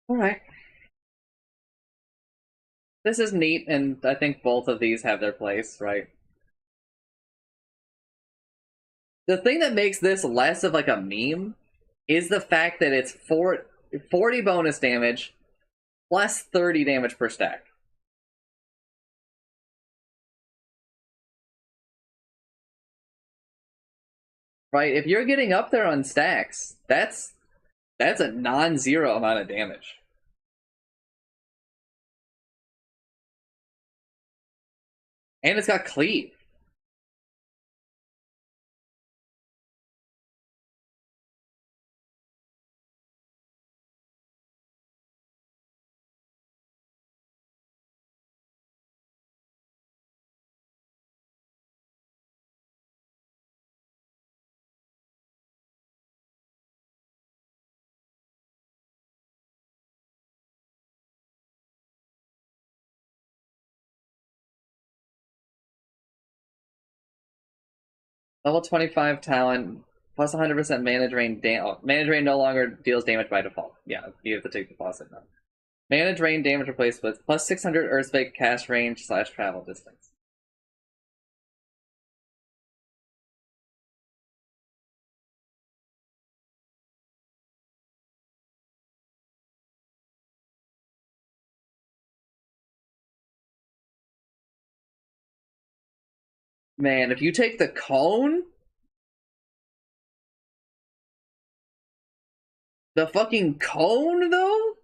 Alright. This is neat, and I think both of these have their place, right? The thing that makes this less of like a meme is the fact that it's 40 bonus damage plus 30 damage per stack. Right? If you're getting up there on stacks, that's a non-zero amount of damage. And it's got cleave. Level 25 talent, plus 100% mana drain. Mana drain no longer deals damage by default. Yeah, you have to take the deposit now. Mana drain damage replaced with plus 600 Earthquake cast range / travel distance. Man, if you take the cone, the fucking cone though?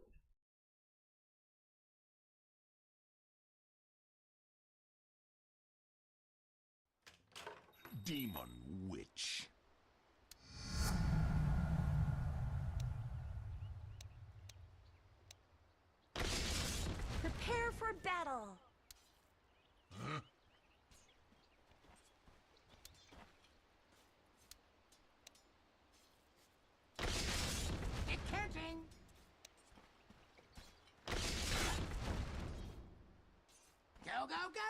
Demon witch. Prepare for battle. Decanting. Go, go, go.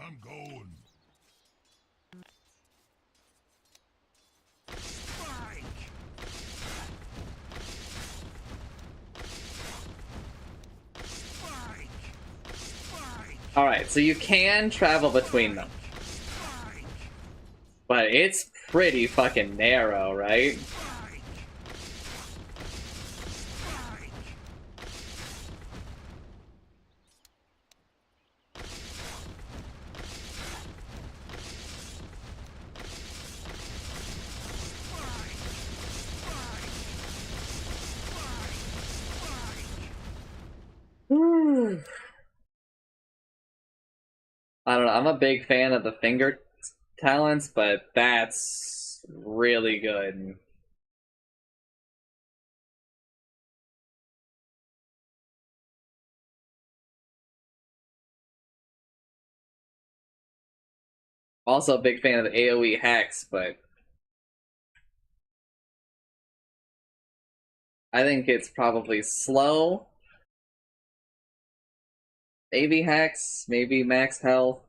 I'm going. Spike. Spike. Spike. Alright, so you can travel between them. Spike. But it's pretty fucking narrow, right? Spike. Spike. I don't know, I'm a big fan of the finger talents, but that's really good. Also a big fan of the AoE hacks, but I think it's probably slow. AV hacks, maybe max health.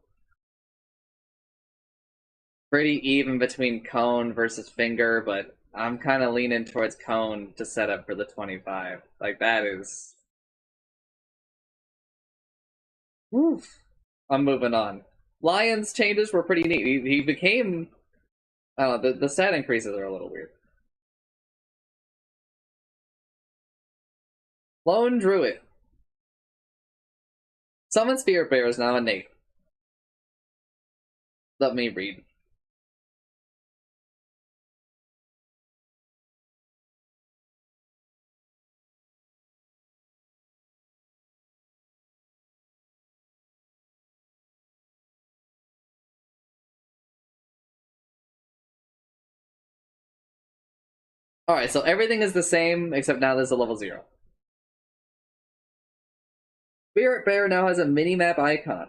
Pretty even between cone versus finger, but I'm kind of leaning towards cone to set up for the 25. Like, that is... Oof. I'm moving on. Lion's changes were pretty neat. He became... I don't know, the stat increases are a little weird. Lone Druid. Summon Spirit Bear is now innate. Let me read. Alright, so everything is the same, except now there's a level 0. Spirit Bear now has a mini-map icon.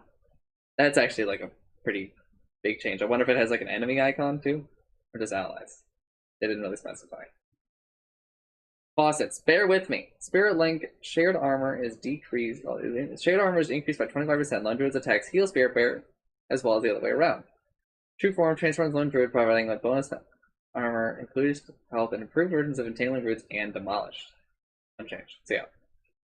That's actually like a pretty big change. I wonder if it has like an enemy icon too? Or just allies? They didn't really specify. Faucets, bear with me. Spirit Link shared armor is decreased. Shared armor is increased by 25%. Lone Druid's attacks heal Spirit Bear, as well as the other way around. True form transforms Lone Druid, providing like bonus armor, includes health, and improved versions of Entangling Roots and Demolished. Unchanged. So yeah.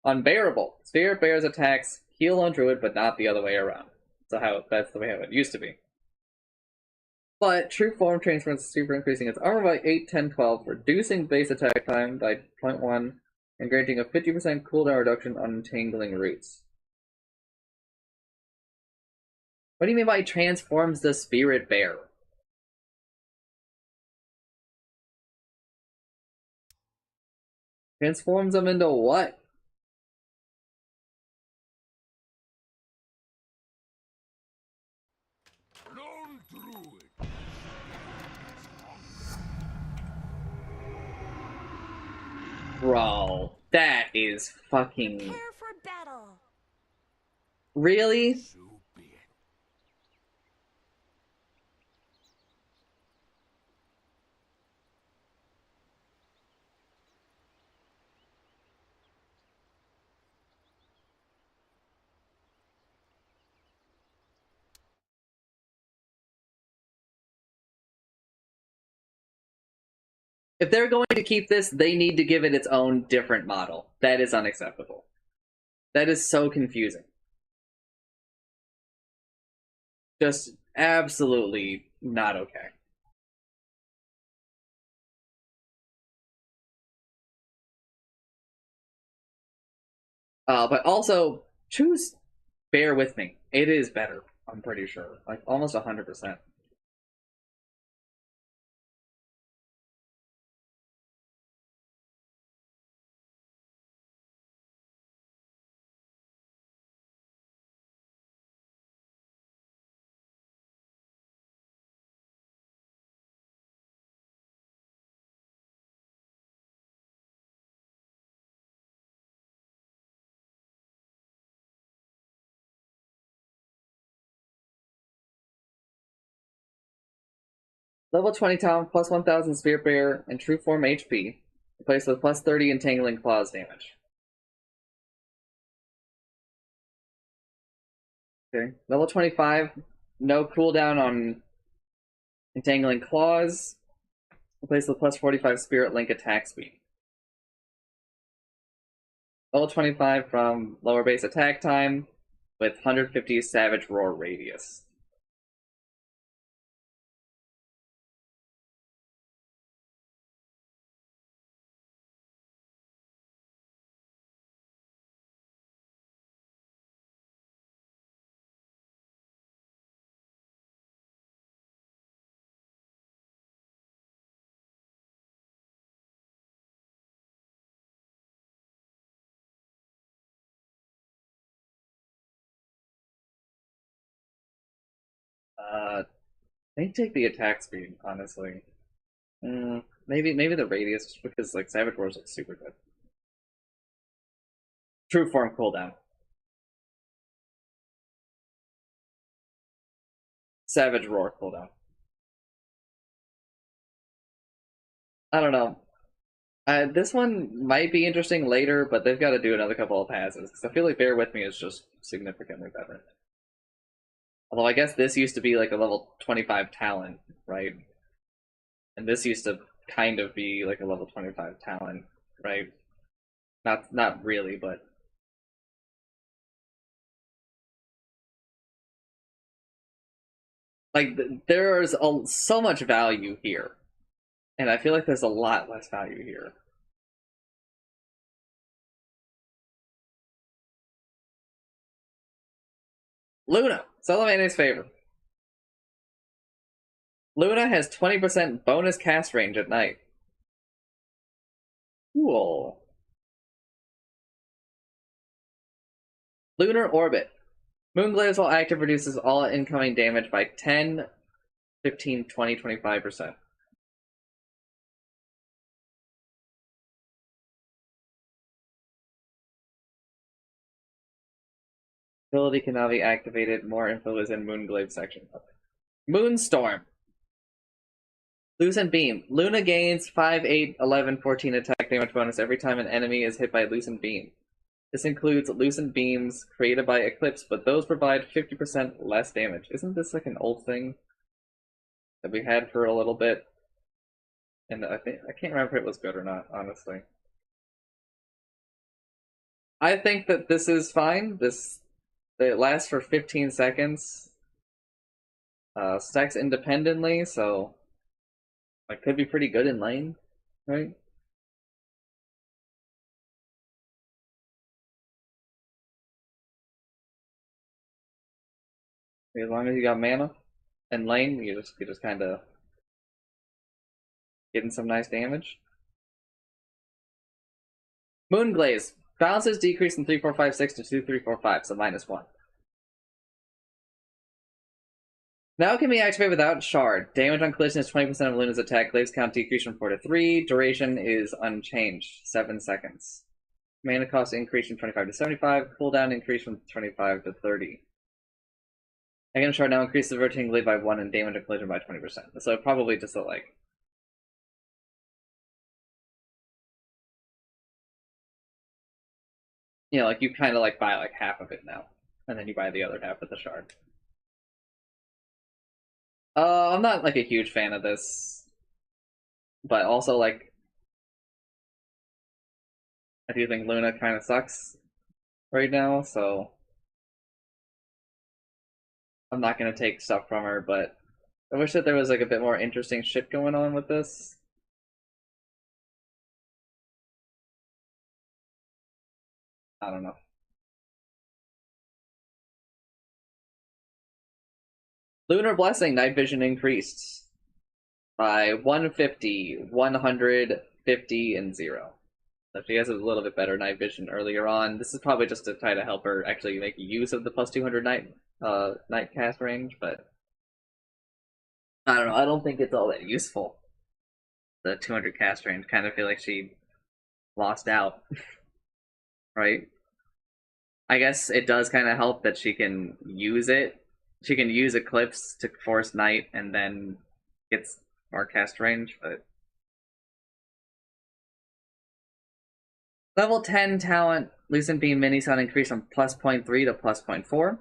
Unbearable. Spirit Bear's attacks heal Lone Druid, but not the other way around. So that's the way it used to be. But True Form transforms super, increasing its armor by 8, 10, 12, reducing base attack time by 0.1, and granting a 50% cooldown reduction on Entangling Roots. What do you mean by transforms the Spirit Bear? Transforms them into what? Lone Druid. Bro, that is fucking... Prepare for battle. Really? So be it. If they're going to keep this, they need to give it its own different model. That is unacceptable. That is so confusing. Just absolutely not okay. But also, choose Bear With Me. It is better, I'm pretty sure. Like, almost 100%. Level 20 Tom, plus 1000 Spirit Bear, and True Form HP. Replaced with plus 30 Entangling Claws damage. Okay. Level 25, no cooldown on Entangling Claws. Replaced with plus 45 Spirit Link attack speed. Level 25 from lower base attack time with 150 Savage Roar radius. They take the attack speed, honestly. Maybe the radius, just because like Savage Roar is like super good. True Form cooldown. Savage Roar cooldown. I don't know. This one might be interesting later, but they've got to do another couple of passes, because I feel like Bear With Me is just significantly better. Although I guess this used to be like a level 25 talent, right? And this used to kind of be like a level 25 talent, right? Not really, but Like, there's so much value here. And I feel like there's a lot less value here. Luna, Salamandre's favor. Luna has 20% bonus cast range at night. Cool. Lunar Orbit. Moonglaze while active reduces all incoming damage by 10, 15, 20, 25%. Ability can now be activated. More info is in Moonglaze section. Moonstorm. Lucent Beam. Luna gains 5, 8, 11, 14 attack damage bonus every time an enemy is hit by Lucent Beam. This includes Lucent Beams created by Eclipse, but those provide 50% less damage. Isn't this like an old thing that we had for a little bit? And I can't remember if it was good or not, honestly. I think that this is fine. It lasts for 15 seconds. Stacks independently, so it could be pretty good in lane, right? As long as you got mana and lane, you just kind of getting some nice damage. Moonglaze. Balances decrease from 3, 4, 5, 6 to 2, 3, 4, 5, so -1. Now it can be activated without Shard. Damage on collision is 20% of Luna's attack. Glaives count decrease from 4 to 3. Duration is unchanged, 7 seconds. Mana cost increase from 25 to 75. Cooldown increase from 25 to 30. Again, Shard now increases the rotating glaive by 1 and damage on collision by 20%. So probably just a like. You know, like you kind of like buy like half of it now, and then you buy the other half with the Shard. I'm not like a huge fan of this, but also like I do think Luna kind of sucks right now, so I'm not gonna take stuff from her. But I wish that there was like a bit more interesting shit going on with this. I don't know. Lunar Blessing, night vision increased by 150, 150, and 0. So she has a little bit better night vision earlier on. This is probably just to try to help her actually make use of the plus 200 night cast range, but I don't know. I don't think it's all that useful. The 200 cast range, kind of feel like she lost out, right? I guess it does kind of help that she can use it. She can use Eclipse to force Night and then gets more cast range, but level 10 talent, Lucent Beam Mini Sun increased from plus 0.3 to plus 0.4.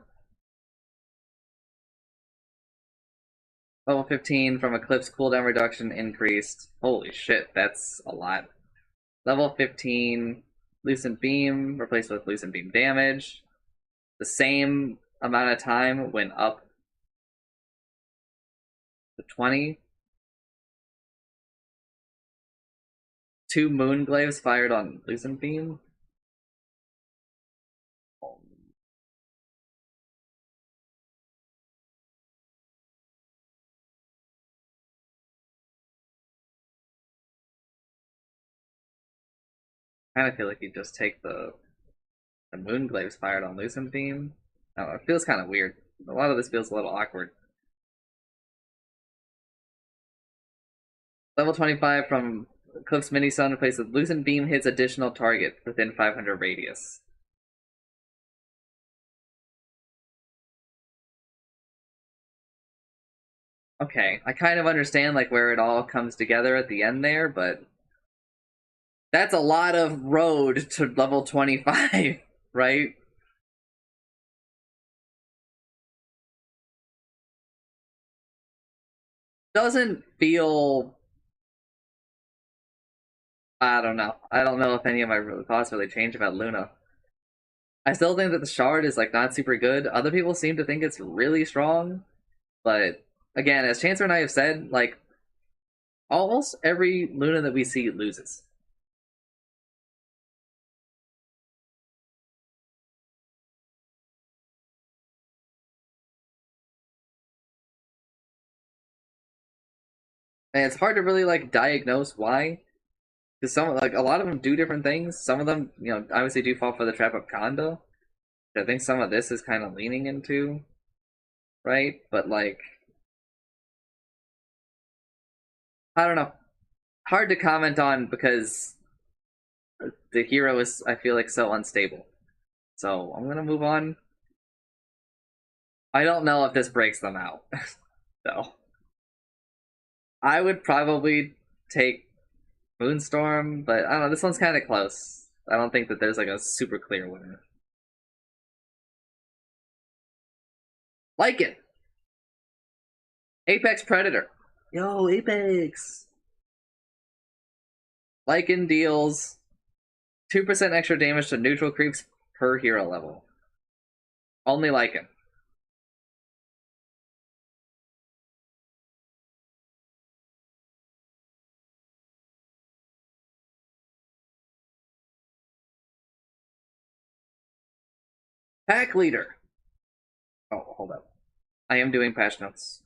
Level 15 from Eclipse cooldown reduction increased. Holy shit, that's a lot. Level 15, Lucent Beam replaced with Lucent Beam damage. The same amount of time went up to 20. 2 Moonglaves fired on Lucent Beam. I kind of feel like you just take the Moonglaves fired on Lucent Beam. I don't know, it feels kind of weird. A lot of this feels a little awkward. Level 25 from Eclipse Mini Sun replaced with Lucent Beam hits additional target within 500 radius. Okay, I kind of understand like where it all comes together at the end there, but that's a lot of road to level 25, right? Doesn't feel... I don't know. I don't know if any of my thoughts really change about Luna. I still think that the Shard is like not super good. Other people seem to think it's really strong, but again, as Chancellor and I have said, like, almost every Luna that we see loses. And it's hard to really like diagnose why, because some like a lot of them do different things. Some of them, you know, obviously do fall for the trap of Kondo. I think some of this is kind of leaning into, right? But like, I don't know. Hard to comment on because the hero is, I feel like, so unstable. So I'm gonna move on. I don't know if this breaks them out, though. I would probably take Moonstorm, but I don't know. This one's kind of close. I don't think that there's like a super clear winner. Lycan! Apex Predator. Yo, Apex! Lycan deals 2% extra damage to neutral creeps per hero level. Only Lycan. Pack Leader. Oh, hold up. I am doing patch notes.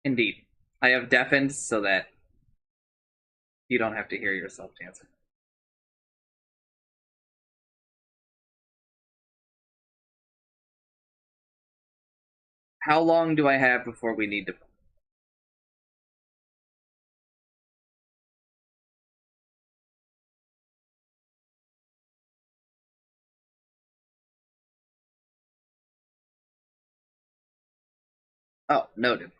Indeed. I have deafened so that you don't have to hear yourself dancing. How long do I have before we need to... Oh, noted.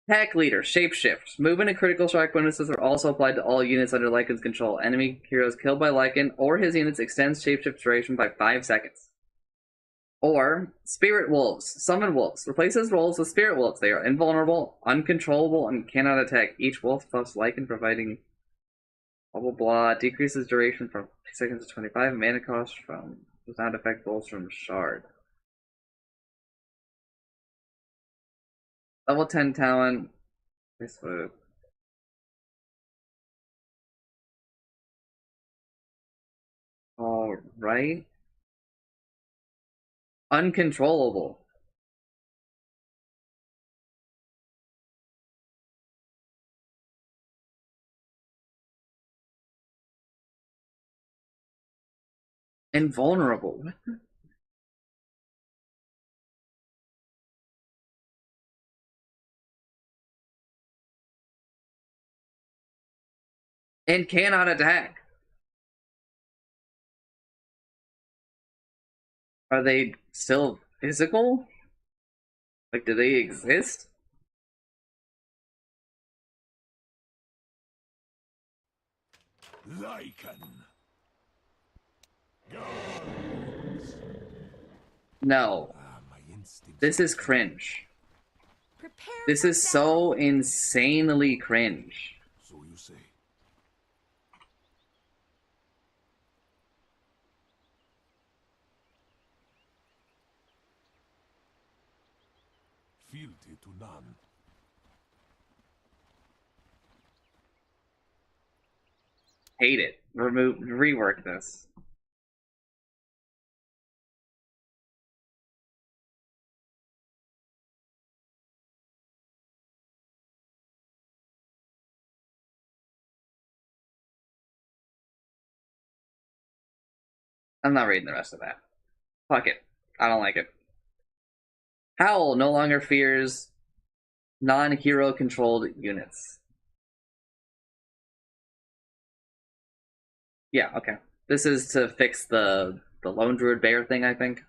Pack Leader, Shapeshift. Movement and critical strike bonuses are also applied to all units under Lycan's control. Enemy heroes killed by Lycan or his units extends Shapeshift duration by 5 seconds. Or, Spirit Wolves. Summon Wolves. Replaces wolves with Spirit Wolves. They are invulnerable, uncontrollable, and cannot attack. Each wolf buffs Lycan, providing blah blah blah. Decreases duration from 2 seconds to 25. Mana cost from does not affect wolves from Shard. Level 10 talent. This would. Alright. Uncontrollable. Invulnerable. What the? And cannot attack. Are they still physical? Like, do they exist? Lycan. No. My instincts. This is cringe. Prepare This for is so insanely cringe. So you say. Fealty to none. Hate it. Rework this. I'm not reading the rest of that. Fuck it. I don't like it. Howl no longer fears non-hero controlled units. Yeah, okay. This is to fix the Lone Druid Bear thing, I think.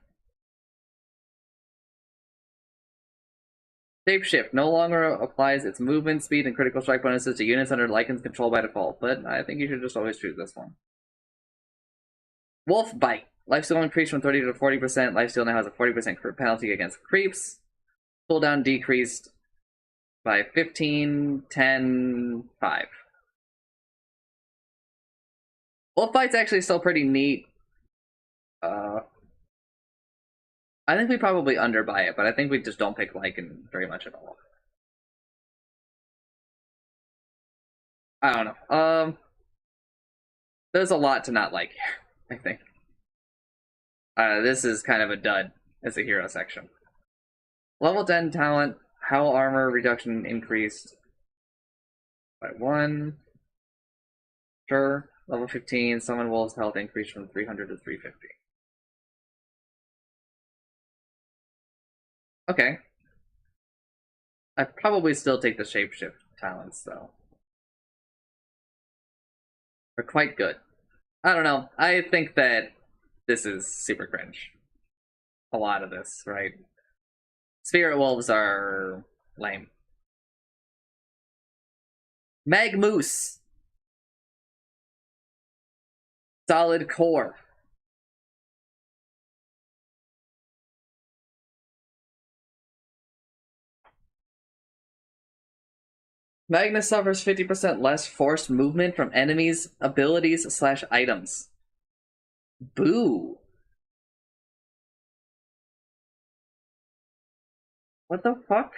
Shapeshift no longer applies its movement, speed, and critical strike bonuses to units under Lycan's control by default, but I think you should just always choose this one. Wolf Bite. Lifesteal increased from 30 to 40%. Lifesteal now has a 40% crit penalty against creeps. Cooldown decreased by 15, 10, 5. Wolf Fight's actually still pretty neat. I think we probably underbuy it, but I think we just don't pick Lycan very much at all. I don't know. There's a lot to not like here, I think. This is kind of a dud as a hero section. Level 10 talent, Howl armor reduction increased by 1. Sure. Level 15, Summon Wolves health increased from 300 to 350. Okay. I'd probably still take the Shapeshift talents, though. They're quite good. I don't know. I think that this is super cringe. A lot of this, right? Spirit Wolves are lame. Mag Moose. Solid core. Magnus suffers 50% less forced movement from enemies, abilities, / items. Boo. What the fuck?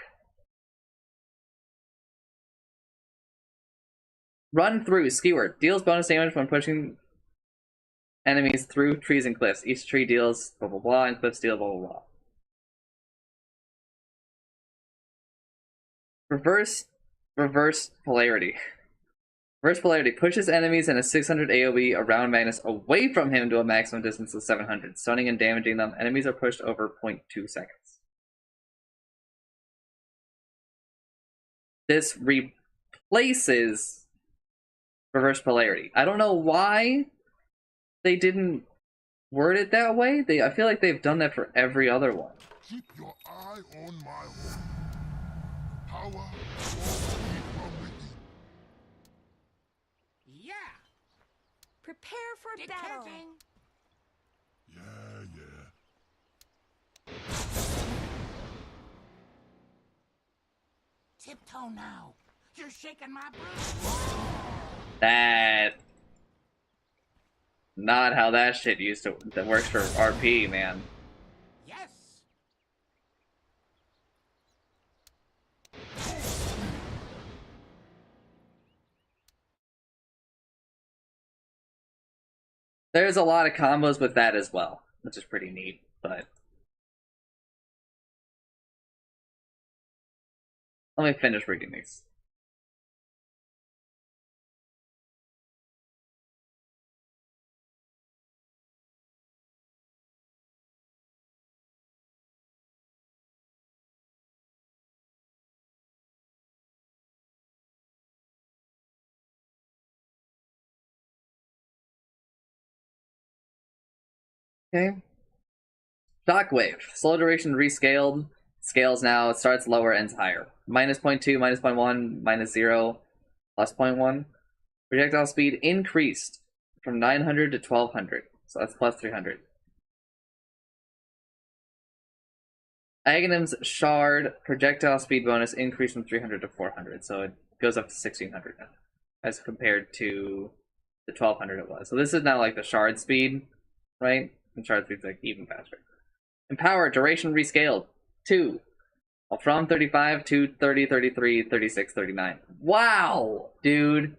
Run through, skewer. Deals bonus damage when pushing enemies through trees and cliffs. Each tree deals blah blah blah, and cliffs deal blah blah blah. Reverse polarity. Reverse polarity pushes enemies in a 600 AoE around Magnus away from him to a maximum distance of 700, stunning and damaging them. Enemies are pushed over 0.2 seconds. This replaces reverse polarity. I don't know why they didn't word it that way. I feel like they've done that for every other one. Keep your eye on my home. Power from within. Yeah. Prepare for battle. Decanting. Yeah. Tiptoe now. You're shaking my broom. That not how that shit used to that works for RP, man. Yes. There's a lot of combos with that as well, which is pretty neat, but let me finish reading these. Okay. Shockwave. Slow duration rescaled. Scales now. It starts lower, ends higher. Minus 0.2, minus 0.1, minus 0, plus 0.1. Projectile speed increased from 900 to 1200. So that's plus 300. Aghanim's Shard projectile speed bonus increased from 300 to 400. So it goes up to 1600 now, as compared to the 1200 it was. So this is now like the Shard speed, right? And Shard speed's like even faster. Empower, duration rescaled. 2. Well, from 35 to 30, 33, 36, 39. Wow, dude.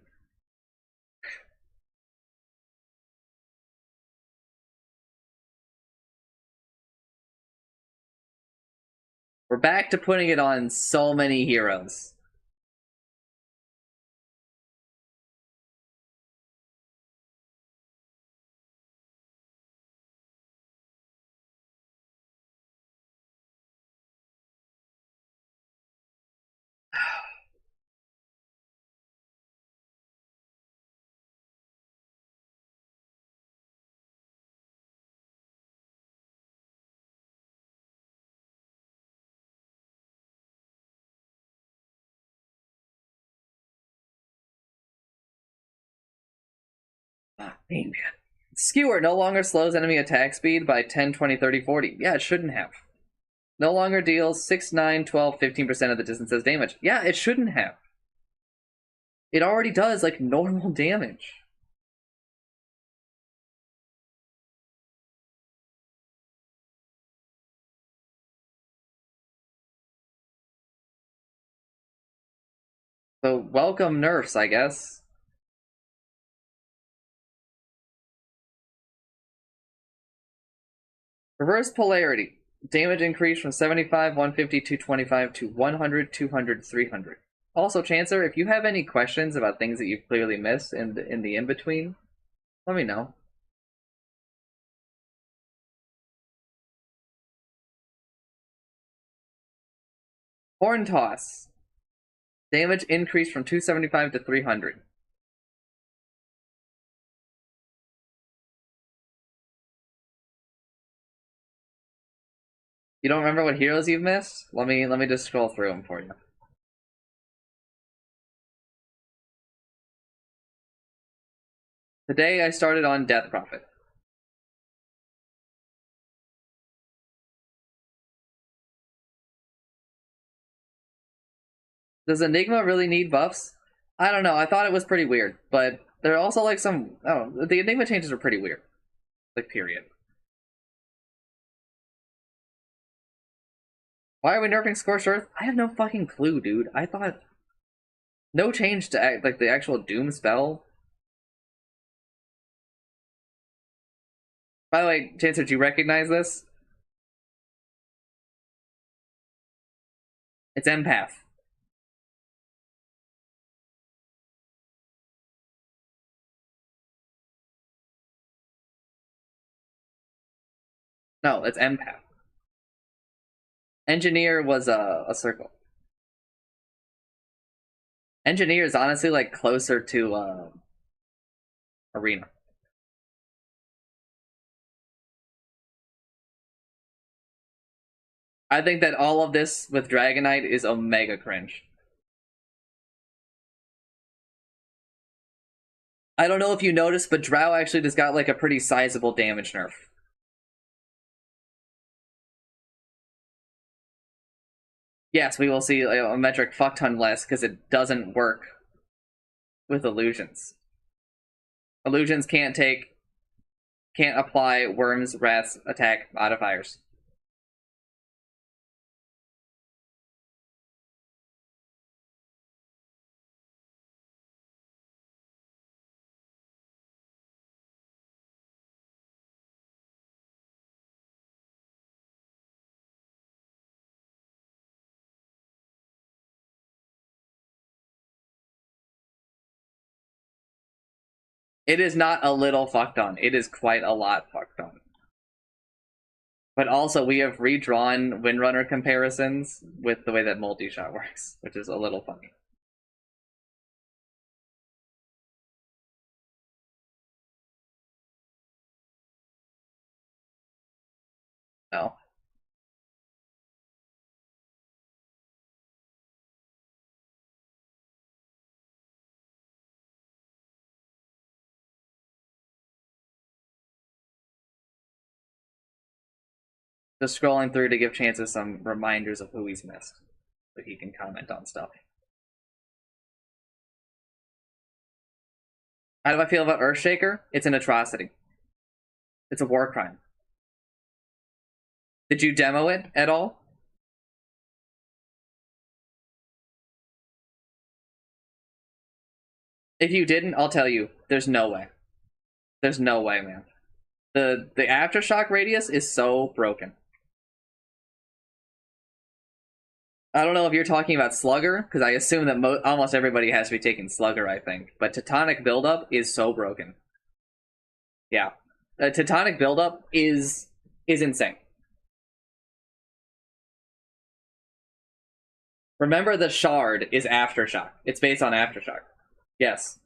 We're back to putting it on so many heroes. Ah, man. Skewer no longer slows enemy attack speed by 10, 20, 30, 40. Yeah, it shouldn't have. No longer deals 6, 9, 12, 15% of the distance's damage. Yeah, it shouldn't have. It already does, like, normal damage. So, welcome nerfs, I guess. Reverse polarity. Damage increase from 75, 150, 225 to 100, 200, 300. Also, Chancer, if you have any questions about things that you've clearly missed in the in-between, let me know. Horn Toss. Damage increased from 275 to 300. You don't remember what heroes you've missed? Let me just scroll through them for you. Today I started on Death Prophet. Does Enigma really need buffs? I don't know. I thought it was pretty weird, but there are also like some. Oh, the Enigma changes are pretty weird. Like, period. Why are we nerfing Scorched Earth? I have no fucking clue, dude. I thought no change to like the actual Doom spell. By the way, Chancer, do you recognize this? It's Empath. No, it's Empath. Engineer was a circle. Engineer is honestly like closer to Arena. I think that all of this with Dragonite is omega cringe. I don't know if you noticed, but Drow actually just got like a pretty sizable damage nerf. Yes, we will see a metric fuck ton less because it doesn't work with illusions. Illusions can't apply Worm's Wrath's attack modifiers. It is not a little fucked on. It is quite a lot fucked on. But also, we have redrawn Windrunner comparisons with the way that multi-shot works, which is a little funny. No. Just scrolling through to give Chances some reminders of who he's missed, so he can comment on stuff. How do I feel about Earthshaker? It's an atrocity. It's a war crime. Did you demo it at all? If you didn't, I'll tell you, there's no way. There's no way, man. The aftershock radius is so broken. I don't know if you're talking about Slugger, because I assume that almost everybody has to be taking Slugger, I think. But Teutonic buildup is so broken. Yeah. Teutonic buildup is insane. Remember, the Shard is Aftershock. It's based on Aftershock. Yes.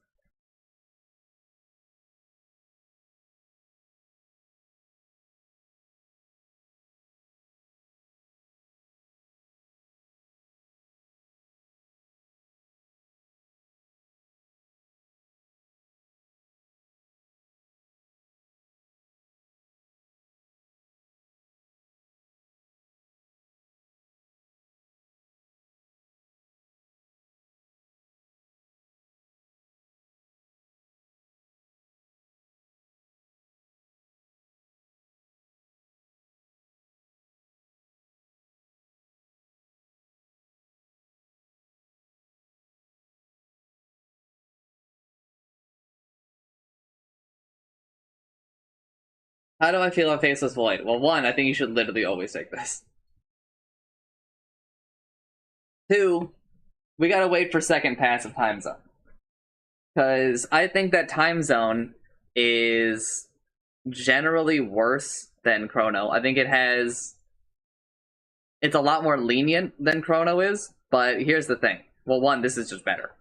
How do I feel about Faceless Void? Well, one, I think you should literally always take this. Two, we gotta wait for second pass of Time Zone. Because I think that Time Zone is generally worse than Chrono. I think it's a lot more lenient than Chrono is, but here's the thing. Well, one, this is just better.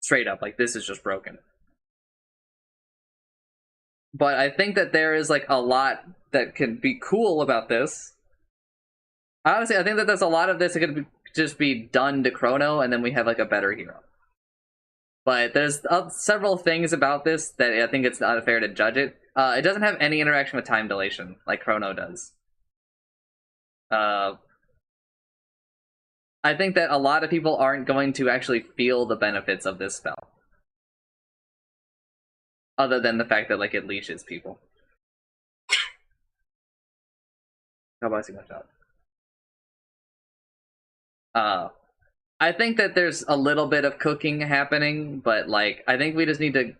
Straight up, like, this is just broken. But I think that there is, like, a lot that can be cool about this. Honestly, I think that there's a lot of this that could just be done to Chrono, and then we have, like, a better hero. But there's several things about this that I think it's not fair to judge it. It doesn't have any interaction with time dilation, like Chrono does. I think that a lot of people aren't going to actually feel the benefits of this spell. Other than the fact that, like, it leashes people. How about I see my job? I think that there's a little bit of cooking happening, but, like, I think we just need to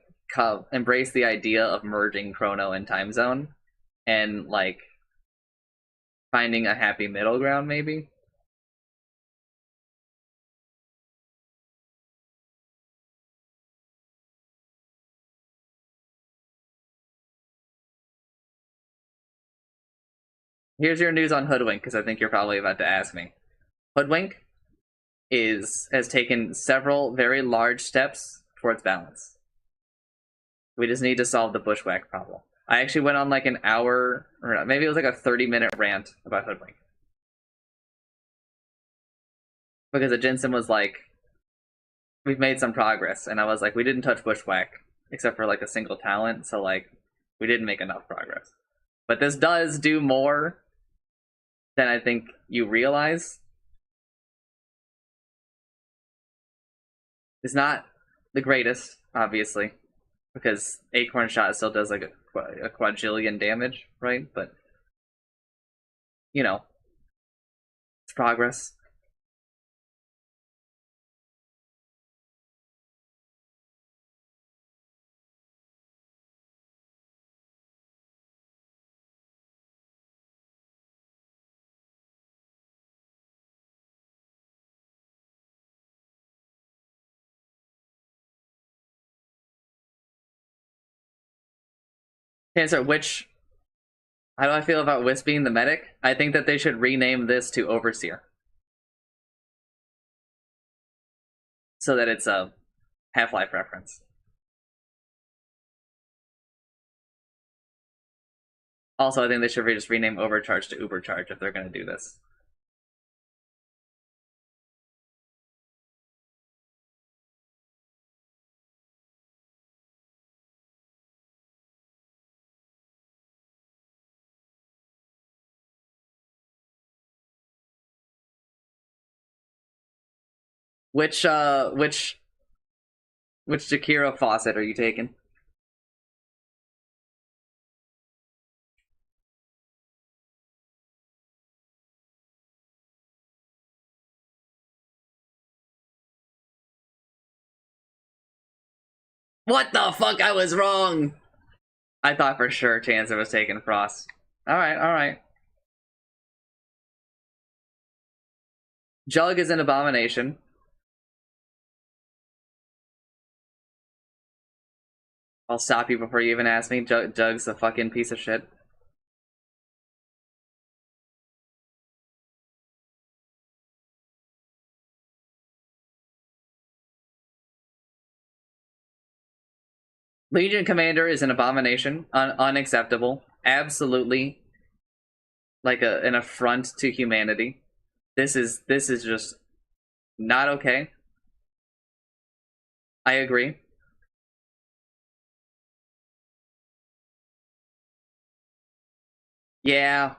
embrace the idea of merging Chrono and Time Zone and, like, finding a happy middle ground, maybe. Here's your news on Hoodwink, because I think you're probably about to ask me. Hoodwink has taken several very large steps towards balance. We just need to solve the bushwhack problem. I actually went on like an hour, or maybe it was like a 30-minute rant about Hoodwink. Because the Jensen was like, we've made some progress, and I was like, we didn't touch bushwhack, except for like a single talent, so like, we didn't make enough progress. But this does do more than I think you realize. It's not the greatest, obviously, because Acorn Shot still does like a quadrillion damage, right? But, you know, it's progress. Cancer, how do I feel about Wisp being the medic? I think that they should rename this to Overseer. So that it's a Half-Life reference. Also, I think they should just rename Overcharge to Ubercharge if they're going to do this. Which Jakiro faucet are you taking? What the fuck? I was wrong! I thought for sure Chancer was taking Frost. Alright, alright. Jug is an abomination. I'll stop you before you even ask me. Jug's a fucking piece of shit. Legion Commander is an abomination. Unacceptable. Absolutely. Like an affront to humanity. This is just not okay. I agree. Yeah.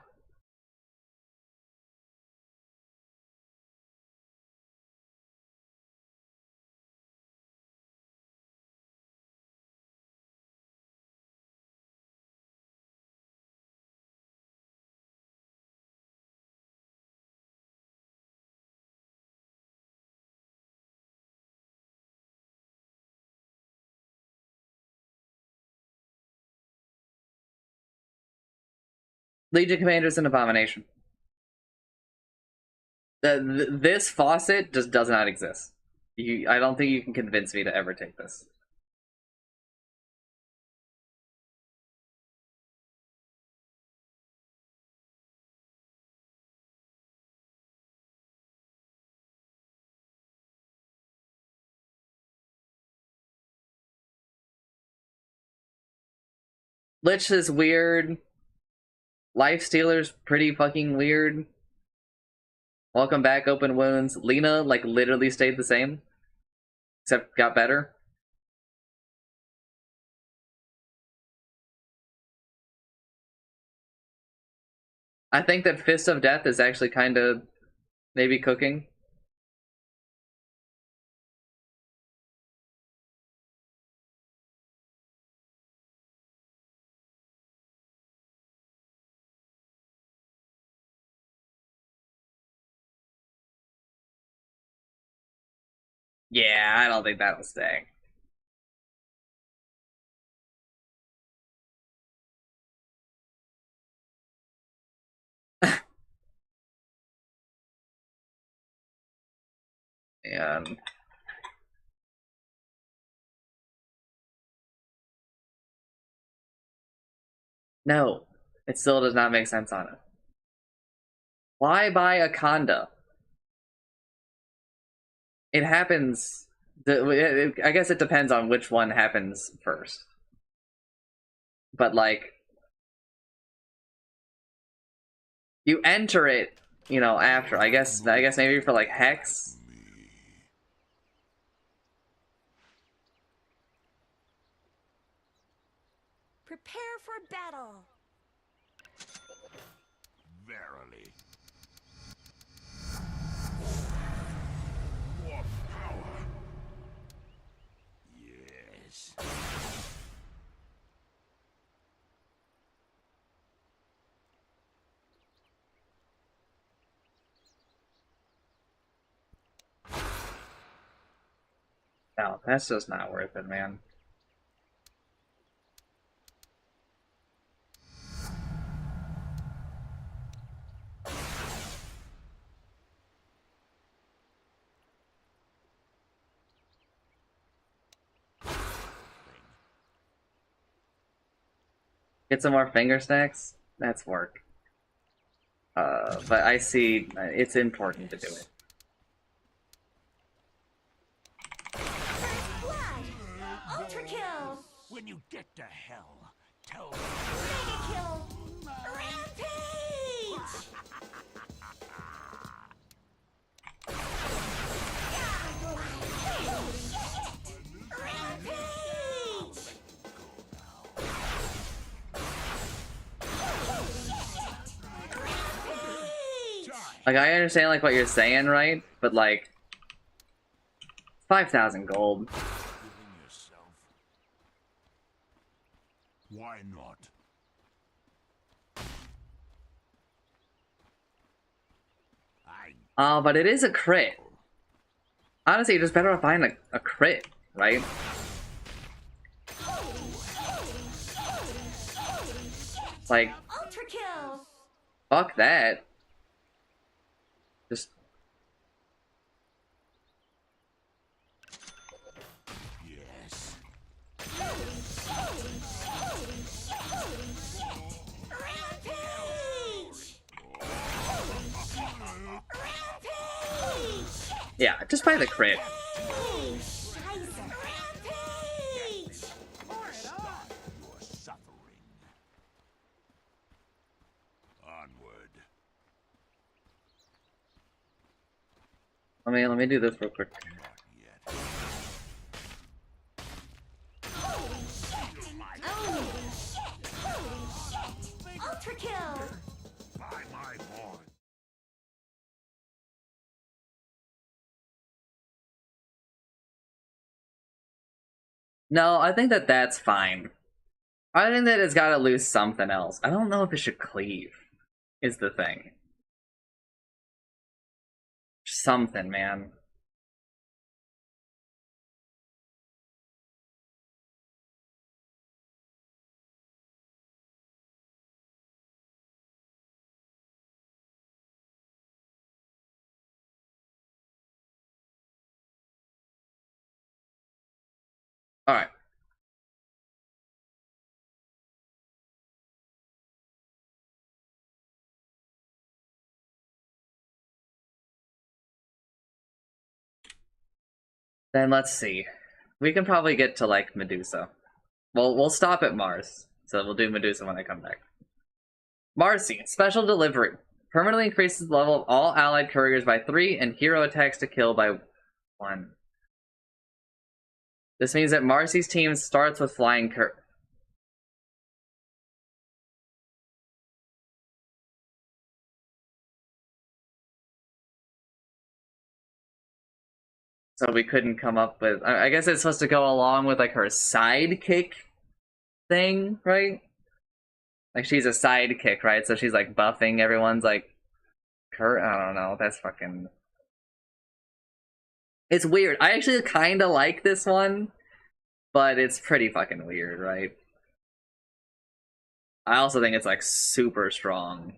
Legion Commander's an abomination. This faucet just does not exist. I don't think you can convince me to ever take this. Lich is weird. Lifestealer's pretty fucking weird. Welcome back, Open Wounds. Lena, like, literally stayed the same. Except got better. I think that Fist of Death is actually kind of maybe cooking. Yeah, I don't think that'll stay. And no, it still does not make sense on it. Why buy a Conda? It happens. I guess it depends on which one happens first. But like, you enter it, you know, after. I guess maybe for like Hex. Prepare for battle. Verily. More power. Yes. No, that's just not worth it, man. Get some more finger stacks? That's work. But I see it's important to do it. First blood. Ultra kill. When you get to hell, tell me. Mega kill. Rampage. Rampage. Like, I understand like what you're saying, right? But like, 5,000 gold. Giving yourself. Why not? Oh, but it is a crit. Honestly, you're just better off buying a crit, right? Like, Ultra kill. fuck that. Just Yes. Rampage. Rampage. yeah, just buy the crit. Scheiße. Rampage. Stop your suffering. Onward. Let me do this real quick. Not yet. Ultra kill. By my horn. No, I think that that's fine. I think that it's got to lose something else. I don't know if it should cleave, is the thing. Something, man. Alright. Then let's see. We can probably get to like Medusa. Well, we'll stop at Mars. So we'll do Medusa when I come back. Marcy, special delivery. Permanently increases the level of all allied couriers by 3 and hero attacks to kill by 1. This means that Marcy's team starts with flying so we couldn't come up with. I guess it's supposed to go along with like her sidekick thing, right? Like she's a sidekick, right? So she's like buffing everyone's like. I don't know. That's fucking. It's weird. I actually kind of like this one, but it's pretty fucking weird, right? I also think it's like super strong.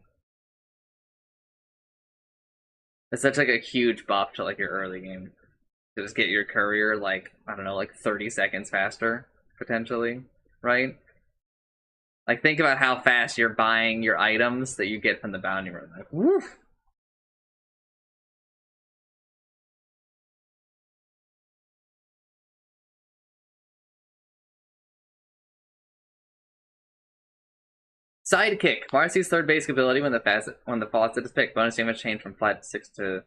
It's such like a huge buff to like your early game. To just get your courier like, I don't know, like 30 seconds faster, potentially, right? Like think about how fast you're buying your items that you get from the bounty run. Like, woof. Sidekick. Marcy's third basic ability when the faucet is picked. Bonus damage change from flat to 6 to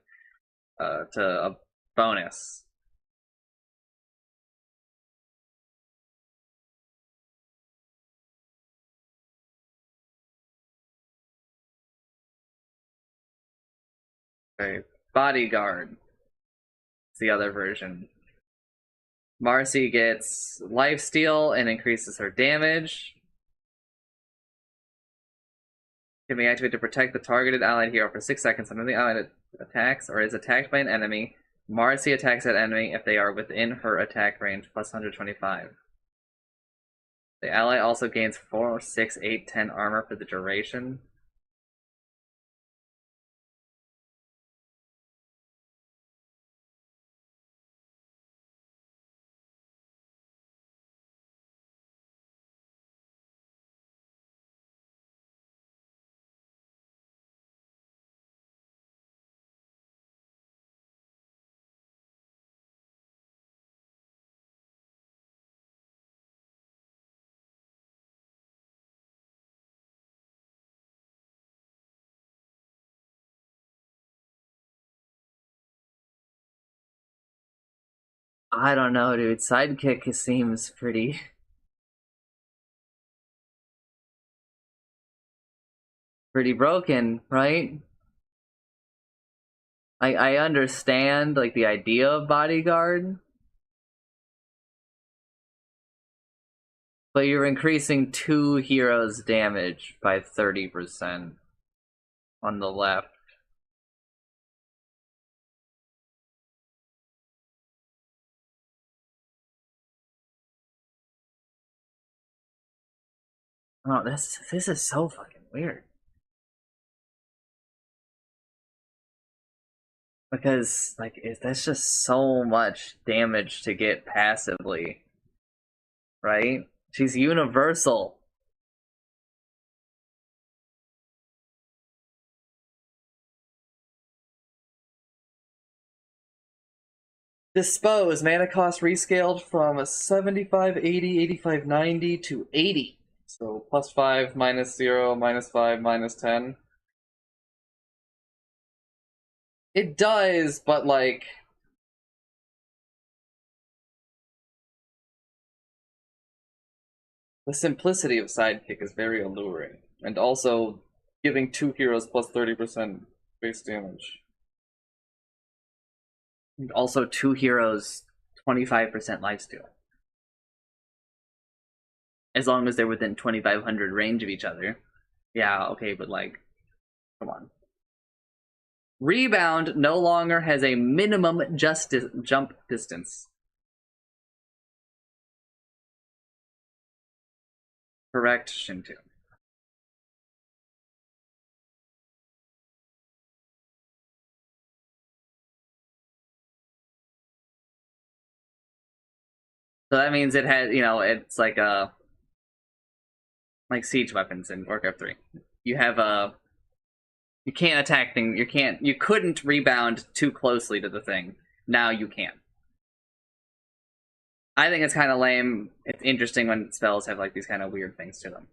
a bonus. Okay. Bodyguard. It's the other version. Marcy gets lifesteal and increases her damage. Can be activated to protect the targeted allied hero for 6 seconds until the allied attacks or is attacked by an enemy. Marcy attacks that enemy if they are within her attack range, plus 125. The ally also gains 4, 6, 8, 10 armor for the duration. I don't know, dude. Sidekick seems pretty broken, right? I understand like the idea of bodyguard, but you're increasing 2 heroes' damage by 30% on the left. Oh, this is so fucking weird. Because like that's just so much damage to get passively, right? She's universal. Dispose mana cost rescaled from 75, 80, 85, 90 to 80. So plus 5, minus 0, minus 5, minus 10. It does, but like the simplicity of Sidekick is very alluring. And also giving 2 heroes plus 30% base damage. And also 2 heroes 25% lifesteal. As long as they're within 2500 range of each other. Yeah, okay, but like, come on. Rebound no longer has a minimum jump distance. Correct, Shintu. So that means it has, it's like siege weapons in Warcraft 3. You have you can't attack things. You couldn't rebound too closely to the thing. Now you can. I think it's kind of lame. It's interesting when spells have like these kind of weird things to them.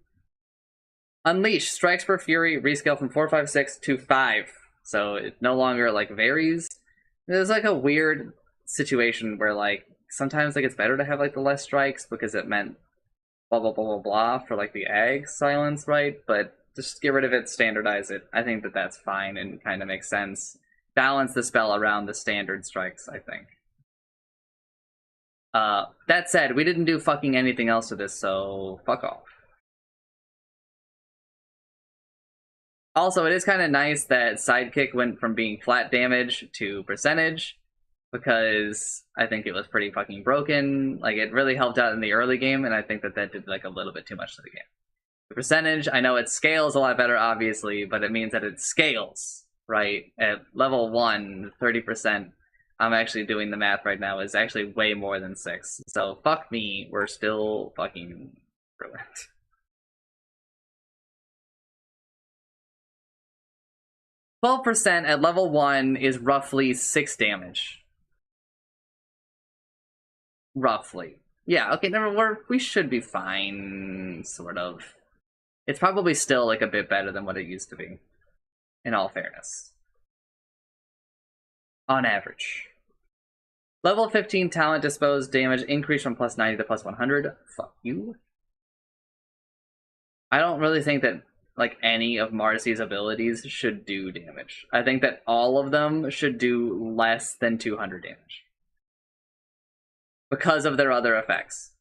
Unleash strikes per fury rescale from 4, 5, 6 to 5, so it no longer like varies. There's like a weird situation where like sometimes like it's better to have like the less strikes because it meant blah blah blah blah blah for like the ag silence, right? But just get rid of it, standardize it. I think that that's fine and kind of makes sense. Balance the spell around the standard strikes, I think. That said, we didn't do fucking anything else to this, so fuck off. Also, it is kind of nice that Sidekick went from being flat damage to percentage, because I think it was pretty fucking broken. Like, it really helped out in the early game, and I think that did like a little bit too much to the game. The percentage, I know it scales a lot better, obviously, but it means that it scales, right? At level 1, 30%. I'm actually doing the math right now, is actually way more than 6. So fuck me, we're still fucking ruined. 12% at level 1 is roughly 6 damage. Roughly. Yeah, okay, we should be fine, sort of. It's probably still like a bit better than what it used to be, in all fairness. On average. Level 15 talent disposed damage increase from plus 90 to plus 100. Fuck you. I don't really think that like any of Marcy's abilities should do damage. I think that all of them should do less than 200 damage. Because of their other effects.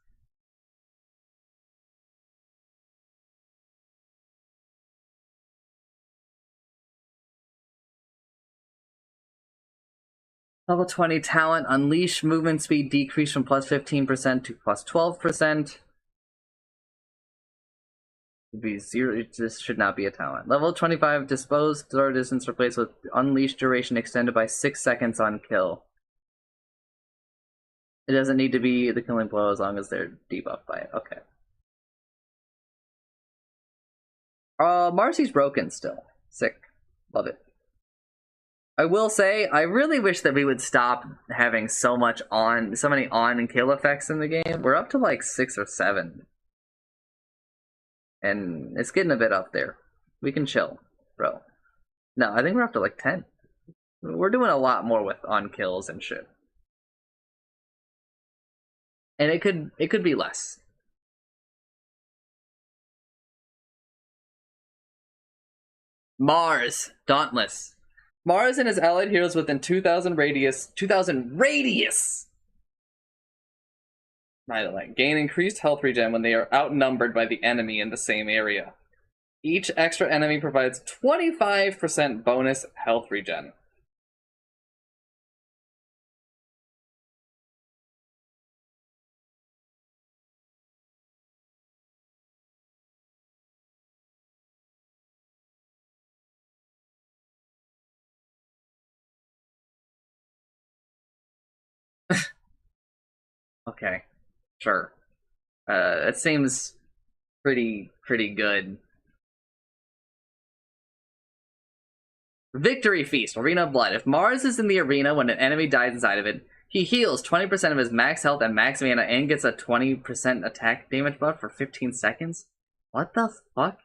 Level 20 talent, unleash movement speed decrease from plus 15% to plus 12%. Would be 0. This should not be a talent. Level 25 dispose throw distance replaced with unleash duration extended by 6 seconds on kill. It doesn't need to be the killing blow as long as they're debuffed by it. Okay. Marcy's broken still. Sick. Love it. I will say, I really wish that we would stop having so many on and kill effects in the game. We're up to like 6 or 7. And it's getting a bit up there. We can chill, bro. No, I think we're up to like 10. We're doing a lot more with on kills and shit. And it could be less. Mars, Dauntless. Mars and his allied heroes within 2,000 radius. 2,000 radius! By the way, gain increased health regen when they are outnumbered by the enemy in the same area. Each extra enemy provides 25% bonus health regen. Okay, sure. It seems pretty good. Victory Feast, Arena of Blood. If Mars is in the arena when an enemy dies inside of it, he heals 20% of his max health and max mana and gets a 20% attack damage buff for 15 seconds? What the fuck?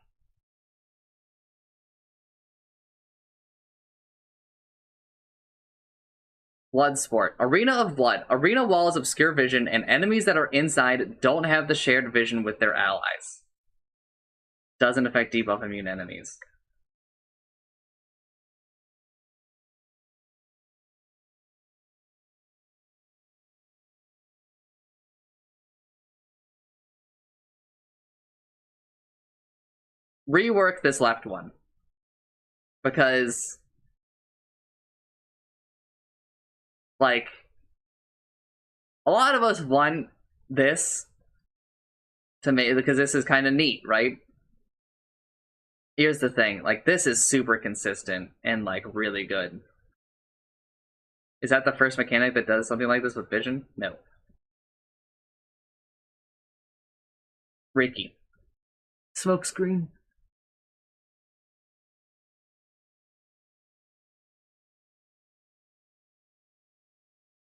Bloodsport. Arena of Blood. Arena walls obscure vision, and enemies that are inside don't have the shared vision with their allies. Doesn't affect debuff immune enemies. Rework this left one. Because like, a lot of us want this to make, because this is kind of neat, right? Here's the thing, like, this is super consistent and, like, really good. Is that the first mechanic that does something like this with vision? No. Ricky. Smoke screen.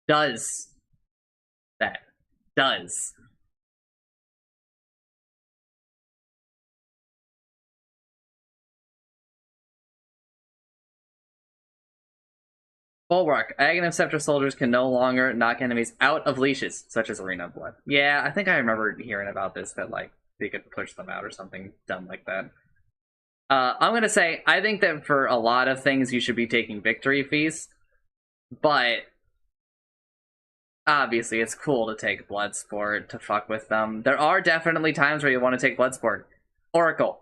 Does that. Does. Bulwark. Aghanim Scepter soldiers can no longer knock enemies out of leashes, such as Arena of Blood. Yeah, I think I remember hearing about this, that like they could push them out or something dumb like that. I'm gonna say, I think that for a lot of things you should be taking victory feast, but obviously it's cool to take Bloodsport to fuck with them. There are definitely times where you want to take Bloodsport. Oracle.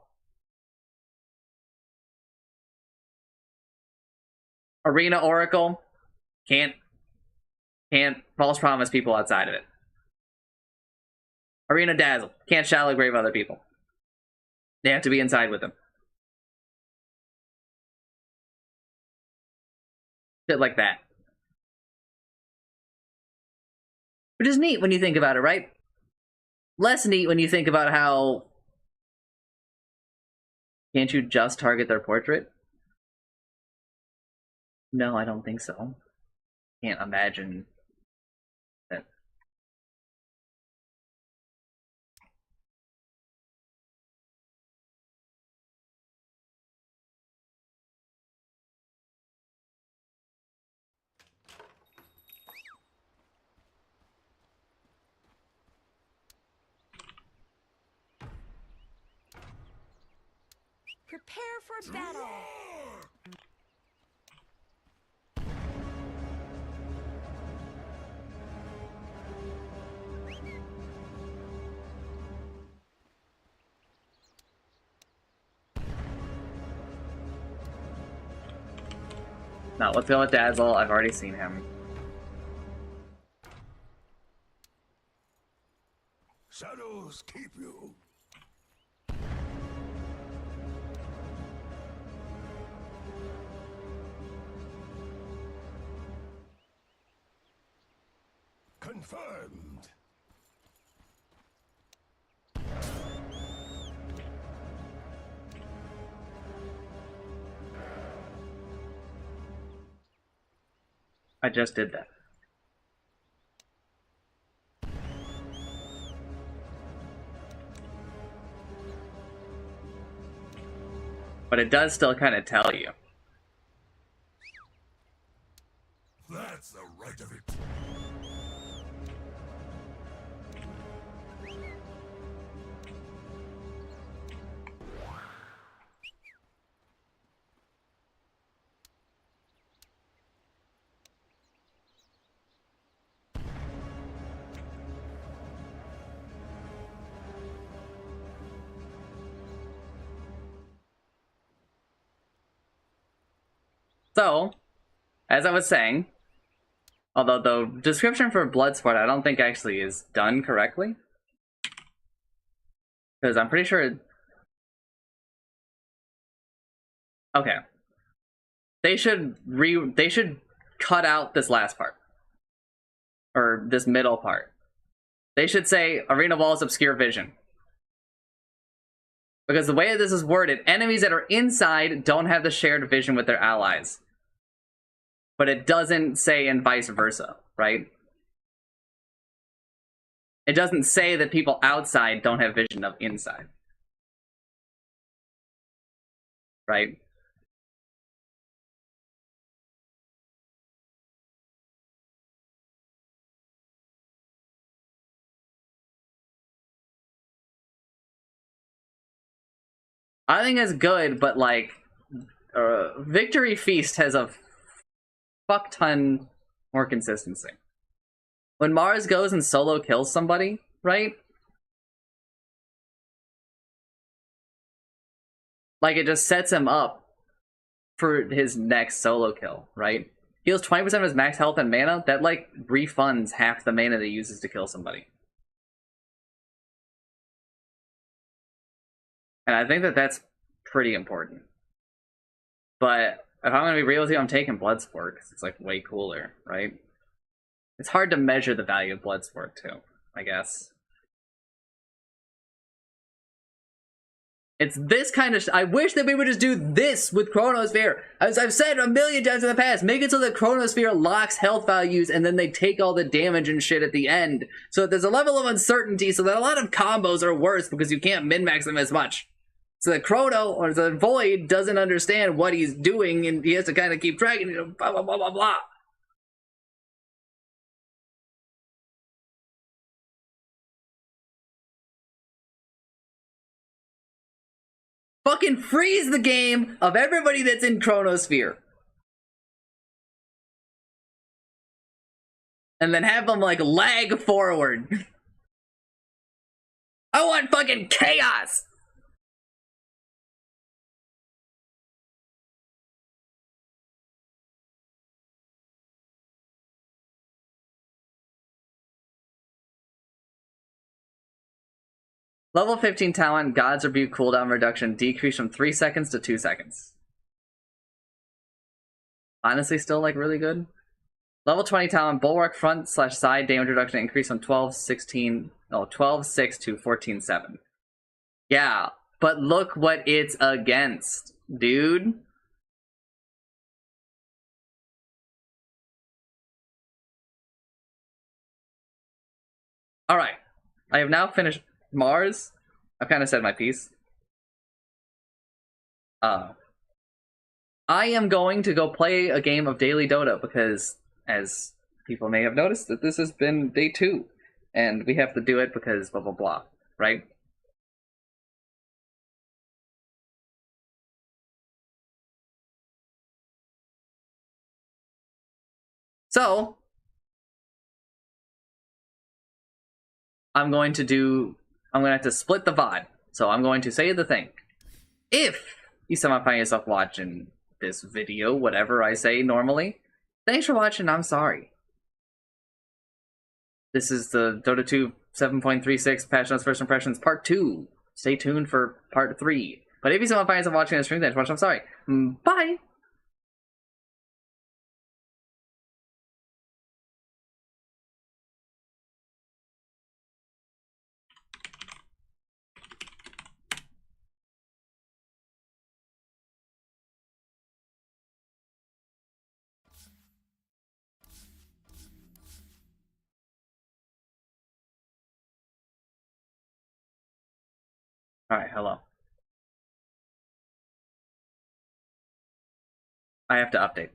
Arena Oracle. Can't false promise people outside of it. Arena Dazzle. Can't shallow grave other people. They have to be inside with them. Shit like that. Which is neat when you think about it, right? Less neat when you think about how... Can't you just target their portrait? No, I don't think so. Can't imagine that. Prepare for battle. No, let's go with Dazzle. I've already seen him. Shadows keep you. Confirmed. I just did that. But it does still kind of tell you. That's the right of it. So, as I was saying, although the description for Bloodsport I don't think actually is done correctly. Because I'm pretty sure... Okay. They should cut out this last part. Or this middle part. They should say Arena Wall's Obscure Vision. Because the way this is worded, enemies that are inside don't have the shared vision with their allies. But it doesn't say and vice versa, right? It doesn't say that people outside don't have vision of inside. Right? I think it's good, but like, Victory Feast has a fuck ton more consistency. When Mars goes and solo kills somebody, right? Like, it just sets him up for his next solo kill, right? Heals 20% of his max health and mana. That, like, refunds half the mana that he uses to kill somebody. And I think that that's pretty important. But if I'm going to be real with you, I'm taking Bloodsport because it's, like, way cooler, right? It's hard to measure the value of Bloodsport, too, I guess. It's this kind of I wish that we would just do this with Chronosphere. As I've said a million times in the past, make it so that Chronosphere locks health values and then they take all the damage and shit at the end. So there's a level of uncertainty so that a lot of combos are worse because you can't min-max them as much. So the Chrono, or the Void, doesn't understand what he's doing and he has to kind of keep track and blah, blah, blah, blah, blah. Fucking freeze the game of everybody that's in Chronosphere. And then have them, like, lag forward. I want fucking chaos! Level 15 talent, God's Rebuke cooldown reduction decreased from 3 seconds to 2 seconds. Honestly, still, like, really good. Level 20 talent, Bulwark front / side damage reduction increased from 12.6 to 14.7. Yeah, but look what it's against, dude. Alright, I have now finished Mars. I've kind of said my piece. I am going to go play a game of daily Dota because, as people may have noticed, that this has been day 2. And we have to do it because blah blah blah, right? So, I'm going to have to split the VOD. So I'm going to say the thing. If you somehow find yourself watching this video, whatever I say normally, thanks for watching, I'm sorry. This is the Dota 2 7.36 Patch Notes First Impressions Part 2. Stay tuned for Part 3. But if you somehow find yourself watching this stream, thanks for watching, I'm sorry. Bye! Alright, hello. I have to update.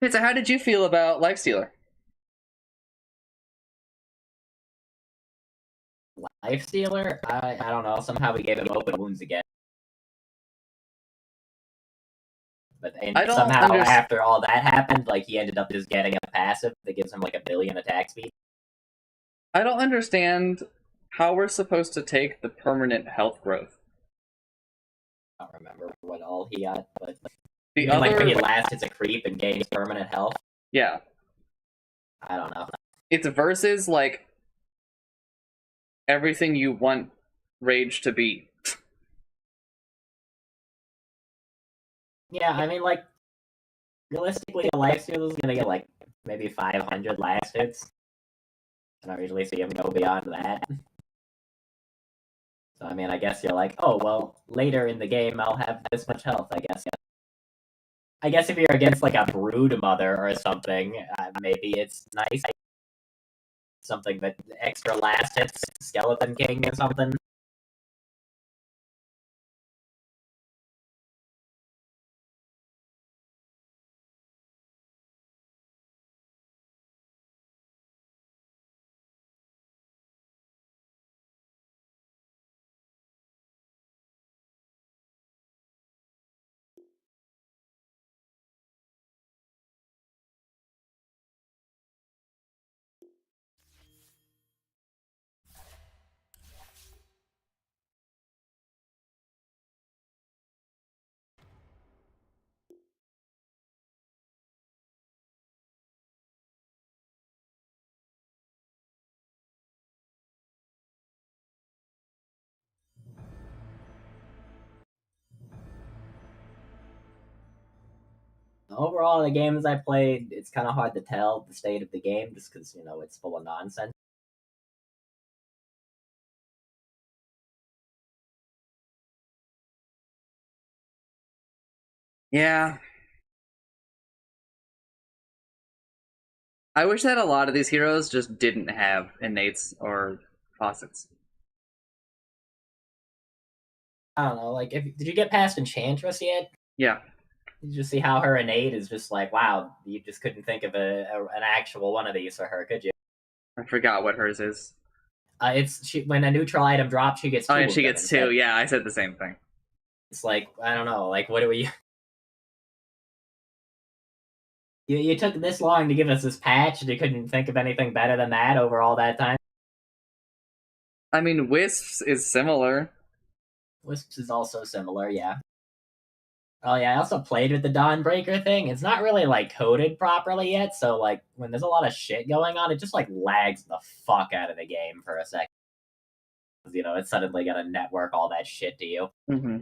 Pizza, how did you feel about Lifestealer? Life Stealer? I don't know. Somehow we gave him open wounds again. But somehow after all that happened, like he ended up just getting a passive that gives him like 1,000,000,000 attack speed. I don't understand how we're supposed to take the permanent health growth. I don't remember what all he got, but The like other, when he last hits a creep and gains permanent health. yeah, I don't know. it's versus like everything you want Rage to be. Yeah, I mean, like, realistically, a life steal is gonna get, like, maybe 500 last hits. I don't usually see him go beyond that. So, I mean, I guess you're like, oh, well, later in the game, I'll have this much health, I guess. I guess if you're against, like, a Brood Mother or something, maybe it's nice. Something that extra last hits, Skeleton King or something. Overall, the games I played, it's kind of hard to tell the state of the game just because, you know, it's full of nonsense. Yeah. I wish that a lot of these heroes just didn't have innates or faucets. I don't know, like, did you get past Enchantress yet? Yeah. Did you see how her innate is just like, wow, you just couldn't think of an actual one of these for her, could you? I forgot what hers is. When a neutral item drops, she gets two. Oh, and of she them gets instead. 2. Yeah, I said the same thing. It's like, I don't know, like, what do we... You took this long to give us this patch, and you couldn't think of anything better than that over all that time? I mean, Wisps is similar. Wisps is also similar, yeah. Oh yeah, I also played with the Dawnbreaker thing. It's not really, like, coded properly yet, so, like, when there's a lot of shit going on, it just, like, lags the fuck out of the game for a second. You know, it's suddenly gonna network all that shit to you. Mm-hmm.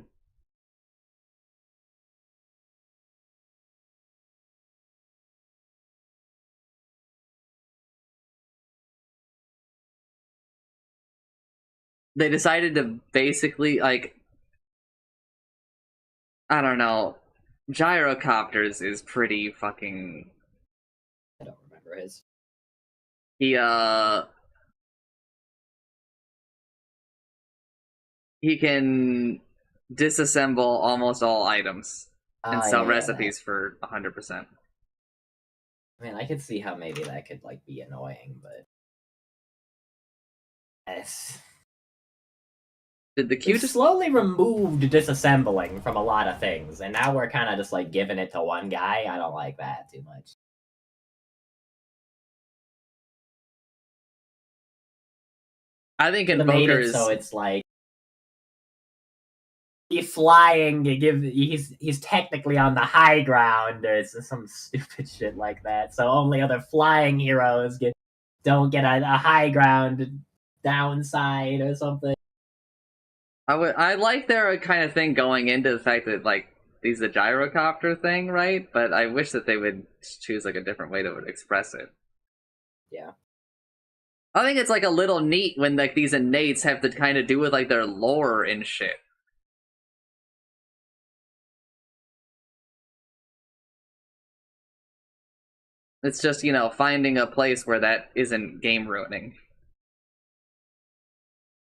They decided to basically, like, I don't know, Gyrocopters is pretty fucking... I don't remember his. He can disassemble almost all items and sell recipes for 100%. I mean, I could see how maybe that could, like, be annoying, but... Yes. Did the Q We've just... slowly removed disassembling from a lot of things, and now we're kind of just, like, giving it to one guy. I don't like that too much. I think They made it Invokers... so it's like... He's flying, he's technically on the high ground, or some stupid shit like that, so only other flying heroes don't get a high ground downside or something. I like their kind of thing going into the fact that, like, he's a gyrocopter thing, right? But I wish that they would choose, like, a different way to express it. Yeah. I think it's, like, a little neat when, like, these innates have to kind of do with, like, their lore and shit. It's just, you know, finding a place where that isn't game ruining.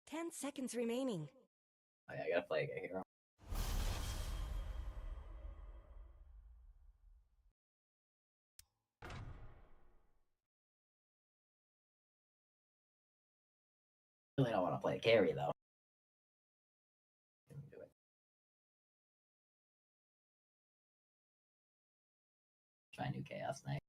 10 seconds remaining. Oh, yeah, I gotta play a hero. I really don't want to play a carry, though. Do it. Try new Chaos Knight.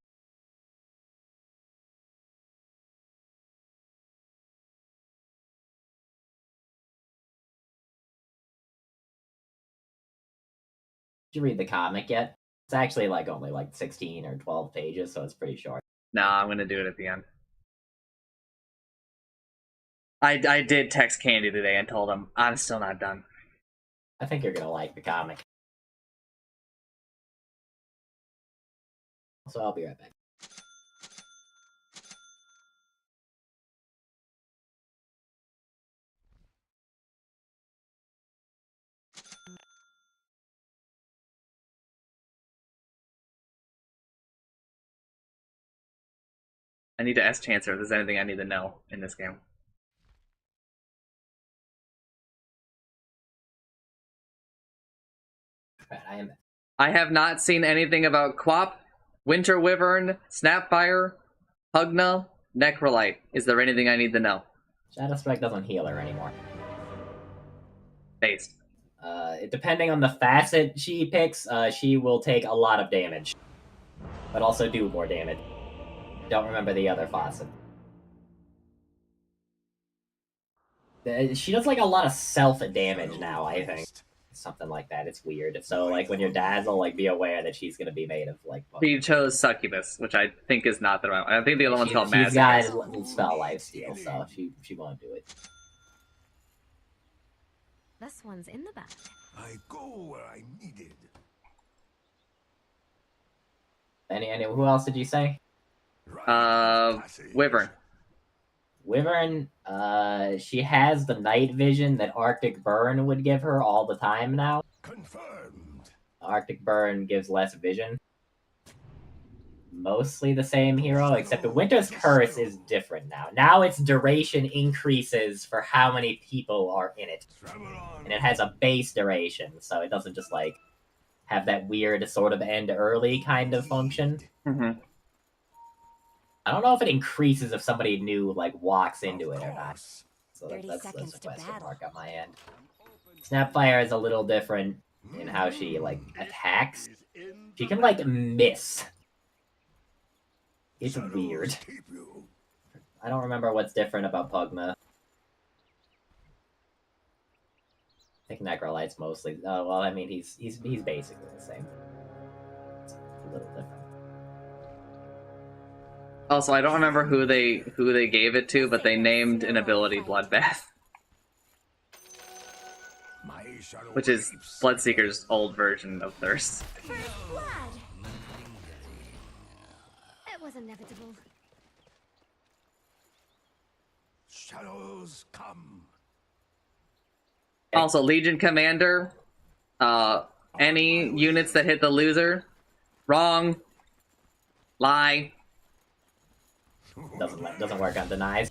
Did you read the comic yet? It's actually like only like 16 or 12 pages, so it's pretty short. Nah, I'm gonna do it at the end. I did text Candy today and told him I'm still not done. I think you're gonna like the comic. So I'll be right back. I need to ask Chancer if there's anything I need to know in this game. Right, I have not seen anything about Quap, Winter Wyvern, Snapfire, Hugna, Necrolite. Is there anything I need to know? Shadow Strike doesn't heal her anymore. Based. Depending on the facet she picks, she will take a lot of damage, but also do more damage. Don't remember the other facet. She does like a lot of self-damage now, I think. Something like that. It's weird. So like when you're dazzle, like be aware that she's gonna be made of like. She chose Succubus, which I think is not the right one. I think the other one's called She's Masochist. got spell lifesteal, so she won't do it. This one's in the back. I go where I'm needed. Any who else did you say? Wyvern. Wyvern, she has the night vision that Arctic Burn would give her all the time now. Confirmed. Arctic Burn gives less vision. Mostly the same hero, except the Winter's Curse is different now. Now its duration increases for how many people are in it. Travel on. And it has a base duration, so it doesn't just, like, have that weird sort of end early kind of function. Mm-hmm. I don't know if it increases if somebody new, like, walks into it or not. So 30 that's seconds a to question battle. mark on my end. Snapfire is a little different in how she, like, attacks. She can, like, miss. It's Shadows weird. keep you. I don't remember what's different about Pugma. I think Necrolight's mostly. Oh well, I mean he's basically the same. It's a little different. Also, I don't remember who they gave it to, but they named an ability Bloodbath, My shadow which is keeps. Bloodseeker's old version of Thirst. First blood. It was inevitable. Shadows come. Also, Legion Commander, any units that hit the loser, wrong, lie, Doesn't work on denies.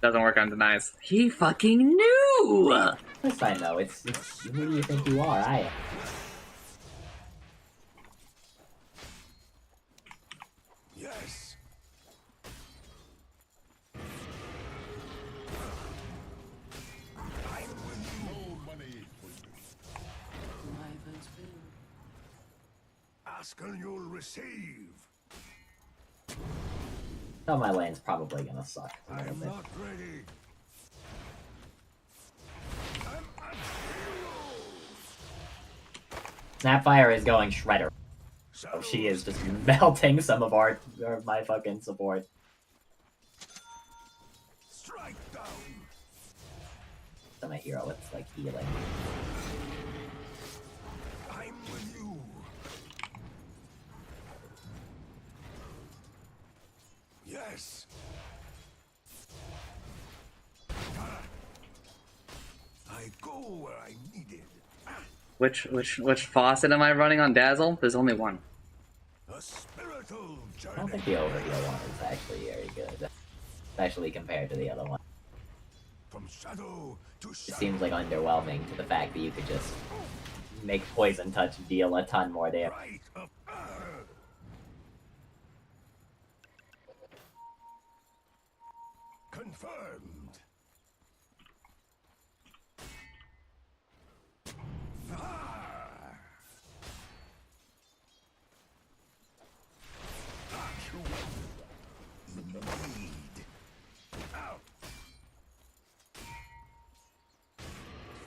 doesn't work on denies. He fucking knew! Yes, I know. It's who do you think you are? I am. Yes. I'm with no money for you. Wyvern's food. Ask and you'll receive. Oh, my lane's probably gonna suck a little I'm bit. not ready. I'm at Snapfire is going shredder. zero. Oh, she is just melting some of my fucking support. Strike down. I'm a hero with like healing. I'm with you. Yes. I go where I'm needed. Which faucet am I running on Dazzle? There's only one. A spiritual I don't journey. think the overheal one is actually very good, especially compared to the other one. From shadow to It shadow. seems like underwhelming to the fact that you could just make poison touch deal a ton more damage. Right up. Confirmed. Ah. Indeed. Out.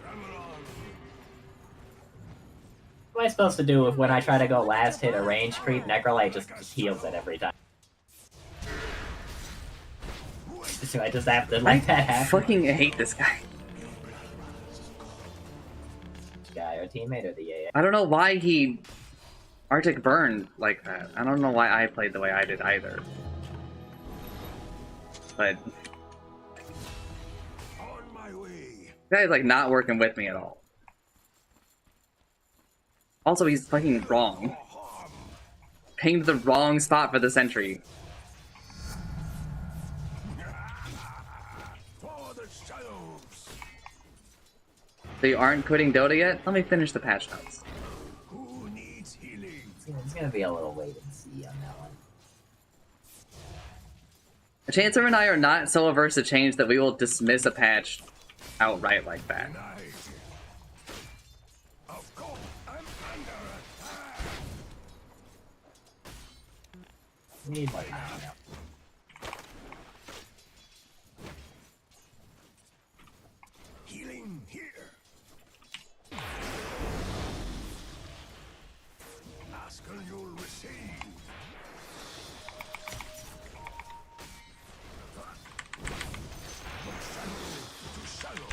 Travel on. What am I supposed to do if when I try to go last hit a range creep, Necrolite just heals it every time? So I just have to let that I happen. fucking hate this guy. Guy or teammate or the AA? I don't know why he Arctic burned like that. I don't know why I played the way I did either. But On my way. this guy's like not working with me at all. Also, he's fucking wrong. Pinged the wrong spot for the sentry. For the shadows. They aren't quitting Dota yet? Let me finish the patch notes. Who needs healing? It's gonna be a little wait and see on that one. Chancer and I are not so averse to change that we will dismiss a patch outright like that. Denied. Of course, I'm under attack. We need more time now. Healing here. Ask and you'll receive. From shadow to shadow.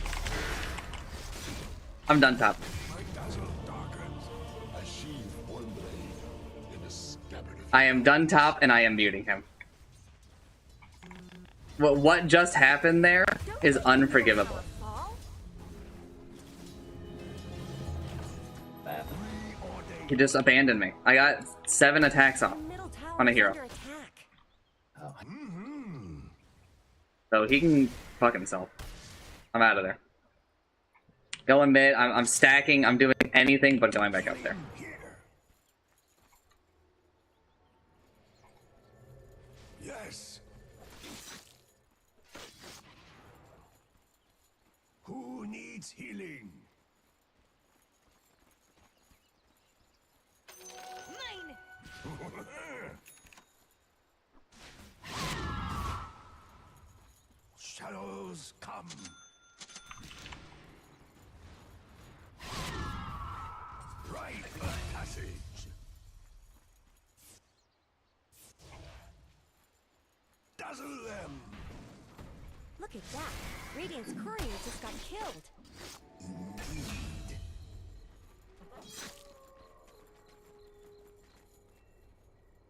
I'm done top. My dazzle darkens. I sheathe one blade in a scabbard. I am done top and I am muting him. What just happened there is unforgivable. He just abandoned me. I got 7 attacks off on a hero. Oh. So he can fuck himself. I'm out of there. Going mid, I'm stacking, I'm doing anything but going back up there. Yes. Who needs healing? Mine. Shadows come. Rite of passage. Dazzle them. Look at that. Radiant's courier just got killed. Indeed.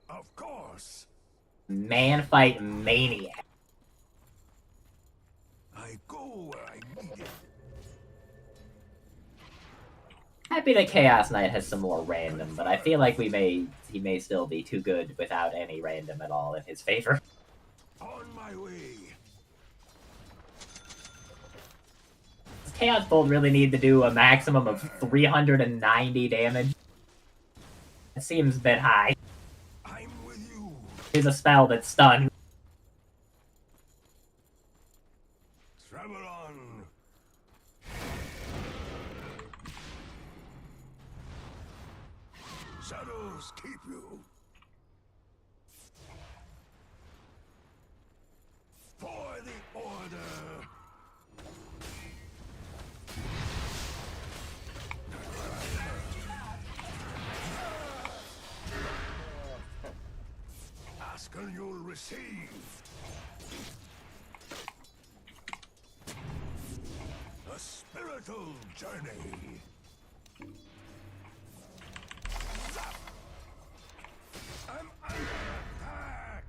Of course. Man fight maniac. I go where I need it. Happy that Chaos Knight has some more random, but I feel like he may still be too good without any random at all in his favor. On my way. Does Chaos Bolt really need to do a maximum of 390 damage? That seems a bit high. I'm with you. Here's a spell that's stunned. Travel on. Shadows keep you. For the order. Ask and you'll receive. A spiritual journey. Zap! I'm under attack.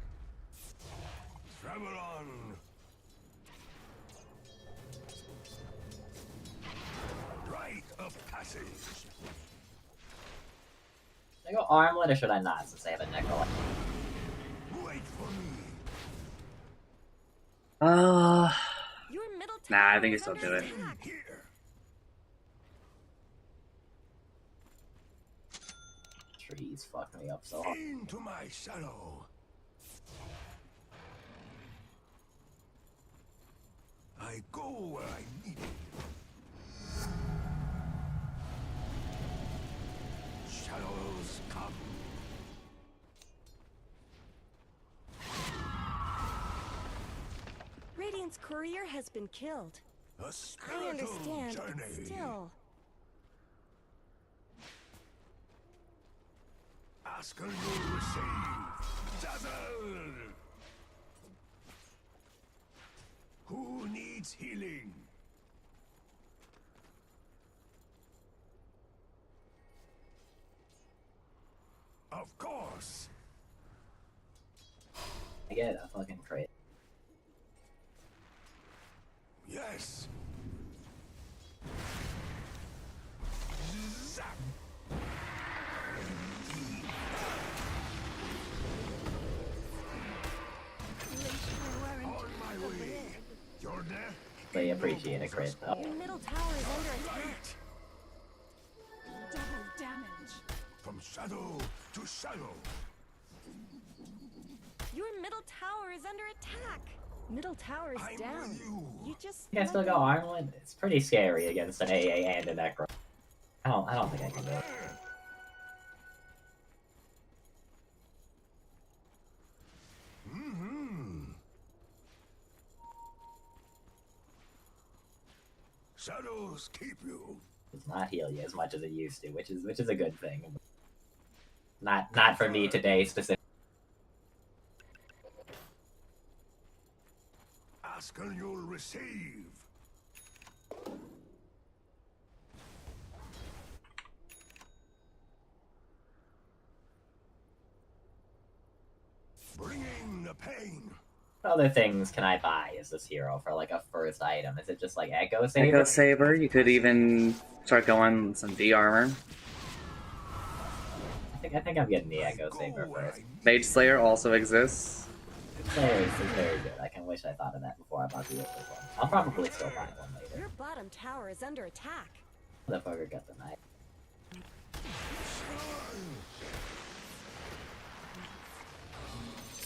Travel on. Rite of passage. Should I go Armlet or should I not, since I have a Necro? Wait for me. Your middle Nah, I tower think is it's still under do it. attack. Here. Trees fuck me up so hard. Into my shadow. I go where I need it. Shadows come. Radiant's courier has been killed. A I spiritual understand, but journey. still. Ask and you'll receive. Dazzle! Who needs healing? Of course. I get a fucking crate. Yes. Zap. On my way. Your death. They appreciate a crit though. Your middle tower is under attack. Right. Double damage. From shadow to shadow. Your middle tower is under attack. Middle tower is I'm down. with you. You just. You guys still go Armlet? It's pretty scary against an AA and a Necro. I don't think I can do it. Shadows keep you. Does not heal you as much as it used to, which is a good thing. Not for me today specifically. Ask and you'll receive. the pain. What other things can I buy as this hero for like a first item? Is it just like Echo Saber? Echo Saber, you could even start going some D armor. I think I'm getting the Echo Saber first. Mage Slayer also exists. Slayer is very good. I can wish I thought of that before I bought the Echo one. I'll probably still buy one later. Your bottom tower is under attack. Motherfucker got the knife.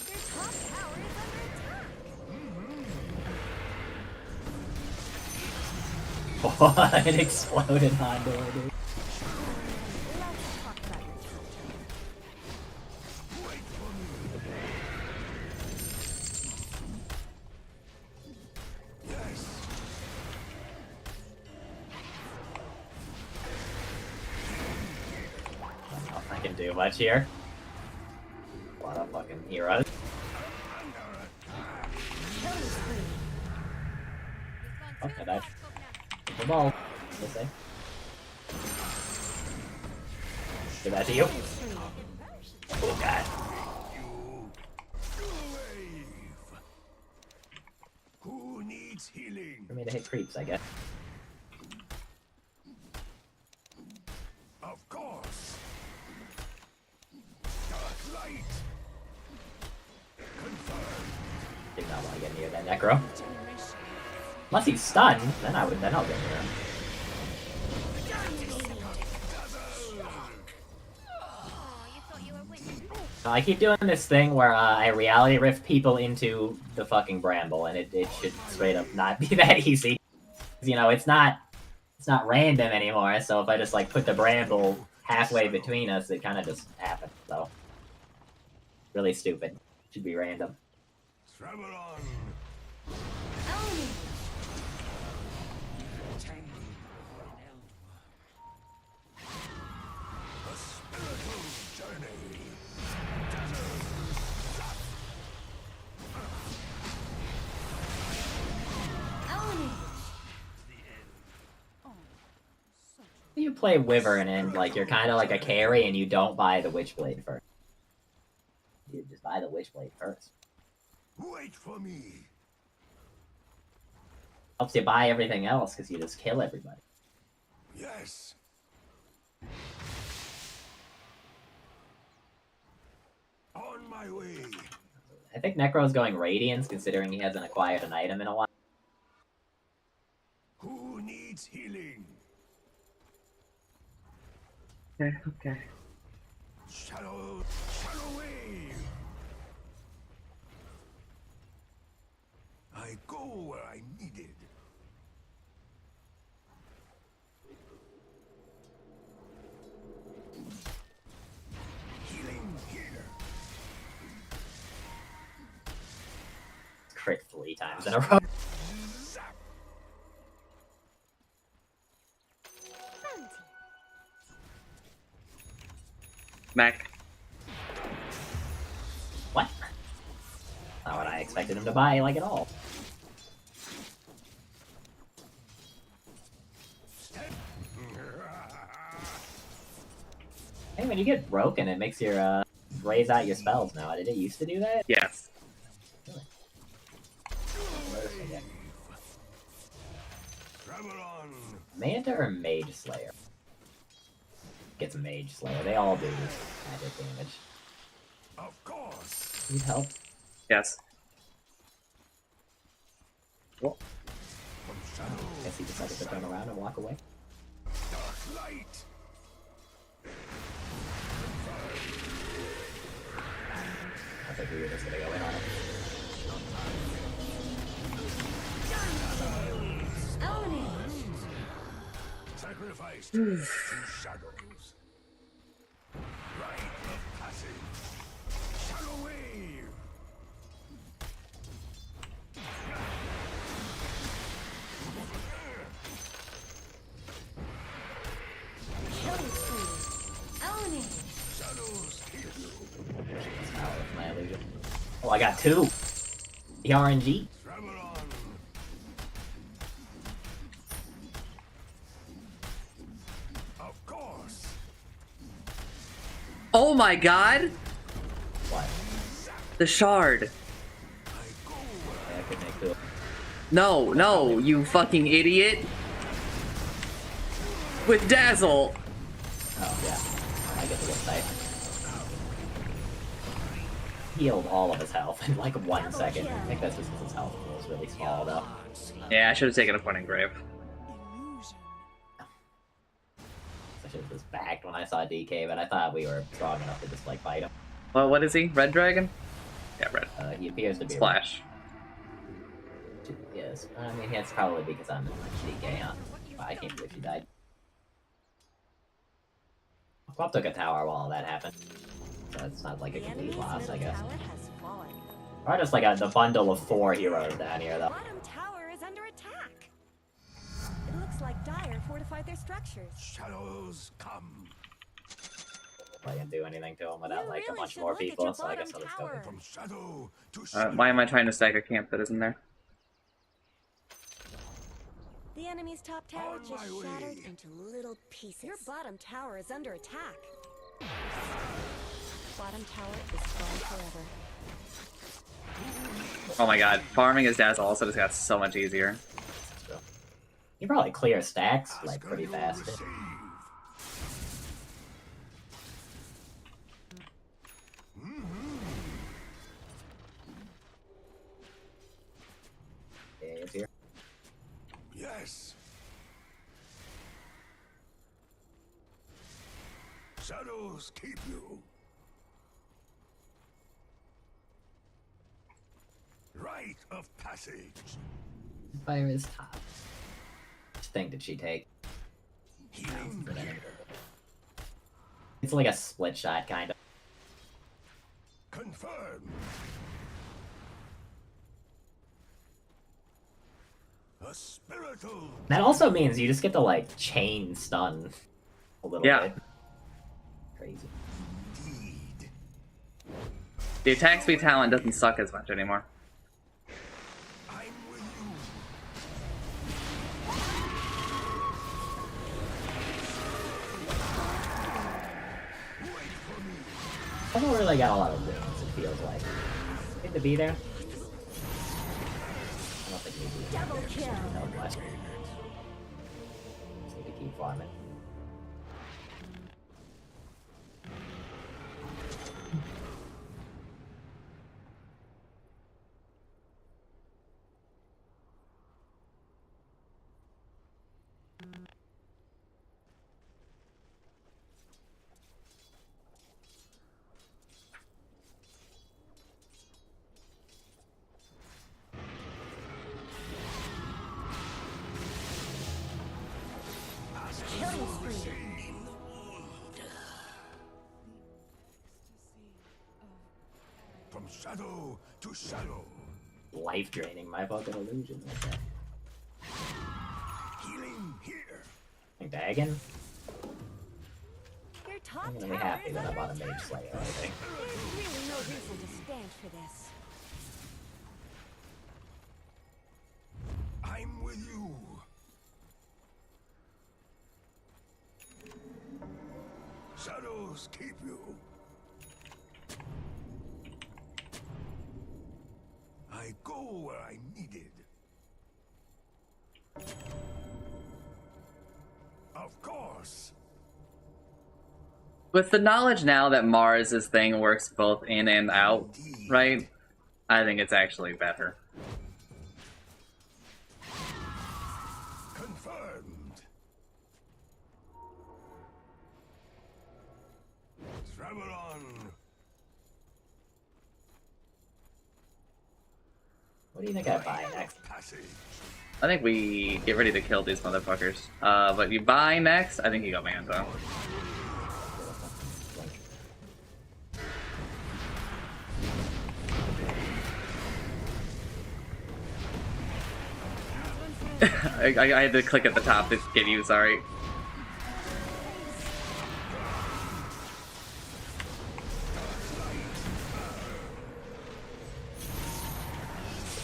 Your top tower is under attack. What? It exploded onto her, dude. Let's talk about your I don't know if I can do much here. A lot of fucking heroes. Okay, that's the ball. We'll say. Give that to you. Oh god. Who needs healing? For me to hit creeps, I guess. Of course. Dark light. Confirmed. Did not want to get near that Necro. Unless he's stunned, then I'll get near him. So I keep doing this thing where I reality rift people into the fucking bramble, and it should straight up not be that easy. You know, it's not random anymore. So if I just like put the bramble halfway between us, it kind of just happens. So really stupid. Should be random. Travel on. A spiritual journey. You play Wyvern and like you're kind of like a carry, and you don't buy the Witchblade first. You just buy the Witchblade first. Wait for me. Helps you buy everything else because you just kill everybody. Yes. On my way. I think Necro's going Radiance considering he hasn't acquired an item in a while. Who needs healing? Okay. Shadow wave. I go where I'm needed. Healing here. Crit 3 times in a row. Zap. Mac. What? Not what I expected him to buy, like, at all. Hey, when you get broken, it makes your, raise out your spells now. Did it used to do that? Yes. Really? Travel on. Manta or Mage Slayer? Gets a Mage Slayer. They all do magic damage. Of course. Need help? Yes. Well, From shadow. Guess he decided to turn around and walk away. Dark light. I think we were just gonna go in on him. Sacrificed to shadows. Rite of passage. Shadow wave. Shadows kiss. Power of my illusion. Oh, I got 2! The RNG. Travel on. Of course. oh my god! What? The shard. too. No, you fucking idiot! With Dazzle! Oh, yeah. I get the good side. Healed all of his health in like 1 second. I think that's just because his health was really small, though. Yeah, I should have taken a point in grave. I should have just backed when I saw DK, but I thought we were strong enough to just like fight him. Well, what is he? Red Dragon? Yeah, red. He appears to be Splash. Yes. I mean, it's probably because I'm DK, huh? Wow, I can't believe she died. Well, took a tower while that happened. So it's not like a complete loss, I guess. Or just like the bundle of 4 heroes down here, though. Bottom tower is under attack. It looks like Dire fortified their structures. Shadows come. I can do anything to him without You like a really bunch should more look at people, your so I guess I'll bottom just go. tower. From shadow to shadow. Why am I trying to stack a camp that isn't there? The enemy's top tower On just my shattered way. into little pieces. Your bottom tower is under attack. Bottom tower is gone forever. Oh my god, farming his Dazzle also just got so much easier. You probably clear stacks Ask like and pretty you'll fast. receive. Yeah, it's here. Yes. Shadows keep you. Rite of passage. Fire is top. Which thing did she take? Healing here. It's like a split shot kind of. Confirm. A spiritual. That also means you just get to like chain stun a little Yeah. bit. Crazy. Deed. The attack speed talent doesn't suck as much anymore. I'm with you. Wait for me. I don't really got a lot of wins, it feels like. Good to be there. I don't think we do. Double kill. No question. Just need to keep farming. Killing spree. From shadow to shadow. Life draining my fucking illusion like that. Healing here. Like Dagon? Your top I'm gonna be tower happy is that under I bought a attack. Mage Slayer, I think. There's really no reason to stand for this. I'm with you. Shadows keep you. I go where I'm needed. Of course. With the knowledge now that Mars' thing works both in and out, right? I think it's actually better. Confirmed. Travel on. What do you think I buy next? Passage. I think we get ready to kill these motherfuckers. But you buy next, I think you go Manta. I had to click at the top to get you, sorry.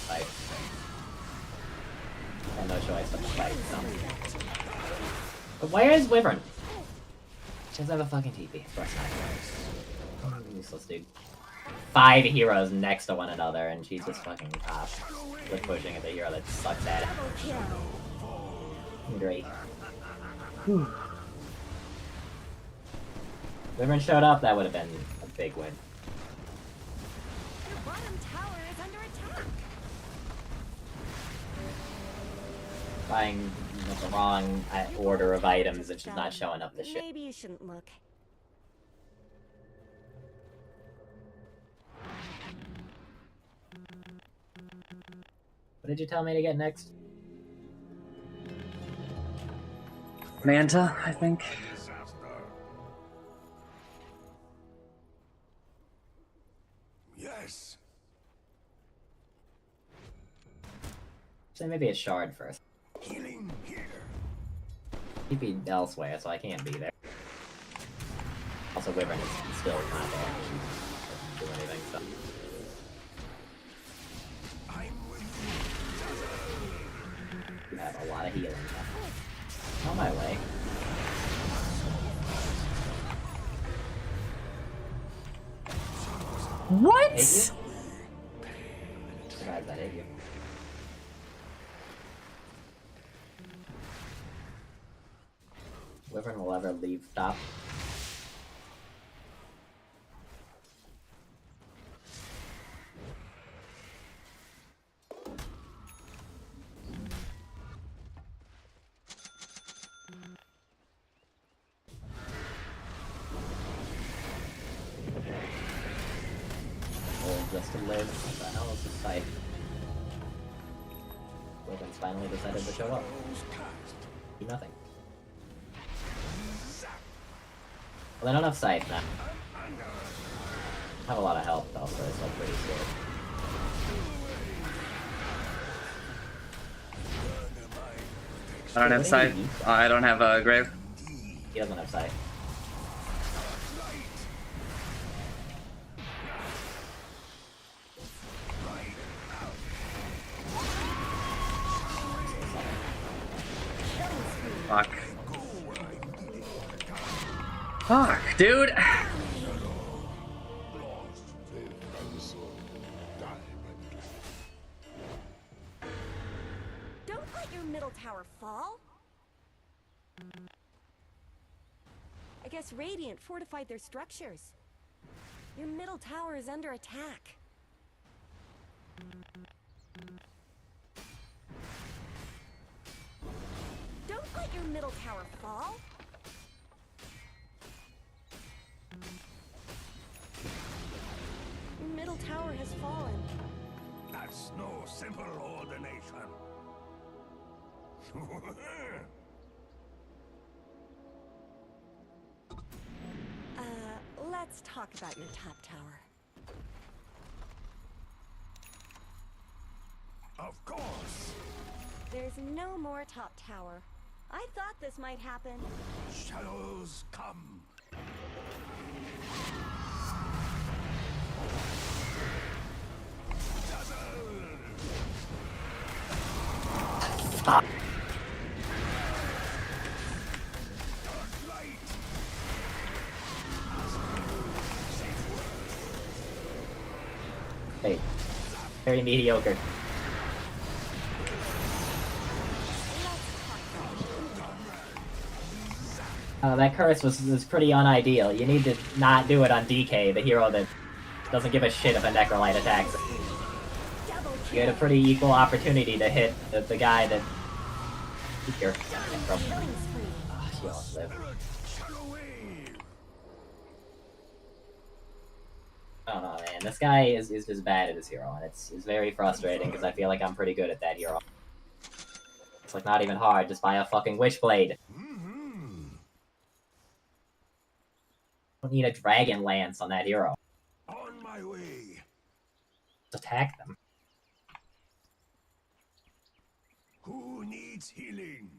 Fight. I have no choice but to fight. So. But where is Wyvern? She doesn't have a fucking TP. Of course not. Useless dude. 5 heroes next to one another, and she's just fucking top with pushing at the hero that sucks at it. Great. If everyone showed up, that would have been a big win. Your bottom tower is under attack. Buying the wrong order of items and she's not showing up the shit. Maybe you shouldn't look. What did you tell me to get next? Manta, I think. Disaster. Yes. Say maybe a shard first. Healing here. He'd be elsewhere, so I can't be there. Also, Wyvern is still not there. She doesn't do anything, so. I'm with You have a lot of healing. On my way. What? Hate you? Surprised I hate you. Wyvern will ever leave top. Just to live. What the hell is this fight? Wyvern's finally decided to show up. Do nothing. Well, they don't have Scythe now. Have a lot of health though, so it's like pretty scared. I don't have sight. I don't have a grave. He doesn't have Scythe. Fuck. Fuck, dude. Don't let your middle tower fall. I guess Radiant fortified their structures. Your middle tower is under attack. Don't let your middle tower fall. Your middle tower has fallen. That's no simple ordination. Let's talk about your top tower. Of course. There's no more top tower. I thought this might happen. Shadows come. Stop. Hey, very mediocre. That curse was pretty unideal. You need to not do it on DK, the hero that doesn't give a shit if a Necrolyte attacks. You had a pretty equal opportunity to hit the guy that... Here. Oh, she won't live. I don't know, man. This guy is just bad at his hero, and it's very frustrating because I feel like I'm pretty good at that hero. It's like not even hard, just buy a fucking Witchblade. Don't need a Dragon Lance on that hero. On my way. Just attack them. Who needs healing?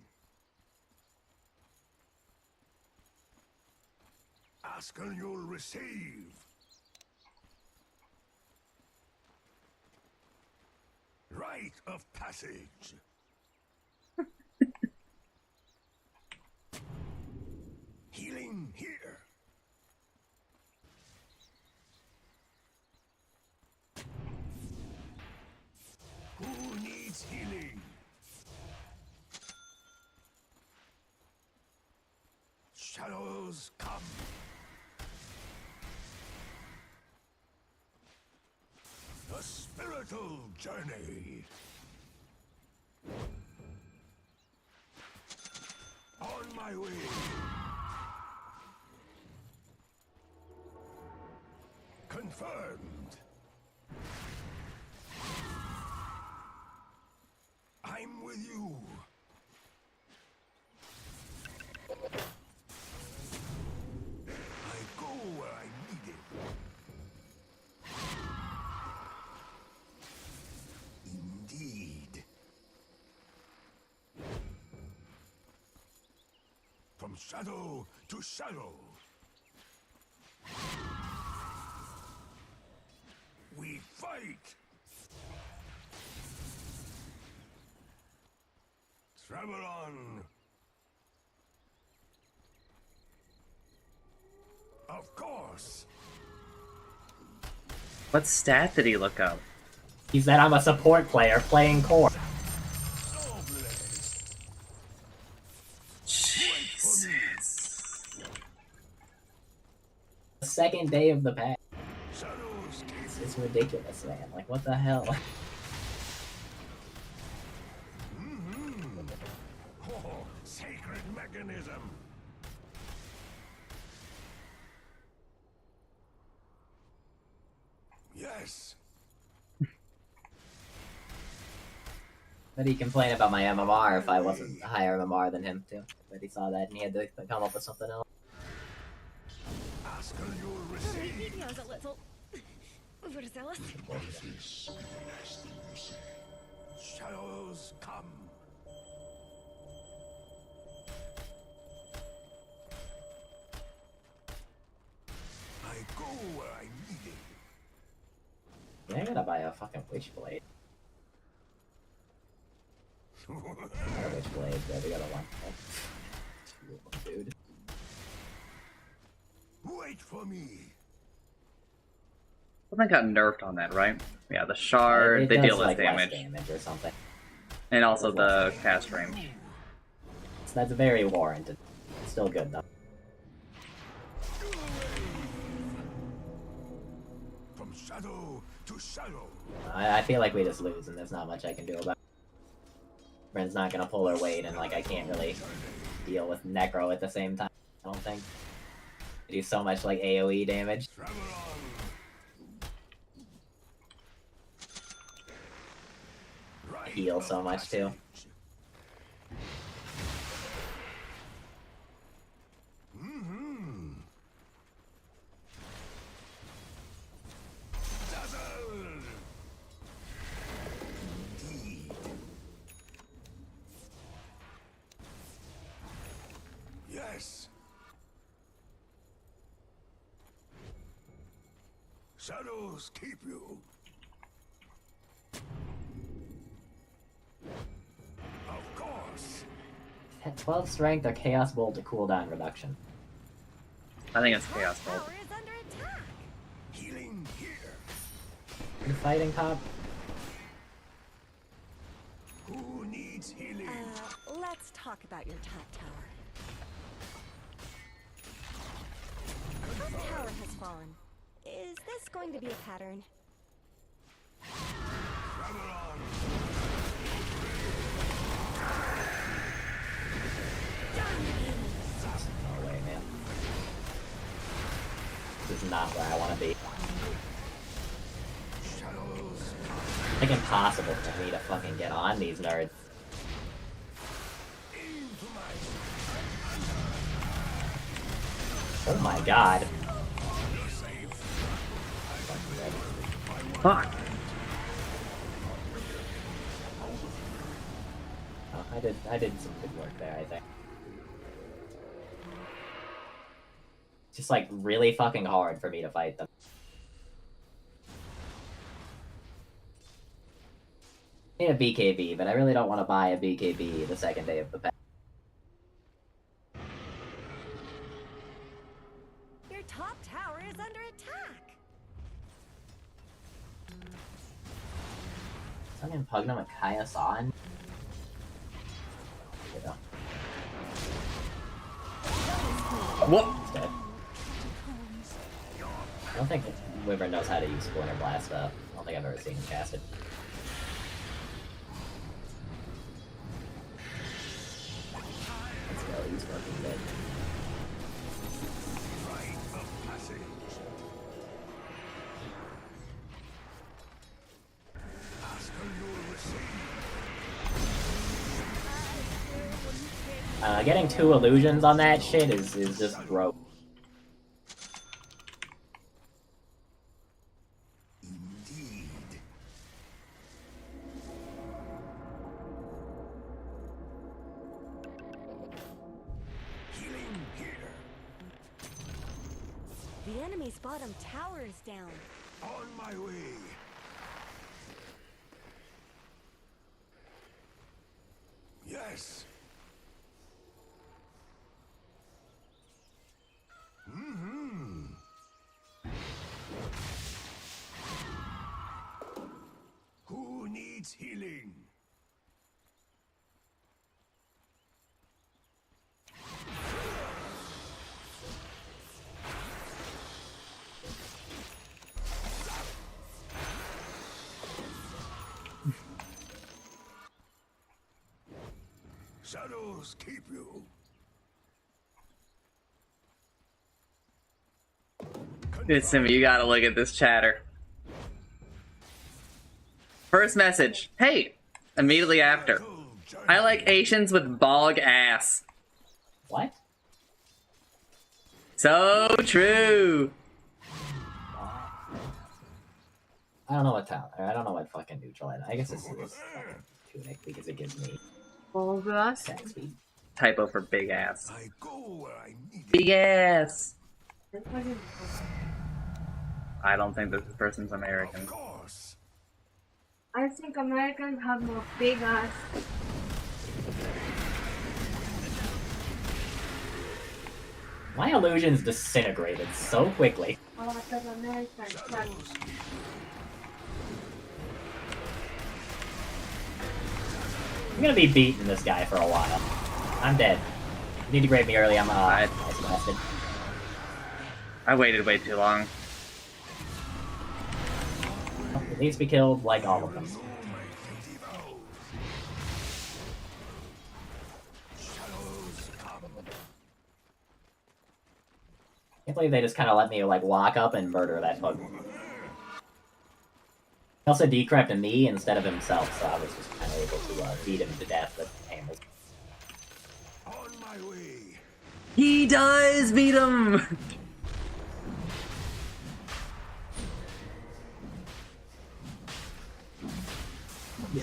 Ask and you'll receive. Rite of passage. Healing here. needs healing? Shadows come. A spiritual journey. On my way. Confirmed. I'm with you. I go where I'm needed. Indeed. From shadow to shadow. We fight. Travel on. Of course. What stat did he look up? He said I'm a support player playing core. Noblesse. Jesus. The second day of the patch. Shadows keep It's ridiculous, man. Like, what the hell? Oh, sacred mechanism. Yes. But he complained about my MMR if I wasn't higher MMR than him, too. But he saw that and he had to come up with something else. Ask and you'll He receive. feels a little overzealous. Shadows come. I go where I'm needed. Yeah, I gotta buy a fucking Witchblade. Not a Witchblade, but the other one. Two of them, dude. Wait for me. Something got nerfed on that, right? Yeah, the shard, It they does, deal less like, damage. less damage or something. And also It does the cast range. So that's very warranted. Still good, though. From shadow to shadow. I feel like we just lose, and there's not much I can do about it. Bren's not gonna pull her weight, and like I can't really deal with Necro at the same time. I don't think. They do so much like AOE damage. Travel on. Right Heal of so much too. passage. Mm-hmm. Dazzled. Indeed. Yes. Shadows keep you. Of course. 12 strength or Chaos Bolt to cooldown reduction. I think it's Chaos Bolt. Tower is under attack. Healing here. You fighting top? Who needs healing? Let's talk about your top tower. Top tower has fallen. Is this going to be a pattern? Travel on. No way, man. This is not where I want to be. Shadows. It's like impossible for me to fucking get on these nerds. Into my Oh my god. Fuck! Oh, I did some good work there, I think. It's just like really fucking hard for me to fight them. I need a BKB, but I really don't want to buy a BKB the second day of the patch. Your top tower is under attack. I'm Impugnum with Chaos on. Yeah. What? It's dead. I don't think Wyvern knows how to use Splinter Blast though. I don't think I've ever seen him cast it. Let's go, he's fucking dead. Getting 2 illusions on that shit is just gross. Indeed. Healing here. The enemy's bottom tower is down. On my way. Yes. Who needs healing? Shadows keep you. Listen, you gotta look at this chatter. First message. Hey! Immediately after. I like Asians with bog ass. What? So true! I don't know what town. I don't know what fucking neutral I guess this is fucking tunic because it gives me attack speed. Typo for big ass. I go where I need it. Big ass! I don't think this person's American. Of course. I think Americans have more big ass. My illusions disintegrated so quickly. A lot of Americans. But I'm gonna be beating this guy for a while. I'm dead. You need to grade me early. I'm Alright. blasted. I waited way too long. At least we killed like all of them. Can't believe they just kind of let me like walk up and murder that bug. He also decrept me instead of himself, so I was just kind of able to beat him to death with hammers. On my way. He does beat him!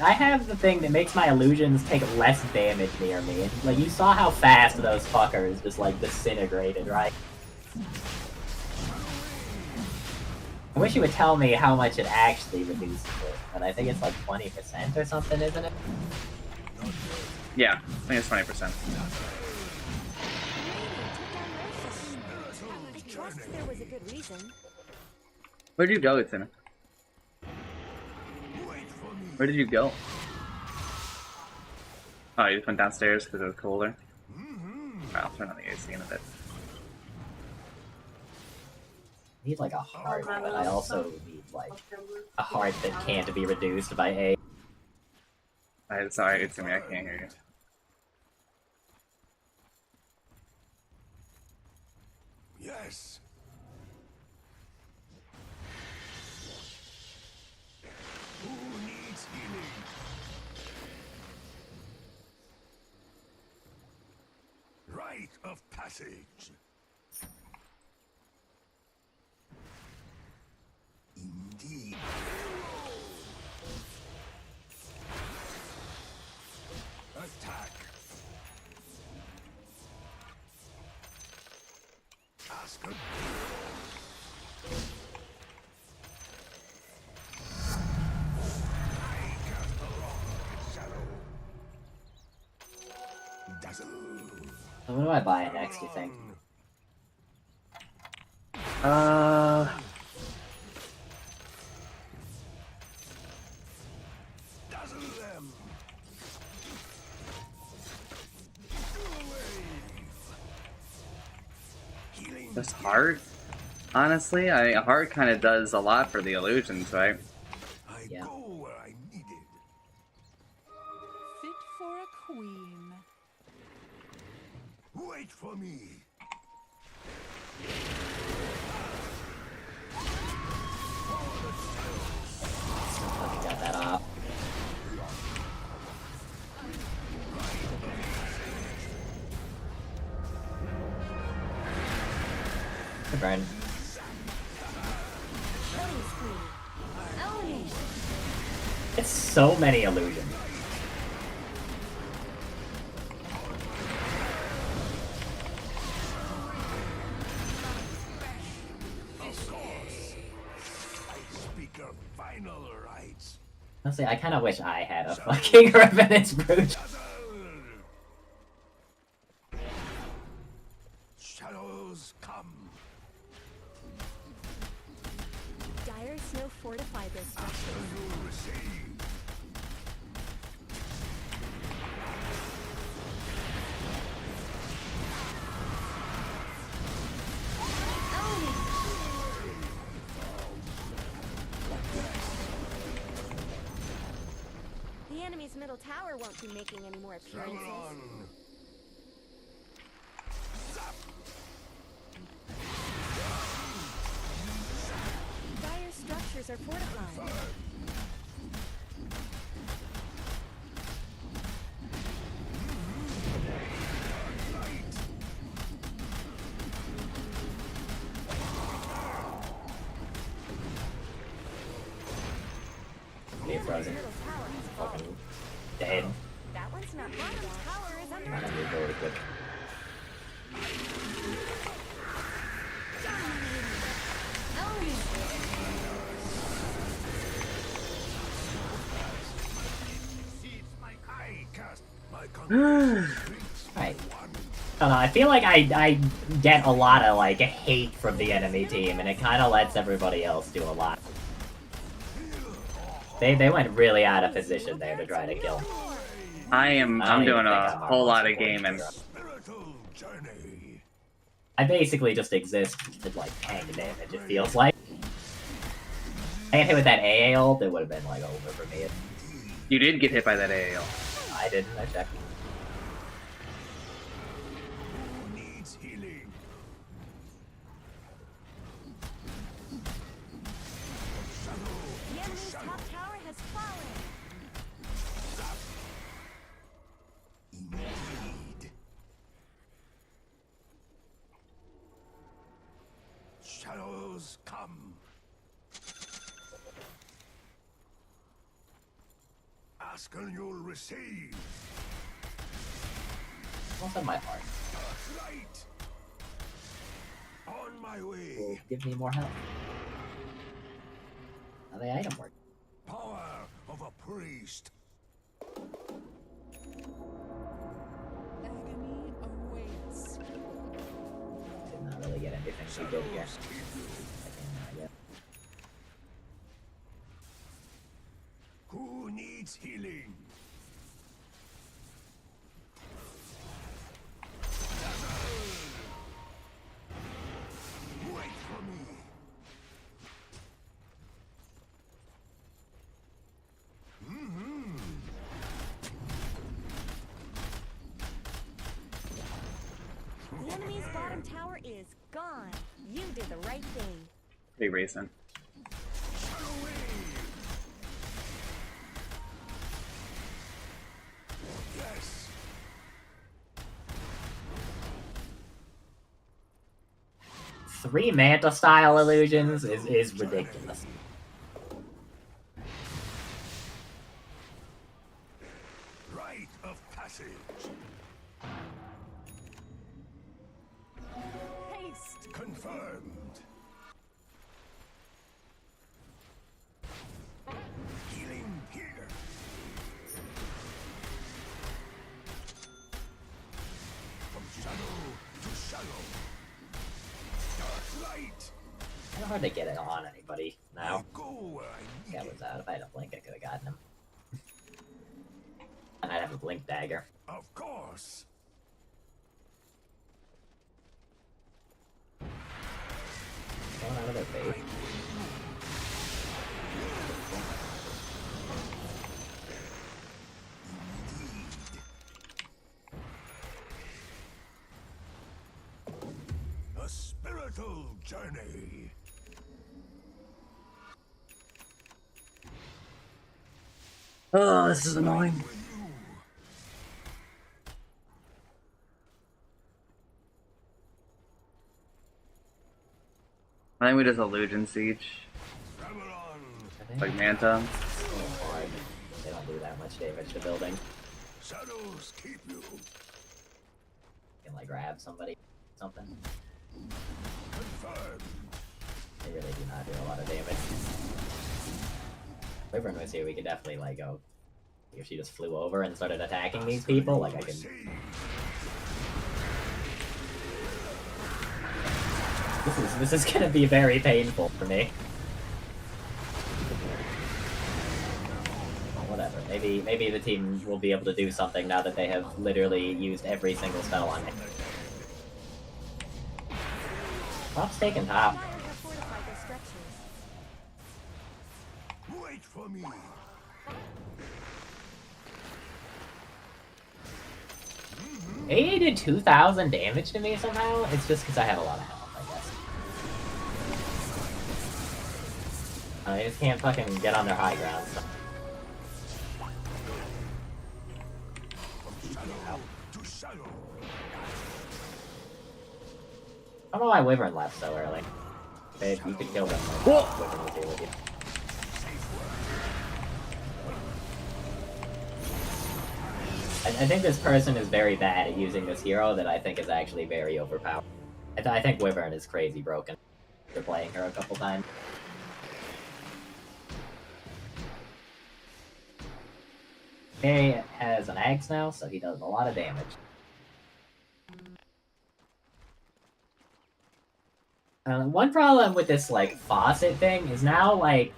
I have the thing that makes my illusions take less damage near me. And, like, you saw how fast those fuckers just, like, disintegrated, right? I wish you would tell me how much it actually reduces it, but I think it's like 20% or something, isn't it? Yeah, I think it's 20%. I trust there was a good reason. Where'd you go, Ethan? Where did you go? Oh, you just went downstairs because it was colder? Alright, I'll turn on the AC in a bit. I need like a heart, but I also need like a heart that can't be reduced by A. Alright, sorry, it's me, I can't hear you. Yes. Who needs healing? Rite of passage. Indeed. Attack. Ask a dazzle. So what do I buy next, you think? Just heart? Honestly, heart kind of does a lot for the illusions, right? I Yeah. go where I needed. Fit for a queen. Wait for me. Fucking got that off. Good burn. Killing spree. Owning. It's so many illusions. Of course. I speak of final rights. Honestly, I kind of wish I had a fucking Revenant's Brooch. Shadows come. Dire snow fortified their structures. You receive. The enemy's middle tower won't be making any more Travel appearances. on. Dire structures are fortified. Be frozen. Middle tower has fallen. Fucking dead. That one's not bottom tower is under Not attack. gonna move really quick. I cast my concentration. Alright. I don't know, I feel like I get a lot of, like, hate from the enemy team, and it kind of lets everybody else do a lot. They went really out of position there to try to kill. I'm I don't doing even think a I'm whole lot of supporting gaming. Hero. Spiritual journey. I basically just exist to, like, tank damage, it feels like. I got hit with that AA ult, it would have been, like, over for me. You did get hit by that AAL. I didn't, I checked. Who needs healing? The enemy's top tower has fallen. Indeed. Shadows come. Ask and you'll receive. What's on my heart? Light. On my way. Will give me more health. How the item work? Power of a priest. Agony awaits. Did not really get anything too good here. I can, Who needs healing? Wait for me. The enemy's bottom tower is gone. You did the right thing. Big reason. Yes. 3 Manta style illusions is ridiculous. Rite of passage. Haste. Confirmed. Healing here. From shadow to shadow. Dark light. Kind of hard to get it on anybody now. I go where I That need was out. If I had a blink, I could have gotten him. And I'd have a blink dagger. it. Of course. Going out of their base. A spiritual journey. Oh, this is annoying. With you. I think we just Illusion Siege. Travel on. I think Like Manta. it's hard. They don't do that much damage to buildings. Shadows keep you. You can like grab somebody, something. Confirmed. They really do not do a lot of damage. If everyone was here, we could definitely like go. If she just flew over and started attacking these people, like I can. This is gonna be very painful for me. Well, whatever. Maybe the team will be able to do something now that they have literally used every single spell on me. Top's taking top. Dire have fortified their structures. Wait for me. AA did 2,000 damage to me somehow. It's just because I have a lot of health, I guess. I just can't fucking get on their high ground. So. To shadow. I don't know why Wyvern left so early. Babe, you could kill them. Wyvern would deal with you. I think this person is very bad at using this hero that I think is actually very overpowered. I think Wyvern is crazy broken after playing her a couple times. He has an axe now, so he does a lot of damage. One problem with this like faucet thing is now like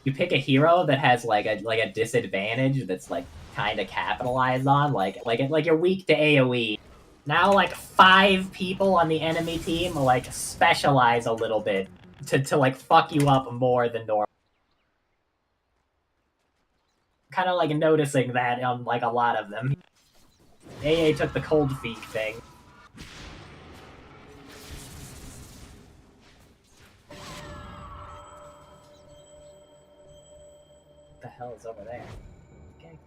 you pick a hero that has like a disadvantage that's like kind of capitalized on, like you're weak to AoE. Now like 5 people on the enemy team like specialize a little bit to like fuck you up more than normal. Kind of like noticing that on like a lot of them. AA took the cold feet thing. What the hell is over there? Okay.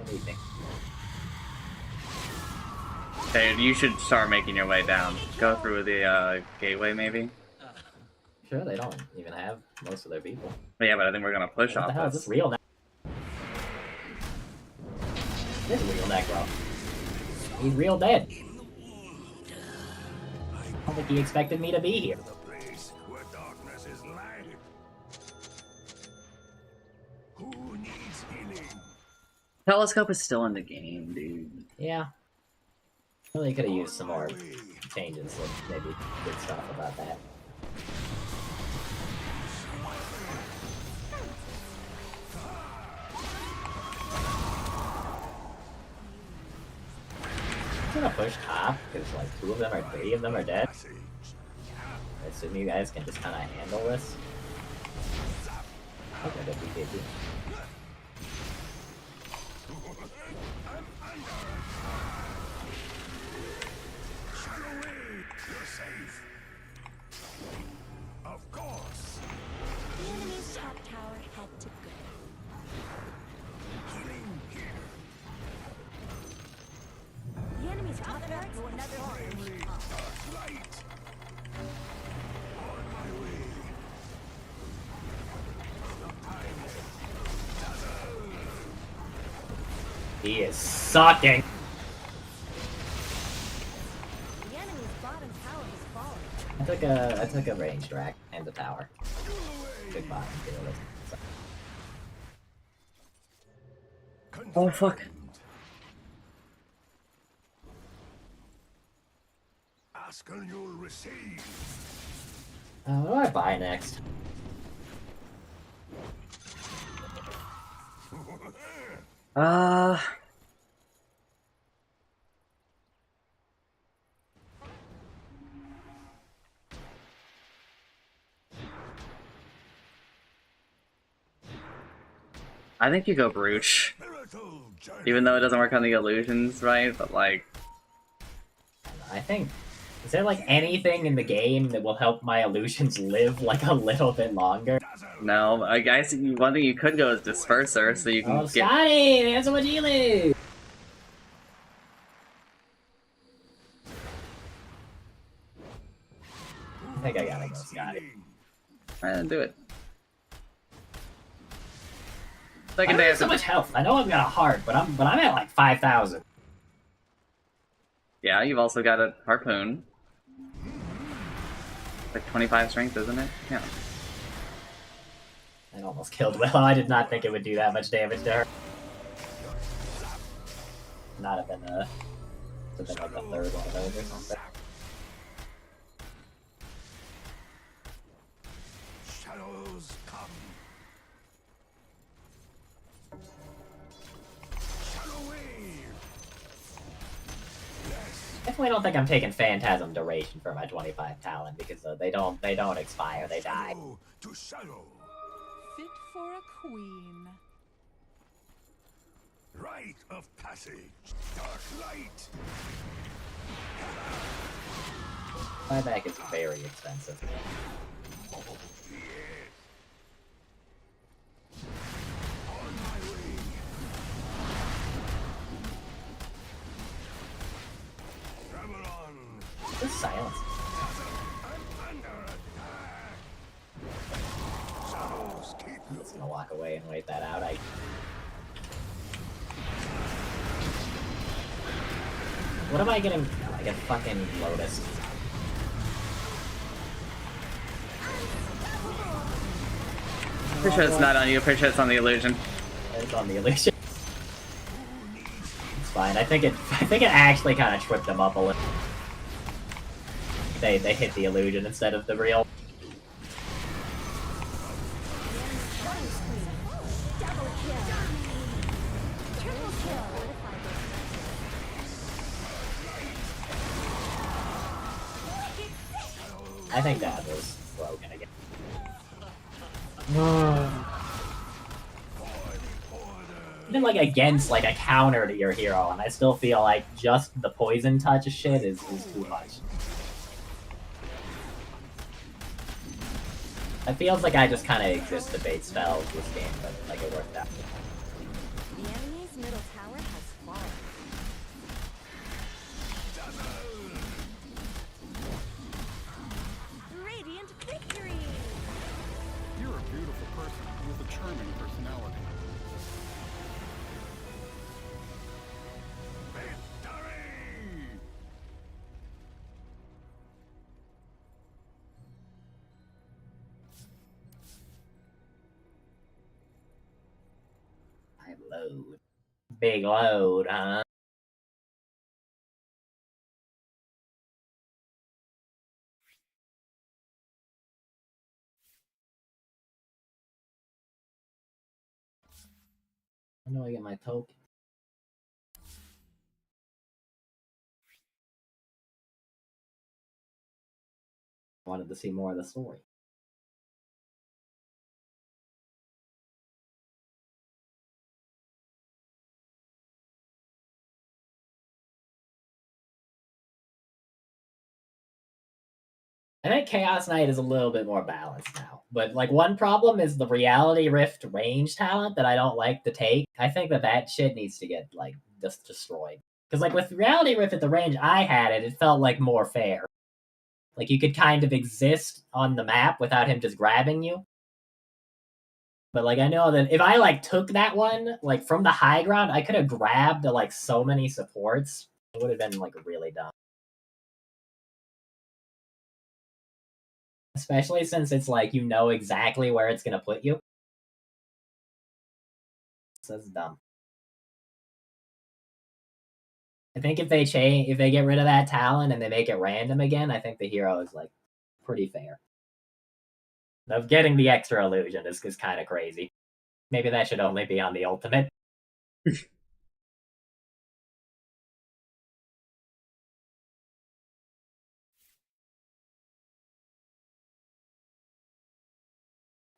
Anything. Hey, you should start making your way down. Go through the gateway, maybe. Sure, they don't even have most of their people. But yeah, but I think we're gonna push What off the hell is this real now? This is real Necro. He's real dead. I don't think he expected me to be here. The place where darkness is light. Who needs healing? Telescope is still in the game, dude. Yeah. Really could have used some more changes, like maybe good stuff about that. I'm gonna push top because like 2 of them or 3 of them are dead. I assume you guys can just kind of handle this. Okay, that'd be good. You're safe. Of course. The enemy's top tower had to go. Healing here. The enemy's top tower to another Light. On my way. He is sucking. The enemy's bottom tower has fallen. I took a ranged rack and the tower. Big bottom fearless. Oh fuck. Ask and you'll receive. What do I buy next? I think you go Brooch. Spiritual journey. Even though it doesn't work on the illusions, right? But like, I think. Is there like anything in the game that will help my illusions live like a little bit longer? no. I guess one thing you could go is Disperser, so you can Oh, get. Scotty! They have so much healing! I think I gotta go, Scotty. Do it. I Second don't day have so after. much health. I know I've got a heart, but I'm at like 5,000. Yeah, you've also got a harpoon. Like 25 strength, isn't it? Yeah. I almost killed Willow. I did not think it would do that much damage to her. Not have been like the third one of those or something. Shadows come. Shadow wave. Definitely don't think I'm taking Phantasm Duration for my 25 talent because they don't expire. They die. Shadow to shadow. Fit for a queen. Rite of passage. Dark light. Buyback is very expensive. On my way. Travel on. Just silence. I'm under attack. Shadows keep I'm just gonna walk away and wait that out. What am I getting? Oh, I get fucking Lotus. Pretty sure it's not on you. Pretty sure it's on the illusion. It's on the illusion. It's fine. I think it actually kind of tripped them up a little. They hit the illusion instead of the real. Double kill. Triple kill. I think that was broken again. Even like against like a counter to your hero, and I still feel like just the poison touch shit is too much. It feels like I just kind of exist to bait spells this game, but like it worked out. The enemy's middle tower has fallen. Radiant victory! You're a beautiful person with a charming personality. victory. I load. Big load, huh? I know I get my token. Wanted to see more of the story. I think Chaos Knight is a little bit more balanced now. But like one problem is the Reality Rift range talent that I don't like to take. I think that shit needs to get like just destroyed. Because like with Reality Rift at the range I had it felt like more fair. Like you could kind of exist on the map without him just grabbing you. But like I know that if I like took that one like from the high ground, I could have grabbed like so many supports. It would have been like really dumb. Especially since it's like you know exactly where it's gonna put you. So that's dumb. I think if they get rid of that talent and they make it random again, I think the hero is like pretty fair. Of getting the extra illusion is kind of crazy. Maybe that should only be on the ultimate.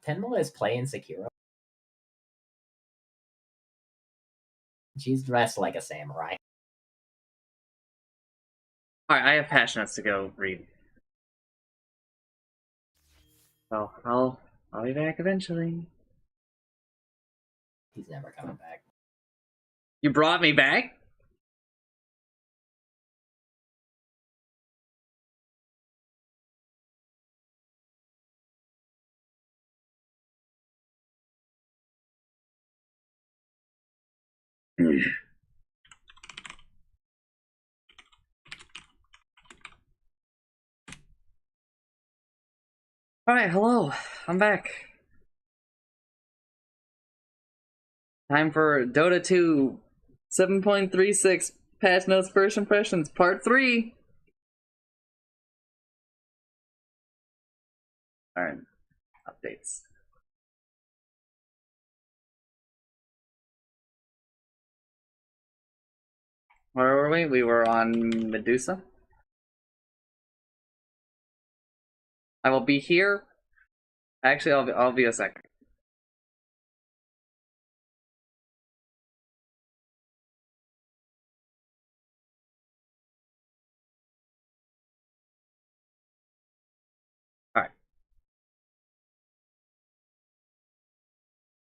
Tenma is playing Sekiro. She's dressed like a samurai. Alright, I have passionates to go read. So I'll be back eventually. He's never coming back. You brought me back? Alright, hello. I'm back. Time for Dota 2 7.36 Patch Notes First Impressions Part 3. Alright, updates. Where were we? We were on Medusa. I will be here. Actually, I'll be a second. Alright.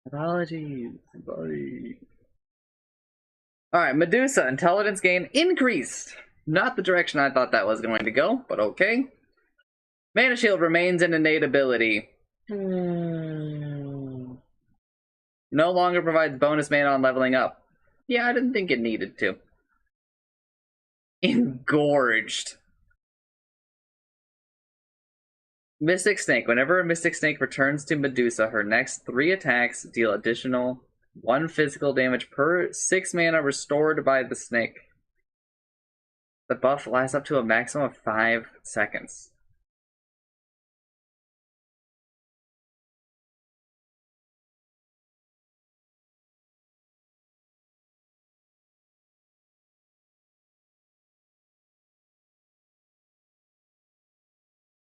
Apologies. Buddy. Alright, Medusa. Intelligence gain increased. Not the direction I thought that was going to go, but okay. Mana Shield remains an innate ability. No longer provides bonus mana on leveling up. Yeah, I didn't think it needed to. Engorged. Mystic Snake. Whenever a Mystic Snake returns to Medusa, her next 3 attacks deal additional 1 physical damage per 6 mana restored by the snake. The buff lasts up to a maximum of 5 seconds.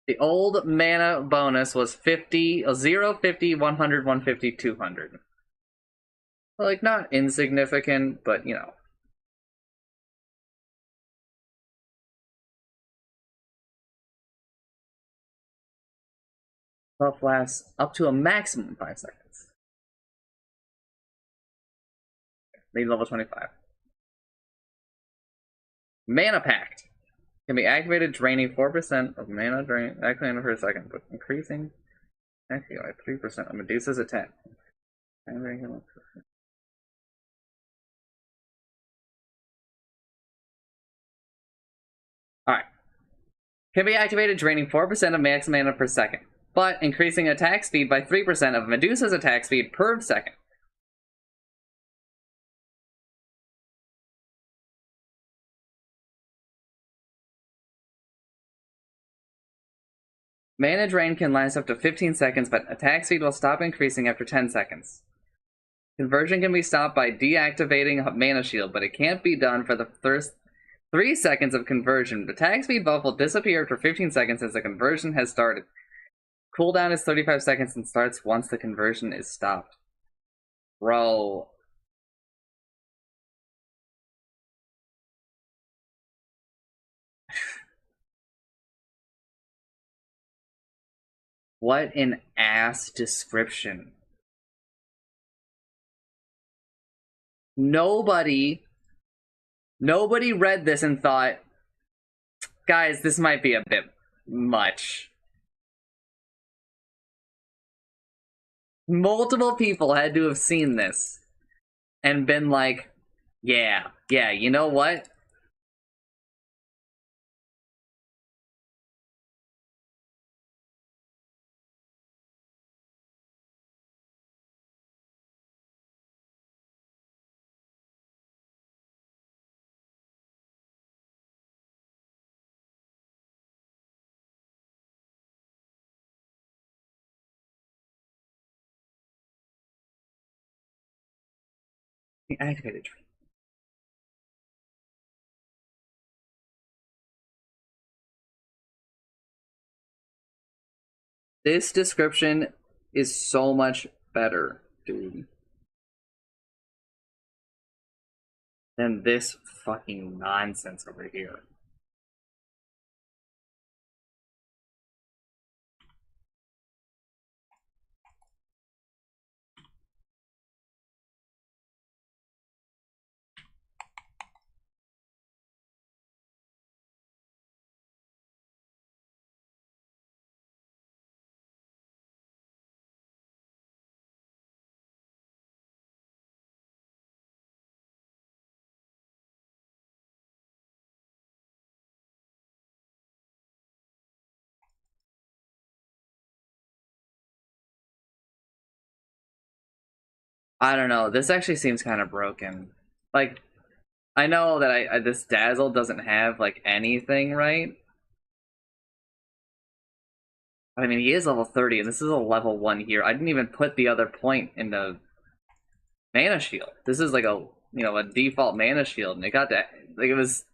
The old mana bonus was 50, 0, 50, 100, 150, 200. Like, not insignificant, but, you know. Buff lasts up to a maximum of 5 seconds. Need level 25. Mana Pact. Can be activated, draining 4% of mana drain activated for a second, but increasing actually by 3% of Medusa's attack. Alright. Can be activated, draining 4% of max mana per second, but increasing attack speed by 3% of Medusa's attack speed per second. Mana drain can last up to 15 seconds, but attack speed will stop increasing after 10 seconds. Conversion can be stopped by deactivating Mana Shield, but it can't be done for the first 3 seconds of conversion. The attack speed buff will disappear after 15 seconds as the conversion has started. Cooldown is 35 seconds and starts once the conversion is stopped. Bro. What an ass description. Nobody read this and thought, guys, this might be a bit much. Multiple people had to have seen this and been like, yeah, you know what? Activated tree. This description is so much better, dude. than this fucking nonsense over here. I don't know. This actually seems kind of broken. Like, I know that this Dazzle doesn't have like anything, right? I mean, he is level 30, and this is a level 1 here. I didn't even put the other point in the mana shield. This is like a a default mana shield, and it got that like it was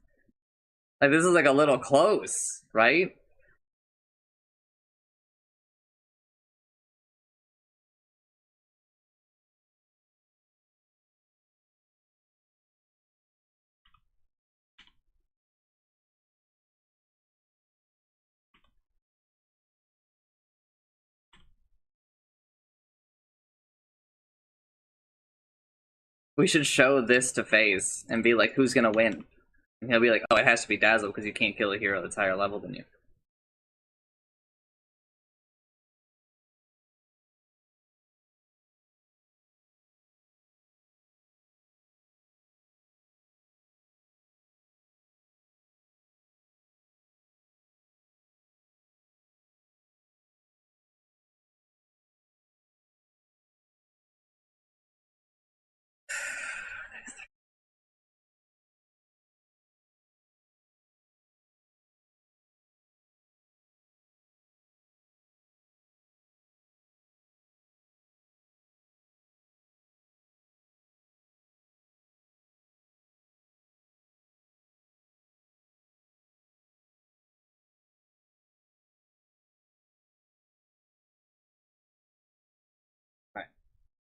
like this is like a little close, right? We should show this to FaZe and be like, who's gonna win? And he'll be like, oh, it has to be Dazzle because you can't kill a hero that's higher level than you.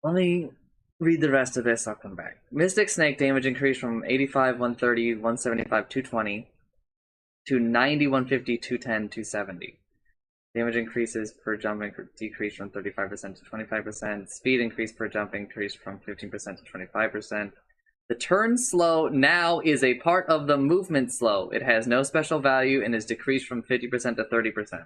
Let me read the rest of this, I'll come back. Mystic Snake damage increased from 85, 130, 175, 220 to 90, 150, 210, 270. Damage increases per jump decreased from 35% to 25%. Speed increase per jump increased from 15% to 25%. The turn slow now is a part of the movement slow. It has no special value and is decreased from 50% to 30%.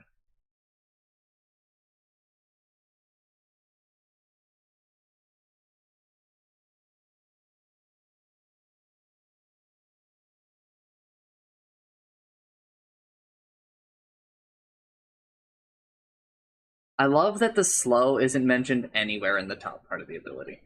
I love that the slow isn't mentioned anywhere in the top part of the ability.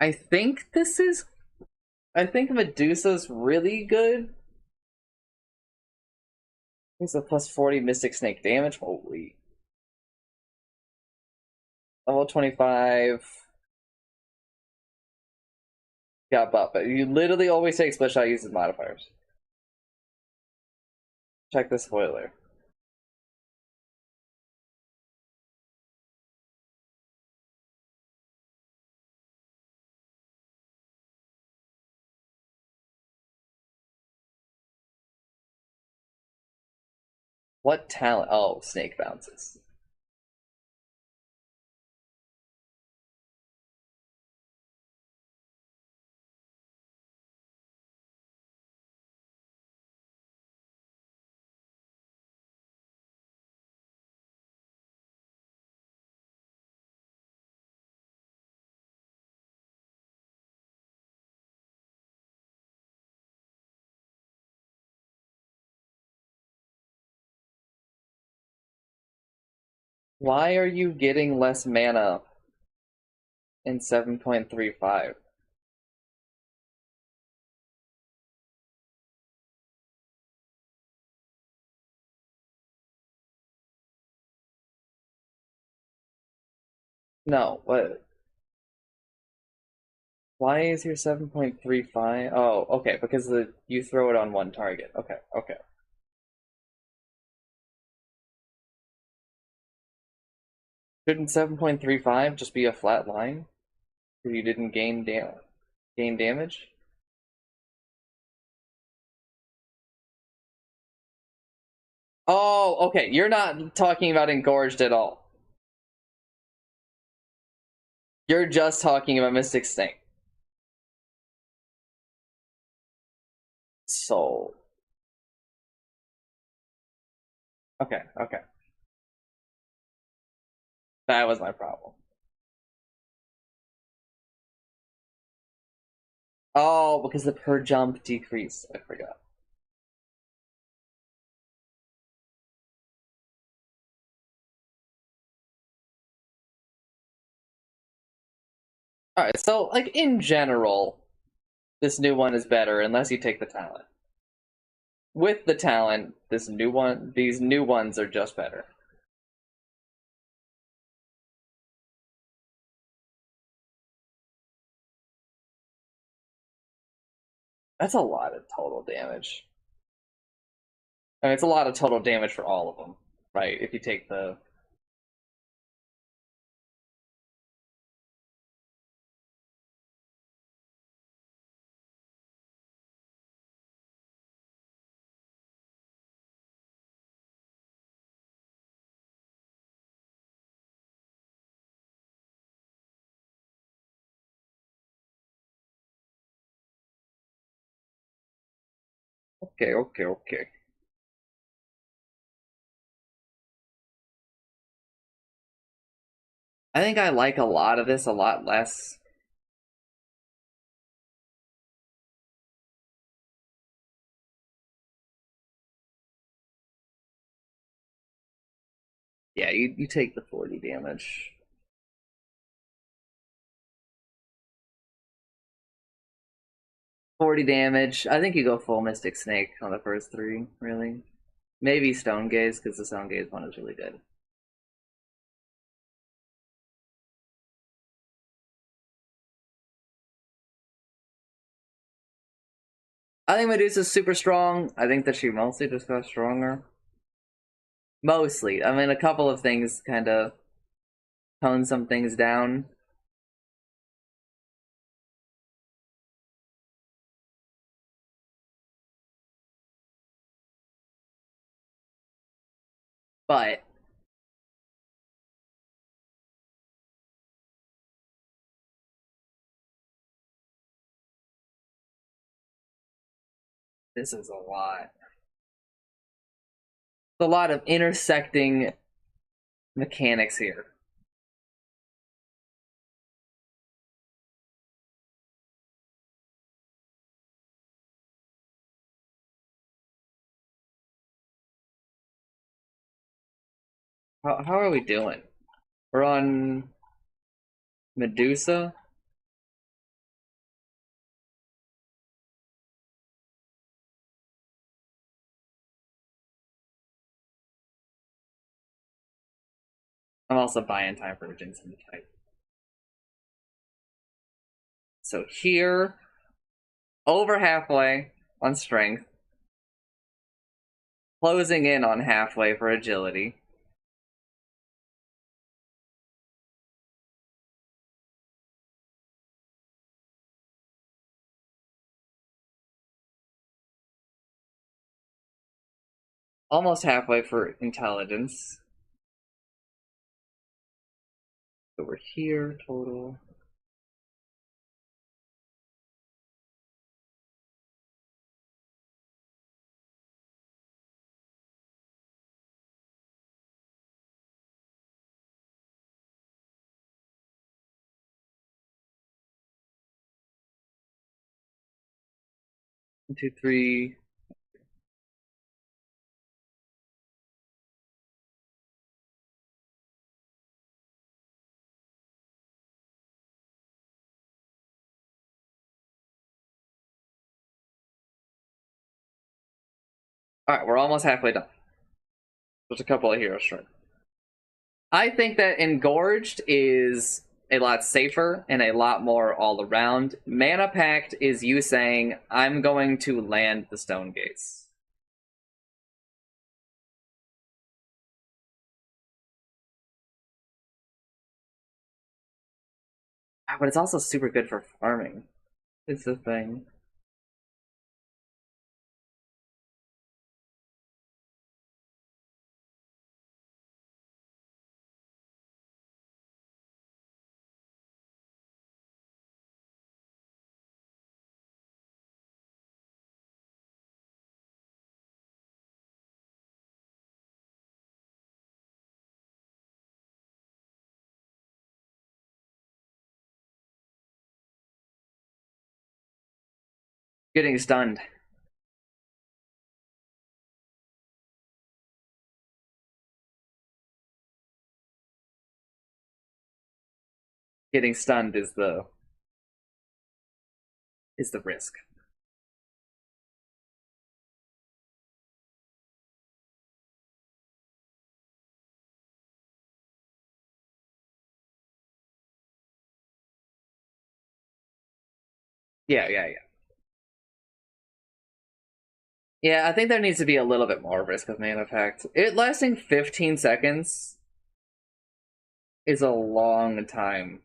I think this is... I think Medusa's really good. He's a plus 40 Mystic Snake damage. Holy. Level 25. Got buff, but you literally always take split shot uses modifiers. Check the spoiler. What talent? Oh, snake bounces. Why are you getting less mana in 7.35? No, what? Why is here 7.35? Oh, okay, because you throw it on one target. Okay, okay. Shouldn't 7.35 just be a flat line? If you didn't gain damage? Oh, okay. You're not talking about engorged at all. You're just talking about Mystic Snake. So, okay, okay. That was my problem. Oh, because the per jump decreased. I forgot. Alright, so, like, in general, this new one is better unless you take the talent. With the talent, these new ones are just better. That's a lot of total damage. I mean, it's a lot of total damage for all of them, right? If you take the... Okay, okay, okay. I think I like a lot of this a lot less. Yeah, you take the 40 damage. $40 damage. I think you go full Mystic Snake on the first three, really. Maybe Stone Gaze, because the Stone Gaze one is really good. I think Medusa's super strong. I think that she mostly just got stronger. Mostly. I mean, a couple of things kind of tone some things down. But this is a lot. A lot of intersecting mechanics here. How are we doing? We're on Medusa. I'm also buying time for Jensen to type. So here, over halfway on strength, closing in on halfway for agility. Almost halfway for intelligence. So we're here total. One, two, three. Alright, we're almost halfway done. There's a couple of heroes short. I think that Engorged is a lot safer and a lot more all around. Mana Pact is you saying, I'm going to land the Stone Gates. But it's also super good for farming. It's the thing. Getting stunned. Getting stunned is the risk. Yeah. Yeah, I think there needs to be a little bit more risk with Mana Pact. It lasting 15 seconds is a long time.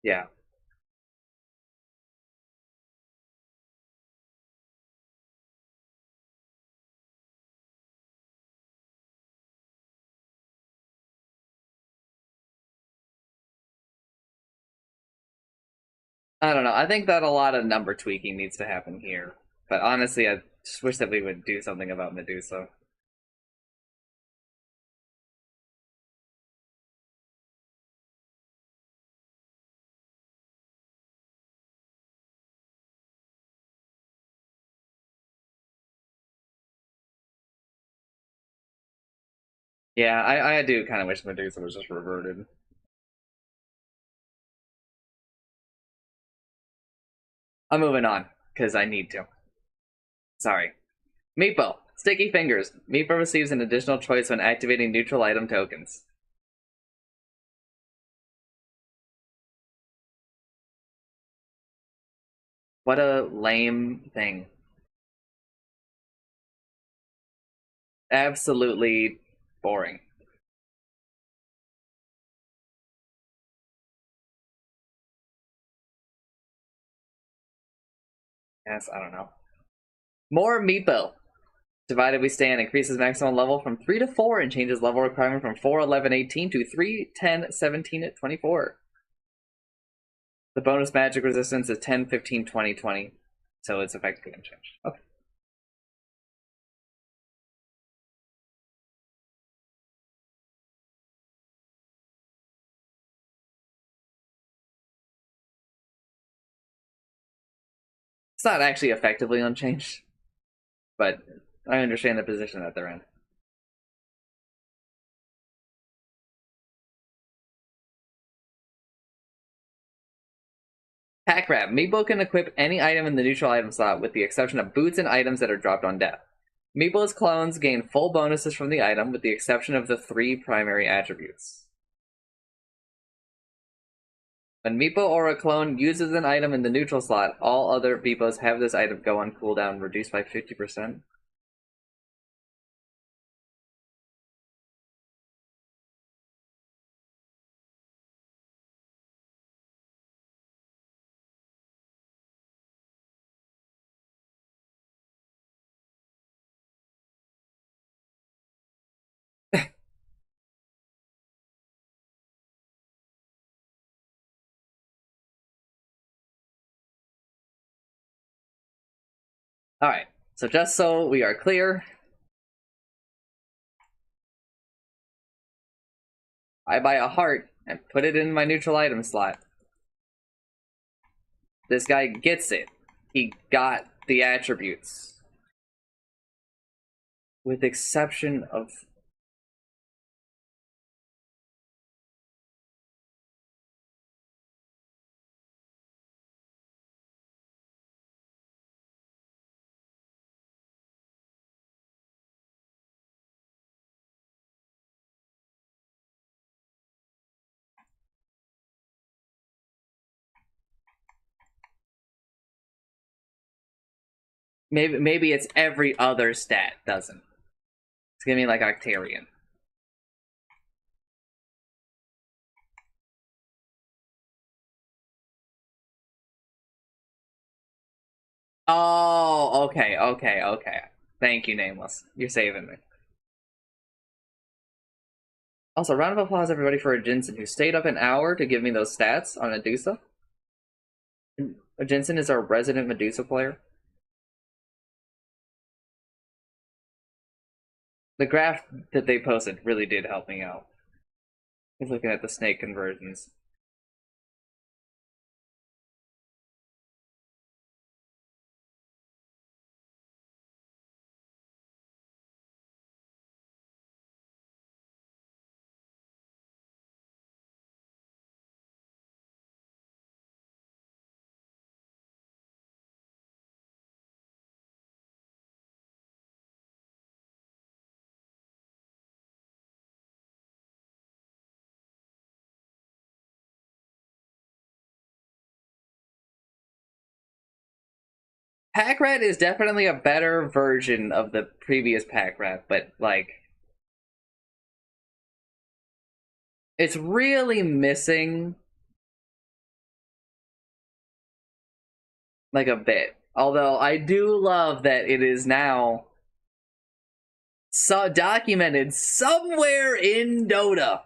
Yeah. I don't know. I think that a lot of number tweaking needs to happen here. But honestly, I just wish that we would do something about Medusa. Yeah, I do kind of wish Medusa was just reverted. I'm moving on, because I need to. Sorry. Meepo. Sticky Fingers. Meepo receives an additional choice when activating neutral item tokens. What a lame thing. Absolutely boring. Yes, I don't know. More Meepo. Divided we stand increases maximum level from 3 to 4 and changes level requirement from 4, 11, 18 to 3, 10, 17, 24. The bonus magic resistance is 10, 15, 20, 20. So it's effectively unchanged. Okay. It's not actually effectively unchanged, but I understand the position that they're in. Pack Rat. Meepo can equip any item in the neutral item slot with the exception of boots and items that are dropped on death. Meepo's clones gain full bonuses from the item with the exception of the 3 primary attributes. When Meepo or a clone uses an item in the neutral slot, all other Meepos have this item go on cooldown, reduced by 50%. Alright, so just so we are clear, I buy a heart and put it in my neutral item slot. This guy gets it. He got the attributes. With exception of maybe it's every other stat doesn't. It's gonna be like Octarian. Oh, okay. Thank you, Nameless. You're saving me. Also, round of applause, everybody, for a Jinsen who stayed up an hour to give me those stats on Medusa. Jinsen is our resident Medusa player. The graph that they posted really did help me out. I was looking at the snake conversions. Pack Rat is definitely a better version of the previous Pack Rat, but like it's really missing like a bit. Although I do love that it is now so documented somewhere in Dota.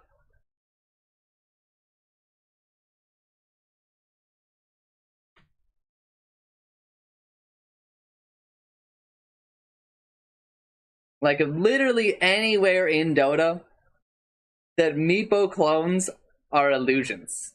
Like literally anywhere in Dota that Meepo clones are illusions.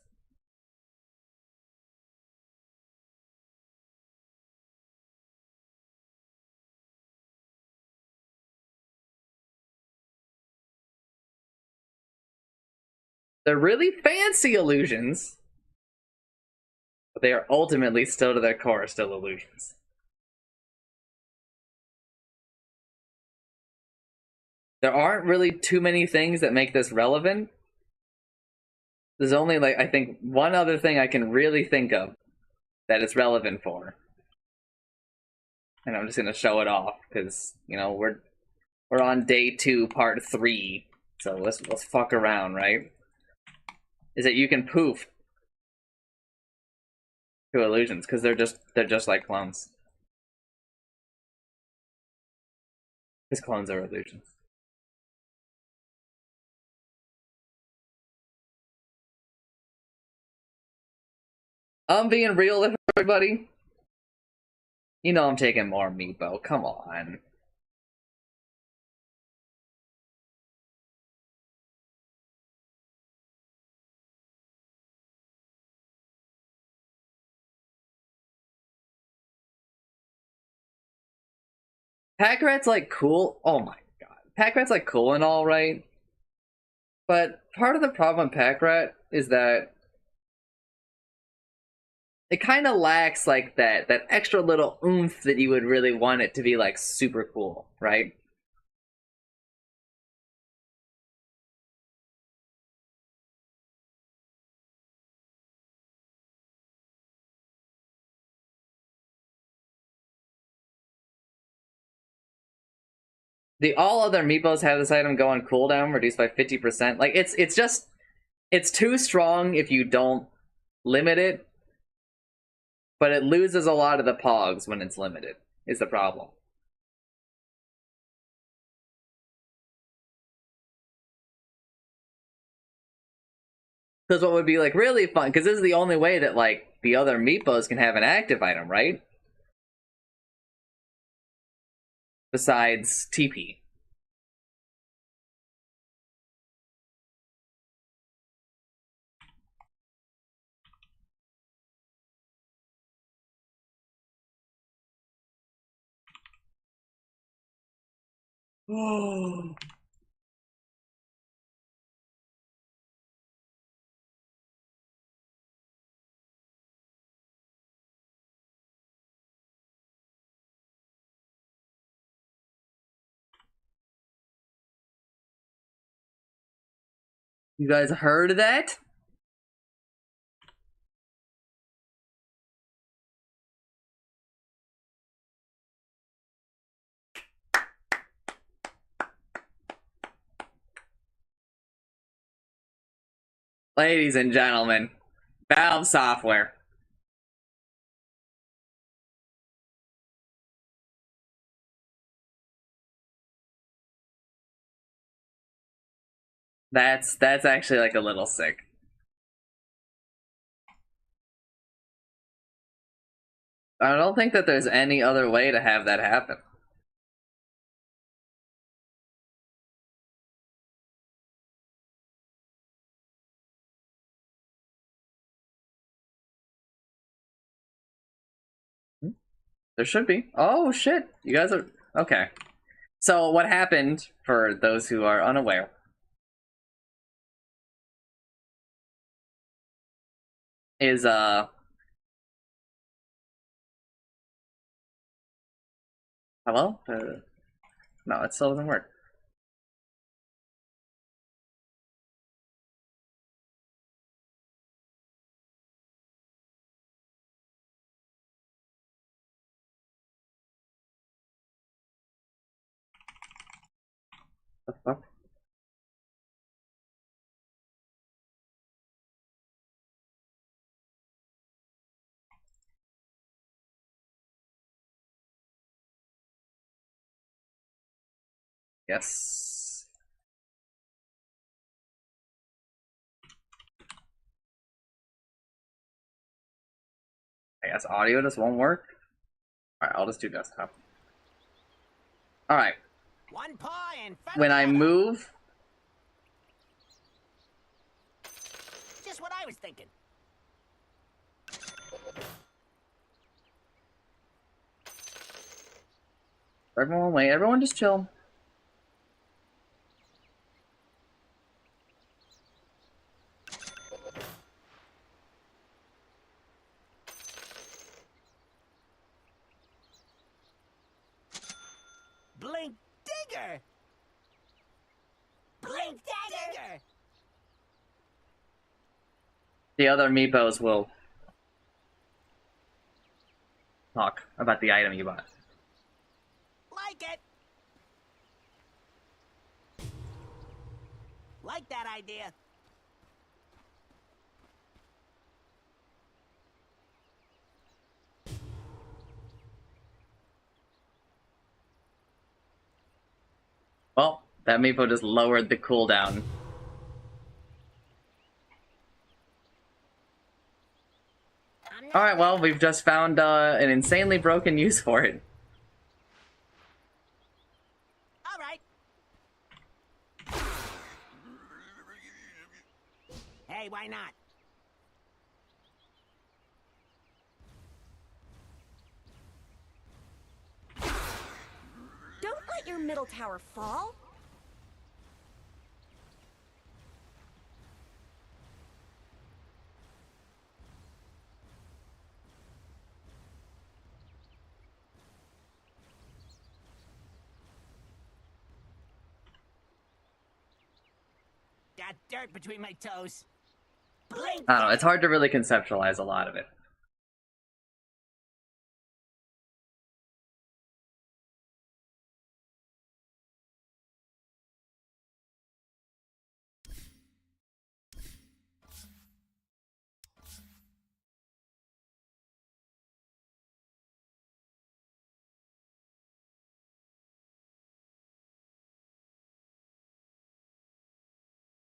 They're really fancy illusions, but they are ultimately still to their core still illusions. There aren't really too many things that make this relevant. There's only like I think one other thing I can really think of that it's relevant for. And I'm just gonna show it off because you know we're on day 2, part 3. So let's fuck around, right? Is that you can poof to illusions because they're just like clones. Because clones are illusions. I'm being real with everybody. You know I'm taking more Meepo. Come on. Pack Rat's like cool. Oh my god. Pack Rat's like cool and all right. But part of the problem with Pack Rat is that it kind of lacks like that extra little oomph that you would really want it to be like super cool, right? The all other Meepos have this item go on cooldown reduced by 50%. Like it's just it's too strong if you don't limit it, but it loses a lot of the pogs when it's limited. Is the problem. Because what would be like really fun, because this is the only way that like the other Meepos can have an active item, right? Besides TP. Oh. You guys heard of that? Ladies and gentlemen, Valve Software. That's actually like a little sick. I don't think that there's any other way to have that happen. There should be. Oh shit. You guys are okay. So what happened, for those who are unaware, is hello? No, it still doesn't work. The fuck? Yes. I guess audio just won't work. Alright, I'll just do desktop. Alright. One paw in front When of the I other. move, Just what I was thinking. everyone wait, everyone just chill. Blink digger. Blink digger. The other meepos will talk about the item you bought. Like it. Like that idea. Well, that meepo just lowered the cooldown. Alright, well, we've just found an insanely broken use for it. All right. Hey, why not? Don't let your middle tower fall. Got dirt between my toes. Blink. I don't know, it's hard to really conceptualize a lot of it.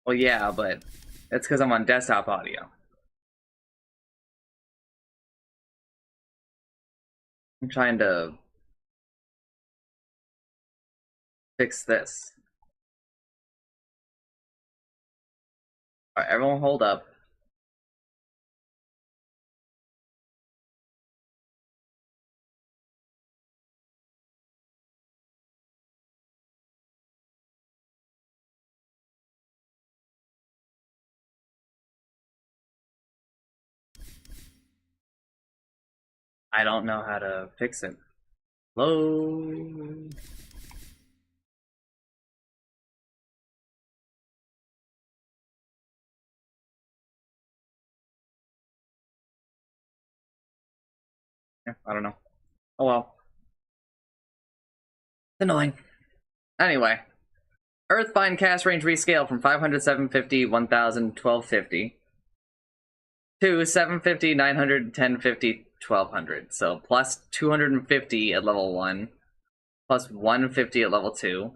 Well, yeah, but it's because I'm on desktop audio. I'm trying to fix this. Alright, everyone hold up. I don't know how to fix it. Load. Yeah, I don't know. Oh well. It's annoying. Anyway. Earthbind cast range rescale from 500, 750, 1000, 1250 to 750, 900, 1050, 1200. So plus 250 at level 1, plus 150 at level 2,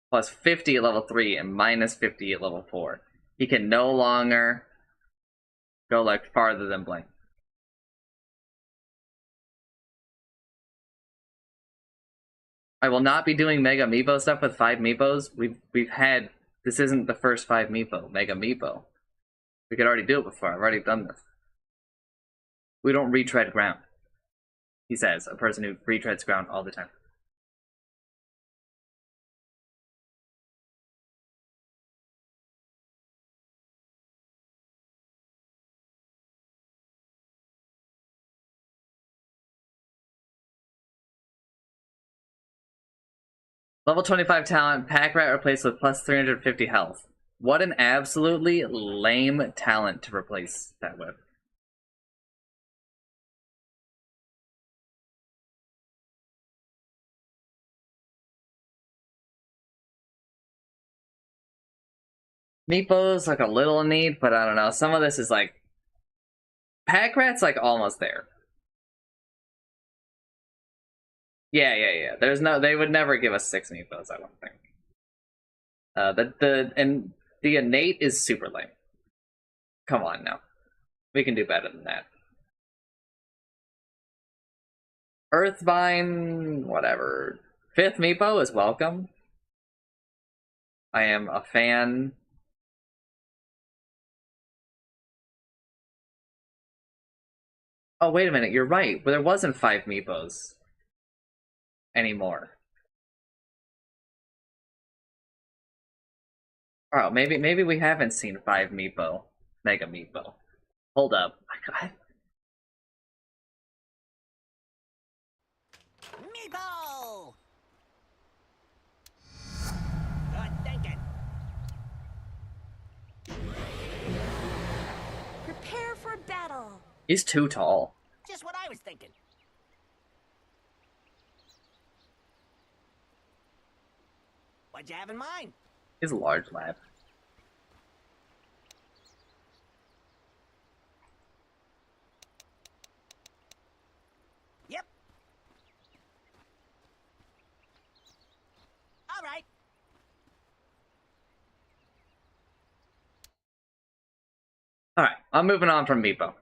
plus 50 at level 3, and minus 50 at level 4. He can no longer go like farther than Blink. I will not be doing Mega Meepo stuff with 5 Meepos. We've had, this isn't the first 5 Meepo, Mega Meepo. We could already do it before. I've already done this. We don't retread ground. He says, a person who retreads ground all the time. Level 25 talent, Pack Rat replaced with plus 350 health. What an absolutely lame talent to replace that with. Meepo's like a little neat, but I don't know. Some of this is like... Pack Rat's like almost there. Yeah. There's no... They would never give us 6 Meepos, I don't think. The innate is super lame. Come on now. We can do better than that. Earthbind, whatever. 5th Meepo is welcome. I am a fan. Oh, wait a minute, you're right. But there wasn't 5 Meepos anymore. Oh, maybe we haven't seen 5 Meepo. Mega Meepo. Hold up. Meepo! Good thinking. Prepare for battle. He's too tall. Just what I was thinking. What'd you have in mind? He's a large lad. Yep. All right. Alright, I'm moving on from Meepo.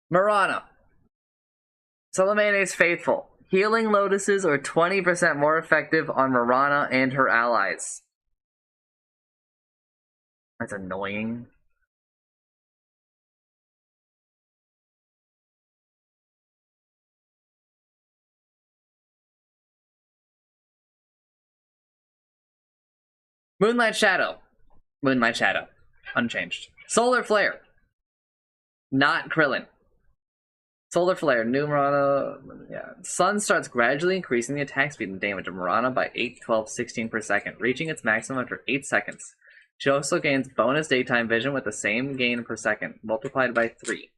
Mirana. Salamane's Faithful. Healing Lotuses are 20% more effective on Mirana and her allies. That's annoying. Moonlight Shadow. Moonlight Shadow. Unchanged. Solar Flare. Not Krillin. Solar Flare, new Mirana. Yeah. Sun starts gradually increasing the attack speed and damage of Mirana by 8, 12, 16 per second, reaching its maximum after 8 seconds. She also gains bonus daytime vision with the same gain per second, multiplied by 3.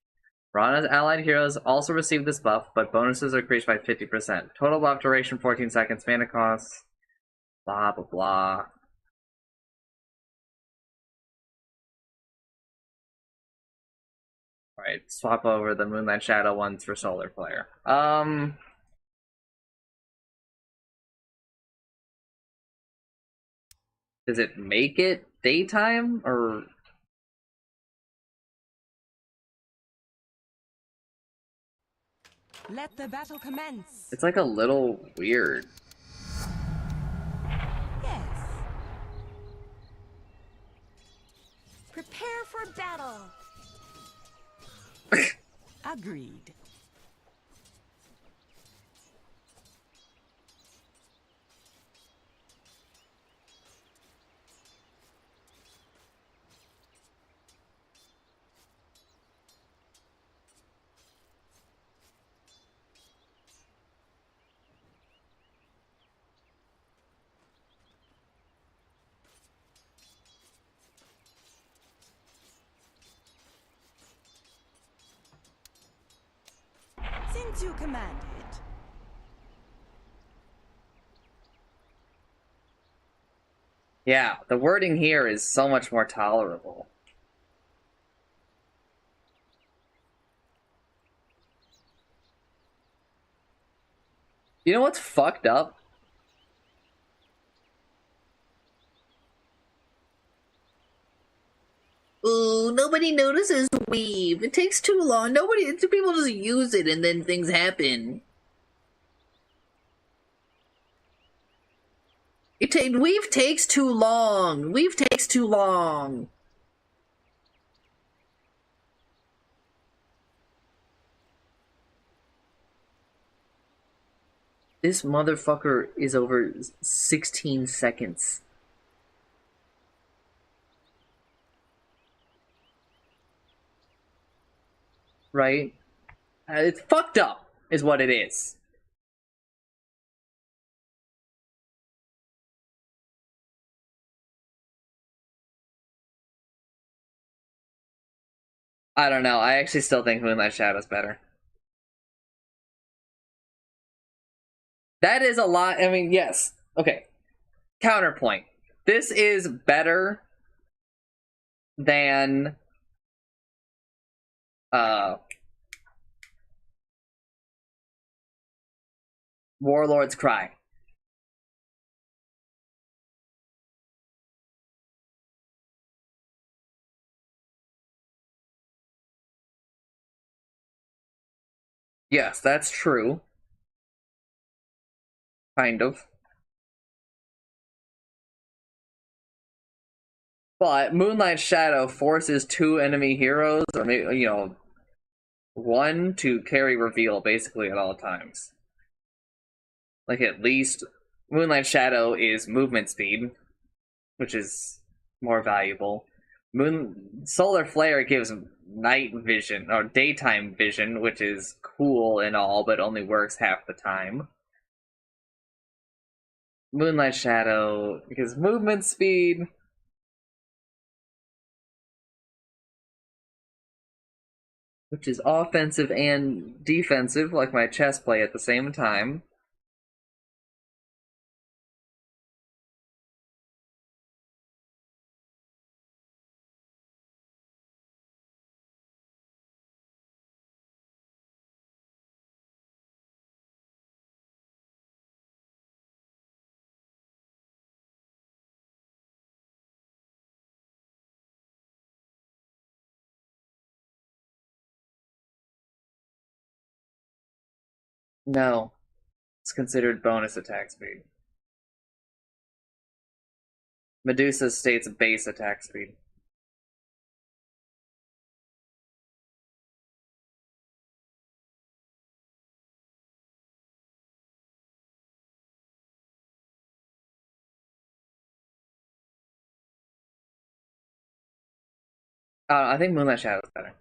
Mirana's allied heroes also receive this buff, but bonuses are increased by 50%. Total buff duration 14 seconds, mana cost, blah blah blah. Alright, swap over the Moonlight Shadow ones for Solar Flare. Does it make it daytime, or... Let the battle commence. It's like a little weird. Yes. Prepare for battle. Agreed. Since you command it. Yeah, the wording here is so much more tolerable. You know what's fucked up? Ooh, nobody notices weave. It takes too long. People just use it and then things happen. Weave takes too long. Weave takes too long. This motherfucker is over 16 seconds. Right? It's fucked up, is what it is. I don't know. I actually still think Moonlight Shadow's better. That is a lot. I mean, yes. Okay. Counterpoint. This is better than Warlord's Cry. Yes, that's true. Kind of. But Moonlight Shadow forces two enemy heroes, or maybe, one to carry reveal basically at all times. Like, at least Moonlight Shadow is movement speed, which is more valuable. Solar Flare gives night vision, or daytime vision, which is cool and all, but only works half the time. Moonlight Shadow gives movement speed, which is offensive and defensive, like my chess play at the same time. No, it's considered bonus attack speed. Medusa states base attack speed. I think Moonlight Shadow is better.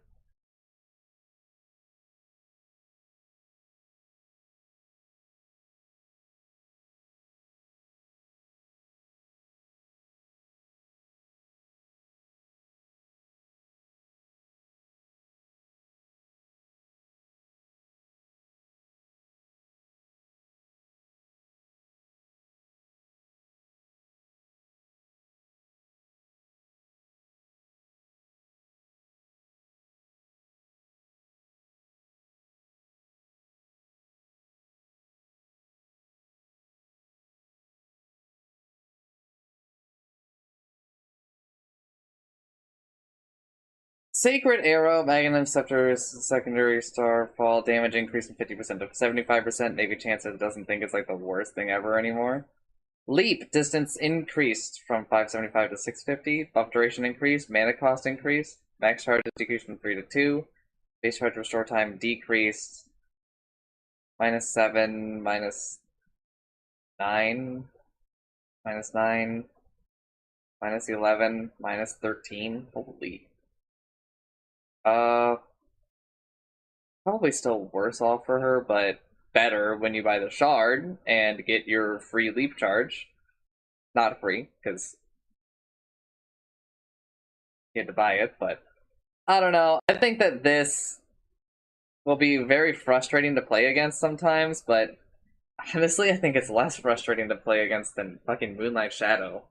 Sacred Arrow, Magnum Scepter's secondary star fall damage increase from 50% to 75%. Maybe chance it doesn't think it's like the worst thing ever anymore. Leap, distance increased from 575 to 650. Buff duration increased. Mana cost increased. Max charge is decreased from 3 to 2. Base charge restore time decreased. -7, -9, -9, -11, -13. Holy. Probably still worse off for her, but better when you buy the shard and get your free leap charge. Not free, because you had to buy it, but I don't know. I think that this will be very frustrating to play against sometimes, but honestly, I think it's less frustrating to play against than fucking Moonlight Shadow.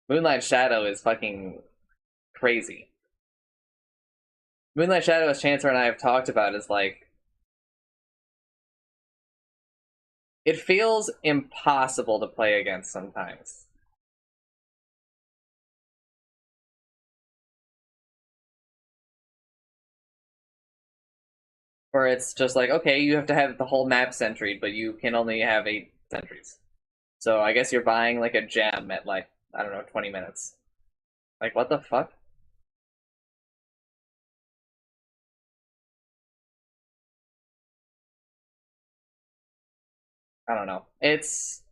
Moonlight Shadow is fucking crazy. Moonlight Shadow, as Chancellor and I have talked about, is like, it feels impossible to play against sometimes. Where it's just like, okay, you have to have the whole map sentryed, but you can only have 8 sentries. So I guess you're buying like a gem at like, I don't know, 20 minutes. Like, what the fuck? I don't know. It's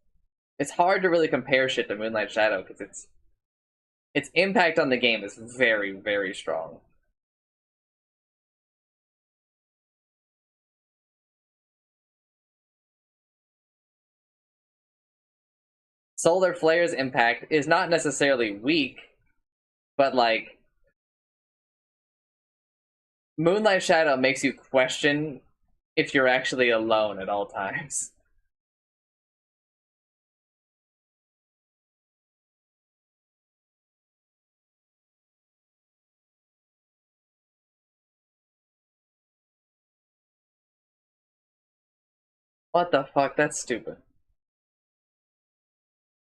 hard to really compare shit to Moonlight Shadow because its impact on the game is very, very strong. Solar Flare's impact is not necessarily weak, but like Moonlight Shadow makes you question if you're actually alone at all times. What the fuck? That's stupid.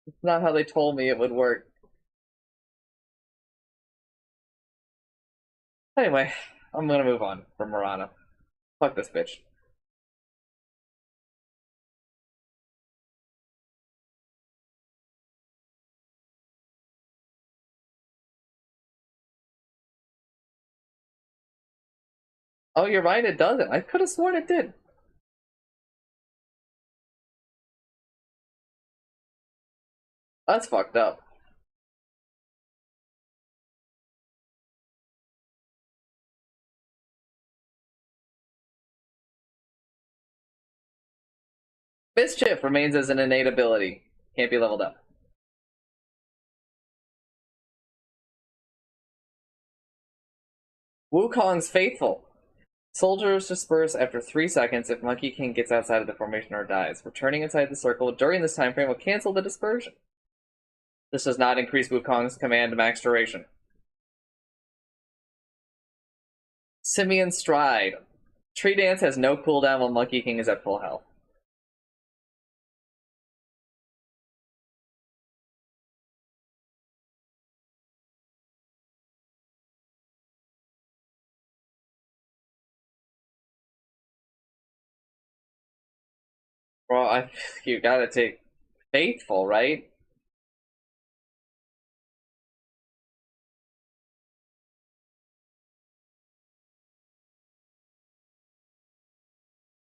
It's not how they told me it would work. Anyway, I'm gonna move on from Murata. Fuck this bitch. Oh, you're right, it doesn't. I could have sworn it did. That's fucked up. Mischief remains as an innate ability. Can't be leveled up. Wukong's Faithful. Soldiers disperse after 3 seconds if Monkey King gets outside of the formation or dies. Returning inside the circle during this time frame will cancel the dispersion. This does not increase Wukong's command max duration. Simian Stride. Tree Dance has no cooldown while Monkey King is at full health. Well, you gotta take Faithful, right?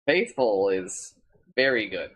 Faithful is very good.